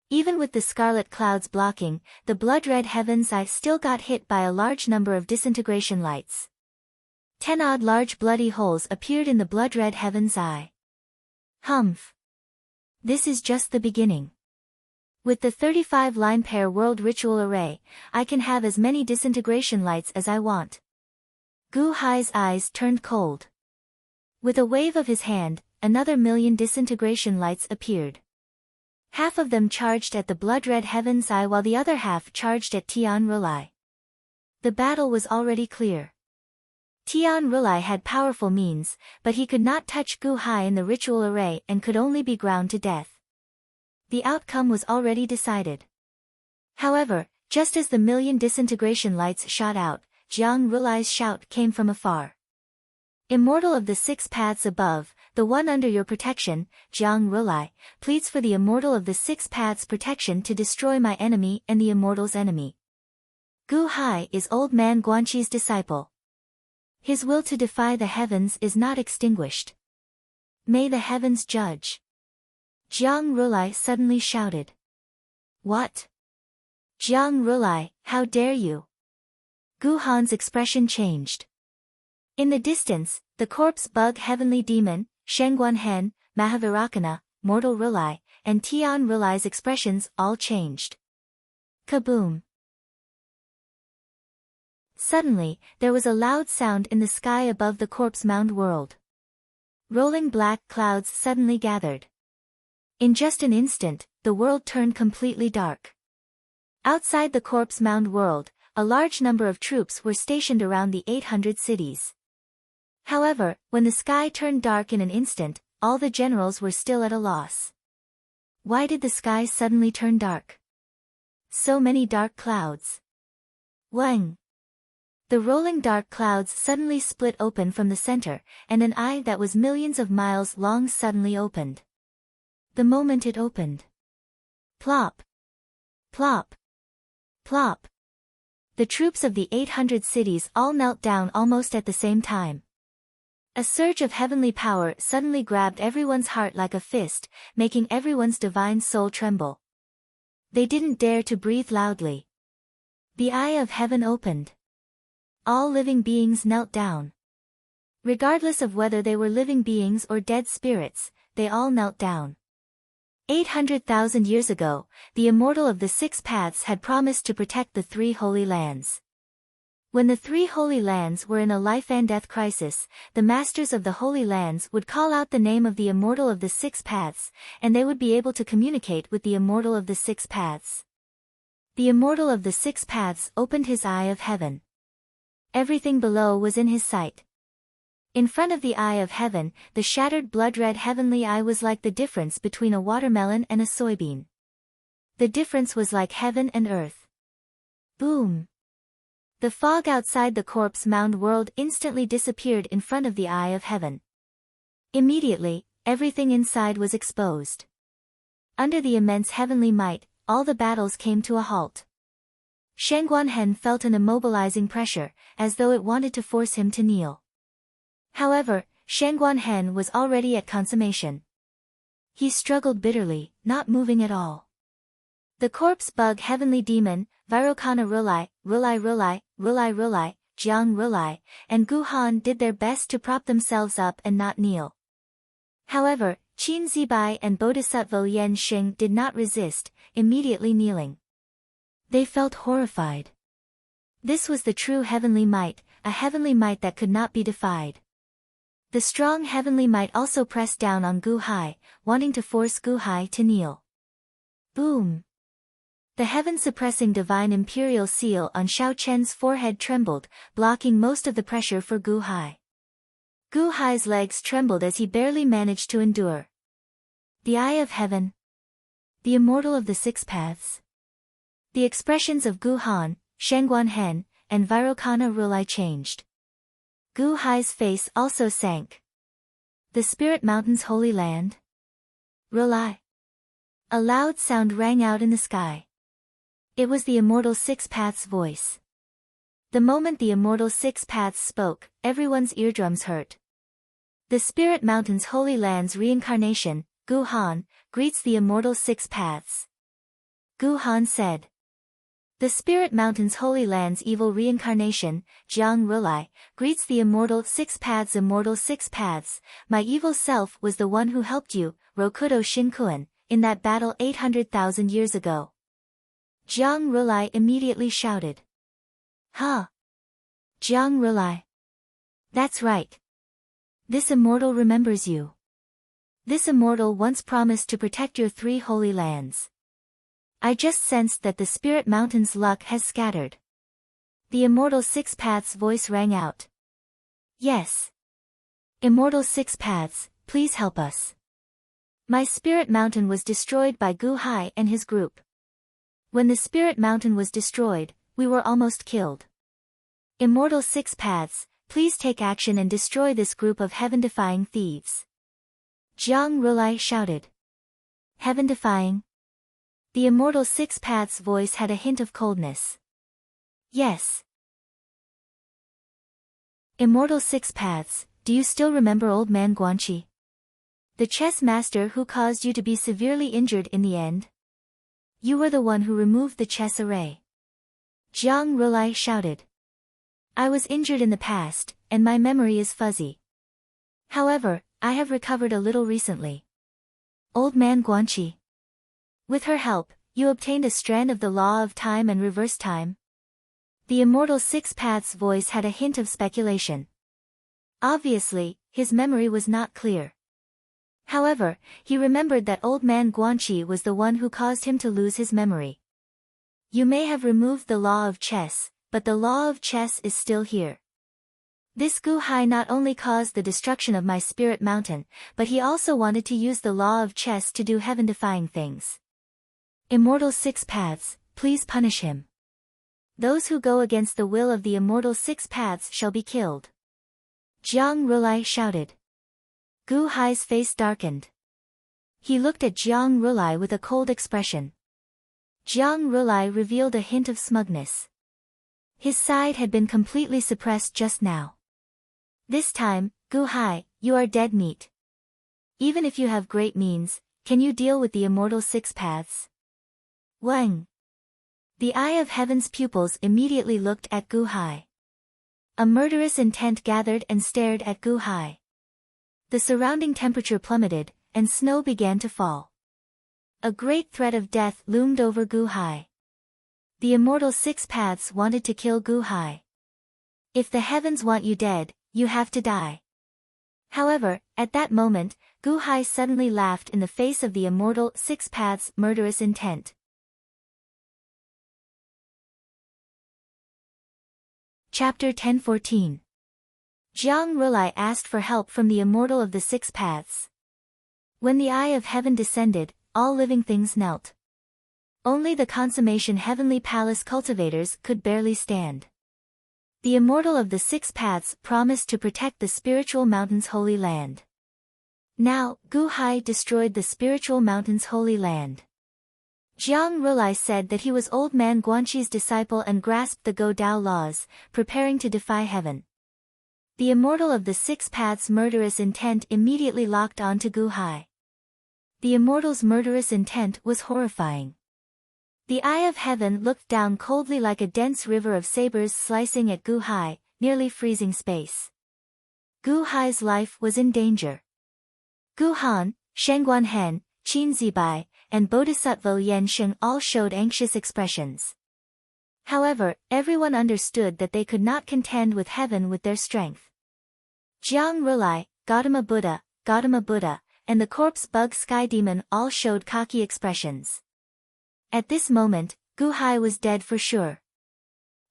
[SPEAKER 1] Even with the scarlet clouds blocking, the blood-red heaven's eye still got hit by a large number of disintegration lights. 10 odd large bloody holes appeared in the blood-red heaven's eye. Humph! This is just the beginning. With the 35-line pair world ritual array, I can have as many disintegration lights as I want. Gu Hai's eyes turned cold. With a wave of his hand, another 1,000,000 disintegration lights appeared. Half of them charged at the blood-red heaven's eye while the other half charged at Tian Rulai. The battle was already clear. Tian Rulai had powerful means, but he could not touch Gu Hai in the ritual array and could only be ground to death. The outcome was already decided. However, just as the 1,000,000 disintegration lights shot out, Jiang Rulai's shout came from afar. Immortal of the 6 paths above, the one under your protection, Jiang Rulai, pleads for the Immortal of the 6 paths protection to destroy my enemy and the Immortal's enemy. Gu Hai is old man Guanqi's disciple. His will to defy the heavens is not extinguished. May the heavens judge. Jiang Rulai suddenly shouted. What? Jiang Rulai, how dare you? Gu Han's expression changed. In the distance, the corpse bug heavenly demon, Shengguan Hen, Mahavirakana, Mortal Rulai, and Tian Rulai's expressions all changed. Kaboom! Suddenly, there was a loud sound in the sky above the corpse mound world. Rolling black clouds suddenly gathered. In just an instant, the world turned completely dark. Outside the corpse mound world, a large number of troops were stationed around the 800 cities. However, when the sky turned dark in an instant, all the generals were still at a loss. Why did the sky suddenly turn dark? So many dark clouds. Wang! The rolling dark clouds suddenly split open from the center, and an eye that was millions of miles long suddenly opened. The moment it opened. Plop! Plop! Plop! The troops of the 800 cities all knelt down almost at the same time. A surge of heavenly power suddenly grabbed everyone's heart like a fist, making everyone's divine soul tremble. They didn't dare to breathe loudly. The eye of heaven opened. All living beings knelt down. Regardless of whether they were living beings or dead spirits, they all knelt down. 800,000 years ago, the Immortal of the 6 paths had promised to protect the 3 Holy Lands. When the 3 Holy Lands were in a life and death crisis, the Masters of the Holy Lands would call out the name of the Immortal of the 6 paths, and they would be able to communicate with the Immortal of the 6 paths. The Immortal of the 6 paths opened his eye of heaven. Everything below was in his sight. In front of the eye of heaven, the shattered blood-red heavenly eye was like the difference between a watermelon and a soybean. The difference was like heaven and earth. Boom! The fog outside the corpse mound world instantly disappeared in front of the eye of heaven. Immediately, everything inside was exposed. Under the immense heavenly might, all the battles came to a halt. Shengguanhen felt an immobilizing pressure, as though it wanted to force him to kneel. However, Shengguanhen was already at consummation. He struggled bitterly, not moving at all. The corpse bug heavenly demon, Virokana Rulai, Rulai Rulai, Rulai Rulai, Jiang Rulai, and Gu Han did their best to prop themselves up and not kneel. However, Qin Zibai and Bodhisattva Yan Xing did not resist, immediately kneeling. They felt horrified. This was the true heavenly might, a heavenly might that could not be defied. The strong heavenly might also pressed down on Gu Hai, wanting to force Gu Hai to kneel. Boom! The heaven-suppressing divine imperial seal on Xiao Chen's forehead trembled, blocking most of the pressure for Gu Hai. Gu Hai's legs trembled as he barely managed to endure. The eye of heaven. The Immortal of the 6 paths. The expressions of Gu Han, Shengguanhen, and Virokana Rulai changed. Gu Hai's face also sank. The Spirit Mountain's holy land? Rulai. A loud sound rang out in the sky. It was the Immortal 6 Paths' voice. The moment the Immortal 6 Paths spoke, everyone's eardrums hurt. The Spirit Mountain's holy land's reincarnation, Gu Han, greets the Immortal 6 Paths. Gu Han said. The Spirit Mountain's holy land's evil reincarnation, Jiang Rulai, greets the Immortal 6 Paths. Immortal 6 Paths, my evil self was the one who helped you, Rokudo Shinkuan, in that battle 800,000 years ago. Jiang Rulai immediately shouted. Huh? Jiang Rulai. That's right. This immortal remembers you. This immortal once promised to protect your 3 holy lands. I just sensed that the Spirit Mountain's luck has scattered. The Immortal Six Paths voice rang out. Yes. Immortal Six Paths, please help us. My Spirit Mountain was destroyed by Gu Hai and his group. When the Spirit Mountain was destroyed, we were almost killed. Immortal Six Paths, please take action and destroy this group of heaven-defying thieves. Jiang Rulai shouted. Heaven-defying? The Immortal Six Paths voice had a hint of coldness. Yes. Immortal Six Paths, do you still remember Old Man Guanqi? The chess master who caused you to be severely injured in the end? You were the one who removed the chess array. Jiang Rulai shouted. I was injured in the past, and my memory is fuzzy. However, I have recovered a little recently. Old Man Guanqi. With her help, you obtained a strand of the law of time and reverse time? The Immortal Six Paths voice had a hint of speculation. Obviously, his memory was not clear. However, he remembered that Old Man Guanqi was the one who caused him to lose his memory. You may have removed the law of chess, but the law of chess is still here. This Gu Hai not only caused the destruction of my Spirit Mountain, but he also wanted to use the law of chess to do heaven-defying things. Immortal Six Paths, please punish him. Those who go against the will of the Immortal Six Paths shall be killed. Jiang Rulai shouted. Gu Hai's face darkened. He looked at Jiang Rulai with a cold expression. Jiang Rulai revealed a hint of smugness. His side had been completely suppressed just now. This time, Gu Hai, you are dead meat. Even if you have great means, can you deal with the Immortal Six Paths? Wang. The eye of heaven's pupils immediately looked at Gu Hai. A murderous intent gathered and stared at Gu Hai. The surrounding temperature plummeted, and snow began to fall. A great threat of death loomed over Gu Hai. The Immortal Six Paths wanted to kill Gu Hai. If the heavens want you dead, you have to die. However, at that moment, Gu Hai suddenly laughed in the face of the Immortal Six Paths' murderous intent. Chapter 1014. Jiang Rulai asked for help from the Immortal of the Six Paths. When the eye of heaven descended, all living things knelt. Only the consummation heavenly palace cultivators could barely stand. The Immortal of the Six Paths promised to protect the Spiritual Mountain's holy land. Now, Gu Hai destroyed the Spiritual Mountain's holy land. Jiang Rulai said that he was Old Man Guanqi's disciple and grasped the Go Dao laws, preparing to defy heaven. The Immortal of the Six Paths' murderous intent immediately locked on to Gu Hai. The Immortal's murderous intent was horrifying. The eye of heaven looked down coldly like a dense river of sabers slicing at Gu Hai, nearly freezing space. Gu Hai's life was in danger. Gu Han, Shengguan Hen, Qin Zibai, and Bodhisattva Yan Sheng all showed anxious expressions. However, everyone understood that they could not contend with heaven with their strength. Jiang Rulai, Gautama Buddha, and the corpse bug Sky Demon all showed cocky expressions. At this moment, Gu Hai was dead for sure.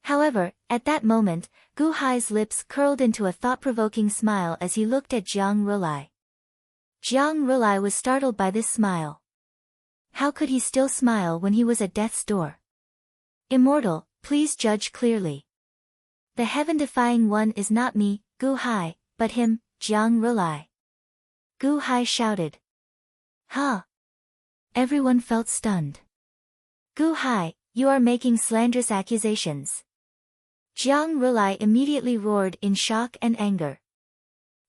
[SPEAKER 1] However, at that moment, Gu Hai's lips curled into a thought-provoking smile as he looked at Jiang Rulai. Jiang Rulai was startled by this smile. How could he still smile when he was at death's door? Immortal, please judge clearly. The heaven-defying one is not me, Gu Hai, but him, Jiang Rulai. Gu Hai shouted. Huh? Everyone felt stunned. Gu Hai, you are making slanderous accusations. Jiang Rulai immediately roared in shock and anger.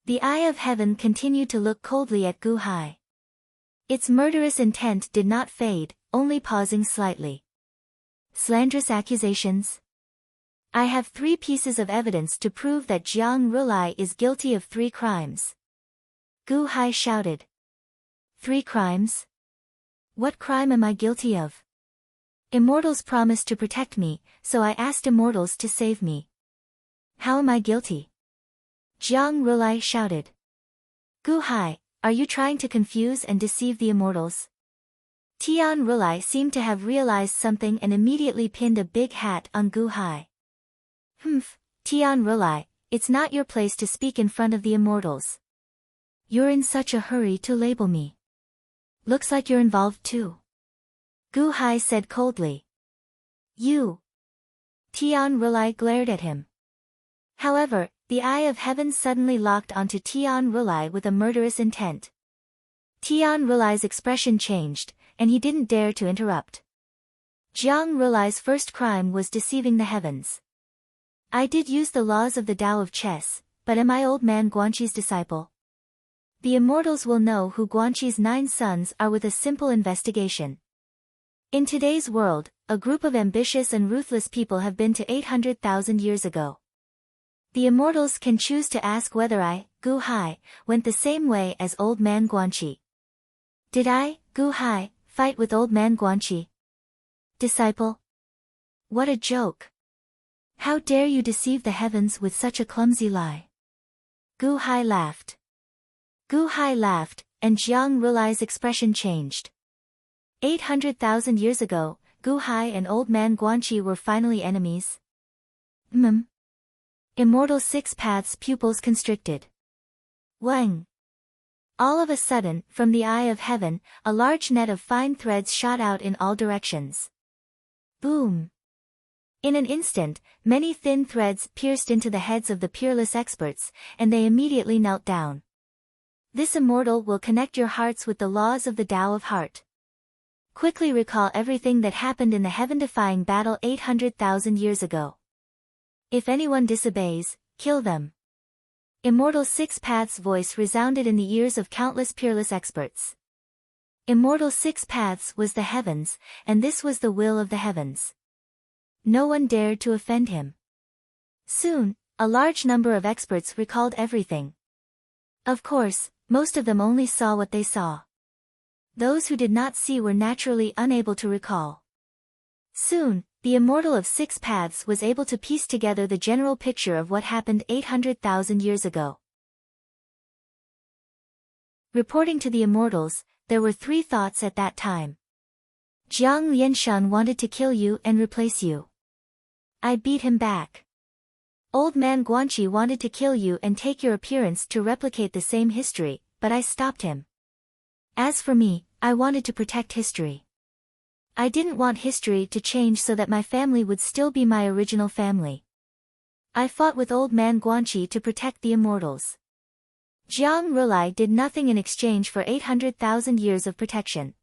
[SPEAKER 1] The eye of heaven continued to look coldly at Gu Hai. Its murderous intent did not fade, only pausing slightly. Slanderous accusations? I have 3 pieces of evidence to prove that Jiang Rulai is guilty of 3 crimes. Gu Hai shouted. 3 crimes? What crime am I guilty of? Immortals promised to protect me, so I asked immortals to save me. How am I guilty? Jiang Rulai shouted. Gu Hai, are you trying to confuse and deceive the immortals? Tian Rulai seemed to have realized something and immediately pinned a big hat on Gu Hai. Humph, Tian Rulai, it's not your place to speak in front of the immortals. You're in such a hurry to label me. Looks like you're involved too. Gu Hai said coldly. You. Tian Rulai glared at him. However, the eye of heaven suddenly locked onto Tian Rulai with a murderous intent. Tian Rulai's expression changed, and he didn't dare to interrupt. Jiang Rulai's first crime was deceiving the heavens. I did use the laws of the Tao of chess, but am I old man Guanqi's disciple? The immortals will know who Guanqi's 9 sons are with a simple investigation. In today's world, a group of ambitious and ruthless people have been to 800,000 years ago. The immortals can choose to ask whether I, Gu Hai, went the same way as old man Guanqi. Did I, Gu Hai, fight with old man Guanqi? Disciple? What a joke. How dare you deceive the heavens with such a clumsy lie? Gu Hai laughed. Gu Hai laughed, and Jiang Rulai's expression changed. 800,000 years ago, Gu Hai and old man Guanqi were finally enemies. Immortal 6 Paths pupils constricted. Wang. All of a sudden, from the eye of heaven, a large net of fine threads shot out in all directions. Boom. In an instant, many thin threads pierced into the heads of the peerless experts, and they immediately knelt down. This immortal will connect your hearts with the laws of the Tao of Heart. Quickly recall everything that happened in the heaven-defying battle 800,000 years ago. If anyone disobeys, kill them. Immortal 6 Paths' voice resounded in the ears of countless peerless experts. Immortal 6 Paths was the heavens, and this was the will of the heavens. No one dared to offend him. Soon, a large number of experts recalled everything. Of course, most of them only saw what they saw. Those who did not see were naturally unable to recall. Soon, the Immortal of 6 Paths was able to piece together the general picture of what happened 800,000 years ago. Reporting to the Immortals, there were 3 thoughts at that time. Jiang Lianshan wanted to kill you and replace you. I beat him back. Old man Guanqi wanted to kill you and take your appearance to replicate the same history, but I stopped him. As for me, I wanted to protect history. I didn't want history to change so that my family would still be my original family. I fought with old man Guanqi to protect the immortals. Jiang Rulai did nothing in exchange for 800,000 years of protection.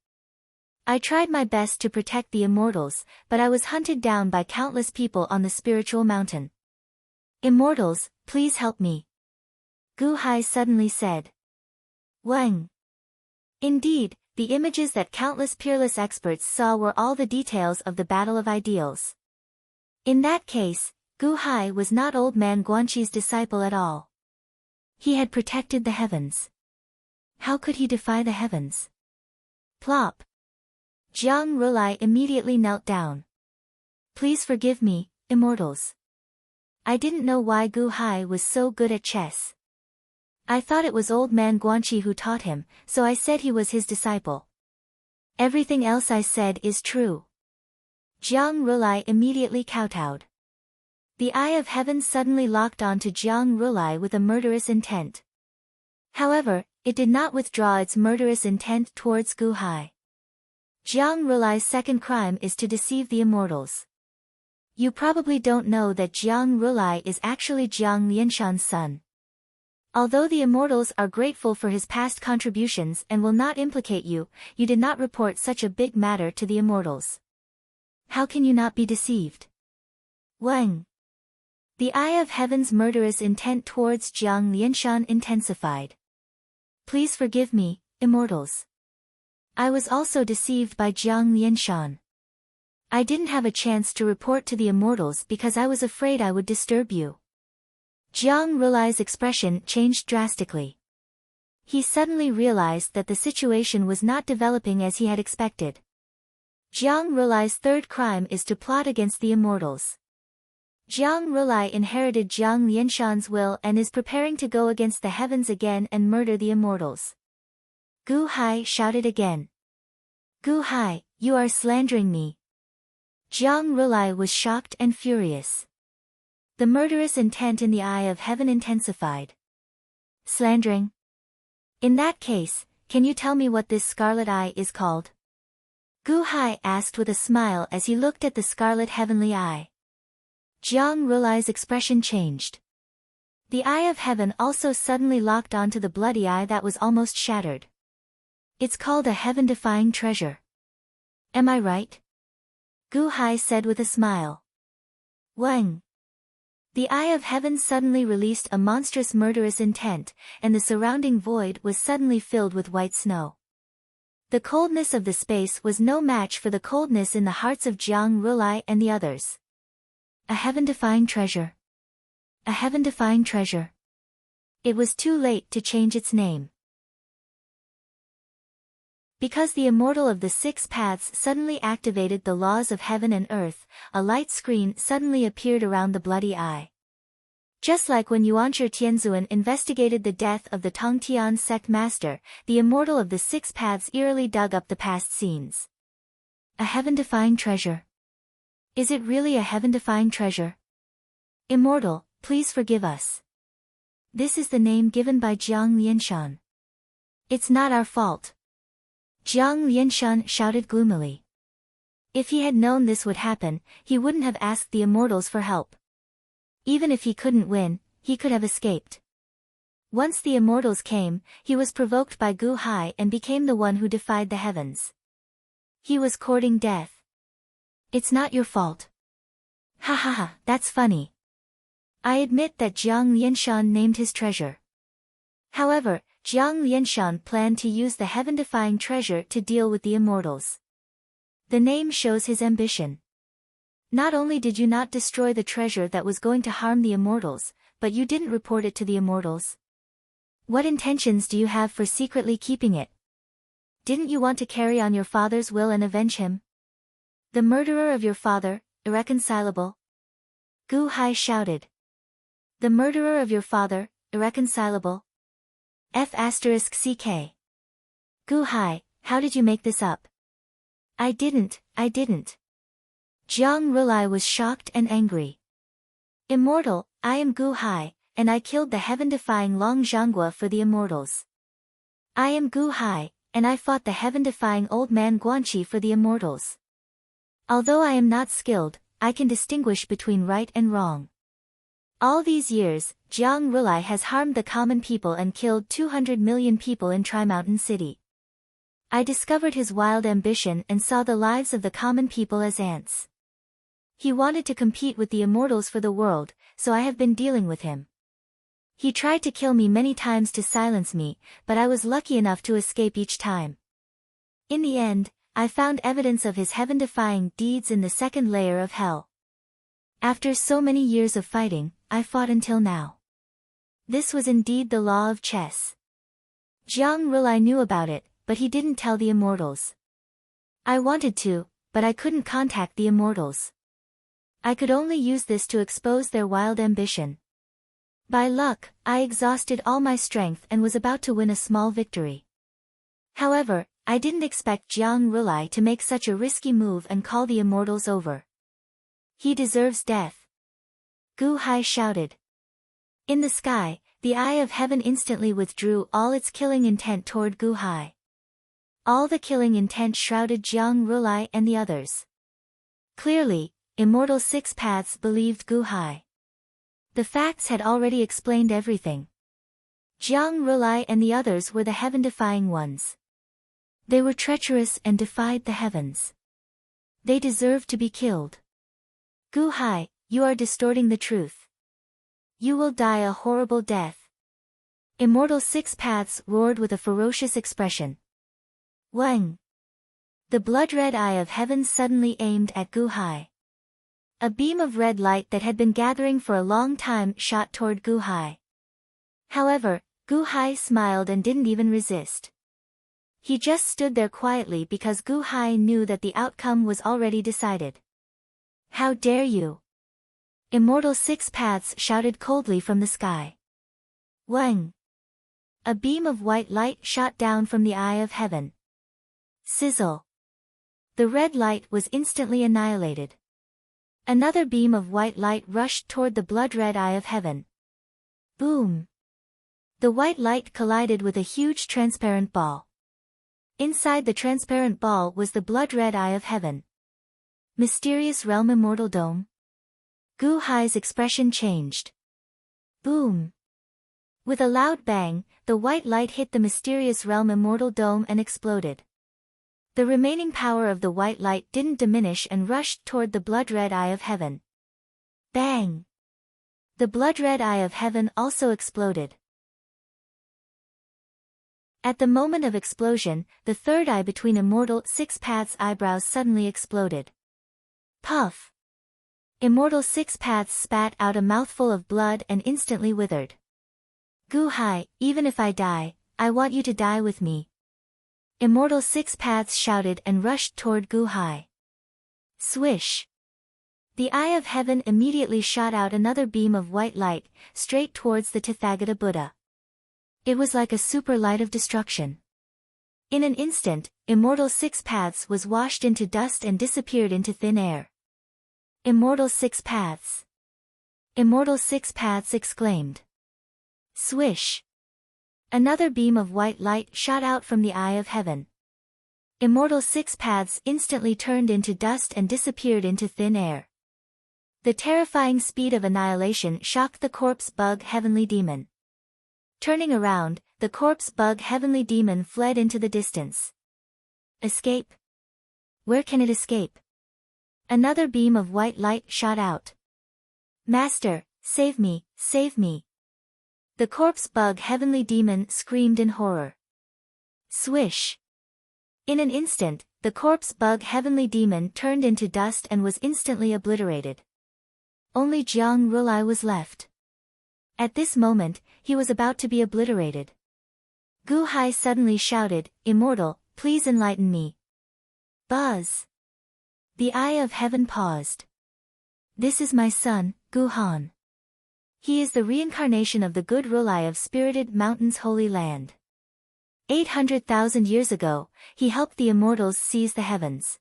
[SPEAKER 1] I tried my best to protect the immortals, but I was hunted down by countless people on the spiritual mountain. Immortals, please help me. Gu Hai suddenly said. Wang. Indeed, the images that countless peerless experts saw were all the details of the battle of ideals. In that case, Gu Hai was not old man Guanqi's disciple at all. He had protected the heavens. How could he defy the heavens? Plop. Jiang Rulai immediately knelt down. Please forgive me, immortals. I didn't know why Gu Hai was so good at chess. I thought it was old man Guanqi who taught him, so I said he was his disciple. Everything else I said is true. Jiang Rulai immediately kowtowed. The eye of heaven suddenly locked onto Jiang Rulai with a murderous intent. However, it did not withdraw its murderous intent towards Gu Hai. Jiang Rulai's second crime is to deceive the immortals. You probably don't know that Jiang Rulai is actually Jiang Lianshan's son. Although the immortals are grateful for his past contributions and will not implicate you, you did not report such a big matter to the immortals. How can you not be deceived? Wang. The eye of heaven's murderous intent towards Jiang Lianshan intensified. Please forgive me, immortals. I was also deceived by Jiang Lianshan. I didn't have a chance to report to the immortals because I was afraid I would disturb you. Jiang Rulai's expression changed drastically. He suddenly realized that the situation was not developing as he had expected. Jiang Rulai's third crime is to plot against the immortals. Jiang Rulai inherited Jiang Lianshan's will and is preparing to go against the heavens again and murder the immortals. Gu Hai shouted again. Gu Hai, you are slandering me. Jiang Rulai was shocked and furious. The murderous intent in the eye of heaven intensified. Slandering? In that case, can you tell me what this scarlet eye is called? Gu Hai asked with a smile as he looked at the scarlet heavenly eye. Jiang Rulai's expression changed. The eye of heaven also suddenly locked onto the bloody eye that was almost shattered. It's called a heaven-defying treasure. Am I right? Gu Hai said with a smile. Wang. The eye of heaven suddenly released a monstrous murderous intent, and the surrounding void was suddenly filled with white snow. The coldness of the space was no match for the coldness in the hearts of Jiang Rulai and the others. A heaven-defying treasure. A heaven-defying treasure. It was too late to change its name. Because the immortal of the six paths suddenly activated the laws of heaven and earth, a light screen suddenly appeared around the bloody eye. Just like when Yuanshi Tianzuan investigated the death of the Tongtian sect master, the immortal of the six paths eerily dug up the past scenes. A heaven-defying treasure. Is it really a heaven-defying treasure? Immortal, please forgive us. This is the name given by Jiang Lianshan. It's not our fault. Jiang Lianshan shouted gloomily. If he had known this would happen, he wouldn't have asked the immortals for help. Even if he couldn't win, he could have escaped. Once the immortals came, he was provoked by Gu Hai and became the one who defied the heavens. He was courting death. It's not your fault. Ha ha ha, that's funny. I admit that Jiang Lianshan named his treasure. However, Jiang Lianshan planned to use the heaven-defying treasure to deal with the immortals. The name shows his ambition. Not only did you not destroy the treasure that was going to harm the immortals, but you didn't report it to the immortals. What intentions do you have for secretly keeping it? Didn't you want to carry on your father's will and avenge him? The murderer of your father, irreconcilable? Gu Hai shouted. The murderer of your father, irreconcilable? F***ck. Gu Hai, how did you make this up? I didn't. Jiang Rulai was shocked and angry. Immortal, I am Gu Hai, and I killed the heaven-defying Long Zhanghua for the immortals. I am Gu Hai, and I fought the heaven-defying old man Guanqi for the immortals. Although I am not skilled, I can distinguish between right and wrong. All these years, Jiang Rulai has harmed the common people and killed 200 million people in Tri-Mountain City. I discovered his wild ambition and saw the lives of the common people as ants. He wanted to compete with the immortals for the world, so I have been dealing with him. He tried to kill me many times to silence me, but I was lucky enough to escape each time. In the end, I found evidence of his heaven-defying deeds in the second layer of hell. After so many years of fighting, I fought until now. This was indeed the law of chess. Jiang Rulai knew about it, but he didn't tell the immortals. I wanted to, but I couldn't contact the immortals. I could only use this to expose their wild ambition. By luck, I exhausted all my strength and was about to win a small victory. However, I didn't expect Jiang Rulai to make such a risky move and call the immortals over. He deserves death. Gu Hai shouted. In the sky, the eye of heaven instantly withdrew all its killing intent toward Gu Hai. All the killing intent shrouded Jiang Rulai and the others. Clearly, Immortal Six Paths believed Gu Hai. The facts had already explained everything. Jiang Rulai and the others were the heaven-defying ones. They were treacherous and defied the heavens. They deserved to be killed. Gu Hai, you are distorting the truth. You will die a horrible death. Immortal Six Paths roared with a ferocious expression. Wang! The blood-red eye of heaven suddenly aimed at Gu Hai. A beam of red light that had been gathering for a long time shot toward Gu Hai. However, Gu Hai smiled and didn't even resist. He just stood there quietly because Gu Hai knew that the outcome was already decided. How dare you? Immortal Six Paths shouted coldly from the sky. Wang! A beam of white light shot down from the eye of heaven. Sizzle! The red light was instantly annihilated. Another beam of white light rushed toward the blood-red eye of heaven. Boom! The white light collided with a huge transparent ball. Inside the transparent ball was the blood-red eye of heaven. Mysterious Realm Immortal Dome? Gu Hai's expression changed. Boom! With a loud bang, the white light hit the Mysterious Realm Immortal Dome and exploded. The remaining power of the white light didn't diminish and rushed toward the blood-red eye of heaven. Bang! The blood-red eye of heaven also exploded. At the moment of explosion, the third eye between Immortal Six Paths' eyebrows suddenly exploded. Puff! Immortal Six Paths spat out a mouthful of blood and instantly withered. Gu Hai, even if I die, I want you to die with me. Immortal Six Paths shouted and rushed toward Gu Hai. Swish! The eye of heaven immediately shot out another beam of white light, straight towards the Tathagata Buddha. It was like a super light of destruction. In an instant, Immortal Six Paths was washed into dust and disappeared into thin air. Immortal Six Paths! Immortal Six Paths exclaimed. Swish! Another beam of white light shot out from the eye of heaven. Immortal Six Paths instantly turned into dust and disappeared into thin air. The terrifying speed of annihilation shocked the corpse bug heavenly demon. Turning around, the corpse bug heavenly demon fled into the distance. Escape? Where can it escape? Another beam of white light shot out. Master, save me, save me. The corpse bug heavenly demon screamed in horror. Swish! In an instant, the corpse bug heavenly demon turned into dust and was instantly obliterated. Only Jiang Rulai was left. At this moment, he was about to be obliterated. Gu Hai suddenly shouted, Immortal, please enlighten me. Buzz! The eye of heaven paused. This is my son, Gu Han. He is the reincarnation of the good Rulai of Spirited Mountain's holy land. 800,000 years ago, he helped the immortals seize the heavens.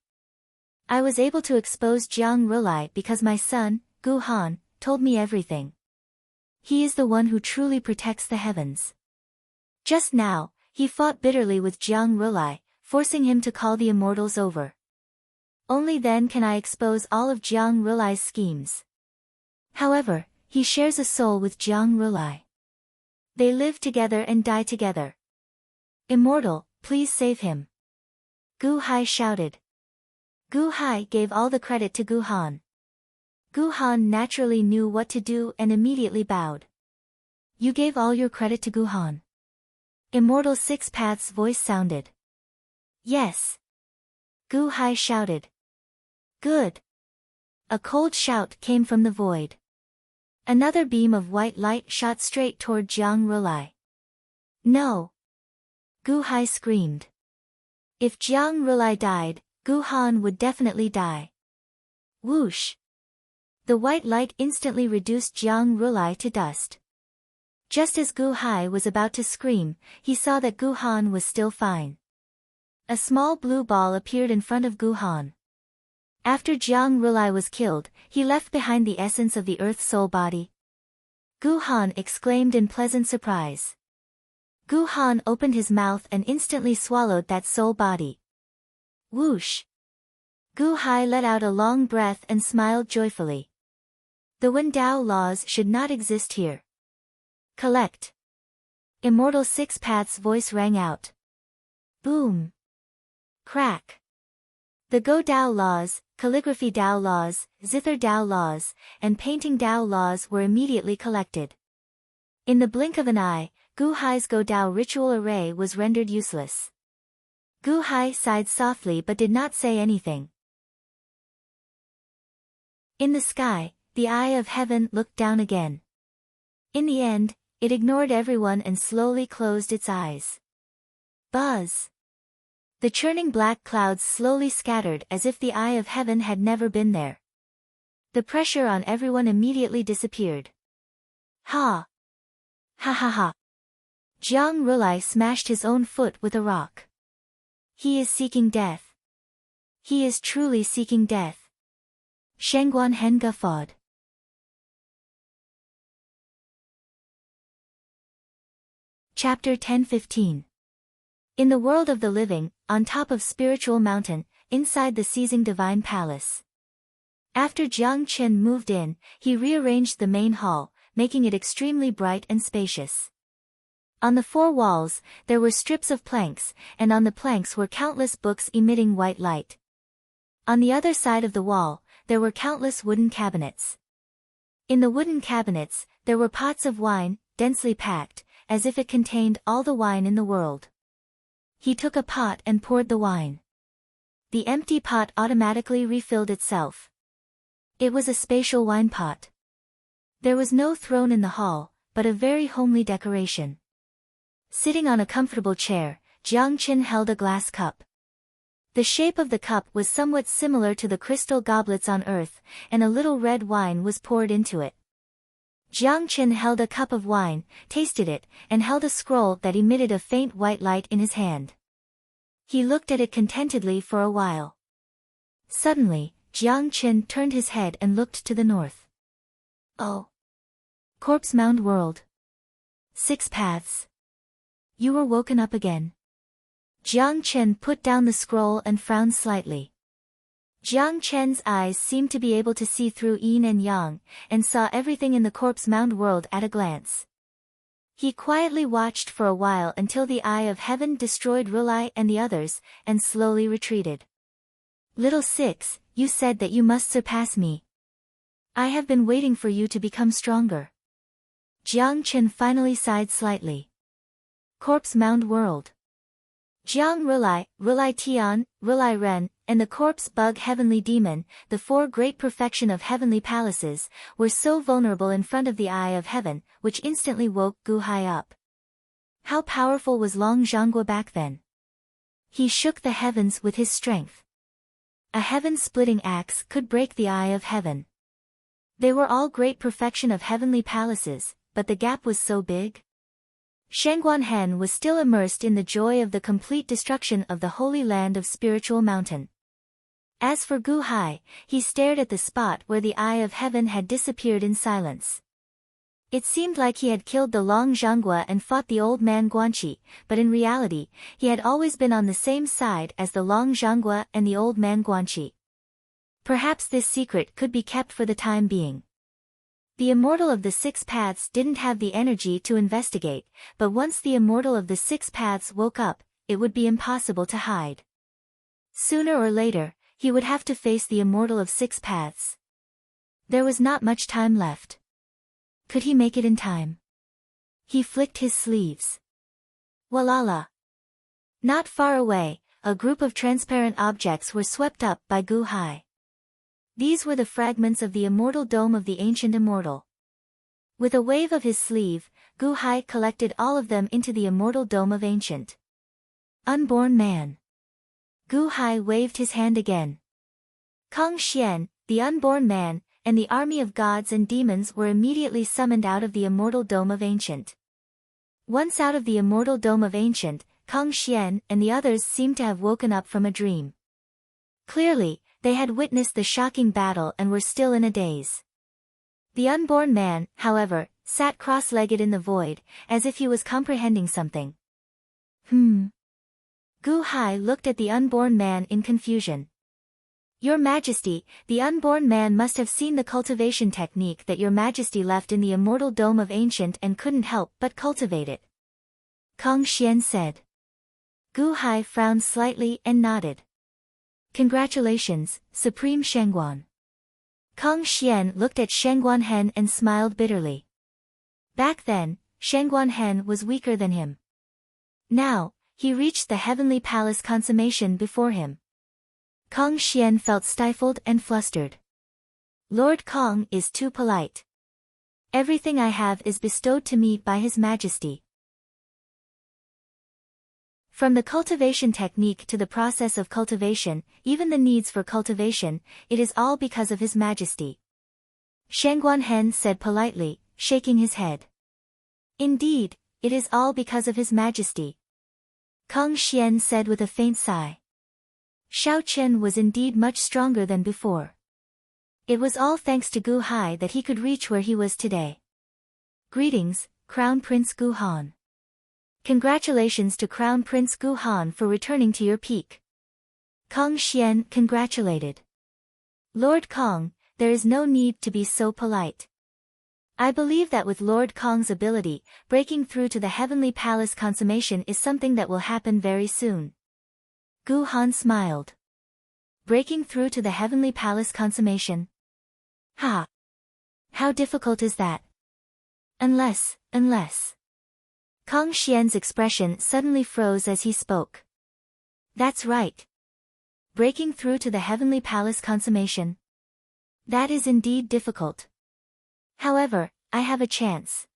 [SPEAKER 1] I was able to expose Jiang Rulai because my son, Gu Han, told me everything. He is the one who truly protects the heavens. Just now, he fought bitterly with Jiang Rulai, forcing him to call the immortals over. Only then can I expose all of Jiang Rulai's schemes. However, he shares a soul with Jiang Rulai. They live together and die together. Immortal, please save him. Gu Hai shouted. Gu Hai gave all the credit to Gu Han. Gu Han naturally knew what to do and immediately bowed. You gave all your credit to Gu Han. Immortal Six Paths' voice sounded. Yes. Gu Hai shouted. Good. A cold shout came from the void. Another beam of white light shot straight toward Jiang Rulai. No. Gu Hai screamed. If Jiang Rulai died, Gu Han would definitely die. Whoosh. The white light instantly reduced Jiang Rulai to dust. Just as Gu Hai was about to scream, he saw that Gu Han was still fine. A small blue ball appeared in front of Gu Han. After Jiang Rulai was killed, he left behind the essence of the Earth Soul body. Gu Han exclaimed in pleasant surprise. Gu Han opened his mouth and instantly swallowed that soul body. Whoosh! Gu Hai let out a long breath and smiled joyfully. The Wen Dao laws should not exist here. Collect. Immortal Six Paths' voice rang out. Boom! Crack! The Go Dao laws, Calligraphy Dao laws, Zither Dao laws, and Painting Dao laws were immediately collected. In the blink of an eye, Gu Hai's Go Dao ritual array was rendered useless. Gu Hai sighed softly but did not say anything. In the sky, the eye of heaven looked down again. In the end, it ignored everyone and slowly closed its eyes. Buzz! The churning black clouds slowly scattered as if the eye of heaven had never been there. The pressure on everyone immediately disappeared. Ha! Ha ha ha! Jiang Rulai smashed his own foot with a rock. He is seeking death. He is truly seeking death. Shengguan Hen guffawed. Chapter 10-15. In the world of the living, on top of Spiritual Mountain, inside the seizing divine palace. After Jiang Qin moved in, he rearranged the main hall, making it extremely bright and spacious. On the four walls, there were strips of planks, and on the planks were countless books emitting white light. On the other side of the wall, there were countless wooden cabinets. In the wooden cabinets, there were pots of wine, densely packed, as if it contained all the wine in the world. He took a pot and poured the wine. The empty pot automatically refilled itself. It was a spatial wine pot. There was no throne in the hall, but a very homely decoration. Sitting on a comfortable chair, Jiang Qin held a glass cup. The shape of the cup was somewhat similar to the crystal goblets on earth, and a little red wine was poured into it. Jiang Qin held a cup of wine, tasted it, and held a scroll that emitted a faint white light in his hand. He looked at it contentedly for a while. Suddenly, Jiang Qin turned his head and looked to the north. Oh! Corpse Mound World. 6 Paths. You were woken up again. Jiang Qin put down the scroll and frowned slightly. Jiang Qin's eyes seemed to be able to see through yin and yang, and saw everything in the Corpse Mound world at a glance. He quietly watched for a while until the eye of heaven destroyed Rulai and the others, and slowly retreated. Little Six, you said that you must surpass me. I have been waiting for you to become stronger. Jiang Qin finally sighed slightly. Corpse Mound World. Jiang Rulai, Rulai Tian, Rulai Ren, and the Corpse Bug Heavenly Demon, the 4 great perfection of heavenly palaces, were so vulnerable in front of the eye of heaven, which instantly woke Gu Hai up. How powerful was Long Zhonggua back then? He shook the heavens with his strength. A heaven-splitting axe could break the eye of heaven. They were all great perfection of heavenly palaces, but the gap was so big. Shengguan Hen was still immersed in the joy of the complete destruction of the holy land of Spiritual Mountain. As for Gu Hai, he stared at the spot where the eye of heaven had disappeared in silence. It seemed like he had killed the Long Zhonggua and fought the old man Guanqi, but in reality, he had always been on the same side as the Long Zhonggua and the old man Guanqi. Perhaps this secret could be kept for the time being. The Immortal of the 6 Paths didn't have the energy to investigate, but once the Immortal of the 6 Paths woke up, it would be impossible to hide. Sooner or later, he would have to face the Immortal of 6 Paths. There was not much time left. Could he make it in time? He flicked his sleeves. Walala! Not far away, a group of transparent objects were swept up by Gu Hai. These were the fragments of the immortal dome of the ancient Immortal. With a wave of his sleeve, Gu Hai collected all of them into the immortal dome of ancient. Unborn man. Gu Hai waved his hand again. Kong Xian, the unborn man, and the army of gods and demons were immediately summoned out of the immortal dome of ancient. Once out of the immortal dome of ancient, Kong Xian and the others seemed to have woken up from a dream. Clearly, they had witnessed the shocking battle and were still in a daze. The unborn man, however, sat cross-legged in the void, as if he was comprehending something. Gu Hai looked at the unborn man in confusion. Your Majesty, the unborn man must have seen the cultivation technique that Your Majesty left in the immortal dome of ancient and couldn't help but cultivate it. Kong Xian said. Gu Hai frowned slightly and nodded. Congratulations, Supreme Shengguan. Kong Xian looked at Shengguan Hen and smiled bitterly. Back then, Shengguan Hen was weaker than him. Now, he reached the heavenly palace consummation before him. Kong Xian felt stifled and flustered. Lord Kong is too polite. Everything I have is bestowed to me by His Majesty. From the cultivation technique to the process of cultivation, even the needs for cultivation, it is all because of His Majesty. Shangguanhen said politely, shaking his head. Indeed, it is all because of His Majesty. Kang Xian said with a faint sigh. Xiao Chen was indeed much stronger than before. It was all thanks to Gu Hai that he could reach where he was today. Greetings, Crown Prince Gu Han. Congratulations to Crown Prince Gu Han for returning to your peak. Kang Xian congratulated. Lord Kang, there is no need to be so polite. I believe that with Lord Kang's ability, breaking through to the Heavenly Palace consummation is something that will happen very soon. Gu Han smiled. Breaking through to the Heavenly Palace consummation? Ha! How difficult is that? Unless. Kang Xian's expression suddenly froze as he spoke. That's right. Breaking through to the Heavenly Palace consummation? That is indeed difficult. However, I have a chance.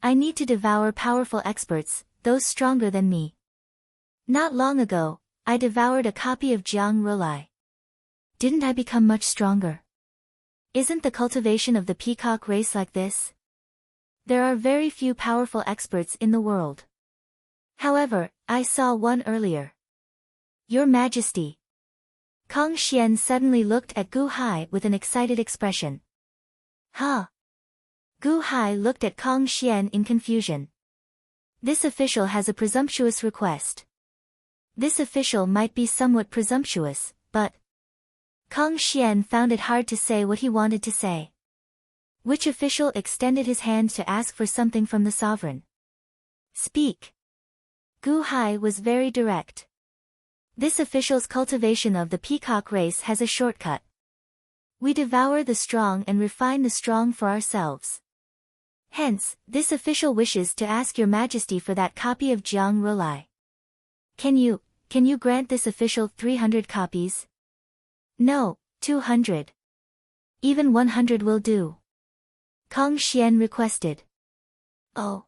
[SPEAKER 1] I need to devour powerful experts, those stronger than me. Not long ago, I devoured a copy of Jiang Rulai. Didn't I become much stronger? Isn't the cultivation of the peacock race like this? There are very few powerful experts in the world. However, I saw one earlier. Your Majesty. Kang Xian suddenly looked at Gu Hai with an excited expression. Huh? Gu Hai looked at Kang Xian in confusion. This official has a presumptuous request. This official might be somewhat presumptuous, but... Kang Xian found it hard to say what he wanted to say. Which official extended his hand to ask for something from the sovereign? Speak. Gu Hai was very direct. This official's cultivation of the peacock race has a shortcut. We devour the strong and refine the strong for ourselves. Hence, this official wishes to ask your Majesty for that copy of Jiang Rulai. Can you grant this official 300 copies? No, 200. Even 100 will do. Kang Xian requested. Oh.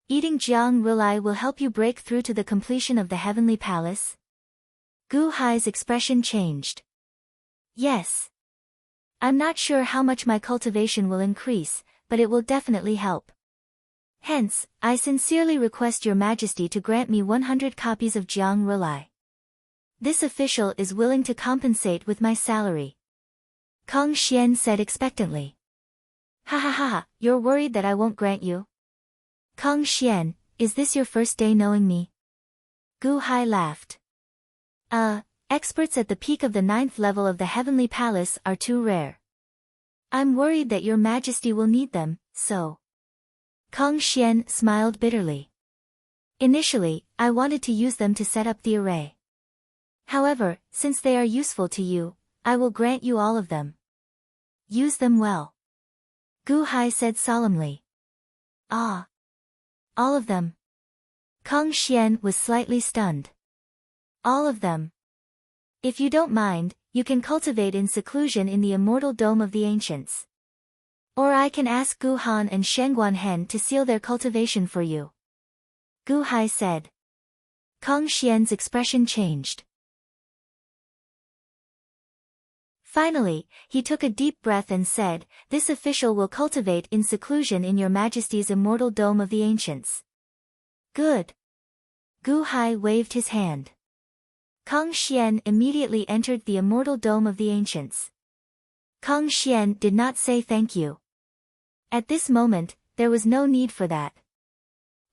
[SPEAKER 1] Eating Jiang Rulai will help you break through to the completion of the Heavenly Palace? Gu Hai's expression changed. Yes. I'm not sure how much my cultivation will increase, but it will definitely help. Hence, I sincerely request your Majesty to grant me 100 copies of Jiang Rulai. This official is willing to compensate with my salary. Kang Xian said expectantly. Ha ha ha, you're worried that I won't grant you? Kang Xian, is this your first day knowing me? Gu Hai laughed. Experts at the peak of the 9th level of the Heavenly Palace are too rare. I'm worried that your Majesty will need them, so... Kang Xian smiled bitterly. Initially, I wanted to use them to set up the array. However, since they are useful to you, I will grant you all of them. Use them well. Gu Hai said solemnly. Ah. All of them. Kang Xian was slightly stunned. All of them. If you don't mind, you can cultivate in seclusion in the Immortal Dome of the Ancients. Or I can ask Gu Han and Shangguanhen to seal their cultivation for you. Gu Hai said. Kang Xian's expression changed. Finally, he took a deep breath and said, this official will cultivate in seclusion in your Majesty's Immortal Dome of the Ancients. Good. Gu Hai waved his hand. Kang Xian immediately entered the Immortal Dome of the Ancients. Kang Xian did not say thank you. At this moment, there was no need for that.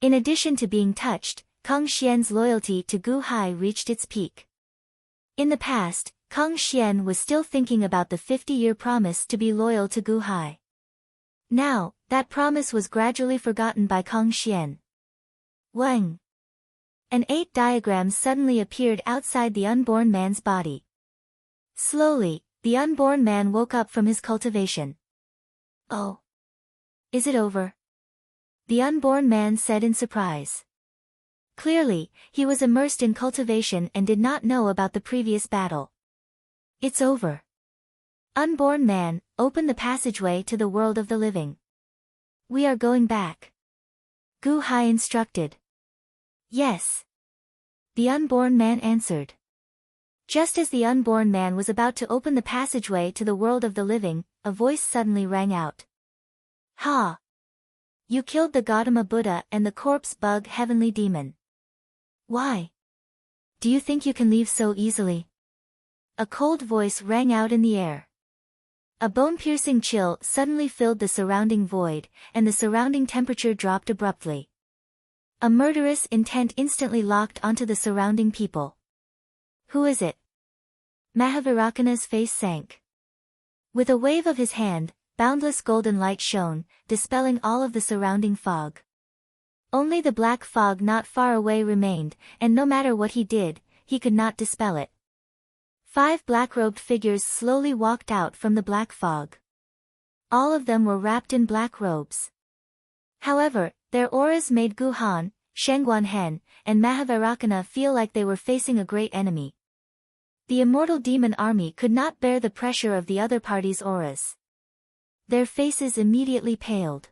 [SPEAKER 1] In addition to being touched, Kang Xian's loyalty to Gu Hai reached its peak. In the past, Kang Xian was still thinking about the 50-year promise to be loyal to Gu Hai. Now, that promise was gradually forgotten by Kang Xian. Wang! An 8 diagram suddenly appeared outside the unborn man's body. Slowly, the unborn man woke up from his cultivation. Oh. Is it over? The unborn man said in surprise. Clearly, he was immersed in cultivation and did not know about the previous battle. It's over. Unborn man, open the passageway to the world of the living. We are going back. Gu Hai instructed. Yes. The unborn man answered. Just as the unborn man was about to open the passageway to the world of the living, a voice suddenly rang out. Ha! You killed the Gautama Buddha and the corpse bug heavenly demon. Why? Do you think you can leave so easily? A cold voice rang out in the air. A bone-piercing chill suddenly filled the surrounding void, and the surrounding temperature dropped abruptly. A murderous intent instantly locked onto the surrounding people. Who is it? Mahavirakana's face sank. With a wave of his hand, boundless golden light shone, dispelling all of the surrounding fog. Only the black fog not far away remained, and no matter what he did, he could not dispel it. 5 black-robed figures slowly walked out from the black fog. All of them were wrapped in black robes. However, their auras made Gu Han, Shengguan-hen, and Mahavirakana feel like they were facing a great enemy. The immortal demon army could not bear the pressure of the other party's auras. Their faces immediately paled.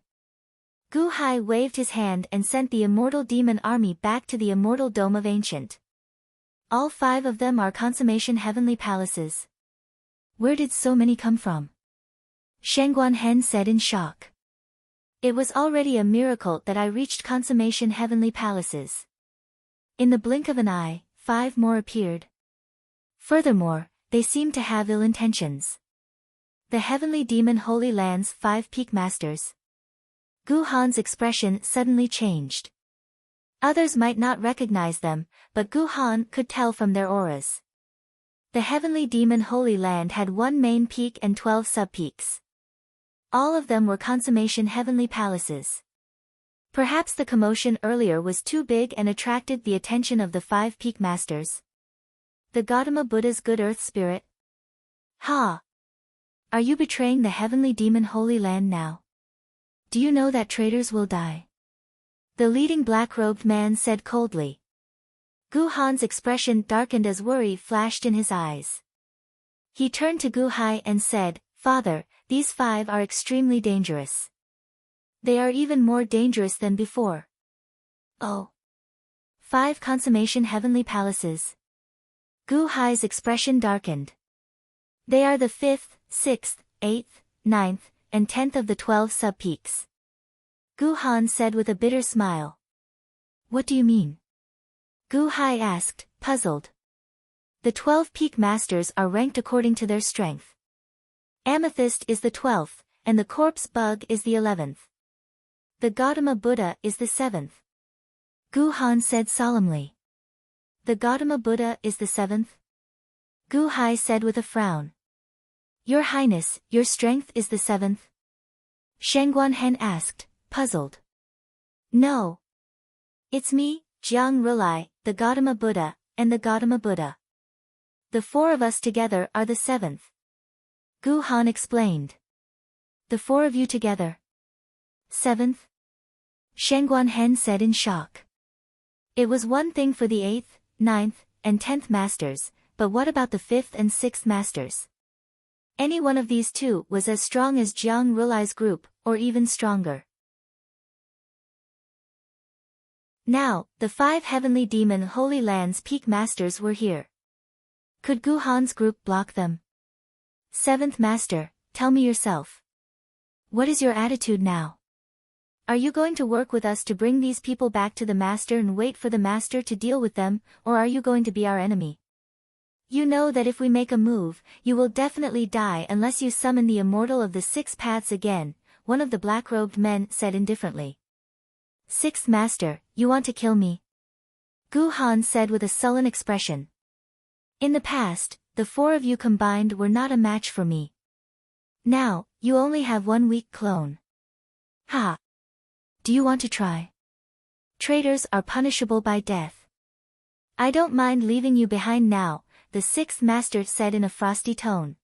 [SPEAKER 1] Gu Hai waved his hand and sent the immortal demon army back to the immortal dome of Ancient. All 5 of them are consummation heavenly palaces. Where did so many come from? Shengguan-hen said in shock. It was already a miracle that I reached consummation heavenly palaces. In the blink of an eye, 5 more appeared. Furthermore, they seemed to have ill intentions. The heavenly demon Holy Land's 5 peak masters. Gu Han's expression suddenly changed. Others might not recognize them, but Gu Han could tell from their auras. The heavenly demon Holy Land had 1 main peak and 12 sub-peaks. All of them were consummation heavenly palaces. Perhaps the commotion earlier was too big and attracted the attention of the 5 peak masters. The Gautama Buddha's good earth spirit? Ha! Are you betraying the heavenly demon Holy Land now? Do you know that traitors will die? The leading black-robed man said coldly. Gu Han's expression darkened as worry flashed in his eyes. He turned to Gu Hai and said, Father, these 5 are extremely dangerous. They are even more dangerous than before. Oh. 5 consummation heavenly palaces. Gu Hai's expression darkened. They are the 5th, 6th, 8th, 9th, and 10th of the 12 sub-peaks. Gu Han said with a bitter smile. What do you mean? Gu Hai asked, puzzled. The 12 peak masters are ranked according to their strength. Amethyst is the 12th, and the corpse bug is the 11th. The Gautama Buddha is the 7th. Gu Han said solemnly. The Gautama Buddha is the 7th? Gu Hai said with a frown. Your Highness, your strength is the 7th? Shengguan-hen asked, puzzled. No. It's me, Jiang Rulai, the Gautama Buddha, and the Gautama Buddha. The 4 of us together are the 7th. Gu Han explained. The 4 of you together? 7th? Shengguan-hen said in shock. It was one thing for the 8th, 9th, and 10th masters, but what about the 5th and 6th masters? Any one of these 2 was as strong as Jiang Rulai's group, or even stronger. Now, the 5 heavenly demon Holy Land's peak masters were here. Could Gu Han's group block them? 7th master, tell me yourself. What is your attitude now? Are you going to work with us to bring these people back to the master and wait for the master to deal with them, or are you going to be our enemy? You know that if we make a move, you will definitely die unless you summon the immortal of the 6 paths again, one of the black-robed men said indifferently. 6th master, you want to kill me? Gu Han said with a sullen expression. In the past, the 4 of you combined were not a match for me. Now, you only have 1 weak clone. Ha! Do you want to try? Traitors are punishable by death. I don't mind leaving you behind now, the 6th master said in a frosty tone.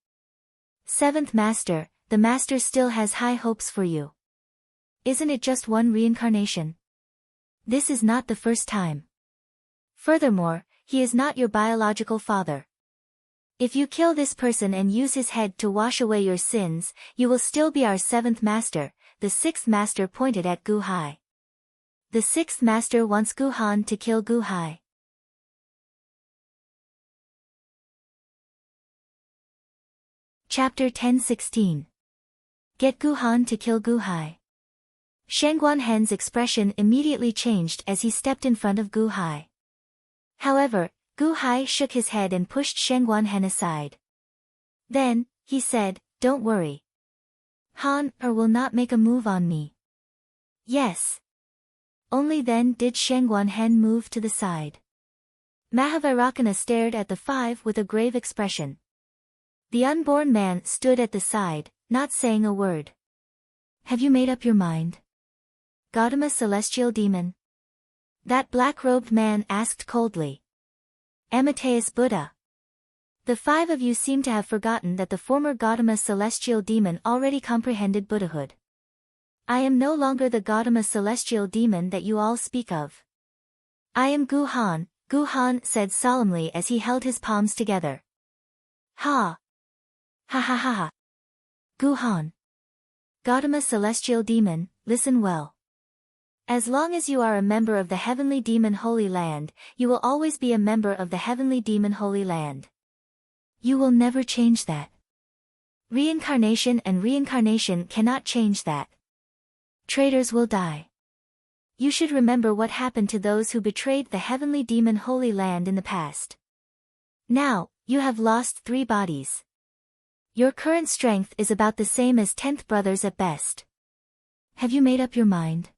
[SPEAKER 1] 7th master, the master still has high hopes for you. Isn't it just 1 reincarnation? This is not the first time. Furthermore, he is not your biological father. If you kill this person and use his head to wash away your sins, you will still be our 7th master, the sixth master pointed at Gu Hai. The sixth master wants Gu Han to kill Gu Hai. Chapter 10:16. Get Gu Han to kill Gu Hai. Shang Guanhen's expression immediately changed as he stepped in front of Gu Hai. However, Gu Hai shook his head and pushed Shang Guanhen aside. Then, he said, "Don't worry. Han will not make a move on me." Yes. Only then did Shang Guanhen move to the side. Mahavairakana stared at the five with a grave expression. The unborn man stood at the side, not saying a word. "Have you made up your mind? Gautama celestial demon?" That black-robed man asked coldly. "Amateus Buddha." "The five of you seem to have forgotten that the former Gautama celestial demon already comprehended Buddhahood. I am no longer the Gautama celestial demon that you all speak of. I am Gu Han," Gu Han said solemnly as he held his palms together. "Ha! Ha ha ha ha! Gu Han. Gautama celestial demon, listen well. As long as you are a member of the heavenly demon Holy Land, you will always be a member of the heavenly demon Holy Land. You will never change that. Reincarnation and reincarnation cannot change that. Traitors will die. You should remember what happened to those who betrayed the heavenly demon Holy Land in the past. Now, you have lost 3 bodies. Your current strength is about the same as 10th brothers at best. Have you made up your mind?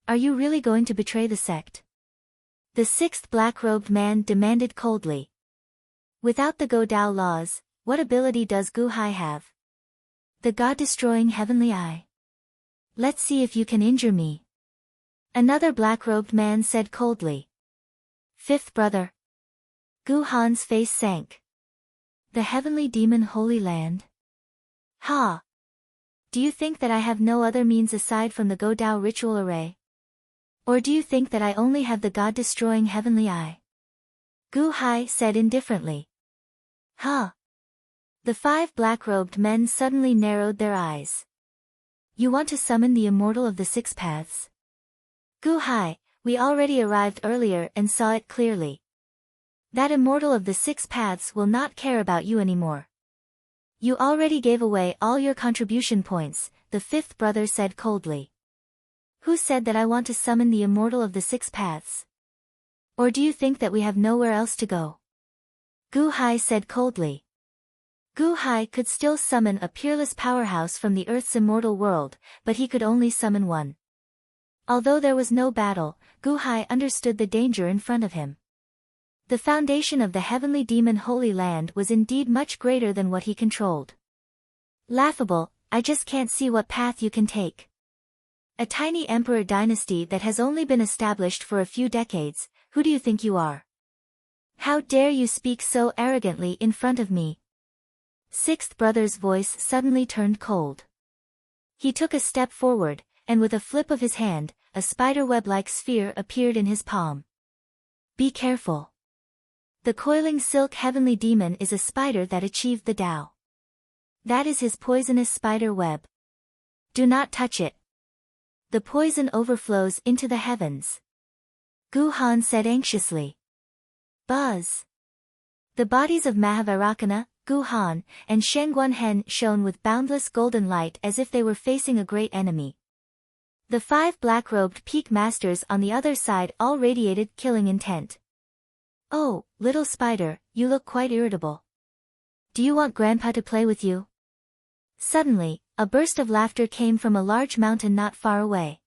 [SPEAKER 1] Are you really going to betray the sect?" The sixth black-robed man demanded coldly. "Without the Go Dao laws, what ability does Gu Hai have? The God-destroying heavenly eye. Let's see if you can injure me." Another black-robed man said coldly. "Fifth brother." Gu Han's face sank. "The heavenly demon Holy Land? Ha! Do you think that I have no other means aside from the Go Dao ritual array? Or do you think that I only have the God-destroying heavenly eye?" Gu Hai said indifferently. "Ha!" The 5 black-robed men suddenly narrowed their eyes. "You want to summon the Immortal of the 6 Paths?" "Gu Hai, we already arrived earlier and saw it clearly. That Immortal of the 6 Paths will not care about you anymore. You already gave away all your contribution points," the 5th brother said coldly. "Who said that I want to summon the Immortal of the 6 Paths? Or do you think that we have nowhere else to go?" Gu Hai said coldly. Gu Hai could still summon a peerless powerhouse from the Earth's immortal world, but he could only summon one. Although there was no battle, Gu Hai understood the danger in front of him. The foundation of the heavenly demon Holy Land was indeed much greater than what he controlled. "Laughable, I just can't see what path you can take. A tiny emperor dynasty that has only been established for a few decades, who do you think you are? How dare you speak so arrogantly in front of me?" Sixth brother's voice suddenly turned cold. He took a step forward, and with a flip of his hand, a spiderweb-like sphere appeared in his palm. "Be careful. The coiling silk heavenly demon is a spider that achieved the Tao. That is his poisonous spider web. Do not touch it. The poison overflows into the heavens." Gu Han said anxiously. Buzz. The bodies of Mahavairakana, Gu Han, and Shang Guanhen shone with boundless golden light as if they were facing a great enemy. The 5 black-robed peak masters on the other side all radiated killing intent. "Oh, little spider, you look quite irritable. Do you want Grandpa to play with you?" Suddenly, a burst of laughter came from a large mountain not far away.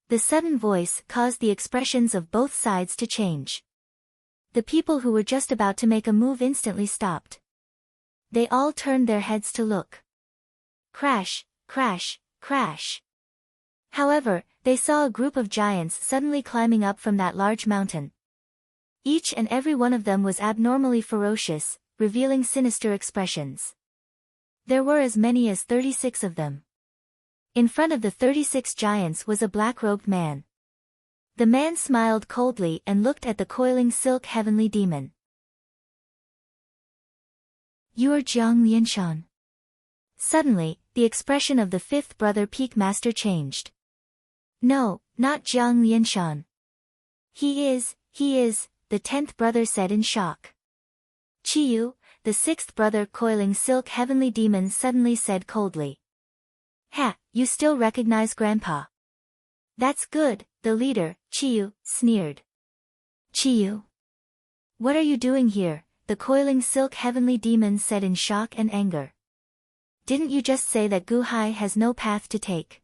[SPEAKER 1] The sudden voice caused the expressions of both sides to change. The people who were just about to make a move instantly stopped. They all turned their heads to look. Crash, crash, crash. However, they saw a group of giants suddenly climbing up from that large mountain. Each and every one of them was abnormally ferocious, revealing sinister expressions. There were as many as 36 of them. In front of the 36 giants was a black-robed man. The man smiled coldly and looked at the coiling silk heavenly demon. "You are Jiang Lianshan. Suddenly, the expression of the fifth brother Peak Master changed. No, not Jiang Lianshan. He is, the 10th brother said in shock. Chiyu, the 6th brother coiling silk heavenly demon suddenly said coldly. Ha, you still recognize Grandpa? That's good, the leader, Chiyu, sneered. Chiyu? What are you doing here? The coiling silk heavenly demon said in shock and anger. Didn't you just say that Gu Hai has no path to take?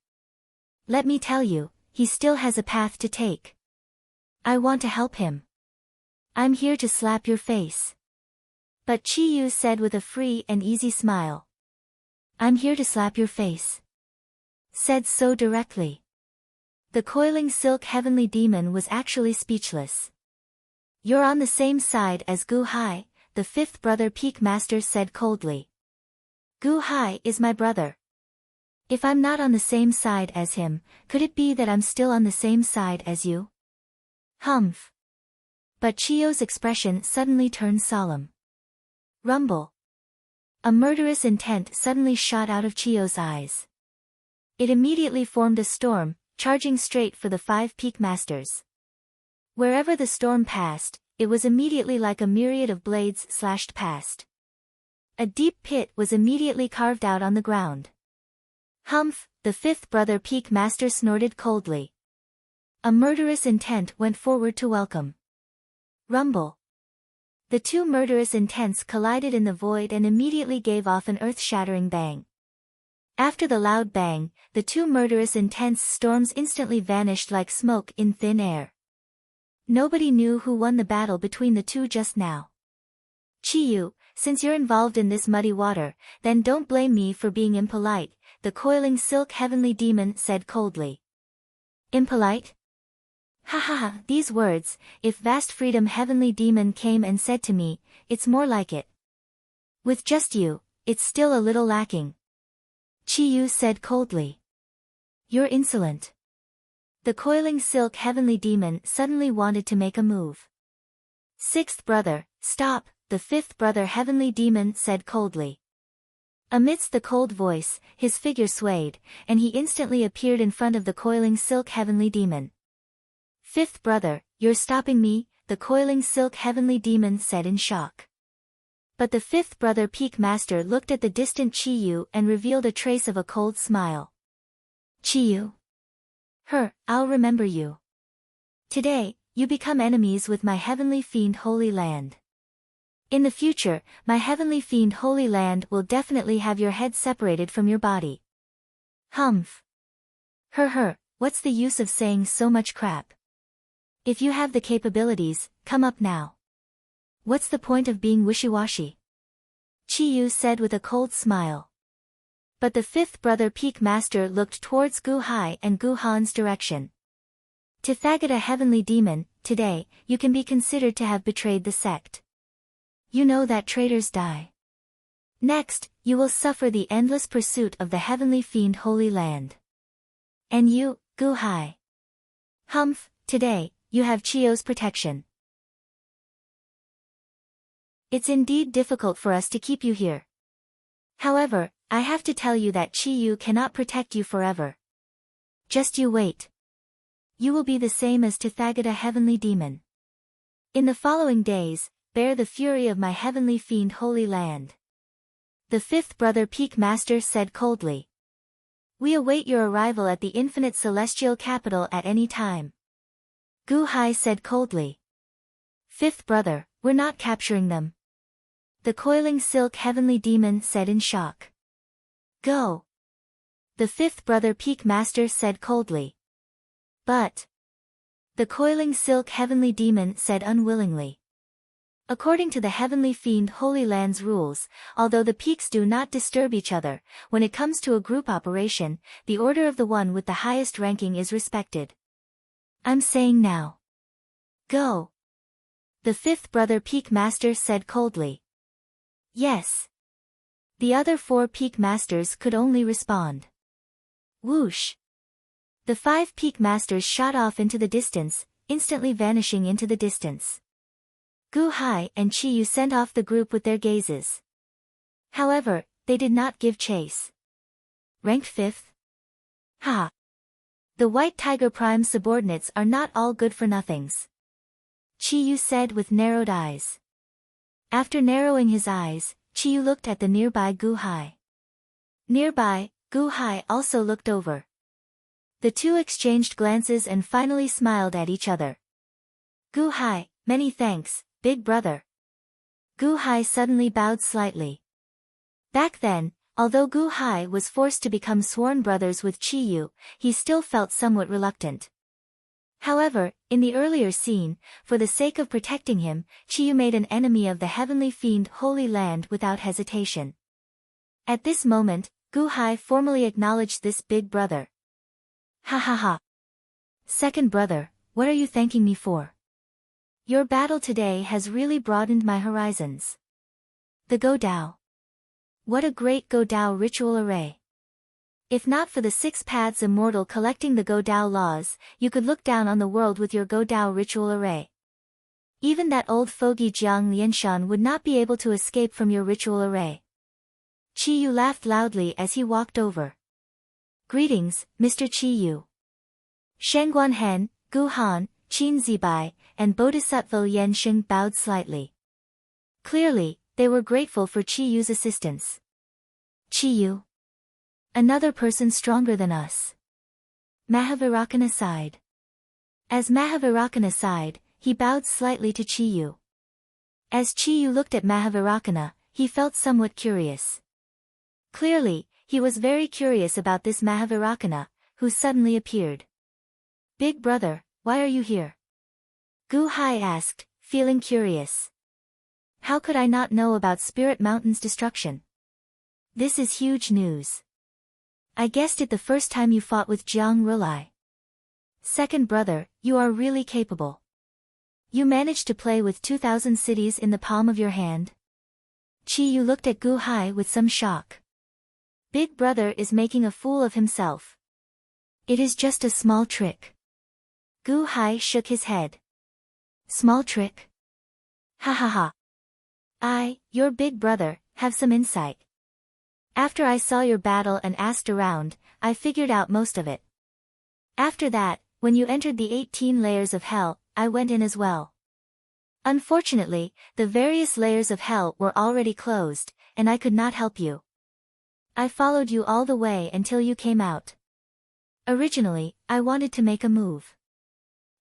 [SPEAKER 1] Let me tell you, he still has a path to take. I want to help him. I'm here to slap your face. But Chiyu said with a free and easy smile. I'm here to slap your face. Said so directly. The coiling silk heavenly demon was actually speechless. You're on the same side as Gu Hai, the 5th brother Peak Master said coldly. Gu Hai is my brother. If I'm not on the same side as him, could it be that I'm still on the same side as you? Humph. But Chiyu's expression suddenly turned solemn. Rumble. A murderous intent suddenly shot out of Chiyu's eyes. It immediately formed a storm, charging straight for the 5 Peak Masters. Wherever the storm passed, it was immediately like a myriad of blades slashed past. A deep pit was immediately carved out on the ground. Humph, the 5th brother Peak Master snorted coldly. A murderous intent went forward to welcome. Rumble. The 2 murderous intents collided in the void and immediately gave off an earth-shattering bang. After the loud bang, the 2 murderous intents storms instantly vanished like smoke in thin air. Nobody knew who won the battle between the 2 just now. Chiyu, since you're involved in this muddy water, then don't blame me for being impolite, the coiling silk heavenly demon said coldly. Impolite? Ha ha ha, these words, if vast freedom heavenly demon came and said to me, it's more like it. With just you, it's still a little lacking. Chiyu said coldly. You're insolent. The coiling silk heavenly demon suddenly wanted to make a move. 6th brother, stop, the 5th brother heavenly demon said coldly. Amidst the cold voice, his figure swayed, and he instantly appeared in front of the coiling silk heavenly demon. 5th brother, you're stopping me, the coiling silk heavenly demon said in shock. But the 5th brother Peak Master looked at the distant Chiyu and revealed a trace of a cold smile. Chiyu? I'll remember you. Today, you become enemies with my heavenly fiend Holy Land. In the future, my heavenly fiend Holy Land will definitely have your head separated from your body. Humph. What's the use of saying so much crap? If you have the capabilities, come up now. What's the point of being wishy-washy? Chiyu said with a cold smile. But the 5th brother Peak Master looked towards Gu Hai and Gu Han's direction. Tathagata heavenly demon, today, you can be considered to have betrayed the sect. You know that traitors die. Next, you will suffer the endless pursuit of the heavenly fiend Holy Land. And you, Gu Hai. Humph, today, you have Chiyu's protection. It's indeed difficult for us to keep you here. However, I have to tell you that Chiyu cannot protect you forever. Just you wait. You will be the same as Tathagata heavenly demon. In the following days, bear the fury of my heavenly fiend Holy Land. The 5th brother Peak Master said coldly. We await your arrival at the infinite celestial capital at any time. Gu Hai said coldly. 5th brother, we're not capturing them. The coiling silk heavenly demon said in shock. Go. The 5th brother Peak Master said coldly. But. The coiling silk heavenly demon said unwillingly. According to the heavenly fiend Holy Land's rules, although the peaks do not disturb each other, when it comes to a group operation, the order of the one with the highest ranking is respected. I'm saying now. Go. The 5th brother Peak Master said coldly. Yes. The other 4 Peak Masters could only respond. Whoosh. The 5 Peak Masters shot off into the distance, instantly vanishing into the distance. Gu Hai and Chiyu sent off the group with their gazes. However, they did not give chase. Ranked 5th? Ha! The White Tiger Prime's subordinates are not all good for nothings. Chiyu said with narrowed eyes. After narrowing his eyes, Chiyu looked at the nearby Gu Hai. Nearby, Gu Hai also looked over. The two exchanged glances and finally smiled at each other. Gu Hai, many thanks, big brother. Gu Hai suddenly bowed slightly. Back then, although Gu Hai was forced to become sworn brothers with Chiyu, he still felt somewhat reluctant. However, in the earlier scene, for the sake of protecting him, Chiyu made an enemy of the heavenly fiend Holy Land without hesitation. At this moment, Gu Hai formally acknowledged this big brother. Ha ha ha. Second brother, what are you thanking me for? Your battle today has really broadened my horizons. The Go Dao. What a great Go Dao ritual array. If not for the 6 paths Immortal collecting the Go Dao laws, you could look down on the world with your Go Dao ritual array. Even that old fogey Jiang Lianshan would not be able to escape from your ritual array. Chiyu laughed loudly as he walked over. Greetings, Mr. Chiyu. Shengguan Hen, Gu Han, Qin Zibai, and Bodhisattva Yan Sheng bowed slightly. Clearly, they were grateful for Chiyu's assistance. Chiyu. Another person stronger than us. Mahavirakan sighed. As Mahavirakan sighed, he bowed slightly to Chiyu. As Chiyu looked at Mahavirakana, he felt somewhat curious. Clearly, he was very curious about this Mahavirakana, who suddenly appeared. Big brother, why are you here? Gu Hai asked, feeling curious. How could I not know about Spirit Mountain's destruction? This is huge news. I guessed it the first time you fought with Jiang Rulai. Second brother, you are really capable. You managed to play with 2,000 cities in the palm of your hand? Chiyu looked at Gu Hai with some shock. Big brother is making a fool of himself. It is just a small trick. Gu Hai shook his head. Small trick? Ha ha ha. I, your big brother, have some insight. After I saw your battle and asked around, I figured out most of it. After that, when you entered the 18 layers of hell, I went in as well. Unfortunately, the various layers of hell were already closed, and I could not help you. I followed you all the way until you came out. Originally, I wanted to make a move.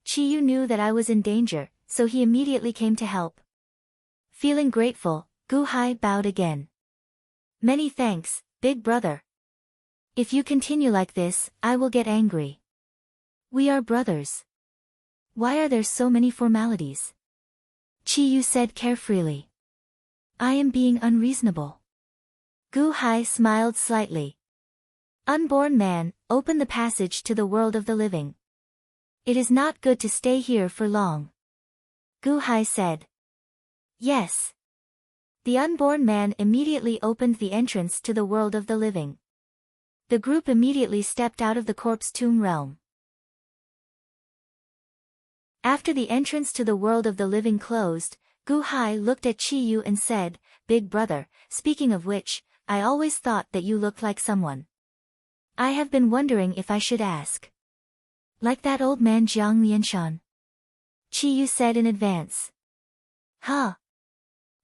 [SPEAKER 1] Chiyu knew that I was in danger, so he immediately came to help. Feeling grateful, Gu Hai bowed again. Many thanks, big brother. If you continue like this, I will get angry. We are brothers. Why are there so many formalities? Chiyu said carefreely. I am being unreasonable. Gu Hai smiled slightly. Unborn man, open the passage to the world of the living. It is not good to stay here for long. Gu Hai said. Yes. The unborn man immediately opened the entrance to the world of the living. The group immediately stepped out of the corpse tomb realm. After the entrance to the world of the living closed, Gu Hai looked at Chiyu and said, Big brother, speaking of which, I always thought that you looked like someone. I have been wondering if I should ask. Like that old man Jiang Lianshan? Chiyu said in advance. Huh.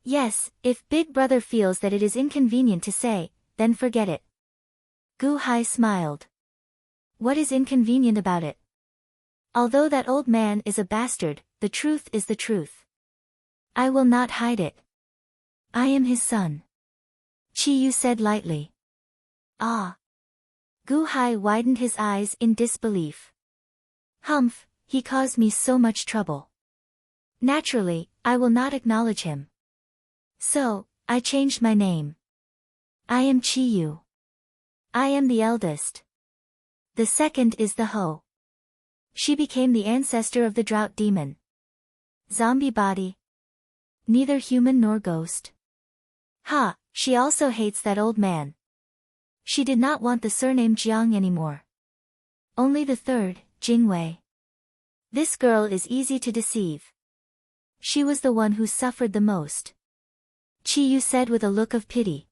[SPEAKER 1] Yes, if big brother feels that it is inconvenient to say, then forget it. Gu Hai smiled. What is inconvenient about it? Although that old man is a bastard, the truth is the truth. I will not hide it. I am his son. Chiyu said lightly. Ah. Gu Hai widened his eyes in disbelief. Humph, he caused me so much trouble. Naturally, I will not acknowledge him. So, I changed my name. I am Chiyu. I am the eldest. The second is the Ho. She became the ancestor of the drought demon. Zombie body. Neither human nor ghost. Ha, she also hates that old man. She did not want the surname Jiang anymore. Only the third, Jingwei. This girl is easy to deceive. She was the one who suffered the most. Chiyu said with a look of pity.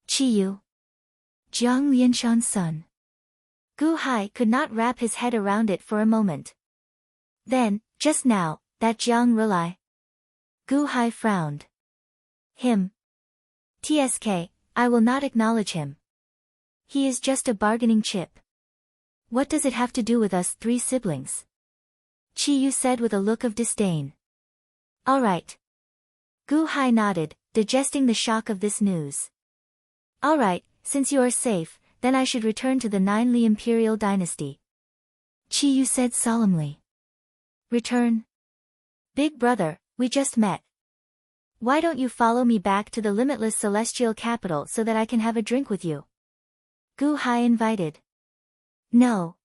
[SPEAKER 1] Chiyu. Jiang Lianshan's son. Gu Hai could not wrap his head around it for a moment. Then, just now, that Jiang Rulai. Gu Hai frowned. Him. TSK, I will not acknowledge him. He is just a bargaining chip. What does it have to do with us three siblings? Chiyu said with a look of disdain. All right. Gu Hai nodded, digesting the shock of this news. All right, since you are safe, then I should return to the Ninely Imperial Dynasty. Chiyu said solemnly. Return? Big brother, we just met. Why don't you follow me back to the limitless celestial capital so that I can have a drink with you? Gu Hai invited. No.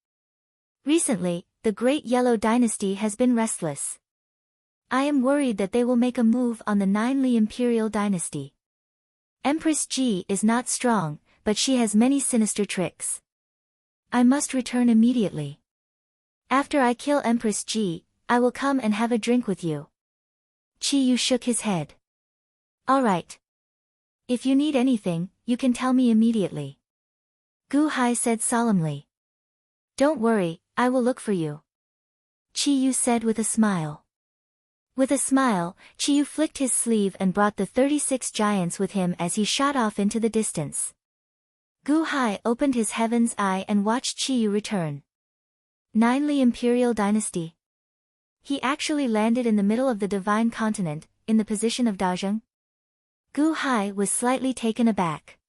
[SPEAKER 1] Recently, the Great Yellow Dynasty has been restless. I am worried that they will make a move on the Ninely Imperial Dynasty. Empress Ji is not strong, but she has many sinister tricks. I must return immediately. After I kill Empress Ji, I will come and have a drink with you. Chiyu shook his head. All right. If you need anything, you can tell me immediately. Gu Hai said solemnly. Don't worry, I will look for you. Chiyu said with a smile. With a smile, Chiyu flicked his sleeve and brought the 36 giants with him as he shot off into the distance. Gu Hai opened his heaven's eye and watched Chiyu return. Ninely Imperial Dynasty. He actually landed in the middle of the Divine Continent, in the position of Dazheng. Gu Hai was slightly taken aback.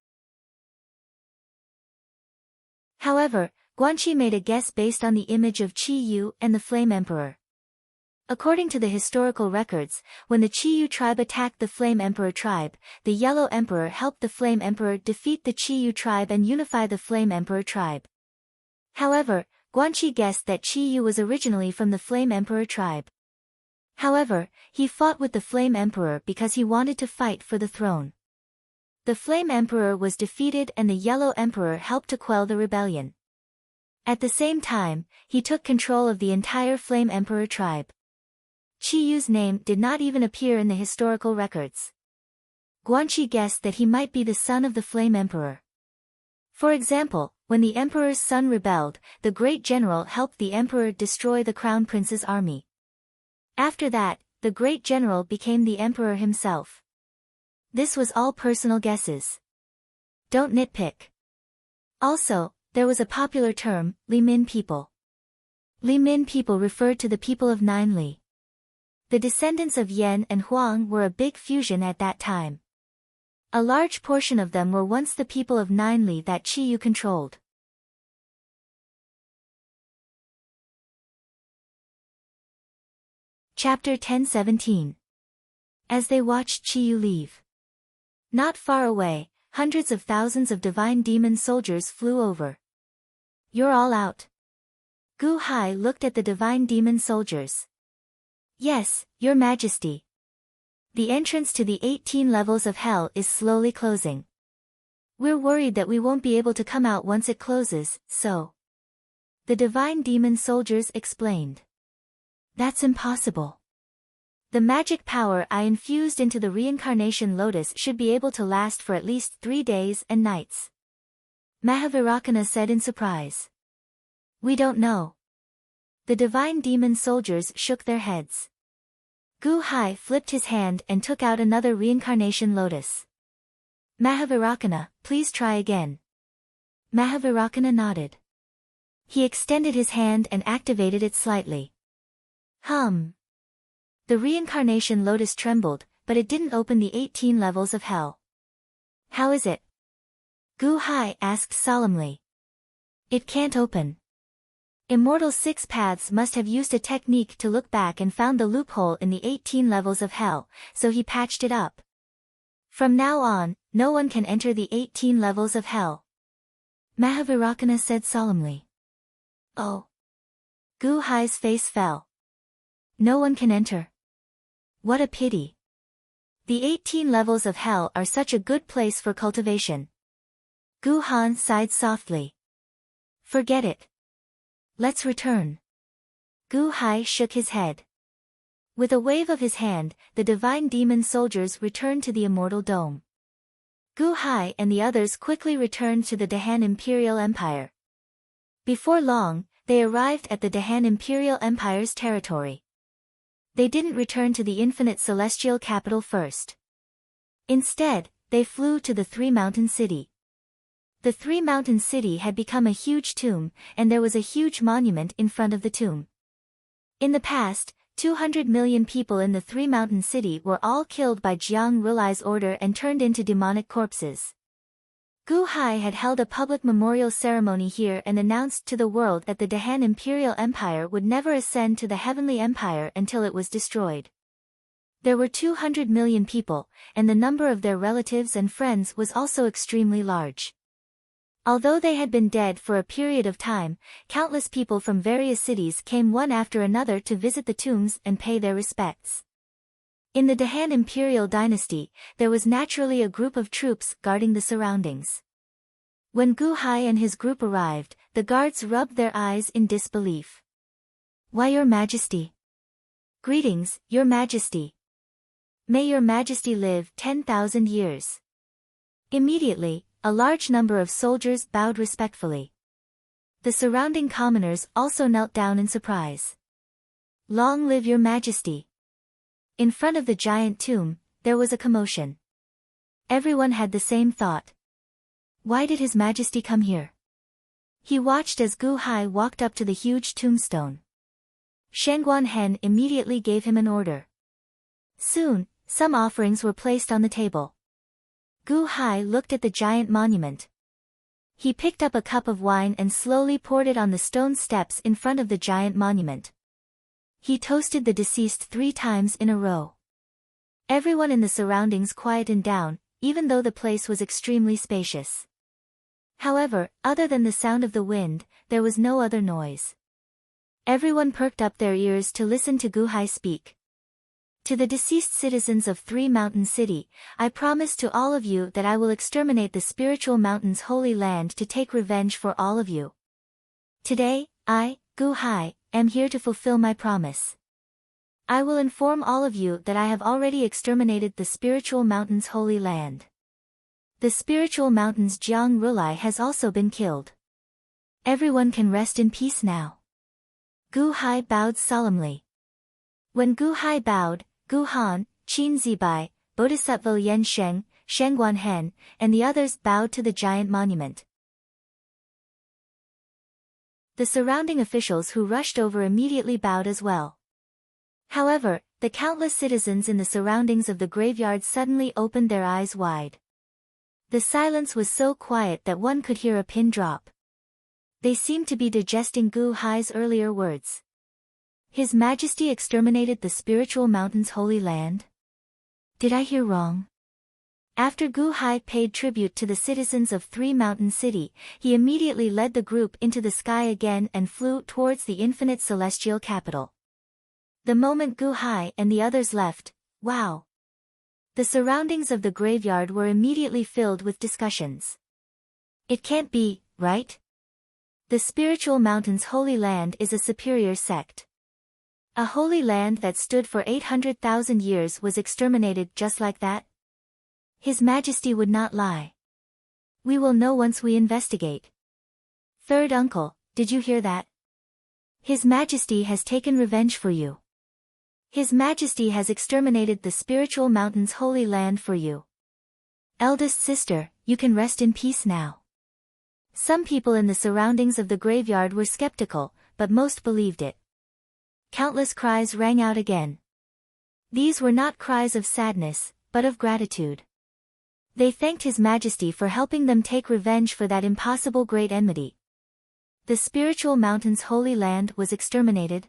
[SPEAKER 1] However, Guanqi made a guess based on the image of Chiyu and the Flame Emperor. According to the historical records, when the Chiyu tribe attacked the Flame Emperor tribe, the Yellow Emperor helped the Flame Emperor defeat the Chiyu tribe and unify the Flame Emperor tribe. However, Guanqi guessed that Chiyu was originally from the Flame Emperor tribe. However, he fought with the Flame Emperor because he wanted to fight for the throne. The Flame Emperor was defeated and the Yellow Emperor helped to quell the rebellion. At the same time, he took control of the entire Flame Emperor tribe. Chiyu's name did not even appear in the historical records. Guanqi guessed that he might be the son of the Flame Emperor. For example, when the Emperor's son rebelled, the great general helped the Emperor destroy the Crown Prince's army. After that, the great general became the Emperor himself. This was all personal guesses. Don't nitpick. Also, there was a popular term, Li Min people. Li Min people referred to the people of Ninely. The descendants of Yan and Huang were a big fusion at that time. A large portion of them were once the people of Ninely that Chiyu controlled. Chapter 1017. As they watched Chiyu leave. Not far away, hundreds of thousands of divine demon soldiers flew over. You're all out. Gu Hai looked at the divine demon soldiers. Yes, Your Majesty. The entrance to the 18 levels of hell is slowly closing. We're worried that we won't be able to come out once it closes, so. The divine demon soldiers explained. That's impossible. The magic power I infused into the reincarnation lotus should be able to last for at least 3 days and nights. Mahavirakana said in surprise. We don't know. The divine demon soldiers shook their heads. Gu Hai flipped his hand and took out another reincarnation lotus. Mahavirakana, please try again. Mahavirakana nodded. He extended his hand and activated it slightly. The reincarnation lotus trembled, but it didn't open the 18 levels of hell. How is it? Gu Hai asked solemnly. It can't open. Immortal's 6 paths must have used a technique to look back and found the loophole in the 18 levels of hell, so he patched it up. From now on, no one can enter the 18 levels of hell. Mahavirakana said solemnly. Oh. Gu Hai's face fell. No one can enter. What a pity. The 18 levels of hell are such a good place for cultivation. Gu Han sighed softly. Forget it. Let's return. Gu Hai shook his head. With a wave of his hand, the divine demon soldiers returned to the Immortal Dome. Gu Hai and the others quickly returned to the Dahan Imperial Empire. Before long, they arrived at the Dahan Imperial Empire's territory. They didn't return to the infinite celestial capital first. Instead, they flew to the Three-Mountain City. The Three-Mountain City had become a huge tomb, and there was a huge monument in front of the tomb. In the past, 200 million people in the Three-Mountain City were all killed by Jiang Rulai's order and turned into demonic corpses. Gu Hai had held a public memorial ceremony here and announced to the world that the Dahan Imperial Empire would never ascend to the Heavenly Empire until it was destroyed. There were 200 million people, and the number of their relatives and friends was also extremely large. Although they had been dead for a period of time, countless people from various cities came one after another to visit the tombs and pay their respects. In the Dahan Imperial Dynasty, there was naturally a group of troops guarding the surroundings. When Gu Hai and his group arrived, the guards rubbed their eyes in disbelief. "Why, Your Majesty?" "Greetings, Your Majesty. May Your Majesty live 10,000 years." Immediately, a large number of soldiers bowed respectfully. The surrounding commoners also knelt down in surprise. "Long live Your Majesty." In front of the giant tomb, there was a commotion. Everyone had the same thought. Why did His Majesty come here? He watched as Gu Hai walked up to the huge tombstone. Shangguan Hen immediately gave him an order. Soon, some offerings were placed on the table. Gu Hai looked at the giant monument. He picked up a cup of wine and slowly poured it on the stone steps in front of the giant monument. He toasted the deceased 3 times in a row. Everyone in the surroundings quieted down, even though the place was extremely spacious. However, other than the sound of the wind, there was no other noise. Everyone perked up their ears to listen to Gu Hai speak. "To the deceased citizens of Three-Mountain City, I promise to all of you that I will exterminate the spiritual mountain's holy land to take revenge for all of you. Today, I, Gu Hai, am here to fulfill my promise. I will inform all of you that I have already exterminated the spiritual mountain's holy land. The spiritual mountain's Jiang Rulai has also been killed. Everyone can rest in peace now." Gu Hai bowed solemnly. When Gu Hai bowed, Gu Han, Qin Zibai, Bodhisattva Yan Sheng, Shangguan Hen, and the others bowed to the giant monument. The surrounding officials who rushed over immediately bowed as well. However, the countless citizens in the surroundings of the graveyard suddenly opened their eyes wide. The silence was so quiet that one could hear a pin drop. They seemed to be digesting Gu Hai's earlier words. His Majesty exterminated the spiritual mountain's holy land? Did I hear wrong? After Gu Hai paid tribute to the citizens of Three-Mountain City, he immediately led the group into the sky again and flew towards the infinite celestial capital. The moment Gu Hai and the others left, wow! The surroundings of the graveyard were immediately filled with discussions. It can't be, right? The spiritual mountain's holy land is a superior sect. A holy land that stood for 800,000 years was exterminated just like that? His Majesty would not lie. We will know once we investigate. Third uncle, did you hear that? His Majesty has taken revenge for you. His Majesty has exterminated the spiritual mountain's holy land for you. Eldest sister, you can rest in peace now. Some people in the surroundings of the graveyard were skeptical, but most believed it. Countless cries rang out again. These were not cries of sadness, but of gratitude. They thanked His Majesty for helping them take revenge for that impossible great enmity. The spiritual mountain's holy land was exterminated.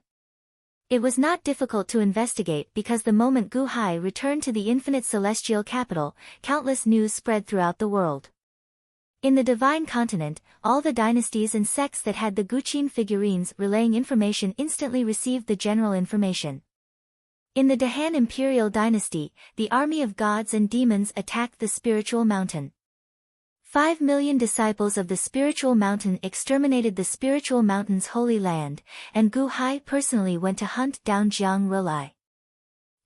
[SPEAKER 1] It was not difficult to investigate because the moment Gu Hai returned to the infinite celestial capital, countless news spread throughout the world. In the Divine Continent, all the dynasties and sects that had the Guqin figurines relaying information instantly received the general information. In the Dahan Imperial Dynasty, the army of gods and demons attacked the spiritual mountain. 5 million disciples of the spiritual mountain exterminated the spiritual mountain's holy land, and Gu Hai personally went to hunt down Jiang Rulai.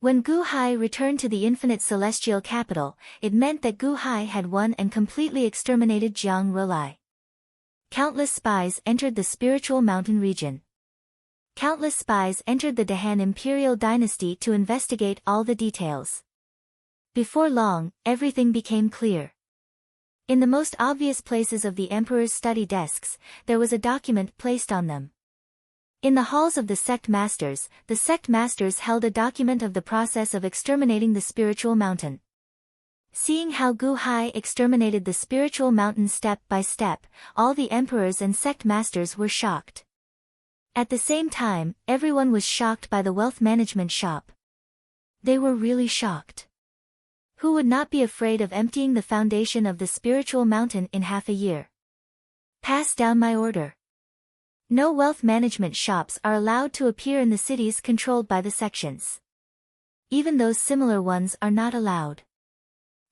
[SPEAKER 1] When Gu Hai returned to the infinite celestial capital, it meant that Gu Hai had won and completely exterminated Jiang Rulai. Countless spies entered the spiritual mountain region. Countless spies entered the Dahan imperial dynasty to investigate all the details. Before long, everything became clear. In the most obvious places of the emperor's study desks, there was a document placed on them. In the halls of the sect masters held a document of the process of exterminating the spiritual mountain. Seeing how Gu Hai exterminated the spiritual mountain step by step, all the emperors and sect masters were shocked. At the same time, everyone was shocked by the wealth management shop. They were really shocked. Who would not be afraid of emptying the foundation of the spiritual mountain in half a year? Pass down my order. No wealth management shops are allowed to appear in the cities controlled by the sections. Even those similar ones are not allowed.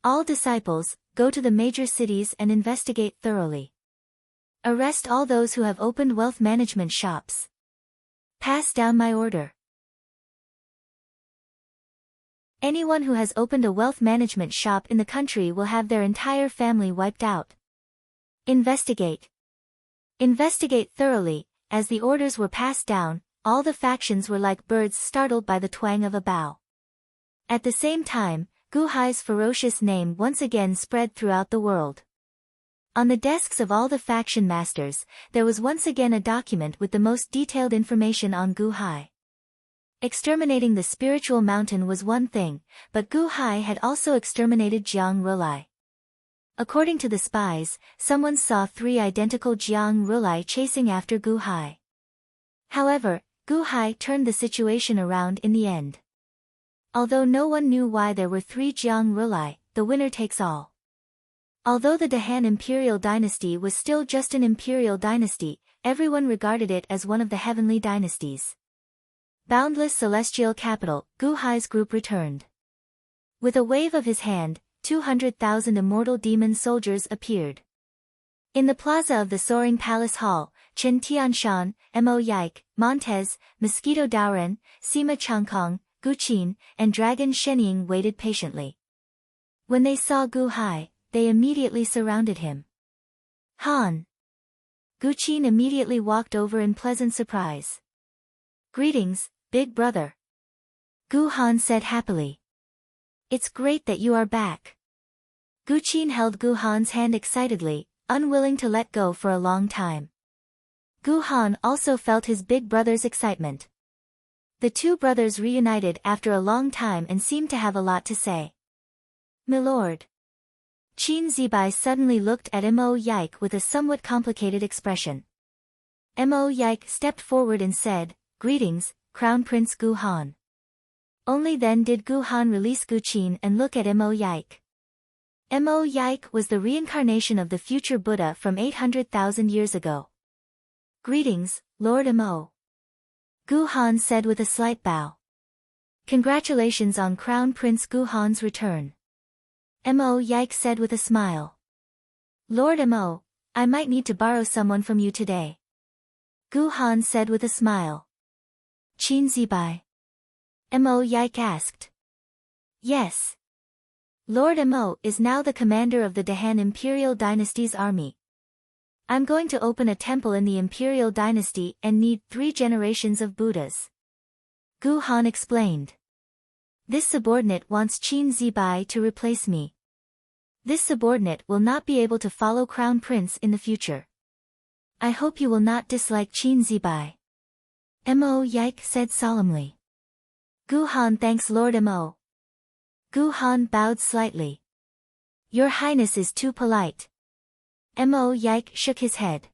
[SPEAKER 1] All disciples, go to the major cities and investigate thoroughly. Arrest all those who have opened wealth management shops. Pass down my order. Anyone who has opened a wealth management shop in the country will have their entire family wiped out. Investigate. Investigate thoroughly. As the orders were passed down, all the factions were like birds startled by the twang of a bow. At the same time, Gu Hai's ferocious name once again spread throughout the world. On the desks of all the faction masters, there was once again a document with the most detailed information on Gu Hai. Exterminating the spiritual mountain was one thing, but Gu Hai had also exterminated Jiang Rulai. According to the spies, someone saw 3 identical Jiang Rulai chasing after Gu Hai. However, Gu Hai turned the situation around in the end. Although no one knew why there were 3 Jiang Rulai, the winner takes all. Although the Dahan imperial dynasty was still just an imperial dynasty, everyone regarded it as one of the heavenly dynasties. Boundless celestial capital, Gu Hai's group returned. With a wave of his hand, 200,000 immortal demon soldiers appeared. In the plaza of the soaring palace hall, Chen Tianshan, Mo Yike, Montez, Mosquito Daoren, Sima Changkong, Gu Qin, and Dragon Shenying waited patiently. When they saw Gu Hai, they immediately surrounded him. Han! Gu Qin immediately walked over in pleasant surprise. Greetings, big brother. Gu Han said happily. It's great that you are back. Gu Qin held Gu Han's hand excitedly, unwilling to let go for a long time. Gu Han also felt his big brother's excitement. The two brothers reunited after a long time and seemed to have a lot to say. Milord. Qin Zibai suddenly looked at Mo Yike with a somewhat complicated expression. Mo Yike stepped forward and said, Greetings, Crown Prince Gu Han. Only then did Gu Han release Gu Qin and look at Mo Yike. Mo Yike was the reincarnation of the future Buddha from 800,000 years ago. Greetings, Lord Mo. Gu Han said with a slight bow. Congratulations on Crown Prince Gu Han's return. Mo Yike said with a smile. Lord Mo, I might need to borrow someone from you today. Gu Han said with a smile. Qin Zibai. Mo Yike asked. Yes. Lord Mo is now the commander of the Dahan Imperial Dynasty's army. I'm going to open a temple in the Imperial Dynasty and need 3 generations of Buddhas. Gu Han explained. This subordinate wants Qin Zibai to replace me. This subordinate will not be able to follow Crown Prince in the future. I hope you will not dislike Qin Zibai. Mo Yike said solemnly. Gu Han thanks Lord Mo. Gu Han bowed slightly. Your Highness is too polite. Mo Yike shook his head.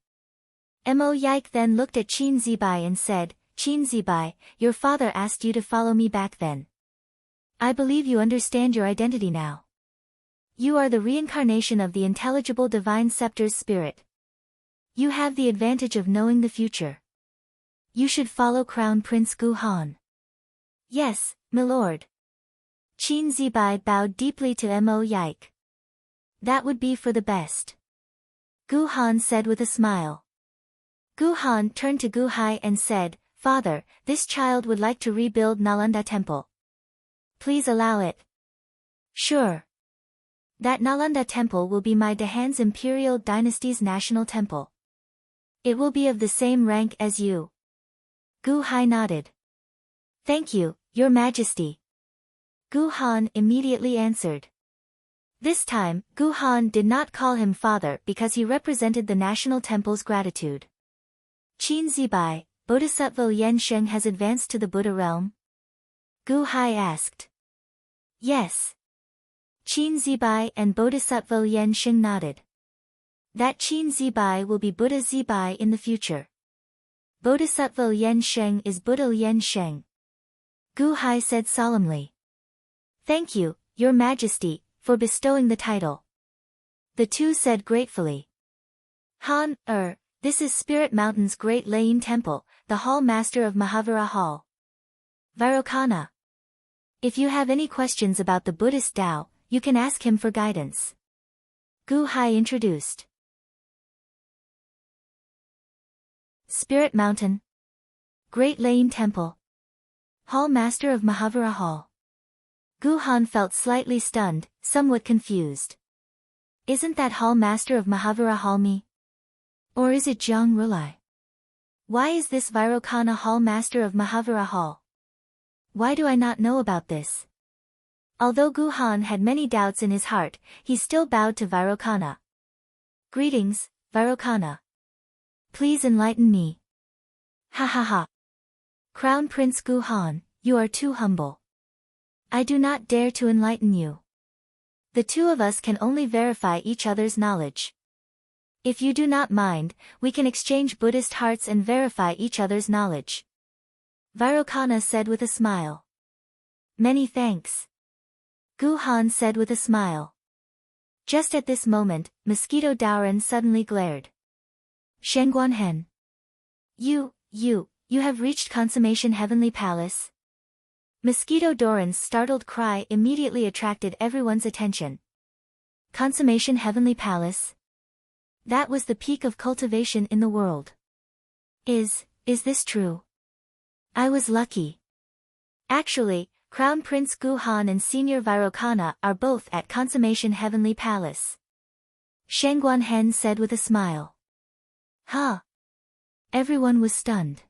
[SPEAKER 1] Mo Yike then looked at Qin Zibai and said, Qin Zibai, your father asked you to follow me back then. I believe you understand your identity now. You are the reincarnation of the intelligible divine scepter's spirit. You have the advantage of knowing the future. You should follow Crown Prince Gu Han. Yes, milord. Qin Zibai bowed deeply to Mo Yike. That would be for the best. Gu Han said with a smile. Gu Han turned to Gu Hai and said, Father, this child would like to rebuild Nalanda Temple. Please allow it. Sure. That Nalanda temple will be my Dahan's imperial dynasty's national temple. It will be of the same rank as you. Gu Hai nodded. Thank you, Your Majesty. Gu Han immediately answered. This time, Gu Han did not call him father because he represented the national temple's gratitude. Qin Zibai, Bodhisattva Yen Sheng has advanced to the Buddha realm? Gu Hai asked. Yes. Qin Zibai and Bodhisattva Yen Sheng nodded. That Qin Zibai will be Buddha Zibai in the future. Bodhisattva Yen Sheng is Buddha Yen Sheng. Gu Hai said solemnly. Thank you, Your Majesty, for bestowing the title. The two said gratefully. Han, this is Spirit Mountain's Great Laying Temple, the Hall Master of Mahavira Hall. Vairocana. If you have any questions about the Buddhist Tao, you can ask him for guidance. Gu Hai introduced. Spirit Mountain. Great Laying Temple. Hall Master of Mahavira Hall. Gu Han felt slightly stunned, somewhat confused. Isn't that Hall Master of Mahavira Hall me? Or is it Jiang Rulai? Why is this Vairocana Hall Master of Mahavira Hall? Why do I not know about this? Although Gu Han had many doubts in his heart, he still bowed to Vairocana. Greetings, Vairocana. Please enlighten me. Ha ha ha. Crown Prince Gu Han, you are too humble. I do not dare to enlighten you. The two of us can only verify each other's knowledge. If you do not mind, we can exchange Buddhist hearts and verify each other's knowledge. Vairocana said with a smile. Many thanks. Gu Han said with a smile. Just at this moment, Mosquito Daoran suddenly glared. Shengguanhen. You have reached Consummation Heavenly Palace? Mosquito Doran's startled cry immediately attracted everyone's attention. Consummation Heavenly Palace? That was the peak of cultivation in the world. Is this true? I was lucky. Actually, Crown Prince Gu Han and Senior Vairocana are both at Consummation Heavenly Palace. Shengguanhen said with a smile. Huh? Everyone was stunned.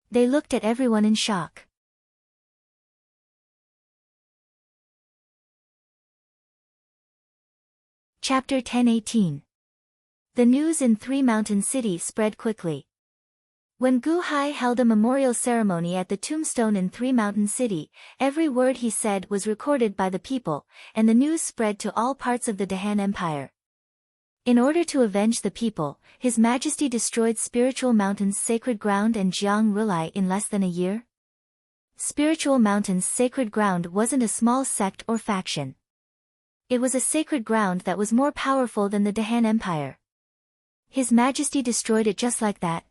[SPEAKER 1] They looked at everyone in shock. Chapter 10:18. The news in Three Mountain City spread quickly. When Gu Hai held a memorial ceremony at the tombstone in Three Mountain City, every word he said was recorded by the people, and the news spread to all parts of the Dahan Empire. In order to avenge the people, His Majesty destroyed Spiritual Mountain's sacred ground and Jiang Rulai in less than a year. Spiritual Mountain's sacred ground wasn't a small sect or faction. It was a sacred ground that was more powerful than the Dahan Empire. His Majesty destroyed it just like that.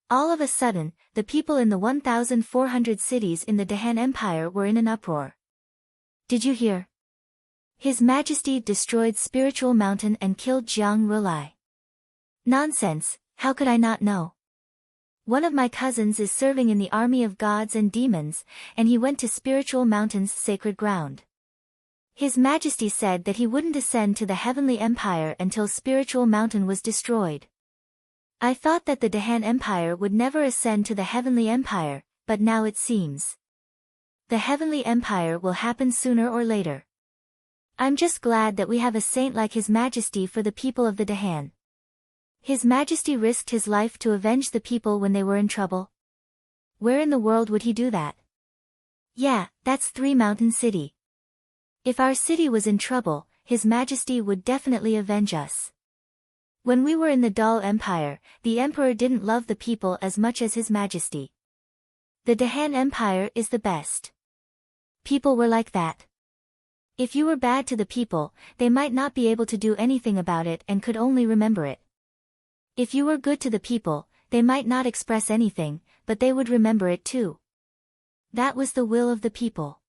[SPEAKER 1] All of a sudden, the people in the 1,400 cities in the Dahan Empire were in an uproar. Did you hear? His Majesty destroyed Spiritual Mountain and killed Jiang Rulai. Nonsense, how could I not know? One of my cousins is serving in the army of gods and demons, and he went to Spiritual Mountain's sacred ground. His Majesty said that he wouldn't ascend to the Heavenly Empire until Spiritual Mountain was destroyed. I thought that the Dahan Empire would never ascend to the Heavenly Empire, but now it seems. The Heavenly Empire will happen sooner or later. I'm just glad that we have a saint like His Majesty for the people of the Dahan. His Majesty risked his life to avenge the people when they were in trouble. Where in the world would he do that? Yeah, that's Three Mountain City. If our city was in trouble, His Majesty would definitely avenge us. When we were in the Dal Empire, the Emperor didn't love the people as much as His Majesty. The Dahan Empire is the best. People were like that. If you were bad to the people, they might not be able to do anything about it and could only remember it. If you were good to the people, they might not express anything, but they would remember it too. That was the will of the people.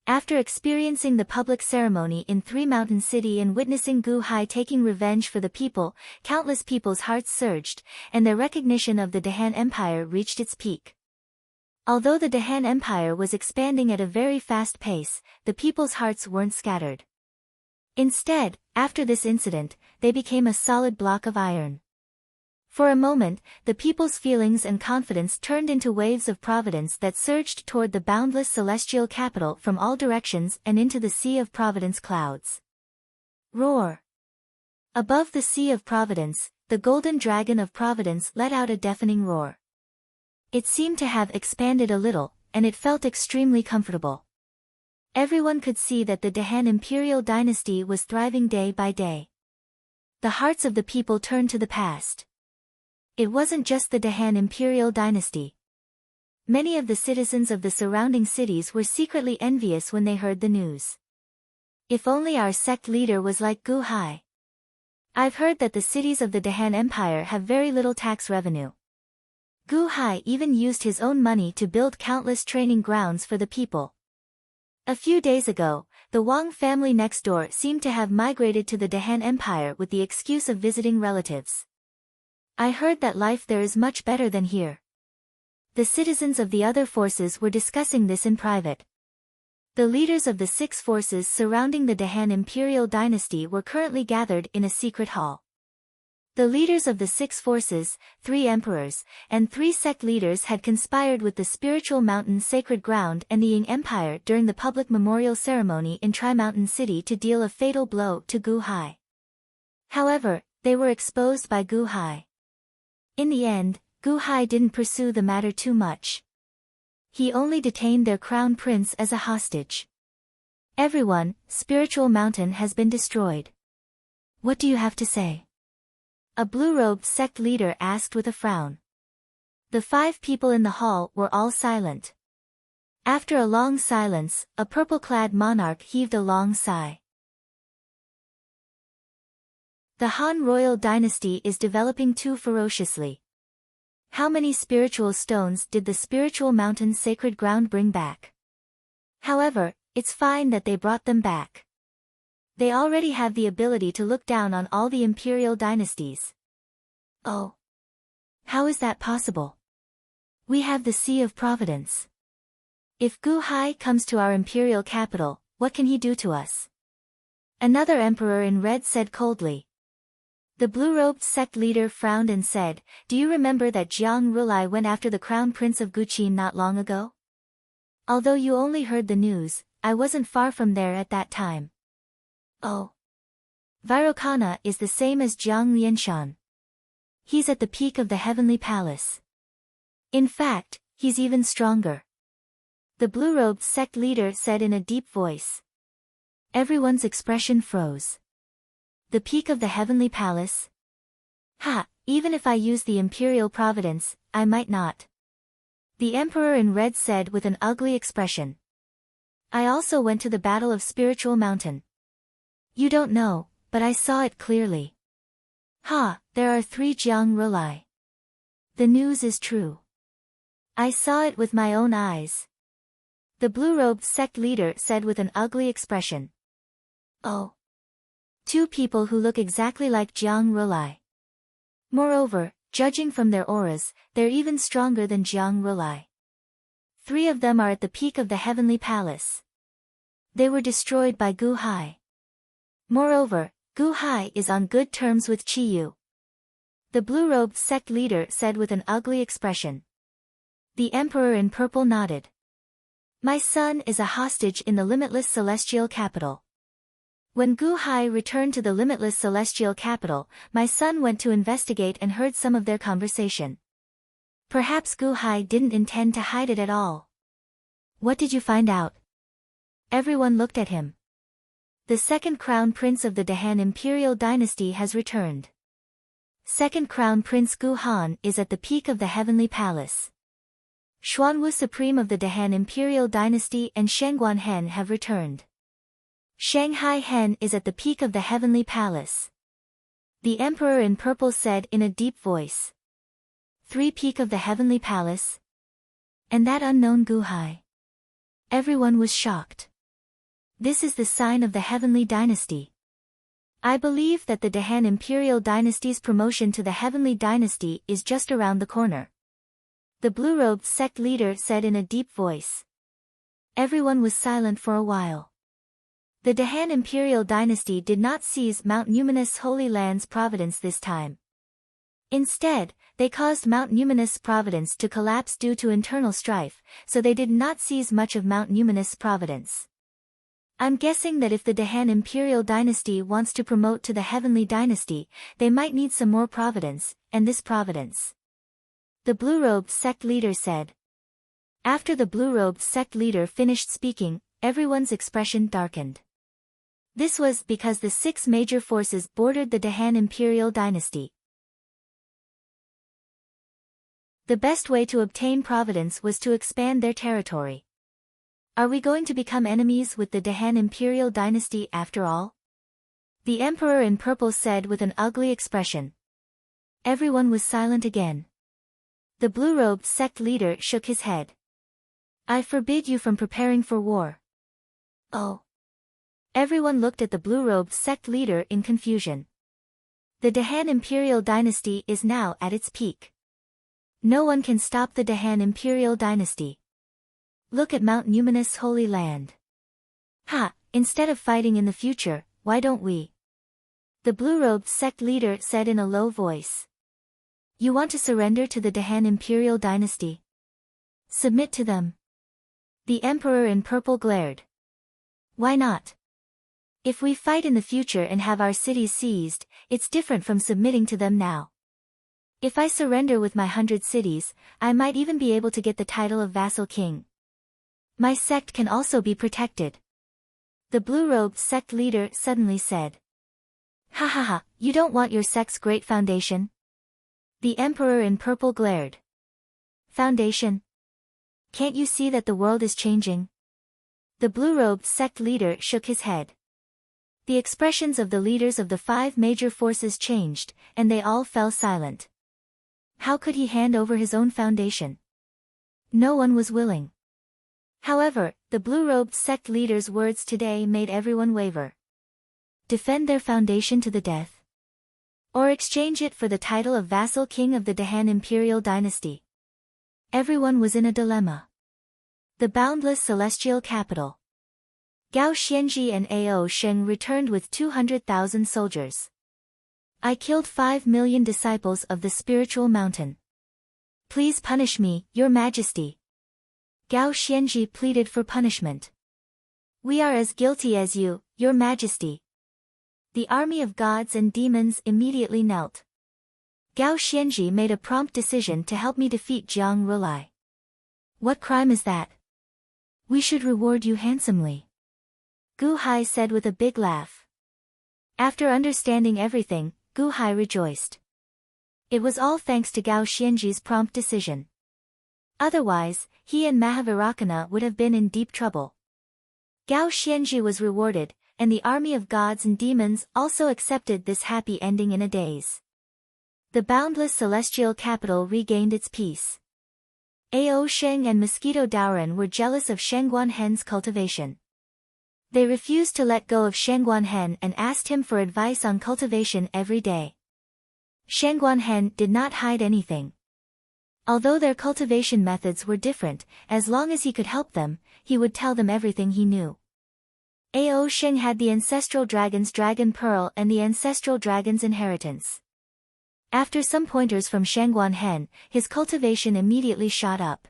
[SPEAKER 1] After experiencing the public ceremony in Three Mountain City and witnessing Gu Hai taking revenge for the people, countless people's hearts surged, and their recognition of the Dahan Empire reached its peak. Although the Dahan Empire was expanding at a very fast pace, the people's hearts weren't scattered. Instead, after this incident, they became a solid block of iron. For a moment, the people's feelings and confidence turned into waves of providence that surged toward the boundless celestial capital from all directions and into the sea of providence clouds. Roar! Above the sea of providence, the golden dragon of providence let out a deafening roar. It seemed to have expanded a little, and it felt extremely comfortable. Everyone could see that the Dahan imperial dynasty was thriving day by day. The hearts of the people turned to the past. It wasn't just the Dahan imperial dynasty. Many of the citizens of the surrounding cities were secretly envious when they heard the news. If only our sect leader was like Gu Hai. I've heard that the cities of the Dahan Empire have very little tax revenue. Gu Hai even used his own money to build countless training grounds for the people. A few days ago, the Wang family next door seemed to have migrated to the Dahan Empire with the excuse of visiting relatives. I heard that life there is much better than here. The citizens of the other forces were discussing this in private. The leaders of the 6 forces surrounding the Dahan imperial dynasty were currently gathered in a secret hall. The leaders of the 6 forces, 3 emperors, and 3 sect leaders had conspired with the spiritual mountain sacred ground and the Ying Empire during the public memorial ceremony in Tri-Mountain City to deal a fatal blow to Gu Hai. However, they were exposed by Gu Hai. In the end, Gu Hai didn't pursue the matter too much. He only detained their crown prince as a hostage. Everyone, spiritual mountain has been destroyed. What do you have to say? A blue-robed sect leader asked with a frown. The 5 people in the hall were all silent. After a long silence, a purple-clad monarch heaved a long sigh. The Han royal dynasty is developing too ferociously. How many spiritual stones did the spiritual mountain sacred ground bring back? However, it's fine that they brought them back. They already have the ability to look down on all the imperial dynasties. Oh. How is that possible? We have the Sea of Providence. If Gu Hai comes to our imperial capital, what can he do to us? Another emperor in red said coldly. The blue-robed sect leader frowned and said, "Do you remember that Jiang Rulai went after the crown prince of Guqin not long ago? Although you only heard the news, I wasn't far from there at that time." Oh. Vairocana is the same as Jiang Lianshan. He's at the peak of the heavenly palace. In fact, he's even stronger. The blue-robed sect leader said in a deep voice. Everyone's expression froze. The peak of the heavenly palace? Ha, even if I use the imperial providence, I might not. The emperor in red said with an ugly expression. I also went to the battle of Spiritual Mountain. You don't know, but I saw it clearly. Ha, there are 3 Jiang Rulai. The news is true. I saw it with my own eyes. The blue-robed sect leader said with an ugly expression. Oh. 2 people who look exactly like Jiang Rulai. Moreover, judging from their auras, they're even stronger than Jiang Rulai. 3 of them are at the peak of the heavenly palace. They were destroyed by Gu Hai. Moreover, Gu Hai is on good terms with Qi Yu. The blue-robed sect leader said with an ugly expression. The emperor in purple nodded. My son is a hostage in the limitless celestial capital. When Gu Hai returned to the limitless celestial capital, my son went to investigate and heard some of their conversation. Perhaps Gu Hai didn't intend to hide it at all. What did you find out? Everyone looked at him. The second crown prince of the Dahan imperial dynasty has returned. Second crown prince Gu Han is at the peak of the heavenly palace. Xuanwu supreme of the Dahan imperial dynasty and Shangguan Hen have returned. Shanghai Hen is at the peak of the heavenly palace. The emperor in purple said in a deep voice. 3 peak of the heavenly palace? And that unknown Gu Hai? Everyone was shocked. This is the sign of the heavenly dynasty. I believe that the Dahan imperial dynasty's promotion to the heavenly dynasty is just around the corner. The blue-robed sect leader said in a deep voice. Everyone was silent for a while. The Dahan imperial dynasty did not seize Mount Numinous Holy Land's providence this time. Instead, they caused Mount Numinous providence to collapse due to internal strife, so they did not seize much of Mount Numinous providence. I'm guessing that if the Dahan imperial dynasty wants to promote to the heavenly dynasty, they might need some more providence, and this providence. The blue-robed sect leader said. After the blue-robed sect leader finished speaking, everyone's expression darkened. This was because the 6 major forces bordered the Dahan imperial dynasty. The best way to obtain providence was to expand their territory. Are we going to become enemies with the Dahan imperial dynasty after all? The emperor in purple said with an ugly expression. Everyone was silent again. The blue-robed sect leader shook his head. I forbid you from preparing for war. Oh. Everyone looked at the blue-robed sect leader in confusion. The Dahan imperial dynasty is now at its peak. No one can stop the Dahan imperial dynasty. Look at Mount Numinous Holy Land. Ha, instead of fighting in the future, why don't we? The blue-robed sect leader said in a low voice. You want to surrender to the Dahan imperial dynasty? Submit to them. The emperor in purple glared. Why not? If we fight in the future and have our cities seized, it's different from submitting to them now. If I surrender with my 100 cities, I might even be able to get the title of vassal king. My sect can also be protected. The blue-robed sect leader suddenly said. Ha ha ha, you don't want your sect's great foundation? The emperor in purple glared. Foundation? Can't you see that the world is changing? The blue-robed sect leader shook his head. The expressions of the leaders of the 5 major forces changed, and they all fell silent. How could he hand over his own foundation? No one was willing. However, the blue-robed sect leader's words today made everyone waver. Defend their foundation to the death? Or exchange it for the title of vassal king of the Dahan imperial dynasty? Everyone was in a dilemma. The boundless celestial capital. Gao Xianji and Ao Sheng returned with 200,000 soldiers. I killed 5 million disciples of the spiritual mountain. Please punish me, your majesty. Gao Xianji pleaded for punishment. We are as guilty as you, your majesty. The army of gods and demons immediately knelt. Gao Xianji made a prompt decision to help me defeat Jiang Rulai. What crime is that? We should reward you handsomely. Gu Hai said with a big laugh. After understanding everything, Gu Hai rejoiced. It was all thanks to Gao Xianji's prompt decision. Otherwise, he and Mahavirakana would have been in deep trouble. Gao Xianji was rewarded, and the army of gods and demons also accepted this happy ending in a daze. The boundless celestial capital regained its peace. Ao Sheng and Mosquito Daoran were jealous of Shangguan Hen's cultivation. They refused to let go of Shangguan Hen and asked him for advice on cultivation every day. Shangguan Hen did not hide anything. Although their cultivation methods were different, as long as he could help them, he would tell them everything he knew. Ao Sheng had the ancestral dragon's dragon pearl and the ancestral dragon's inheritance. After some pointers from Shangguan Hen, his cultivation immediately shot up.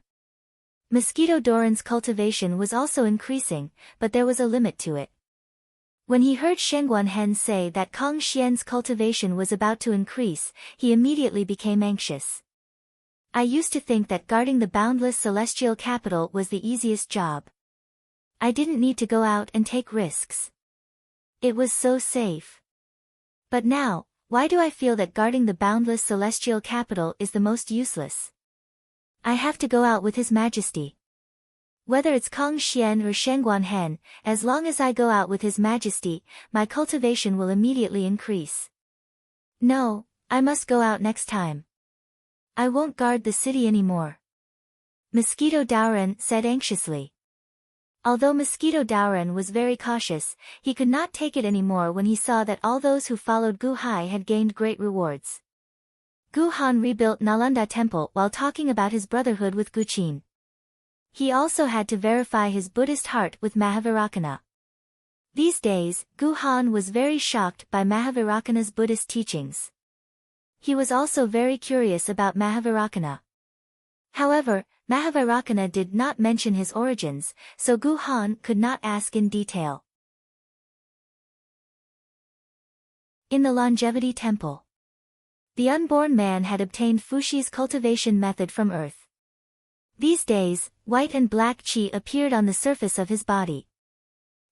[SPEAKER 1] Mosquito Doran's cultivation was also increasing, but there was a limit to it. When he heard Shangguan Hen say that Kong Xian's cultivation was about to increase, he immediately became anxious. I used to think that guarding the boundless celestial capital was the easiest job. I didn't need to go out and take risks. It was so safe. But now, why do I feel that guarding the boundless celestial capital is the most useless? I have to go out with His Majesty. Whether it's Kong Xian or Shangguan Hen, as long as I go out with His Majesty, my cultivation will immediately increase. No, I must go out next time. I won't guard the city anymore. Mosquito Daoran said anxiously. Although Mosquito Daoran was very cautious, he could not take it anymore when he saw that all those who followed Gu Hai had gained great rewards. Gu Han rebuilt Nalanda Temple while talking about his brotherhood with Gu Qin. He also had to verify his Buddhist heart with Mahavairakana. These days, Gu Han was very shocked by Mahavairakana's Buddhist teachings. He was also very curious about Mahavairakana. However, Mahavairakana did not mention his origins, so Gu Han could not ask in detail. In the Longevity Temple, the unborn man had obtained Fushi's cultivation method from Earth. These days, white and black qi appeared on the surface of his body.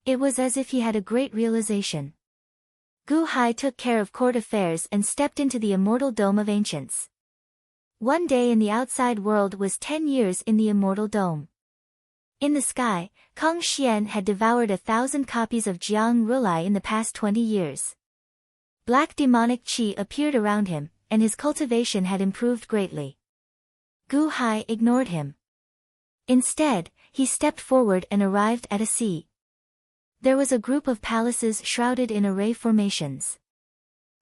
[SPEAKER 1] It was as if he had a great realization. Gu Hai took care of court affairs and stepped into the Immortal Dome of Ancients. One day in the outside world was 10 years in the Immortal Dome. In the sky, Kong Xian had devoured 1,000 copies of Jiang Rulai in the past 20 years. Black demonic qi appeared around him, and his cultivation had improved greatly. Gu Hai ignored him. Instead, he stepped forward and arrived at a sea. There was a group of palaces shrouded in array formations.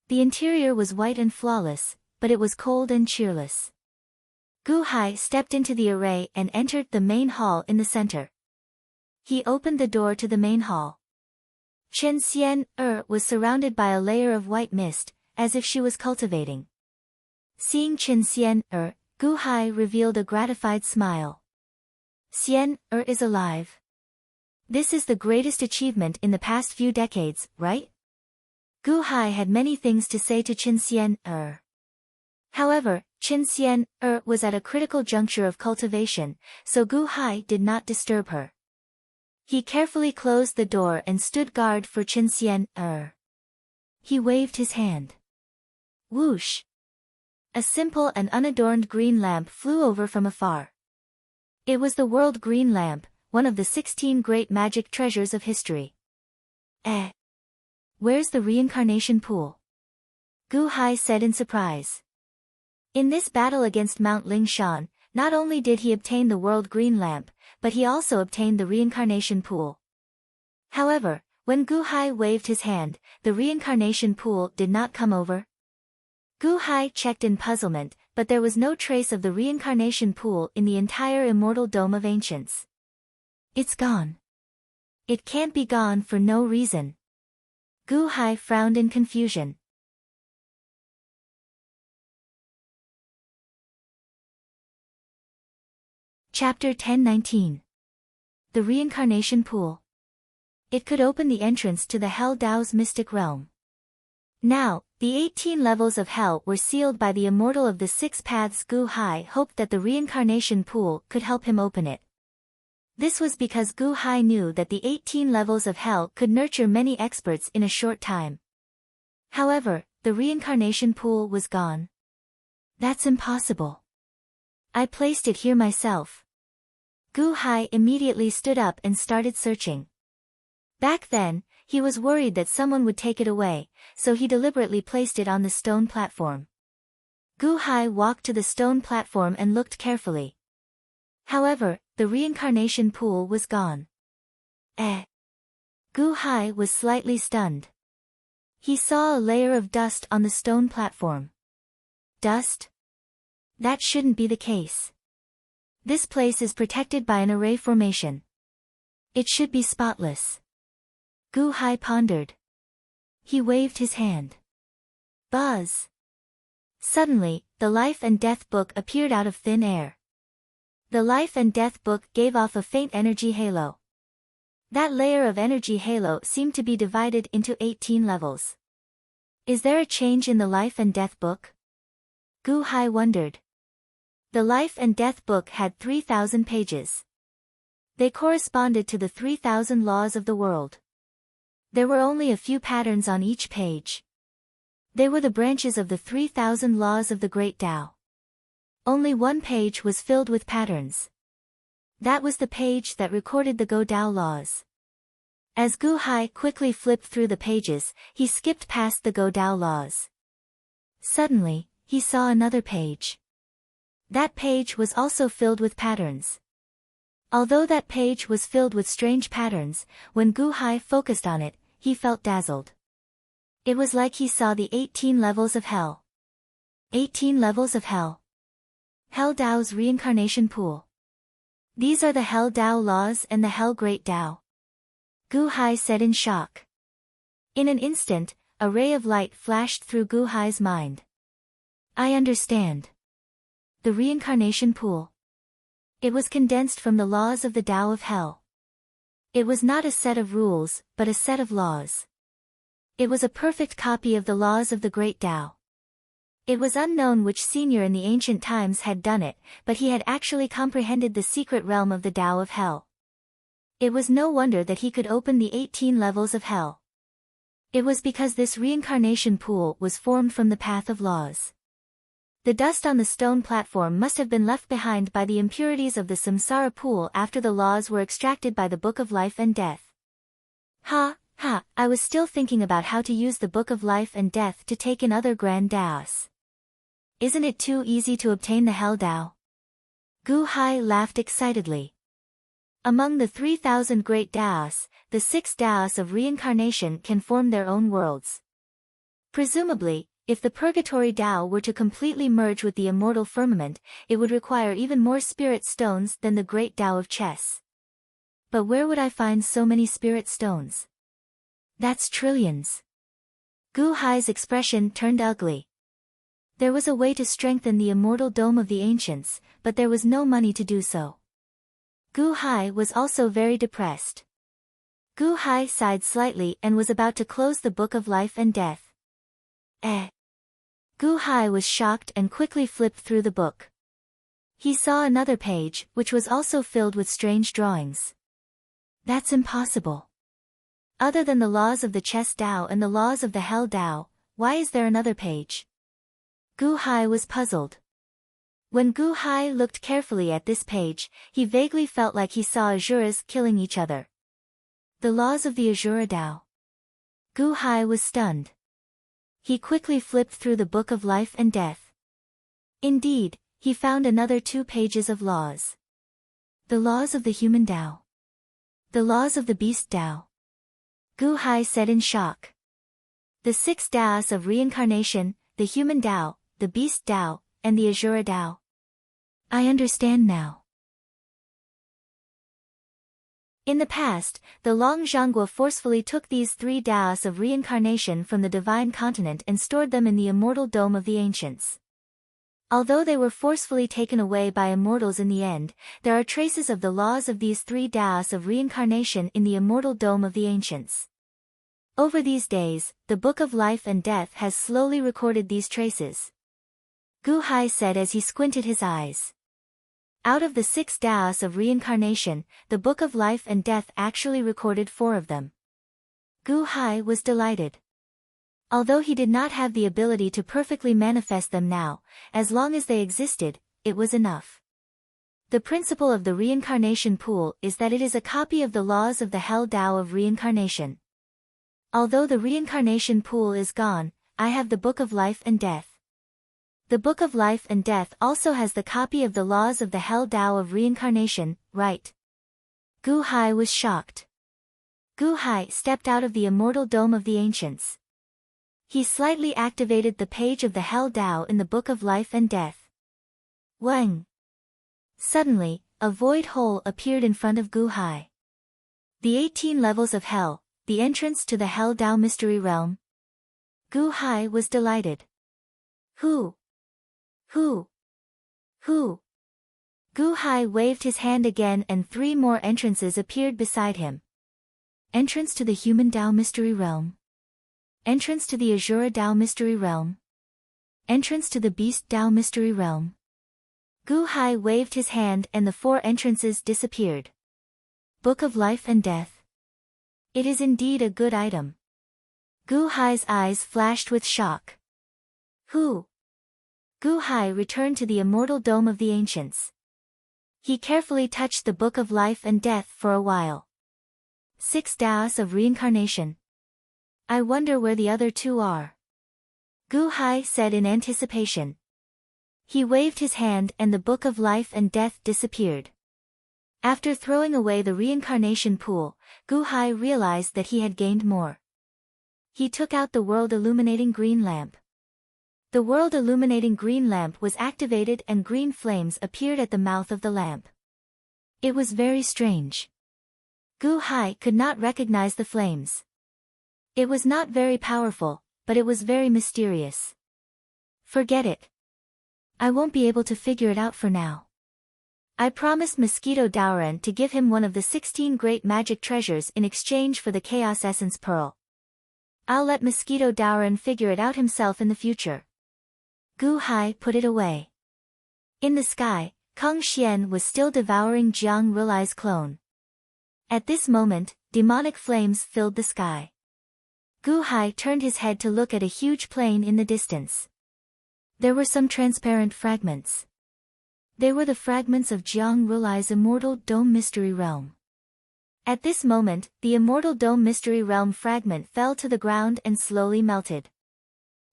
[SPEAKER 1] The interior was white and flawless, but it was cold and cheerless. Gu Hai stepped into the array and entered the main hall in the center. He opened the door to the main hall. Chen Xian was surrounded by a layer of white mist, as if she was cultivating. Seeing Chen Xian Gu Hai revealed a gratified smile. Xian is alive. This is the greatest achievement in the past few decades, right? Gu Hai had many things to say to Chen Xian However, Chen Xian was at a critical juncture of cultivation, so Gu Hai did not disturb her. He carefully closed the door and stood guard for Chen Xian He waved his hand. Whoosh! A simple and unadorned green lamp flew over from afar. It was the World Green Lamp, one of the 16 great magic treasures of history. Where's the reincarnation pool? Gu Hai said in surprise. In this battle against Mount Lingshan, not only did he obtain the World Green Lamp, but he also obtained the reincarnation pool. However, when Gu Hai waved his hand, the reincarnation pool did not come over. Gu Hai checked in puzzlement, but there was no trace of the reincarnation pool in the entire Immortal Dome of Ancients. It's gone. It can't be gone for no reason. Gu Hai frowned in confusion. Chapter 1019. The Reincarnation Pool. It could open the entrance to the Hell Dao's mystic realm. Now, the 18 levels of hell were sealed by the immortal of the 6 paths. Gu Hai hoped that the reincarnation pool could help him open it. This was because Gu Hai knew that the 18 levels of hell could nurture many experts in a short time. However, the reincarnation pool was gone. That's impossible. I placed it here myself. Gu Hai immediately stood up and started searching. Back then, he was worried that someone would take it away, so he deliberately placed it on the stone platform. Gu Hai walked to the stone platform and looked carefully. However, the reincarnation pool was gone. Gu Hai was slightly stunned. He saw a layer of dust on the stone platform. Dust? That shouldn't be the case. This place is protected by an array formation. It should be spotless. Gu Hai pondered. He waved his hand. Buzz! Suddenly, the Life and Death book appeared out of thin air. The Life and Death book gave off a faint energy halo. That layer of energy halo seemed to be divided into 18 levels. Is there a change in the Life and Death book? Gu Hai wondered. The Life and Death book had 3,000 pages. They corresponded to the 3,000 laws of the world. There were only a few patterns on each page. They were the branches of the 3,000 laws of the Great Tao. Only one page was filled with patterns. That was the page that recorded the Go Dao laws. As Gu Hai quickly flipped through the pages, he skipped past the Go Dao laws. Suddenly, he saw another page. That page was also filled with patterns. Although that page was filled with strange patterns, when Gu Hai focused on it, he felt dazzled. It was like he saw the 18 levels of hell. 18 Levels of Hell. Hell Tao's Reincarnation Pool. These are the Hell Tao laws and the Hell Great Tao. Gu Hai said in shock. In an instant, a ray of light flashed through Gu Hai's mind. I understand. The Reincarnation Pool. It was condensed from the laws of the Tao of Hell. It was not a set of rules, but a set of laws. It was a perfect copy of the laws of the Great Tao. It was unknown which senior in the ancient times had done it, but he had actually comprehended the secret realm of the Tao of Hell. It was no wonder that he could open the 18 levels of hell. It was because this reincarnation pool was formed from the path of laws. The dust on the stone platform must have been left behind by the impurities of the samsara pool after the laws were extracted by the Book of Life and Death. I was still thinking about how to use the Book of Life and Death to take in other grand Taos. Isn't it too easy to obtain the Hell Tao? Gu Hai laughed excitedly. Among the 3,000 great Taos, the 6 Taos of reincarnation can form their own worlds. Presumably, if the Purgatory Tao were to completely merge with the Immortal Firmament, it would require even more spirit stones than the Great Tao of Chess. But where would I find so many spirit stones? That's trillions. Gu Hai's expression turned ugly. There was a way to strengthen the immortal dome of the ancients, but there was no money to do so. Gu Hai was also very depressed. Gu Hai sighed slightly and was about to close the Book of Life and Death. Gu Hai was shocked and quickly flipped through the book. He saw another page, which was also filled with strange drawings. That's impossible. Other than the laws of the Chess Tao and the laws of the Hell Tao, why is there another page? Gu Hai was puzzled. When Gu Hai looked carefully at this page, he vaguely felt like he saw Asuras killing each other. The laws of the Asura Tao. Gu Hai was stunned. He quickly flipped through the Book of Life and Death. Indeed, he found another 2 pages of laws. The laws of the human Tao. The laws of the beast Tao. Gu Hai said in shock. The 6 Taos of reincarnation, the human Tao, the beast Tao, and the Asura Tao. I understand now. In the past, the Long Zhangguo forcefully took these 3 Taos of reincarnation from the divine continent and stored them in the immortal dome of the ancients. Although they were forcefully taken away by immortals in the end, there are traces of the laws of these 3 Taos of reincarnation in the immortal dome of the ancients. Over these days, the Book of Life and Death has slowly recorded these traces. Gu Hai said as he squinted his eyes. Out of the 6 Taos of reincarnation, the Book of Life and Death actually recorded 4 of them. Gu Hai was delighted. Although he did not have the ability to perfectly manifest them now, as long as they existed, it was enough. The principle of the reincarnation pool is that it is a copy of the laws of the Hell Tao of reincarnation. Although the reincarnation pool is gone, I have the Book of Life and Death. The Book of Life and Death also has the copy of the laws of the Hell Tao of reincarnation, right? Gu Hai was shocked. Gu Hai stepped out of the immortal dome of the ancients. He slightly activated the page of the Hell Tao in the Book of Life and Death. Wang! Suddenly, a void hole appeared in front of Gu Hai. The 18 levels of hell, the entrance to the Hell Tao mystery realm. Gu Hai was delighted. Who? Gu Hai waved his hand again and 3 more entrances appeared beside him. Entrance to the Human Tao Mystery Realm. Entrance to the Asura Tao Mystery Realm. Entrance to the Beast Tao Mystery Realm. Gu Hai waved his hand and the 4 entrances disappeared. Book of Life and Death. It is indeed a good item. Gu Hai's eyes flashed with shock. Who? Gu Hai returned to the immortal dome of the ancients. He carefully touched the Book of Life and Death for a while. 6 Taos of reincarnation. I wonder where the other 2 are. Gu Hai said in anticipation. He waved his hand and the Book of Life and Death disappeared. After throwing away the reincarnation pool, Gu Hai realized that he had gained more. He took out the world illuminating green lamp. The world-illuminating green lamp was activated and green flames appeared at the mouth of the lamp. It was very strange. Gu Hai could not recognize the flames. It was not very powerful, but it was very mysterious. Forget it. I won't be able to figure it out for now. I promised Mosquito Daoran to give him one of the 16 great magic treasures in exchange for the Chaos Essence Pearl. I'll let Mosquito Daoran figure it out himself in the future. Gu Hai put it away. In the sky, Kang Xian was still devouring Jiang Rulai's clone. At this moment, demonic flames filled the sky. Gu Hai turned his head to look at a huge plain in the distance. There were some transparent fragments. They were the fragments of Jiang Rulai's Immortal Dome Mystery Realm. At this moment, the Immortal Dome Mystery Realm fragment fell to the ground and slowly melted.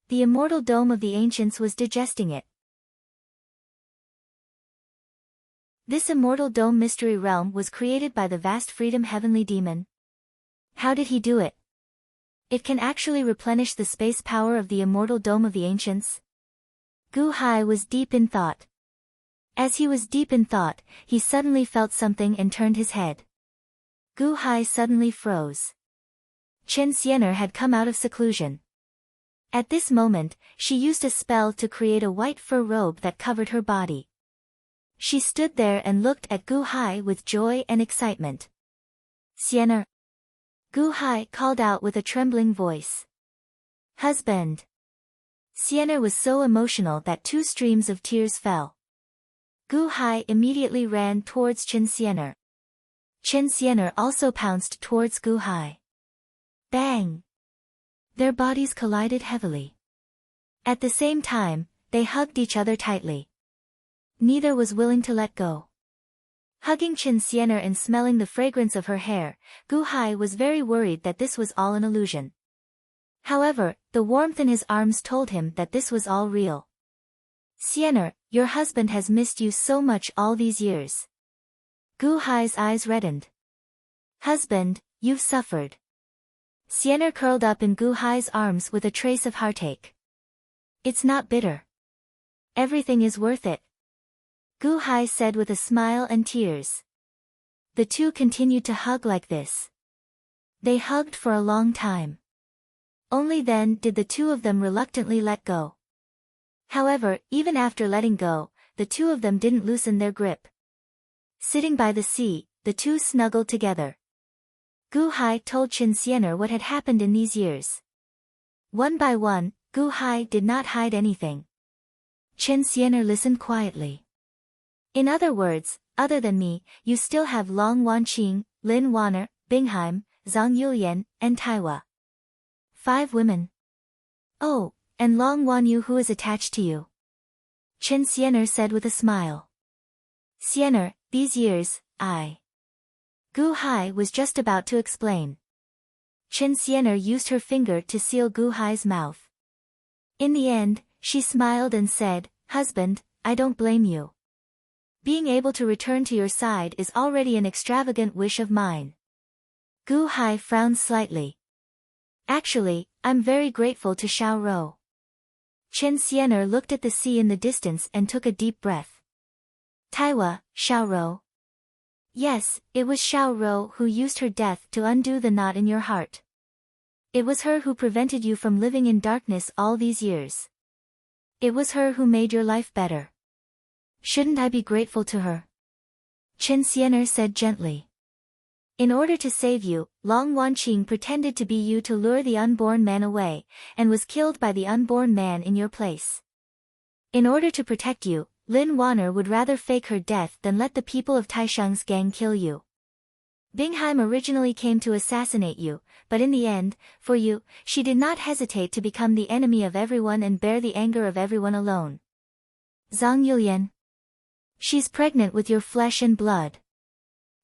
[SPEAKER 1] The Immortal Dome of the Ancients was digesting it. This Immortal Dome Mystery Realm was created by the vast Freedom Heavenly Demon. How did he do it? It can actually replenish the space power of the Immortal Dome of the Ancients? Gu Hai was deep in thought. As he was deep in thought, he suddenly felt something and turned his head. Gu Hai suddenly froze. Chen Xian'er had come out of seclusion. At this moment, she used a spell to create a white fur robe that covered her body. She stood there and looked at Gu Hai with joy and excitement. Xian'er. Gu Hai called out with a trembling voice. Husband. Xian'er was so emotional that 2 streams of tears fell. Gu Hai immediately ran towards Chen Xian'er. Chen Xian'er also pounced towards Gu Hai. Bang! Their bodies collided heavily. At the same time, they hugged each other tightly. Neither was willing to let go. Hugging Chen Xian'er and smelling the fragrance of her hair, Gu Hai was very worried that this was all an illusion. However, the warmth in his arms told him that this was all real. Xian'er, your husband has missed you so much all these years. Gu Hai's eyes reddened. Husband, you've suffered. Xian'er curled up in Gu Hai's arms with a trace of heartache. It's not bitter. Everything is worth it. Gu Hai said with a smile and tears. The two continued to hug like this. They hugged for a long time. Only then did the two of them reluctantly let go. However, even after letting go, the two of them didn't loosen their grip. Sitting by the sea, the two snuggled together. Gu Hai told Chen Xian'er what had happened in these years. One by one, Gu Hai did not hide anything. Chen Xian'er listened quietly. In other words, other than me, you still have Long Wanqing, Lin Wan'er, Bingheim, Zhang Yulian, and Taiwa. 5 women. Oh, and Long Wanyu who is attached to you. Chen Xian'er said with a smile. Xian'er, these years, Gu Hai was just about to explain. Chen Xian'er used her finger to seal Gu Hai's mouth. In the end, she smiled and said, Husband, I don't blame you. Being able to return to your side is already an extravagant wish of mine. Gu Hai frowned slightly. Actually, I'm very grateful to Xiao Rou. Chen Xian'er looked at the sea in the distance and took a deep breath. Taiwa, Xiao Rou. Yes, it was Xiao Rou who used her death to undo the knot in your heart. It was her who prevented you from living in darkness all these years. It was her who made your life better. Shouldn't I be grateful to her? Chen Xian'er said gently. In order to save you, Long Wanqing pretended to be you to lure the unborn man away, and was killed by the unborn man in your place. In order to protect you, Lin Wan'er would rather fake her death than let the people of Taisheng's gang kill you. Bingheim originally came to assassinate you, but in the end, for you, she did not hesitate to become the enemy of everyone and bear the anger of everyone alone. Zhang Yulian. She's pregnant with your flesh and blood.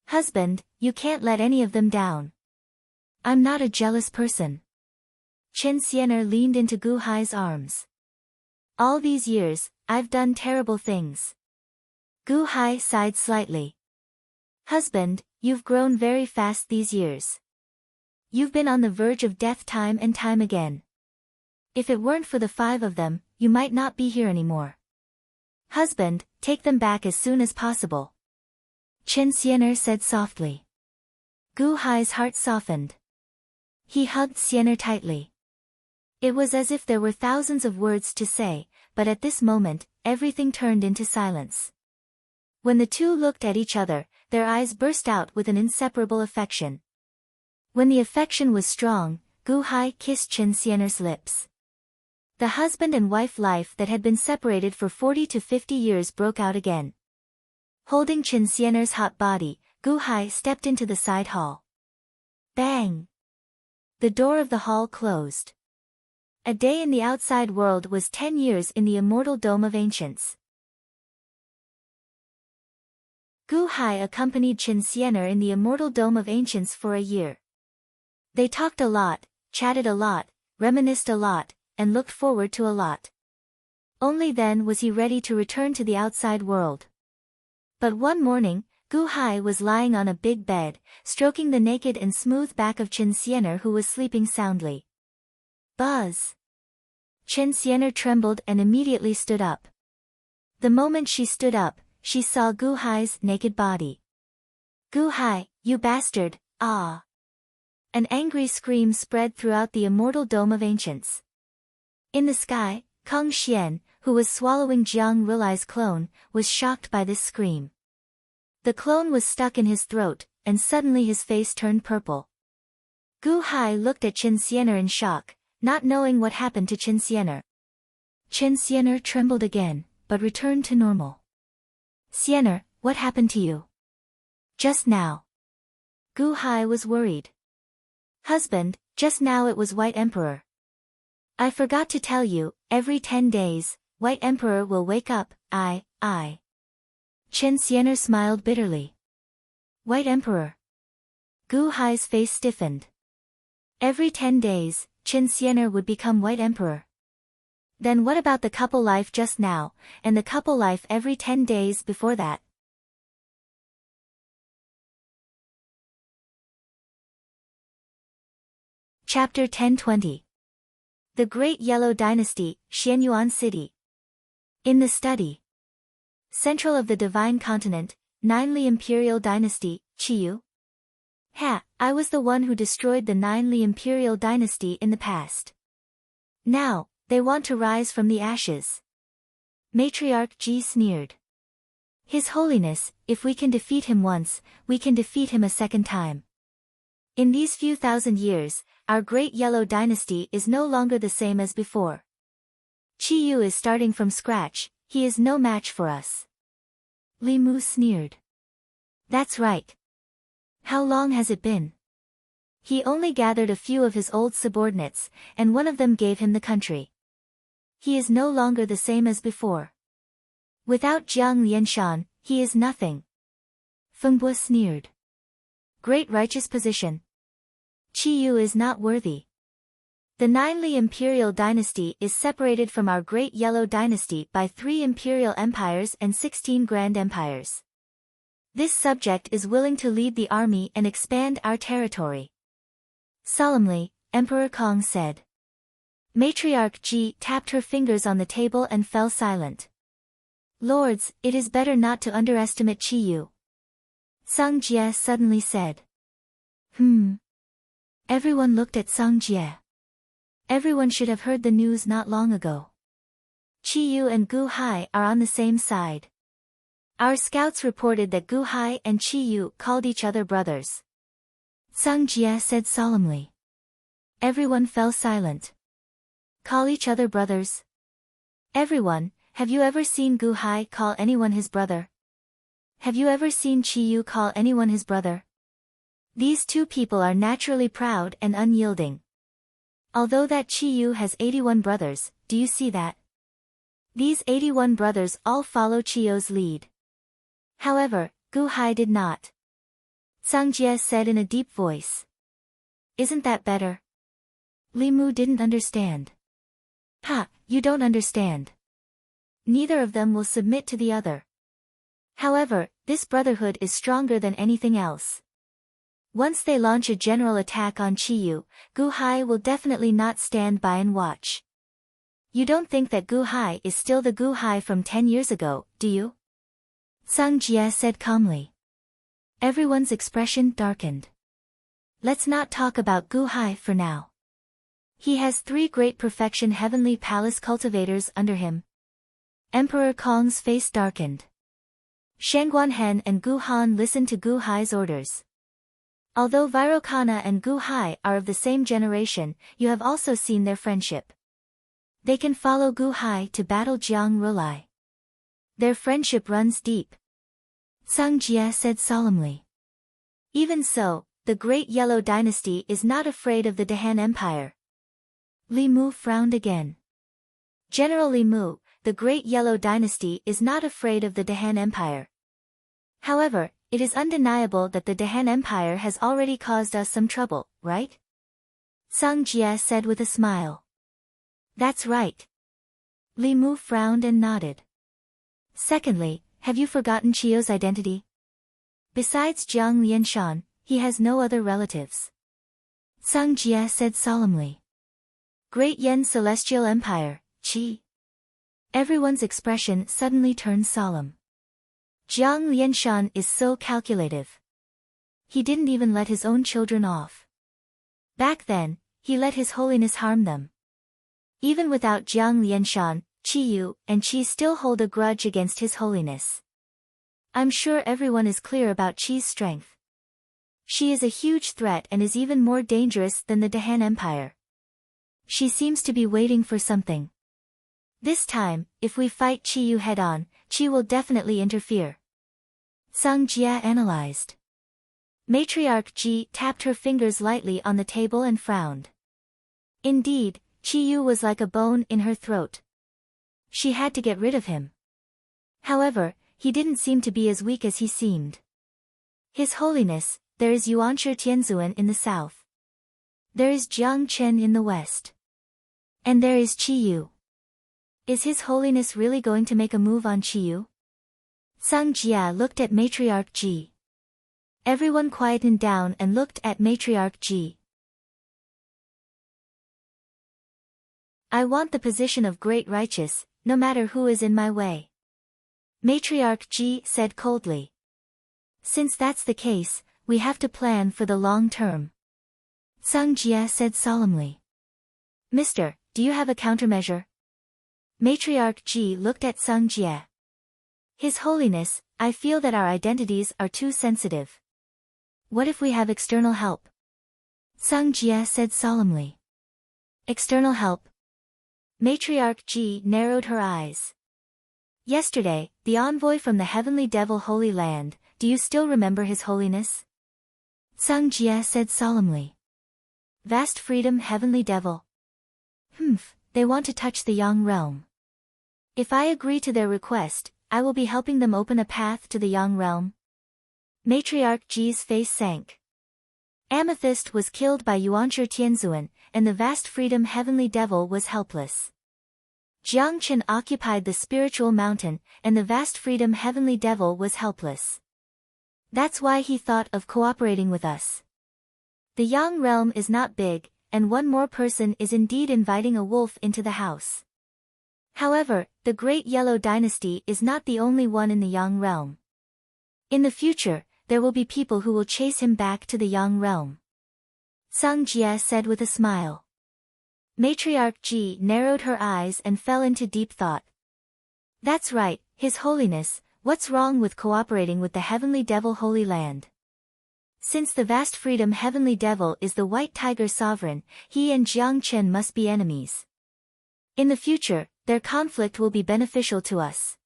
[SPEAKER 1] Husband, you can't let any of them down. I'm not a jealous person. Chen Xian'er leaned into Gu Hai's arms. All these years, I've done terrible things. Gu Hai sighed slightly. Husband, you've grown very fast these years. You've been on the verge of death time and time again. If it weren't for the 5 of them, you might not be here anymore. Husband, take them back as soon as possible. Chen Xianer said softly. Gu Hai's heart softened. He hugged Xianer tightly. It was as if there were thousands of words to say, but at this moment, everything turned into silence. When the two looked at each other, their eyes burst out with an inseparable affection. When the affection was strong, Gu Hai kissed Chen Xianer's lips. The husband and wife life that had been separated for 40 to 50 years broke out again. Holding Chen Xianer's hot body, Gu Hai stepped into the side hall. Bang! The door of the hall closed. A day in the outside world was 10 years in the Immortal Dome of Ancients. Gu Hai accompanied Chen Xianer in the Immortal Dome of Ancients for a year. They talked a lot, chatted a lot, reminisced a lot, and looked forward to a lot. Only then was he ready to return to the outside world. But one morning, Gu Hai was lying on a big bed, stroking the naked and smooth back of Chen Xianer who was sleeping soundly. Buzz! Chen Xianer trembled and immediately stood up. The moment she stood up, she saw Gu Hai's naked body. Gu Hai, you bastard, ah! An angry scream spread throughout the Immortal Dome of Ancients. In the sky, Kang Xian, who was swallowing Jiang Rilai's clone, was shocked by this scream. The clone was stuck in his throat, and suddenly his face turned purple. Gu Hai looked at Chen Xianer in shock, not knowing what happened to Chen Xianer. Chen Xianer trembled again, but returned to normal. Xianer, what happened to you? Just now. Gu Hai was worried. Husband, just now it was White Emperor. I forgot to tell you, every 10 days, White Emperor will wake up, I. Chen Xianer smiled bitterly. White Emperor. Gu Hai's face stiffened. Every 10 days, Chen Xianer would become White Emperor. Then what about the couple life just now, and the couple life every 10 days before that? Chapter 1020. The Great Yellow Dynasty, Xianyuan City. In the study. Central of the Divine Continent, Ninely Imperial Dynasty, Qiyu. I was the one who destroyed the Ninely Imperial Dynasty in the past. Now, they want to rise from the ashes. Matriarch Ji sneered. His Holiness, if we can defeat him once, we can defeat him a second time. In these few thousand years, our Great Yellow Dynasty is no longer the same as before. Qiyu is starting from scratch, he is no match for us. Li Mu sneered. That's right. How long has it been? He only gathered a few of his old subordinates, and one of them gave him the country. He is no longer the same as before. Without Jiang Lianshan, he is nothing. Feng Bo sneered. Great righteous position. Qiyu is not worthy. The Ninely Imperial Dynasty is separated from our Great Yellow Dynasty by 3 imperial empires and 16 grand empires. This subject is willing to lead the army and expand our territory. Solemnly, Emperor Kong said. Matriarch Ji tapped her fingers on the table and fell silent. Lords, it is better not to underestimate Qiyu. Song Jie suddenly said. Everyone looked at Song Jie. Everyone should have heard the news not long ago. Qiyu and Gu Hai are on the same side. Our scouts reported that Gu Hai and Qiyu called each other brothers. Song Jie said solemnly. Everyone fell silent. Call each other brothers? Everyone, have you ever seen Gu Hai call anyone his brother? Have you ever seen Qiyu call anyone his brother? These two people are naturally proud and unyielding. Although that Qiyu has 81 brothers, do you see that? These 81 brothers all follow Qiyu's lead. However, Gu Hai did not. Song Jie said in a deep voice. Isn't that better? Li Mu didn't understand. You don't understand. Neither of them will submit to the other. However, this brotherhood is stronger than anything else. Once they launch a general attack on Qiyu, Gu Hai will definitely not stand by and watch. You don't think that Gu Hai is still the Gu Hai from 10 years ago, do you? Sung Jie said calmly. Everyone's expression darkened. Let's not talk about Gu Hai for now. He has 3 great perfection heavenly palace cultivators under him. Emperor Kong's face darkened. Shangguanhen and Gu Han listened to Gu Hai's orders. Although Vairocana and Gu Hai are of the same generation, you have also seen their friendship. They can follow Gu Hai to battle Jiang Rulai. Their friendship runs deep. Sung Jie said solemnly. Even so, the Great Yellow Dynasty is not afraid of the Dahan Empire. Li Mu frowned again. General Li Mu, the Great Yellow Dynasty is not afraid of the Dahan Empire. However, it is undeniable that the Dahan Empire has already caused us some trouble, right? Sung Jie said with a smile. That's right. Li Mu frowned and nodded. Secondly, have you forgotten Chiyo's identity? Besides Jiang Lianshan, he has no other relatives. Sung Jie said solemnly. Great Yen Celestial Empire, Qi. Everyone's expression suddenly turned solemn. Jiang Lianshan is so calculative. He didn't even let his own children off. Back then, he let His Holiness harm them. Even without Jiang Lianshan, Qi Yu and Qi still hold a grudge against His Holiness. I'm sure everyone is clear about Qi's strength. She is a huge threat and is even more dangerous than the Dahan Empire. She seems to be waiting for something. This time, if we fight Qi Yu head-on, Qi will definitely interfere. Sung Jie analyzed. Matriarch Ji tapped her fingers lightly on the table and frowned. Indeed, Qi Yu was like a bone in her throat. She had to get rid of him. However, he didn't seem to be as weak as he seemed. His Holiness, there is Yuanshi Tianzuan in the south. There is Jiang Chen in the west. And there is Qi Yu. Is His Holiness really going to make a move on Qi Yu? Sung Jie looked at Matriarch Ji. Everyone quietened down and looked at Matriarch Ji. I want the position of great righteous, no matter who is in my way. Matriarch Ji said coldly. Since that's the case, we have to plan for the long term. Sung Jie said solemnly. Mister, do you have a countermeasure? Matriarch Ji looked at Sung Jie. His Holiness, I feel that our identities are too sensitive. What if we have external help? Sung Jie said solemnly. External help? Matriarch Ji narrowed her eyes. Yesterday, the envoy from the Heavenly Devil Holy Land, do you still remember His Holiness? Sung Jie said solemnly. Vast Freedom Heavenly Devil. They want to touch the Yang realm. If I agree to their request, I will be helping them open a path to the Yang realm. Matriarch Ji's face sank. Amethyst was killed by Yuanshi Tianzuan, and the Vast Freedom Heavenly Devil was helpless. Jiang Chen occupied the spiritual mountain, and the Vast Freedom Heavenly Devil was helpless. That's why he thought of cooperating with us. The Yang realm is not big, and one more person is indeed inviting a wolf into the house. However, the Great Yellow Dynasty is not the only one in the Yang realm. In the future, there will be people who will chase him back to the Yang realm. Sung Jie said with a smile. Matriarch Ji narrowed her eyes and fell into deep thought. That's right, His Holiness, what's wrong with cooperating with the Heavenly Devil Holy Land? Since the Vast Freedom Heavenly Devil is the White Tiger Sovereign, he and Jiang Chen must be enemies. In the future, their conflict will be beneficial to us.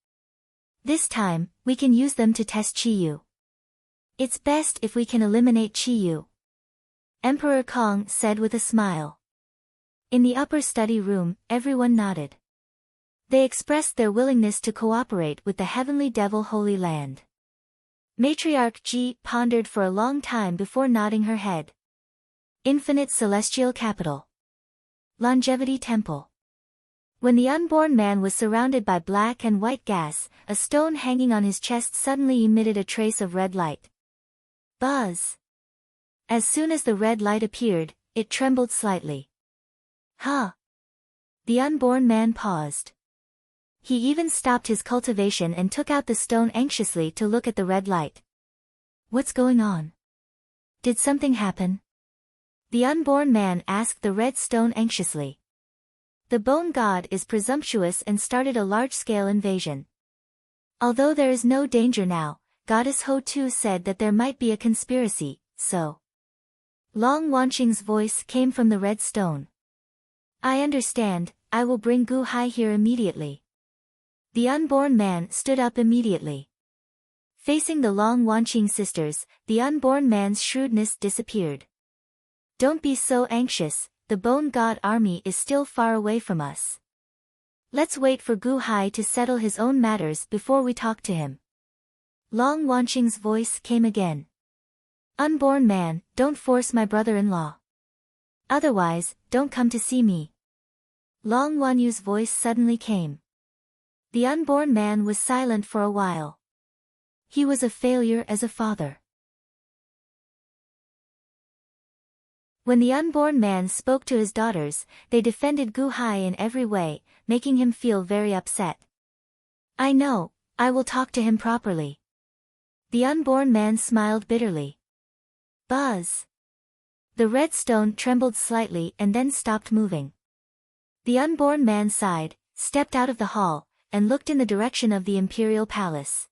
[SPEAKER 1] This time, we can use them to test Qi Yu. It's best if we can eliminate Qi Yu. Emperor Kong said with a smile. In the upper study room, everyone nodded. They expressed their willingness to cooperate with the Heavenly Devil Holy Land. Matriarch Ji pondered for a long time before nodding her head. Infinite Celestial Capital. Longevity Temple. When the unborn man was surrounded by black and white gas, a stone hanging on his chest suddenly emitted a trace of red light. Buzz! As soon as the red light appeared, it trembled slightly. Huh! The The unborn man paused. He even stopped his cultivation and took out the stone anxiously to look at the red light. What's going on? Did something happen? The unborn man asked the red stone anxiously. The bone god is presumptuous and started a large-scale invasion. Although there is no danger now, Goddess Ho-Tu said that there might be a conspiracy, so. Long Wanqing's voice came from the red stone. I understand, I will bring Gu Hai here immediately. The unborn man stood up immediately. Facing the Long Wanqing sisters, the unborn man's shrewdness disappeared. Don't be so anxious, the bone god army is still far away from us. Let's wait for Gu Hai to settle his own matters before we talk to him. Long Wanqing's voice came again. Unborn man, don't force my brother-in-law. Otherwise, don't come to see me. Long Wanyu's voice suddenly came. The unborn man was silent for a while. He was a failure as a father. When the unborn man spoke to his daughters, they defended Gu Hai in every way, making him feel very upset. I know, I will talk to him properly. The unborn man smiled bitterly. Buzz. The red stone trembled slightly and then stopped moving. The unborn man sighed, stepped out of the hall, and looked in the direction of the imperial palace.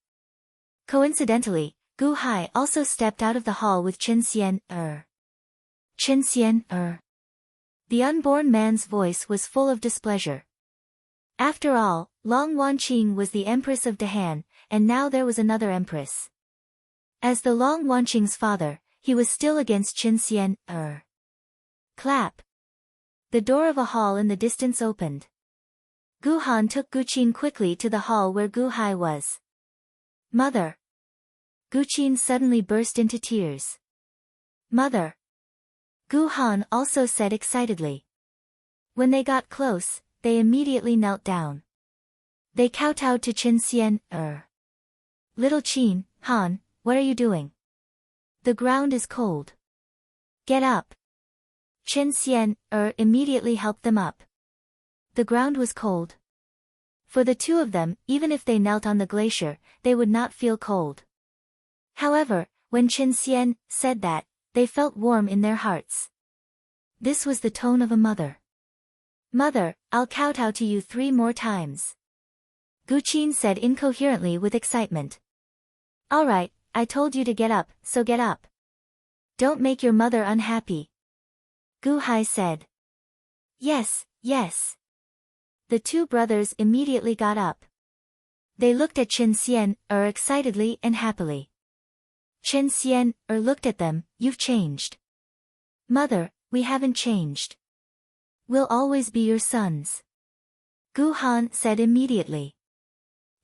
[SPEAKER 1] Coincidentally, Gu Hai also stepped out of the hall with Qin Xian. Qin Xian. The unborn man's voice was full of displeasure. After all, Long Wanqing was the empress of Dahan, and now there was another empress. As the Long Wanqing's father, he was still against Qin Xian. Clap. The door of a hall in the distance opened. Gu Han took Gu Qin quickly to the hall where Gu Hai was. Mother. Gu Qin suddenly burst into tears. Mother. Gu Han also said excitedly. When they got close, they immediately knelt down. They kowtowed to Qin Xian. Little Qin, Han, what are you doing? The ground is cold. Get up. Qin Xian immediately helped them up. The ground was cold. For the two of them, even if they knelt on the glacier, they would not feel cold. However, when Qin Xian said that, they felt warm in their hearts. This was the tone of a mother. Mother, I'll kowtow to you 3 more times. Gu Qin said incoherently with excitement. All right, I told you to get up, so get up. Don't make your mother unhappy. Gu Hai said. Yes, yes. The two brothers immediately got up. They looked at Qin Xian excitedly and happily. Qin Xian looked at them. You've changed. Mother, we haven't changed. We'll always be your sons. Gu Han said immediately.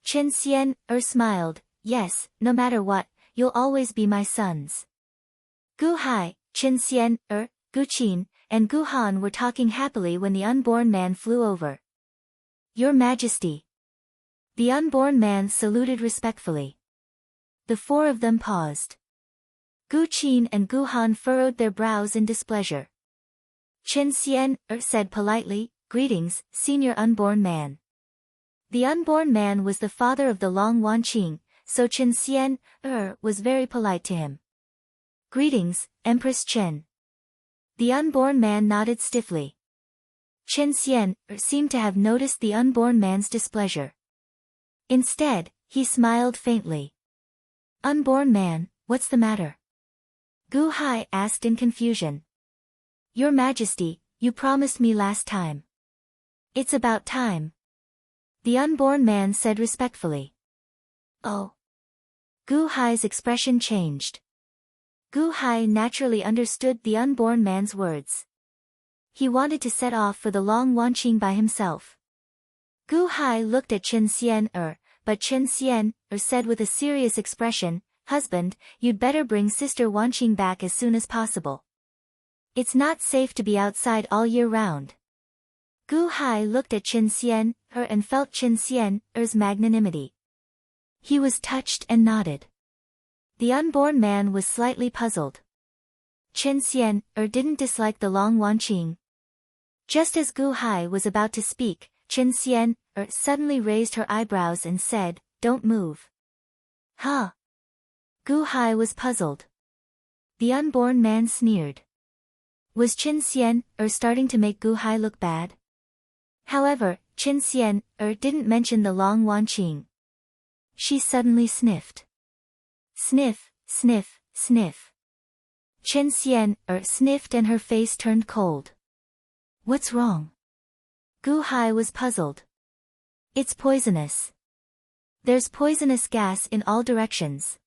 [SPEAKER 1] Qin Xian smiled. Yes, no matter what, you'll always be my sons. Gu Hai, Qin Xian Gu Qin, and Gu Han were talking happily when the unborn man flew over. Your Majesty. The unborn man saluted respectfully. The 4 of them paused. Gu Qin and Gu Han furrowed their brows in displeasure. Qin Xian said politely, Greetings, senior unborn man. The unborn man was the father of the Long Wanqing, so Qin Xian was very polite to him. Greetings, Empress Qin. The unborn man nodded stiffly. Qin Xian seemed to have noticed the unborn man's displeasure. Instead, he smiled faintly. Unborn man, what's the matter? Gu Hai asked in confusion. Your Majesty, you promised me last time. It's about time. The unborn man said respectfully. Oh. Gu Hai's expression changed. Gu Hai naturally understood the unborn man's words. He wanted to set off for the Long Wanqing by himself. Gu Hai looked at Qin Xian but Qin Xian said with a serious expression, Husband, you'd better bring Sister Wanqing back as soon as possible. It's not safe to be outside all year round. Gu Hai looked at Qin Xian and felt Qin Xian's magnanimity. He was touched and nodded. The unborn man was slightly puzzled. Qin Xian didn't dislike the Long Wanqing. Just as Gu Hai was about to speak, Qin Xian suddenly raised her eyebrows and said, "Don't move." Huh? Gu Hai was puzzled. The unborn man sneered. Was Qin Xian starting to make Gu Hai look bad? However, Qin Xian didn't mention the long Wanqing. She suddenly sniffed. Sniff, sniff, sniff. Qin Xian sniffed and her face turned cold. What's wrong? Gu Hai was puzzled. It's poisonous. There's poisonous gas in all directions.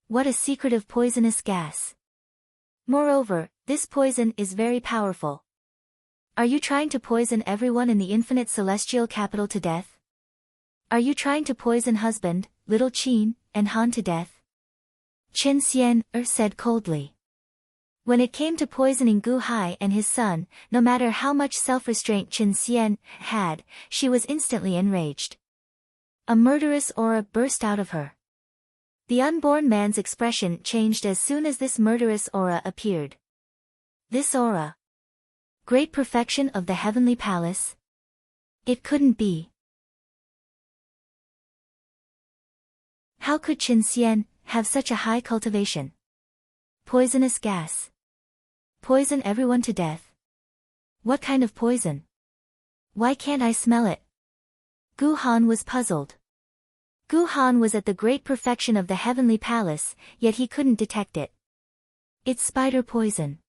[SPEAKER 1] What a secretive poisonous gas. Moreover, this poison is very powerful. Are you trying to poison everyone in the infinite celestial capital to death? Are you trying to poison husband, little Qin, and Han to death? Qin Xian said coldly. When it came to poisoning Gu Hai and his son, no matter how much self-restraint Qin Xian had, she was instantly enraged. A murderous aura burst out of her. The unborn man's expression changed as soon as this murderous aura appeared. This aura. Great perfection of the heavenly palace? It couldn't be. How could Qin Xian have such a high cultivation? Poisonous gas. Poison everyone to death. What kind of poison? Why can't I smell it? Gu Han was puzzled. Gu Han was at the great perfection of the heavenly palace, yet he couldn't detect it. It's spider poison.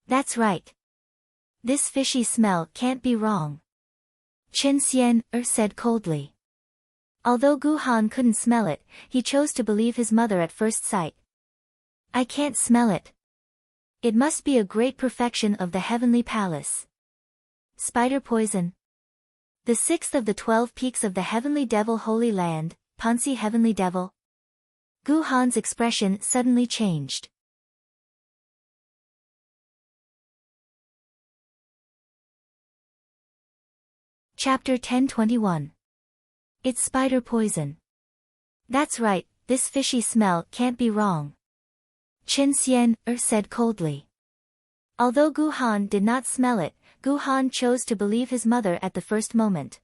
[SPEAKER 1] That's right. This fishy smell can't be wrong. Qin Xian said coldly. Although Gu Han couldn't smell it, he chose to believe his mother at first sight. I can't smell it. It must be a great perfection of the heavenly palace. Spider poison. The 6th of the 12 peaks of the heavenly devil holy land, Pansi heavenly devil. Gu Han's expression suddenly changed. Chapter 1021. It's spider poison. That's right, this fishy smell can't be wrong. Qin Xian said coldly. Although Gu Han did not smell it, Gu Han chose to believe his mother at the first moment.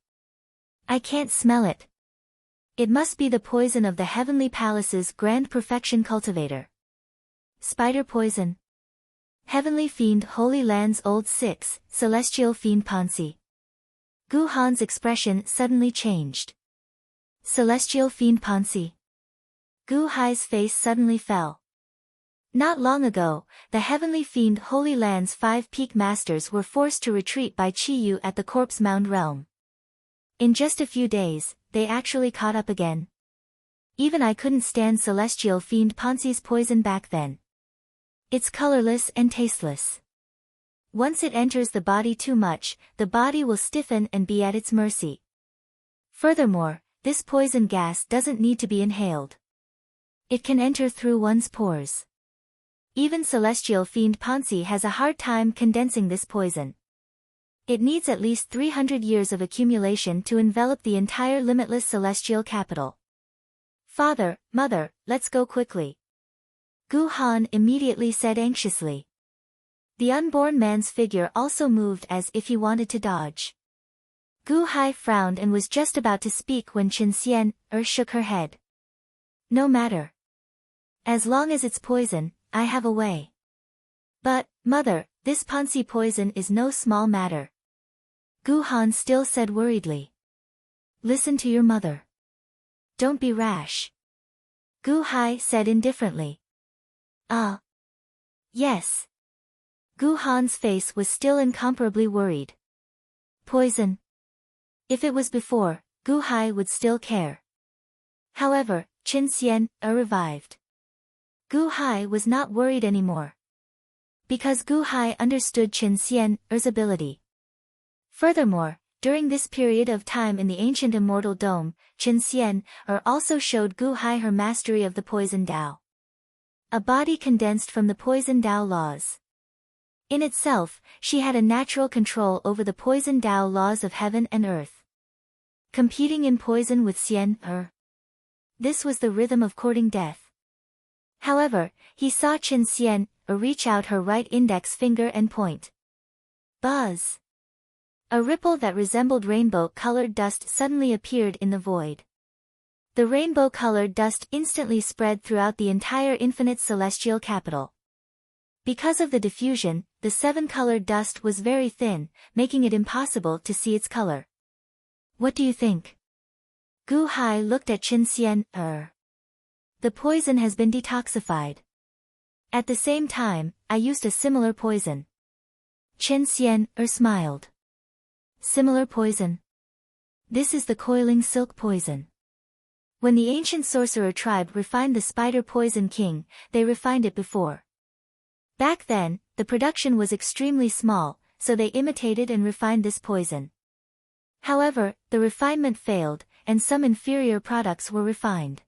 [SPEAKER 1] I can't smell it. It must be the poison of the heavenly palace's grand perfection cultivator. Spider poison. Heavenly fiend holy land's old 6, celestial fiend Pansi. Gu Han's expression suddenly changed. Celestial fiend Pansi. Gu Hai's face suddenly fell. Not long ago, the heavenly fiend Holy Land's 5 peak masters were forced to retreat by Qiyu at the Corpse Mound realm. In just a few days, they actually caught up again. Even I couldn't stand celestial fiend Pansi's poison back then. It's colorless and tasteless. Once it enters the body too much, the body will stiffen and be at its mercy. Furthermore, this poison gas doesn't need to be inhaled. It can enter through one's pores. Even celestial fiend Pansi has a hard time condensing this poison. It needs at least 300 years of accumulation to envelop the entire limitless celestial capital. Father, mother, let's go quickly. Gu Han immediately said anxiously. The unborn man's figure also moved as if he wanted to dodge. Gu Hai frowned and was just about to speak when Qin Xian shook her head. No matter. As long as it's poison, I have a way. But, mother, this Pansi poison is no small matter. Gu Han still said worriedly. Listen to your mother. Don't be rash. Gu Hai said indifferently. Yes. Gu Han's face was still incomparably worried. Poison. If it was before, Gu Hai would still care. However, Qin Xian revived. Gu Hai was not worried anymore. Because Gu Hai understood Qin Xian's ability. Furthermore, during this period of time in the ancient Immortal Dome, Qin Xian also showed Gu Hai her mastery of the Poison Tao. A body condensed from the Poison Tao laws. In itself, she had a natural control over the Poison Tao laws of heaven and earth. Competing in poison with Xian This was the rhythm of courting death. However, he saw Qin Xian reach out her right index finger and point. Buzz. A ripple that resembled rainbow-colored dust suddenly appeared in the void. The rainbow-colored dust instantly spread throughout the entire infinite celestial capital. Because of the diffusion, the seven-colored dust was very thin, making it impossible to see its color. What do you think? Gu Hai looked at Qin Xian. The poison has been detoxified. At the same time, I used a similar poison. Qin Xian smiled. Similar poison. This is the coiling silk poison. When the ancient sorcerer tribe refined the spider poison king, they refined it before. Back then, the production was extremely small, so they imitated and refined this poison. However, the refinement failed, and some inferior products were refined.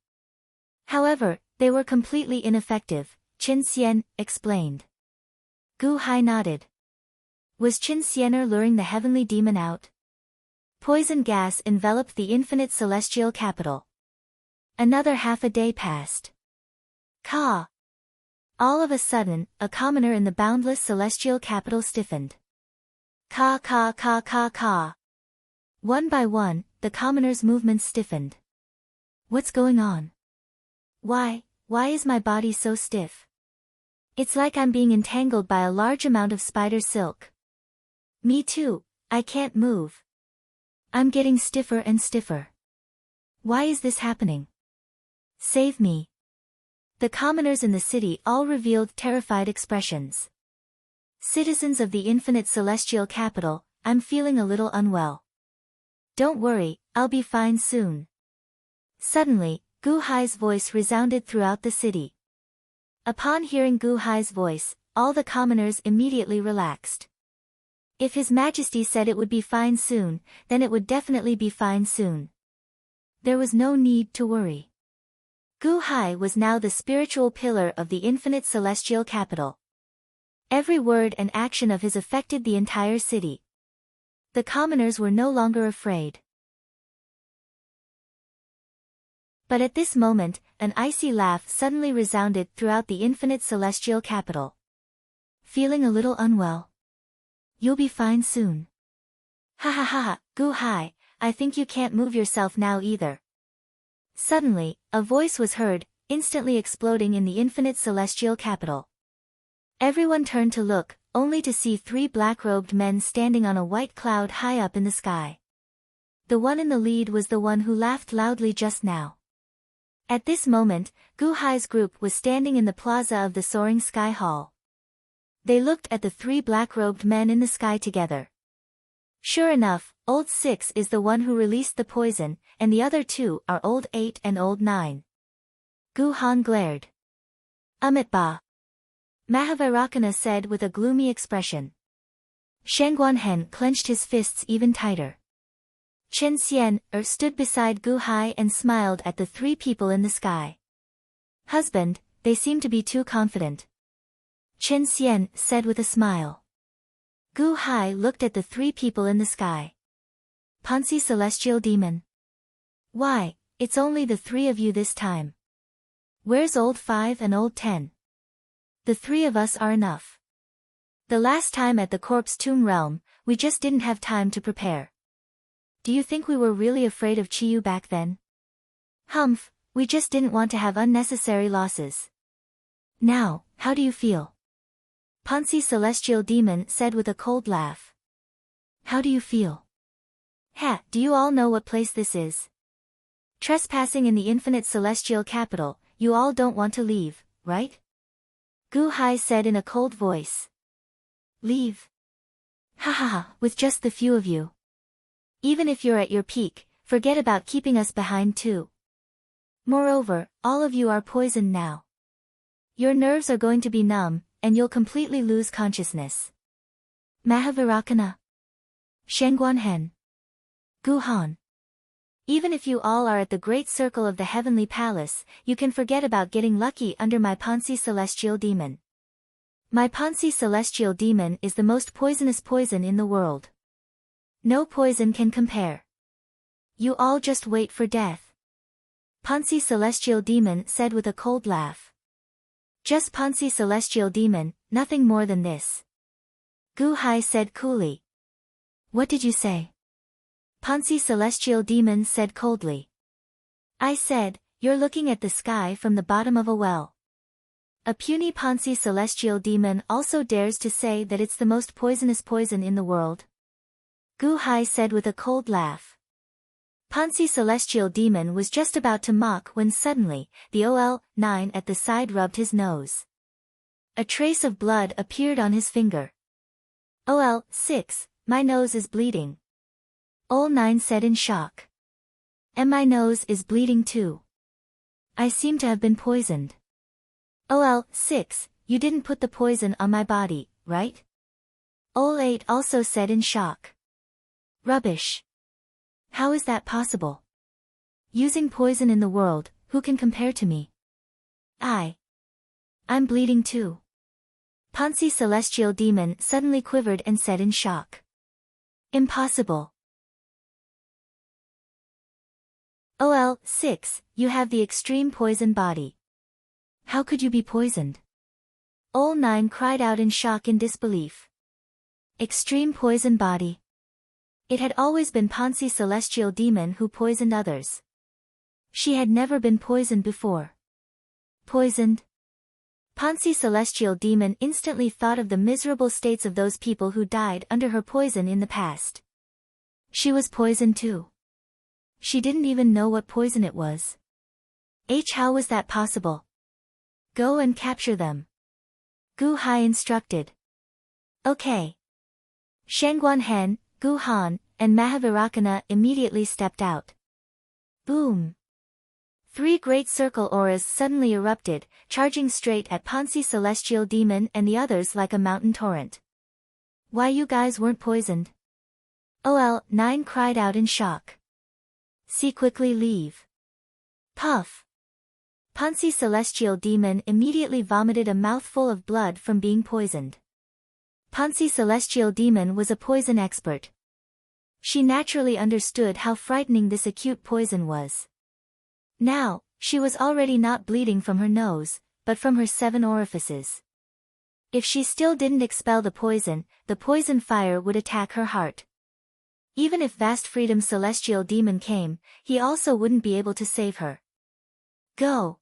[SPEAKER 1] However, they were completely ineffective, Qin Xian explained. Gu Hai nodded. Was Qin Xianer luring the heavenly demon out? Poison gas enveloped the infinite celestial capital. Another half a day passed. Ka! All of a sudden, a commoner in the boundless celestial capital stiffened. Ka ka ka ka ka. One by one, the commoner's movements stiffened. What's going on? Why is my body so stiff? It's like I'm being entangled by a large amount of spider silk. Me too, I can't move. I'm getting stiffer and stiffer. Why is this happening? Save me. The commoners in the city all revealed terrified expressions. Citizens of the infinite celestial capital, I'm feeling a little unwell. Don't worry, I'll be fine soon. Suddenly, Gu Hai's voice resounded throughout the city. Upon hearing Gu Hai's voice, all the commoners immediately relaxed. If His Majesty said it would be fine soon, then it would definitely be fine soon. There was no need to worry. Gu Hai was now the spiritual pillar of the infinite celestial capital. Every word and action of his affected the entire city. The commoners were no longer afraid. But at this moment, an icy laugh suddenly resounded throughout the infinite celestial capital. Feeling a little unwell? You'll be fine soon. Ha ha ha ha, Gu Hai, I think you can't move yourself now either. Suddenly, a voice was heard, instantly exploding in the infinite celestial capital. Everyone turned to look, only to see three black-robed men standing on a white cloud high up in the sky. The one in the lead was the one who laughed loudly just now. At this moment, Gu Hai's group was standing in the plaza of the soaring sky hall. They looked at the three black-robed men in the sky together. Sure enough, Old 6 is the one who released the poison, and the other two are Old 8 and Old 9. Gu Han glared. Amitba. Mahavairakana said with a gloomy expression. Shangguanhen clenched his fists even tighter. Qin Xian stood beside Gu Hai and smiled at the three people in the sky. Husband, they seem to be too confident. Qin Xian said with a smile. Gu Hai looked at the three people in the sky. Ponzi Celestial Demon. Why, it's only the three of you this time. Where's Old 5 and Old 10? The three of us are enough. The last time at the Corpse Tomb Realm, we just didn't have time to prepare. Do you think we were really afraid of Chiyu back then? Humph, we just didn't want to have unnecessary losses. Now, how do you feel? Ponzi Celestial Demon said with a cold laugh. How do you feel? Ha, do you all know what place this is? Trespassing in the infinite celestial capital, you all don't want to leave, right? Gu Hai said in a cold voice. Leave? Ha ha ha, with just the few of you. Even if you're at your peak, forget about keeping us behind too. Moreover, all of you are poisoned now. Your nerves are going to be numb, and you'll completely lose consciousness. Mahavairakana. Shangguanhen. Gu Han. Even if you all are at the great circle of the heavenly palace, you can forget about getting lucky under my Ponzi Celestial Demon. My Ponzi Celestial Demon is the most poisonous poison in the world. No poison can compare. You all just wait for death. Ponzi Celestial Demon said with a cold laugh. Just Ponzi Celestial Demon, nothing more than this. Gu Hai said coolly. What did you say? Ponzi Celestial Demon said coldly. I said, you're looking at the sky from the bottom of a well. A puny Ponzi Celestial Demon also dares to say that it's the most poisonous poison in the world. Gu Hai said with a cold laugh. Ponzi Celestial Demon was just about to mock when suddenly, the OL-9 at the side rubbed his nose. A trace of blood appeared on his finger. OL-6, my nose is bleeding. OL-9 said in shock. And my nose is bleeding too. I seem to have been poisoned. OL-6, you didn't put the poison on my body, right? OL-8 also said in shock. Rubbish. How is that possible? Using poison in the world, who can compare to me? I'm bleeding too. Ponzi Celestial Demon suddenly quivered and said in shock. Impossible. OL-6, you have the extreme poison body. How could you be poisoned? OL-9 cried out in shock and disbelief. Extreme poison body. It had always been Ponzi Celestial Demon who poisoned others. She had never been poisoned before. Poisoned? Ponzi Celestial Demon instantly thought of the miserable states of those people who died under her poison in the past. She was poisoned too. She didn't even know what poison it was. How was that possible? Go and capture them. Gu Hai instructed. Okay. Shangguan Hen, Gu Han, and Mahavirakana immediately stepped out. Boom! 3 great circle auras suddenly erupted, charging straight at Ponzi Celestial Demon and the others like a mountain torrent. Why you guys weren't poisoned? OL-9 cried out in shock. See quickly leave. Puff! Ponzi Celestial Demon immediately vomited a mouthful of blood from being poisoned. Ponzi Celestial Demon was a poison expert. She naturally understood how frightening this acute poison was. Now, she was already not bleeding from her nose, but from her 7 orifices. If she still didn't expel the poison fire would attack her heart. Even if Vast Freedom Celestial Demon came, he also wouldn't be able to save her. Go!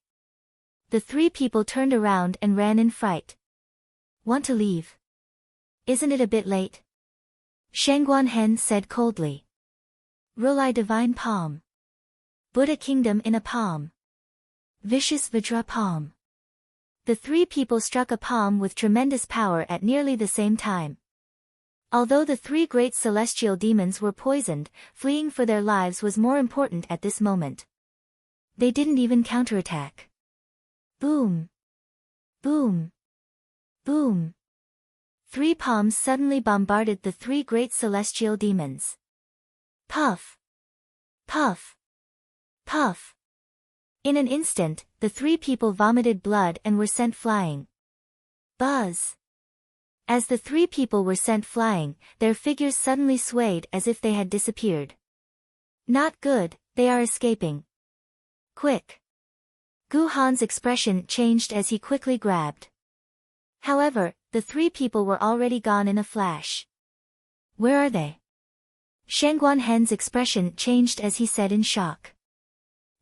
[SPEAKER 1] The 3 people turned around and ran in fright. Want to leave? Isn't it a bit late? Shangguan Hen said coldly. Rulai Divine Palm. Buddha Kingdom in a palm. Vicious Vajra Palm. The 3 people struck a palm with tremendous power at nearly the same time. Although the 3 great celestial demons were poisoned, fleeing for their lives was more important at this moment. They didn't even counterattack. Boom! Boom! Boom! 3 palms suddenly bombarded the 3 great celestial demons. Puff! Puff! Puff! In an instant, the 3 people vomited blood and were sent flying. Buzz! As the 3 people were sent flying, their figures suddenly swayed as if they had disappeared. Not good, they are escaping. Quick! Gu Han's expression changed as he quickly grabbed. However, the 3 people were already gone in a flash. Where are they? Shangguan Hen's expression changed as he said in shock.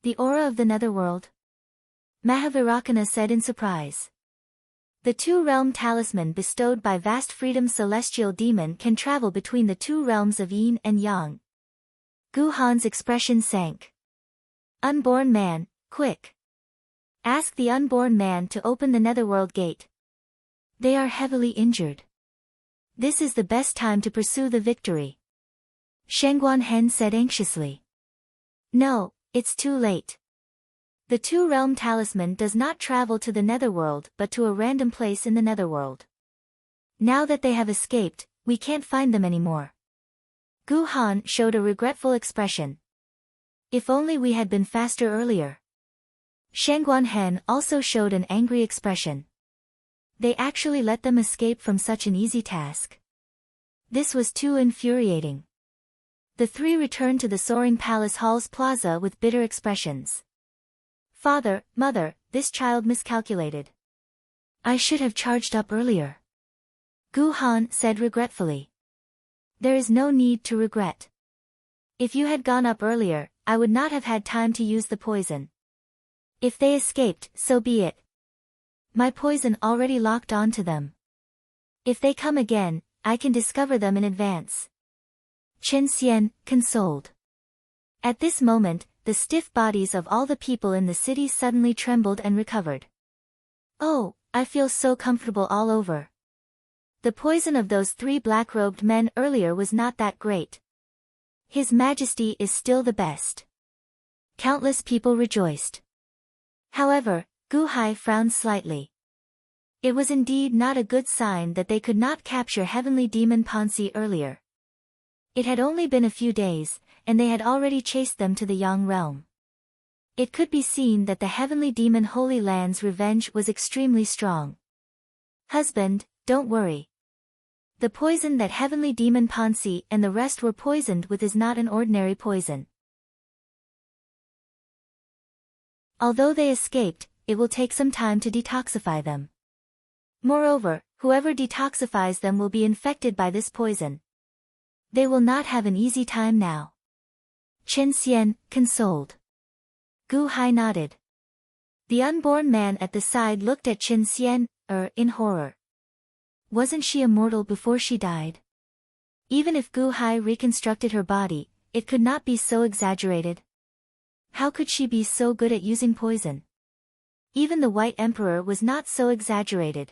[SPEAKER 1] The aura of the netherworld? Mahavirakana said in surprise. The 2-realm talisman bestowed by Vast Freedom Celestial Demon can travel between the 2 realms of yin and yang. Gu Han's expression sank. Unborn man, quick! Ask the unborn man to open the netherworld gate. They are heavily injured. This is the best time to pursue the victory. Shangguan Hen said anxiously. No, it's too late. The 2-realm talisman does not travel to the netherworld but to a random place in the netherworld. Now that they have escaped, we can't find them anymore. Gu Han showed a regretful expression. If only we had been faster earlier. Shangguan Hen also showed an angry expression. They actually let them escape from such an easy task. This was too infuriating. The 3 returned to the Soaring Palace Hall's plaza with bitter expressions. Father, mother, this child miscalculated. I should have charged up earlier. Gu Han said regretfully. There is no need to regret. If you had gone up earlier, I would not have had time to use the poison. If they escaped, so be it. My poison already locked onto them. If they come again, I can discover them in advance. Chen Xian, consoled. At this moment, the stiff bodies of all the people in the city suddenly trembled and recovered. Oh, I feel so comfortable all over. The poison of those 3 black-robed men earlier was not that great. His Majesty is still the best. Countless people rejoiced. However, Gu Hai frowned slightly. It was indeed not a good sign that they could not capture heavenly demon Pansi earlier. It had only been a few days, and they had already chased them to the Yang realm. It could be seen that the heavenly demon Holy Land's revenge was extremely strong. Husband, don't worry. The poison that heavenly demon Pansi and the rest were poisoned with is not an ordinary poison. Although they escaped, it will take some time to detoxify them. Moreover, whoever detoxifies them will be infected by this poison. They will not have an easy time now. Chen Xian, consoled. Gu Hai nodded. The unborn man at the side looked at Chen Xian, in horror. Wasn't she immortal before she died? Even if Gu Hai reconstructed her body, it could not be so exaggerated. How could she be so good at using poison? Even the White Emperor was not so exaggerated.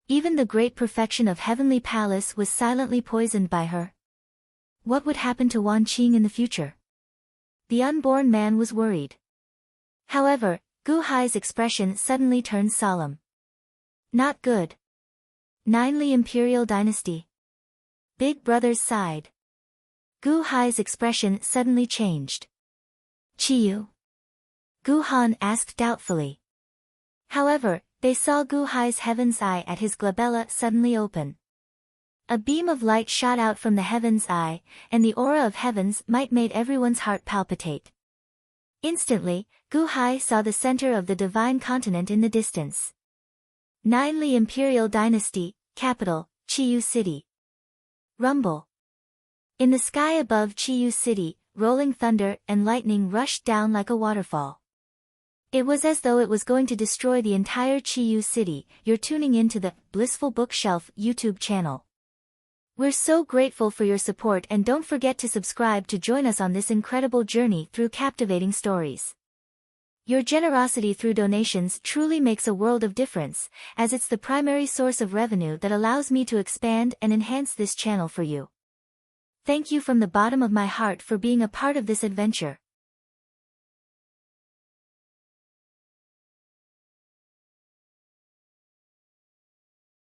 [SPEAKER 1] Even the great perfection of Heavenly Palace was silently poisoned by her. What would happen to Wan Qing in the future? The unborn man was worried. However, Gu Hai's expression suddenly turned solemn. Not good. 9 Li Imperial Dynasty. Big brothers sighed. Gu Hai's expression suddenly changed. Chiyu? Gu Han asked doubtfully. However, they saw Gu Hai's heaven's eye at his glabella suddenly open. A beam of light shot out from the heaven's eye, and the aura of heavens might made everyone's heart palpitate. Instantly, Gu Hai saw the center of the divine continent in the distance. 9 Li Imperial Dynasty, capital, Chiyu City. Rumble. In the sky above Chiyu City, rolling thunder and lightning rushed down like a waterfall. It was as though it was going to destroy the entire Chiyu City. You're tuning into the Blissful Bookshelf YouTube channel. We're so grateful for your support, and don't forget to subscribe to join us on this incredible journey through captivating stories. Your generosity through donations truly makes a world of difference, as it's the primary source of revenue that allows me to expand and enhance this channel for you. Thank you from the bottom of my heart for being a part of this adventure.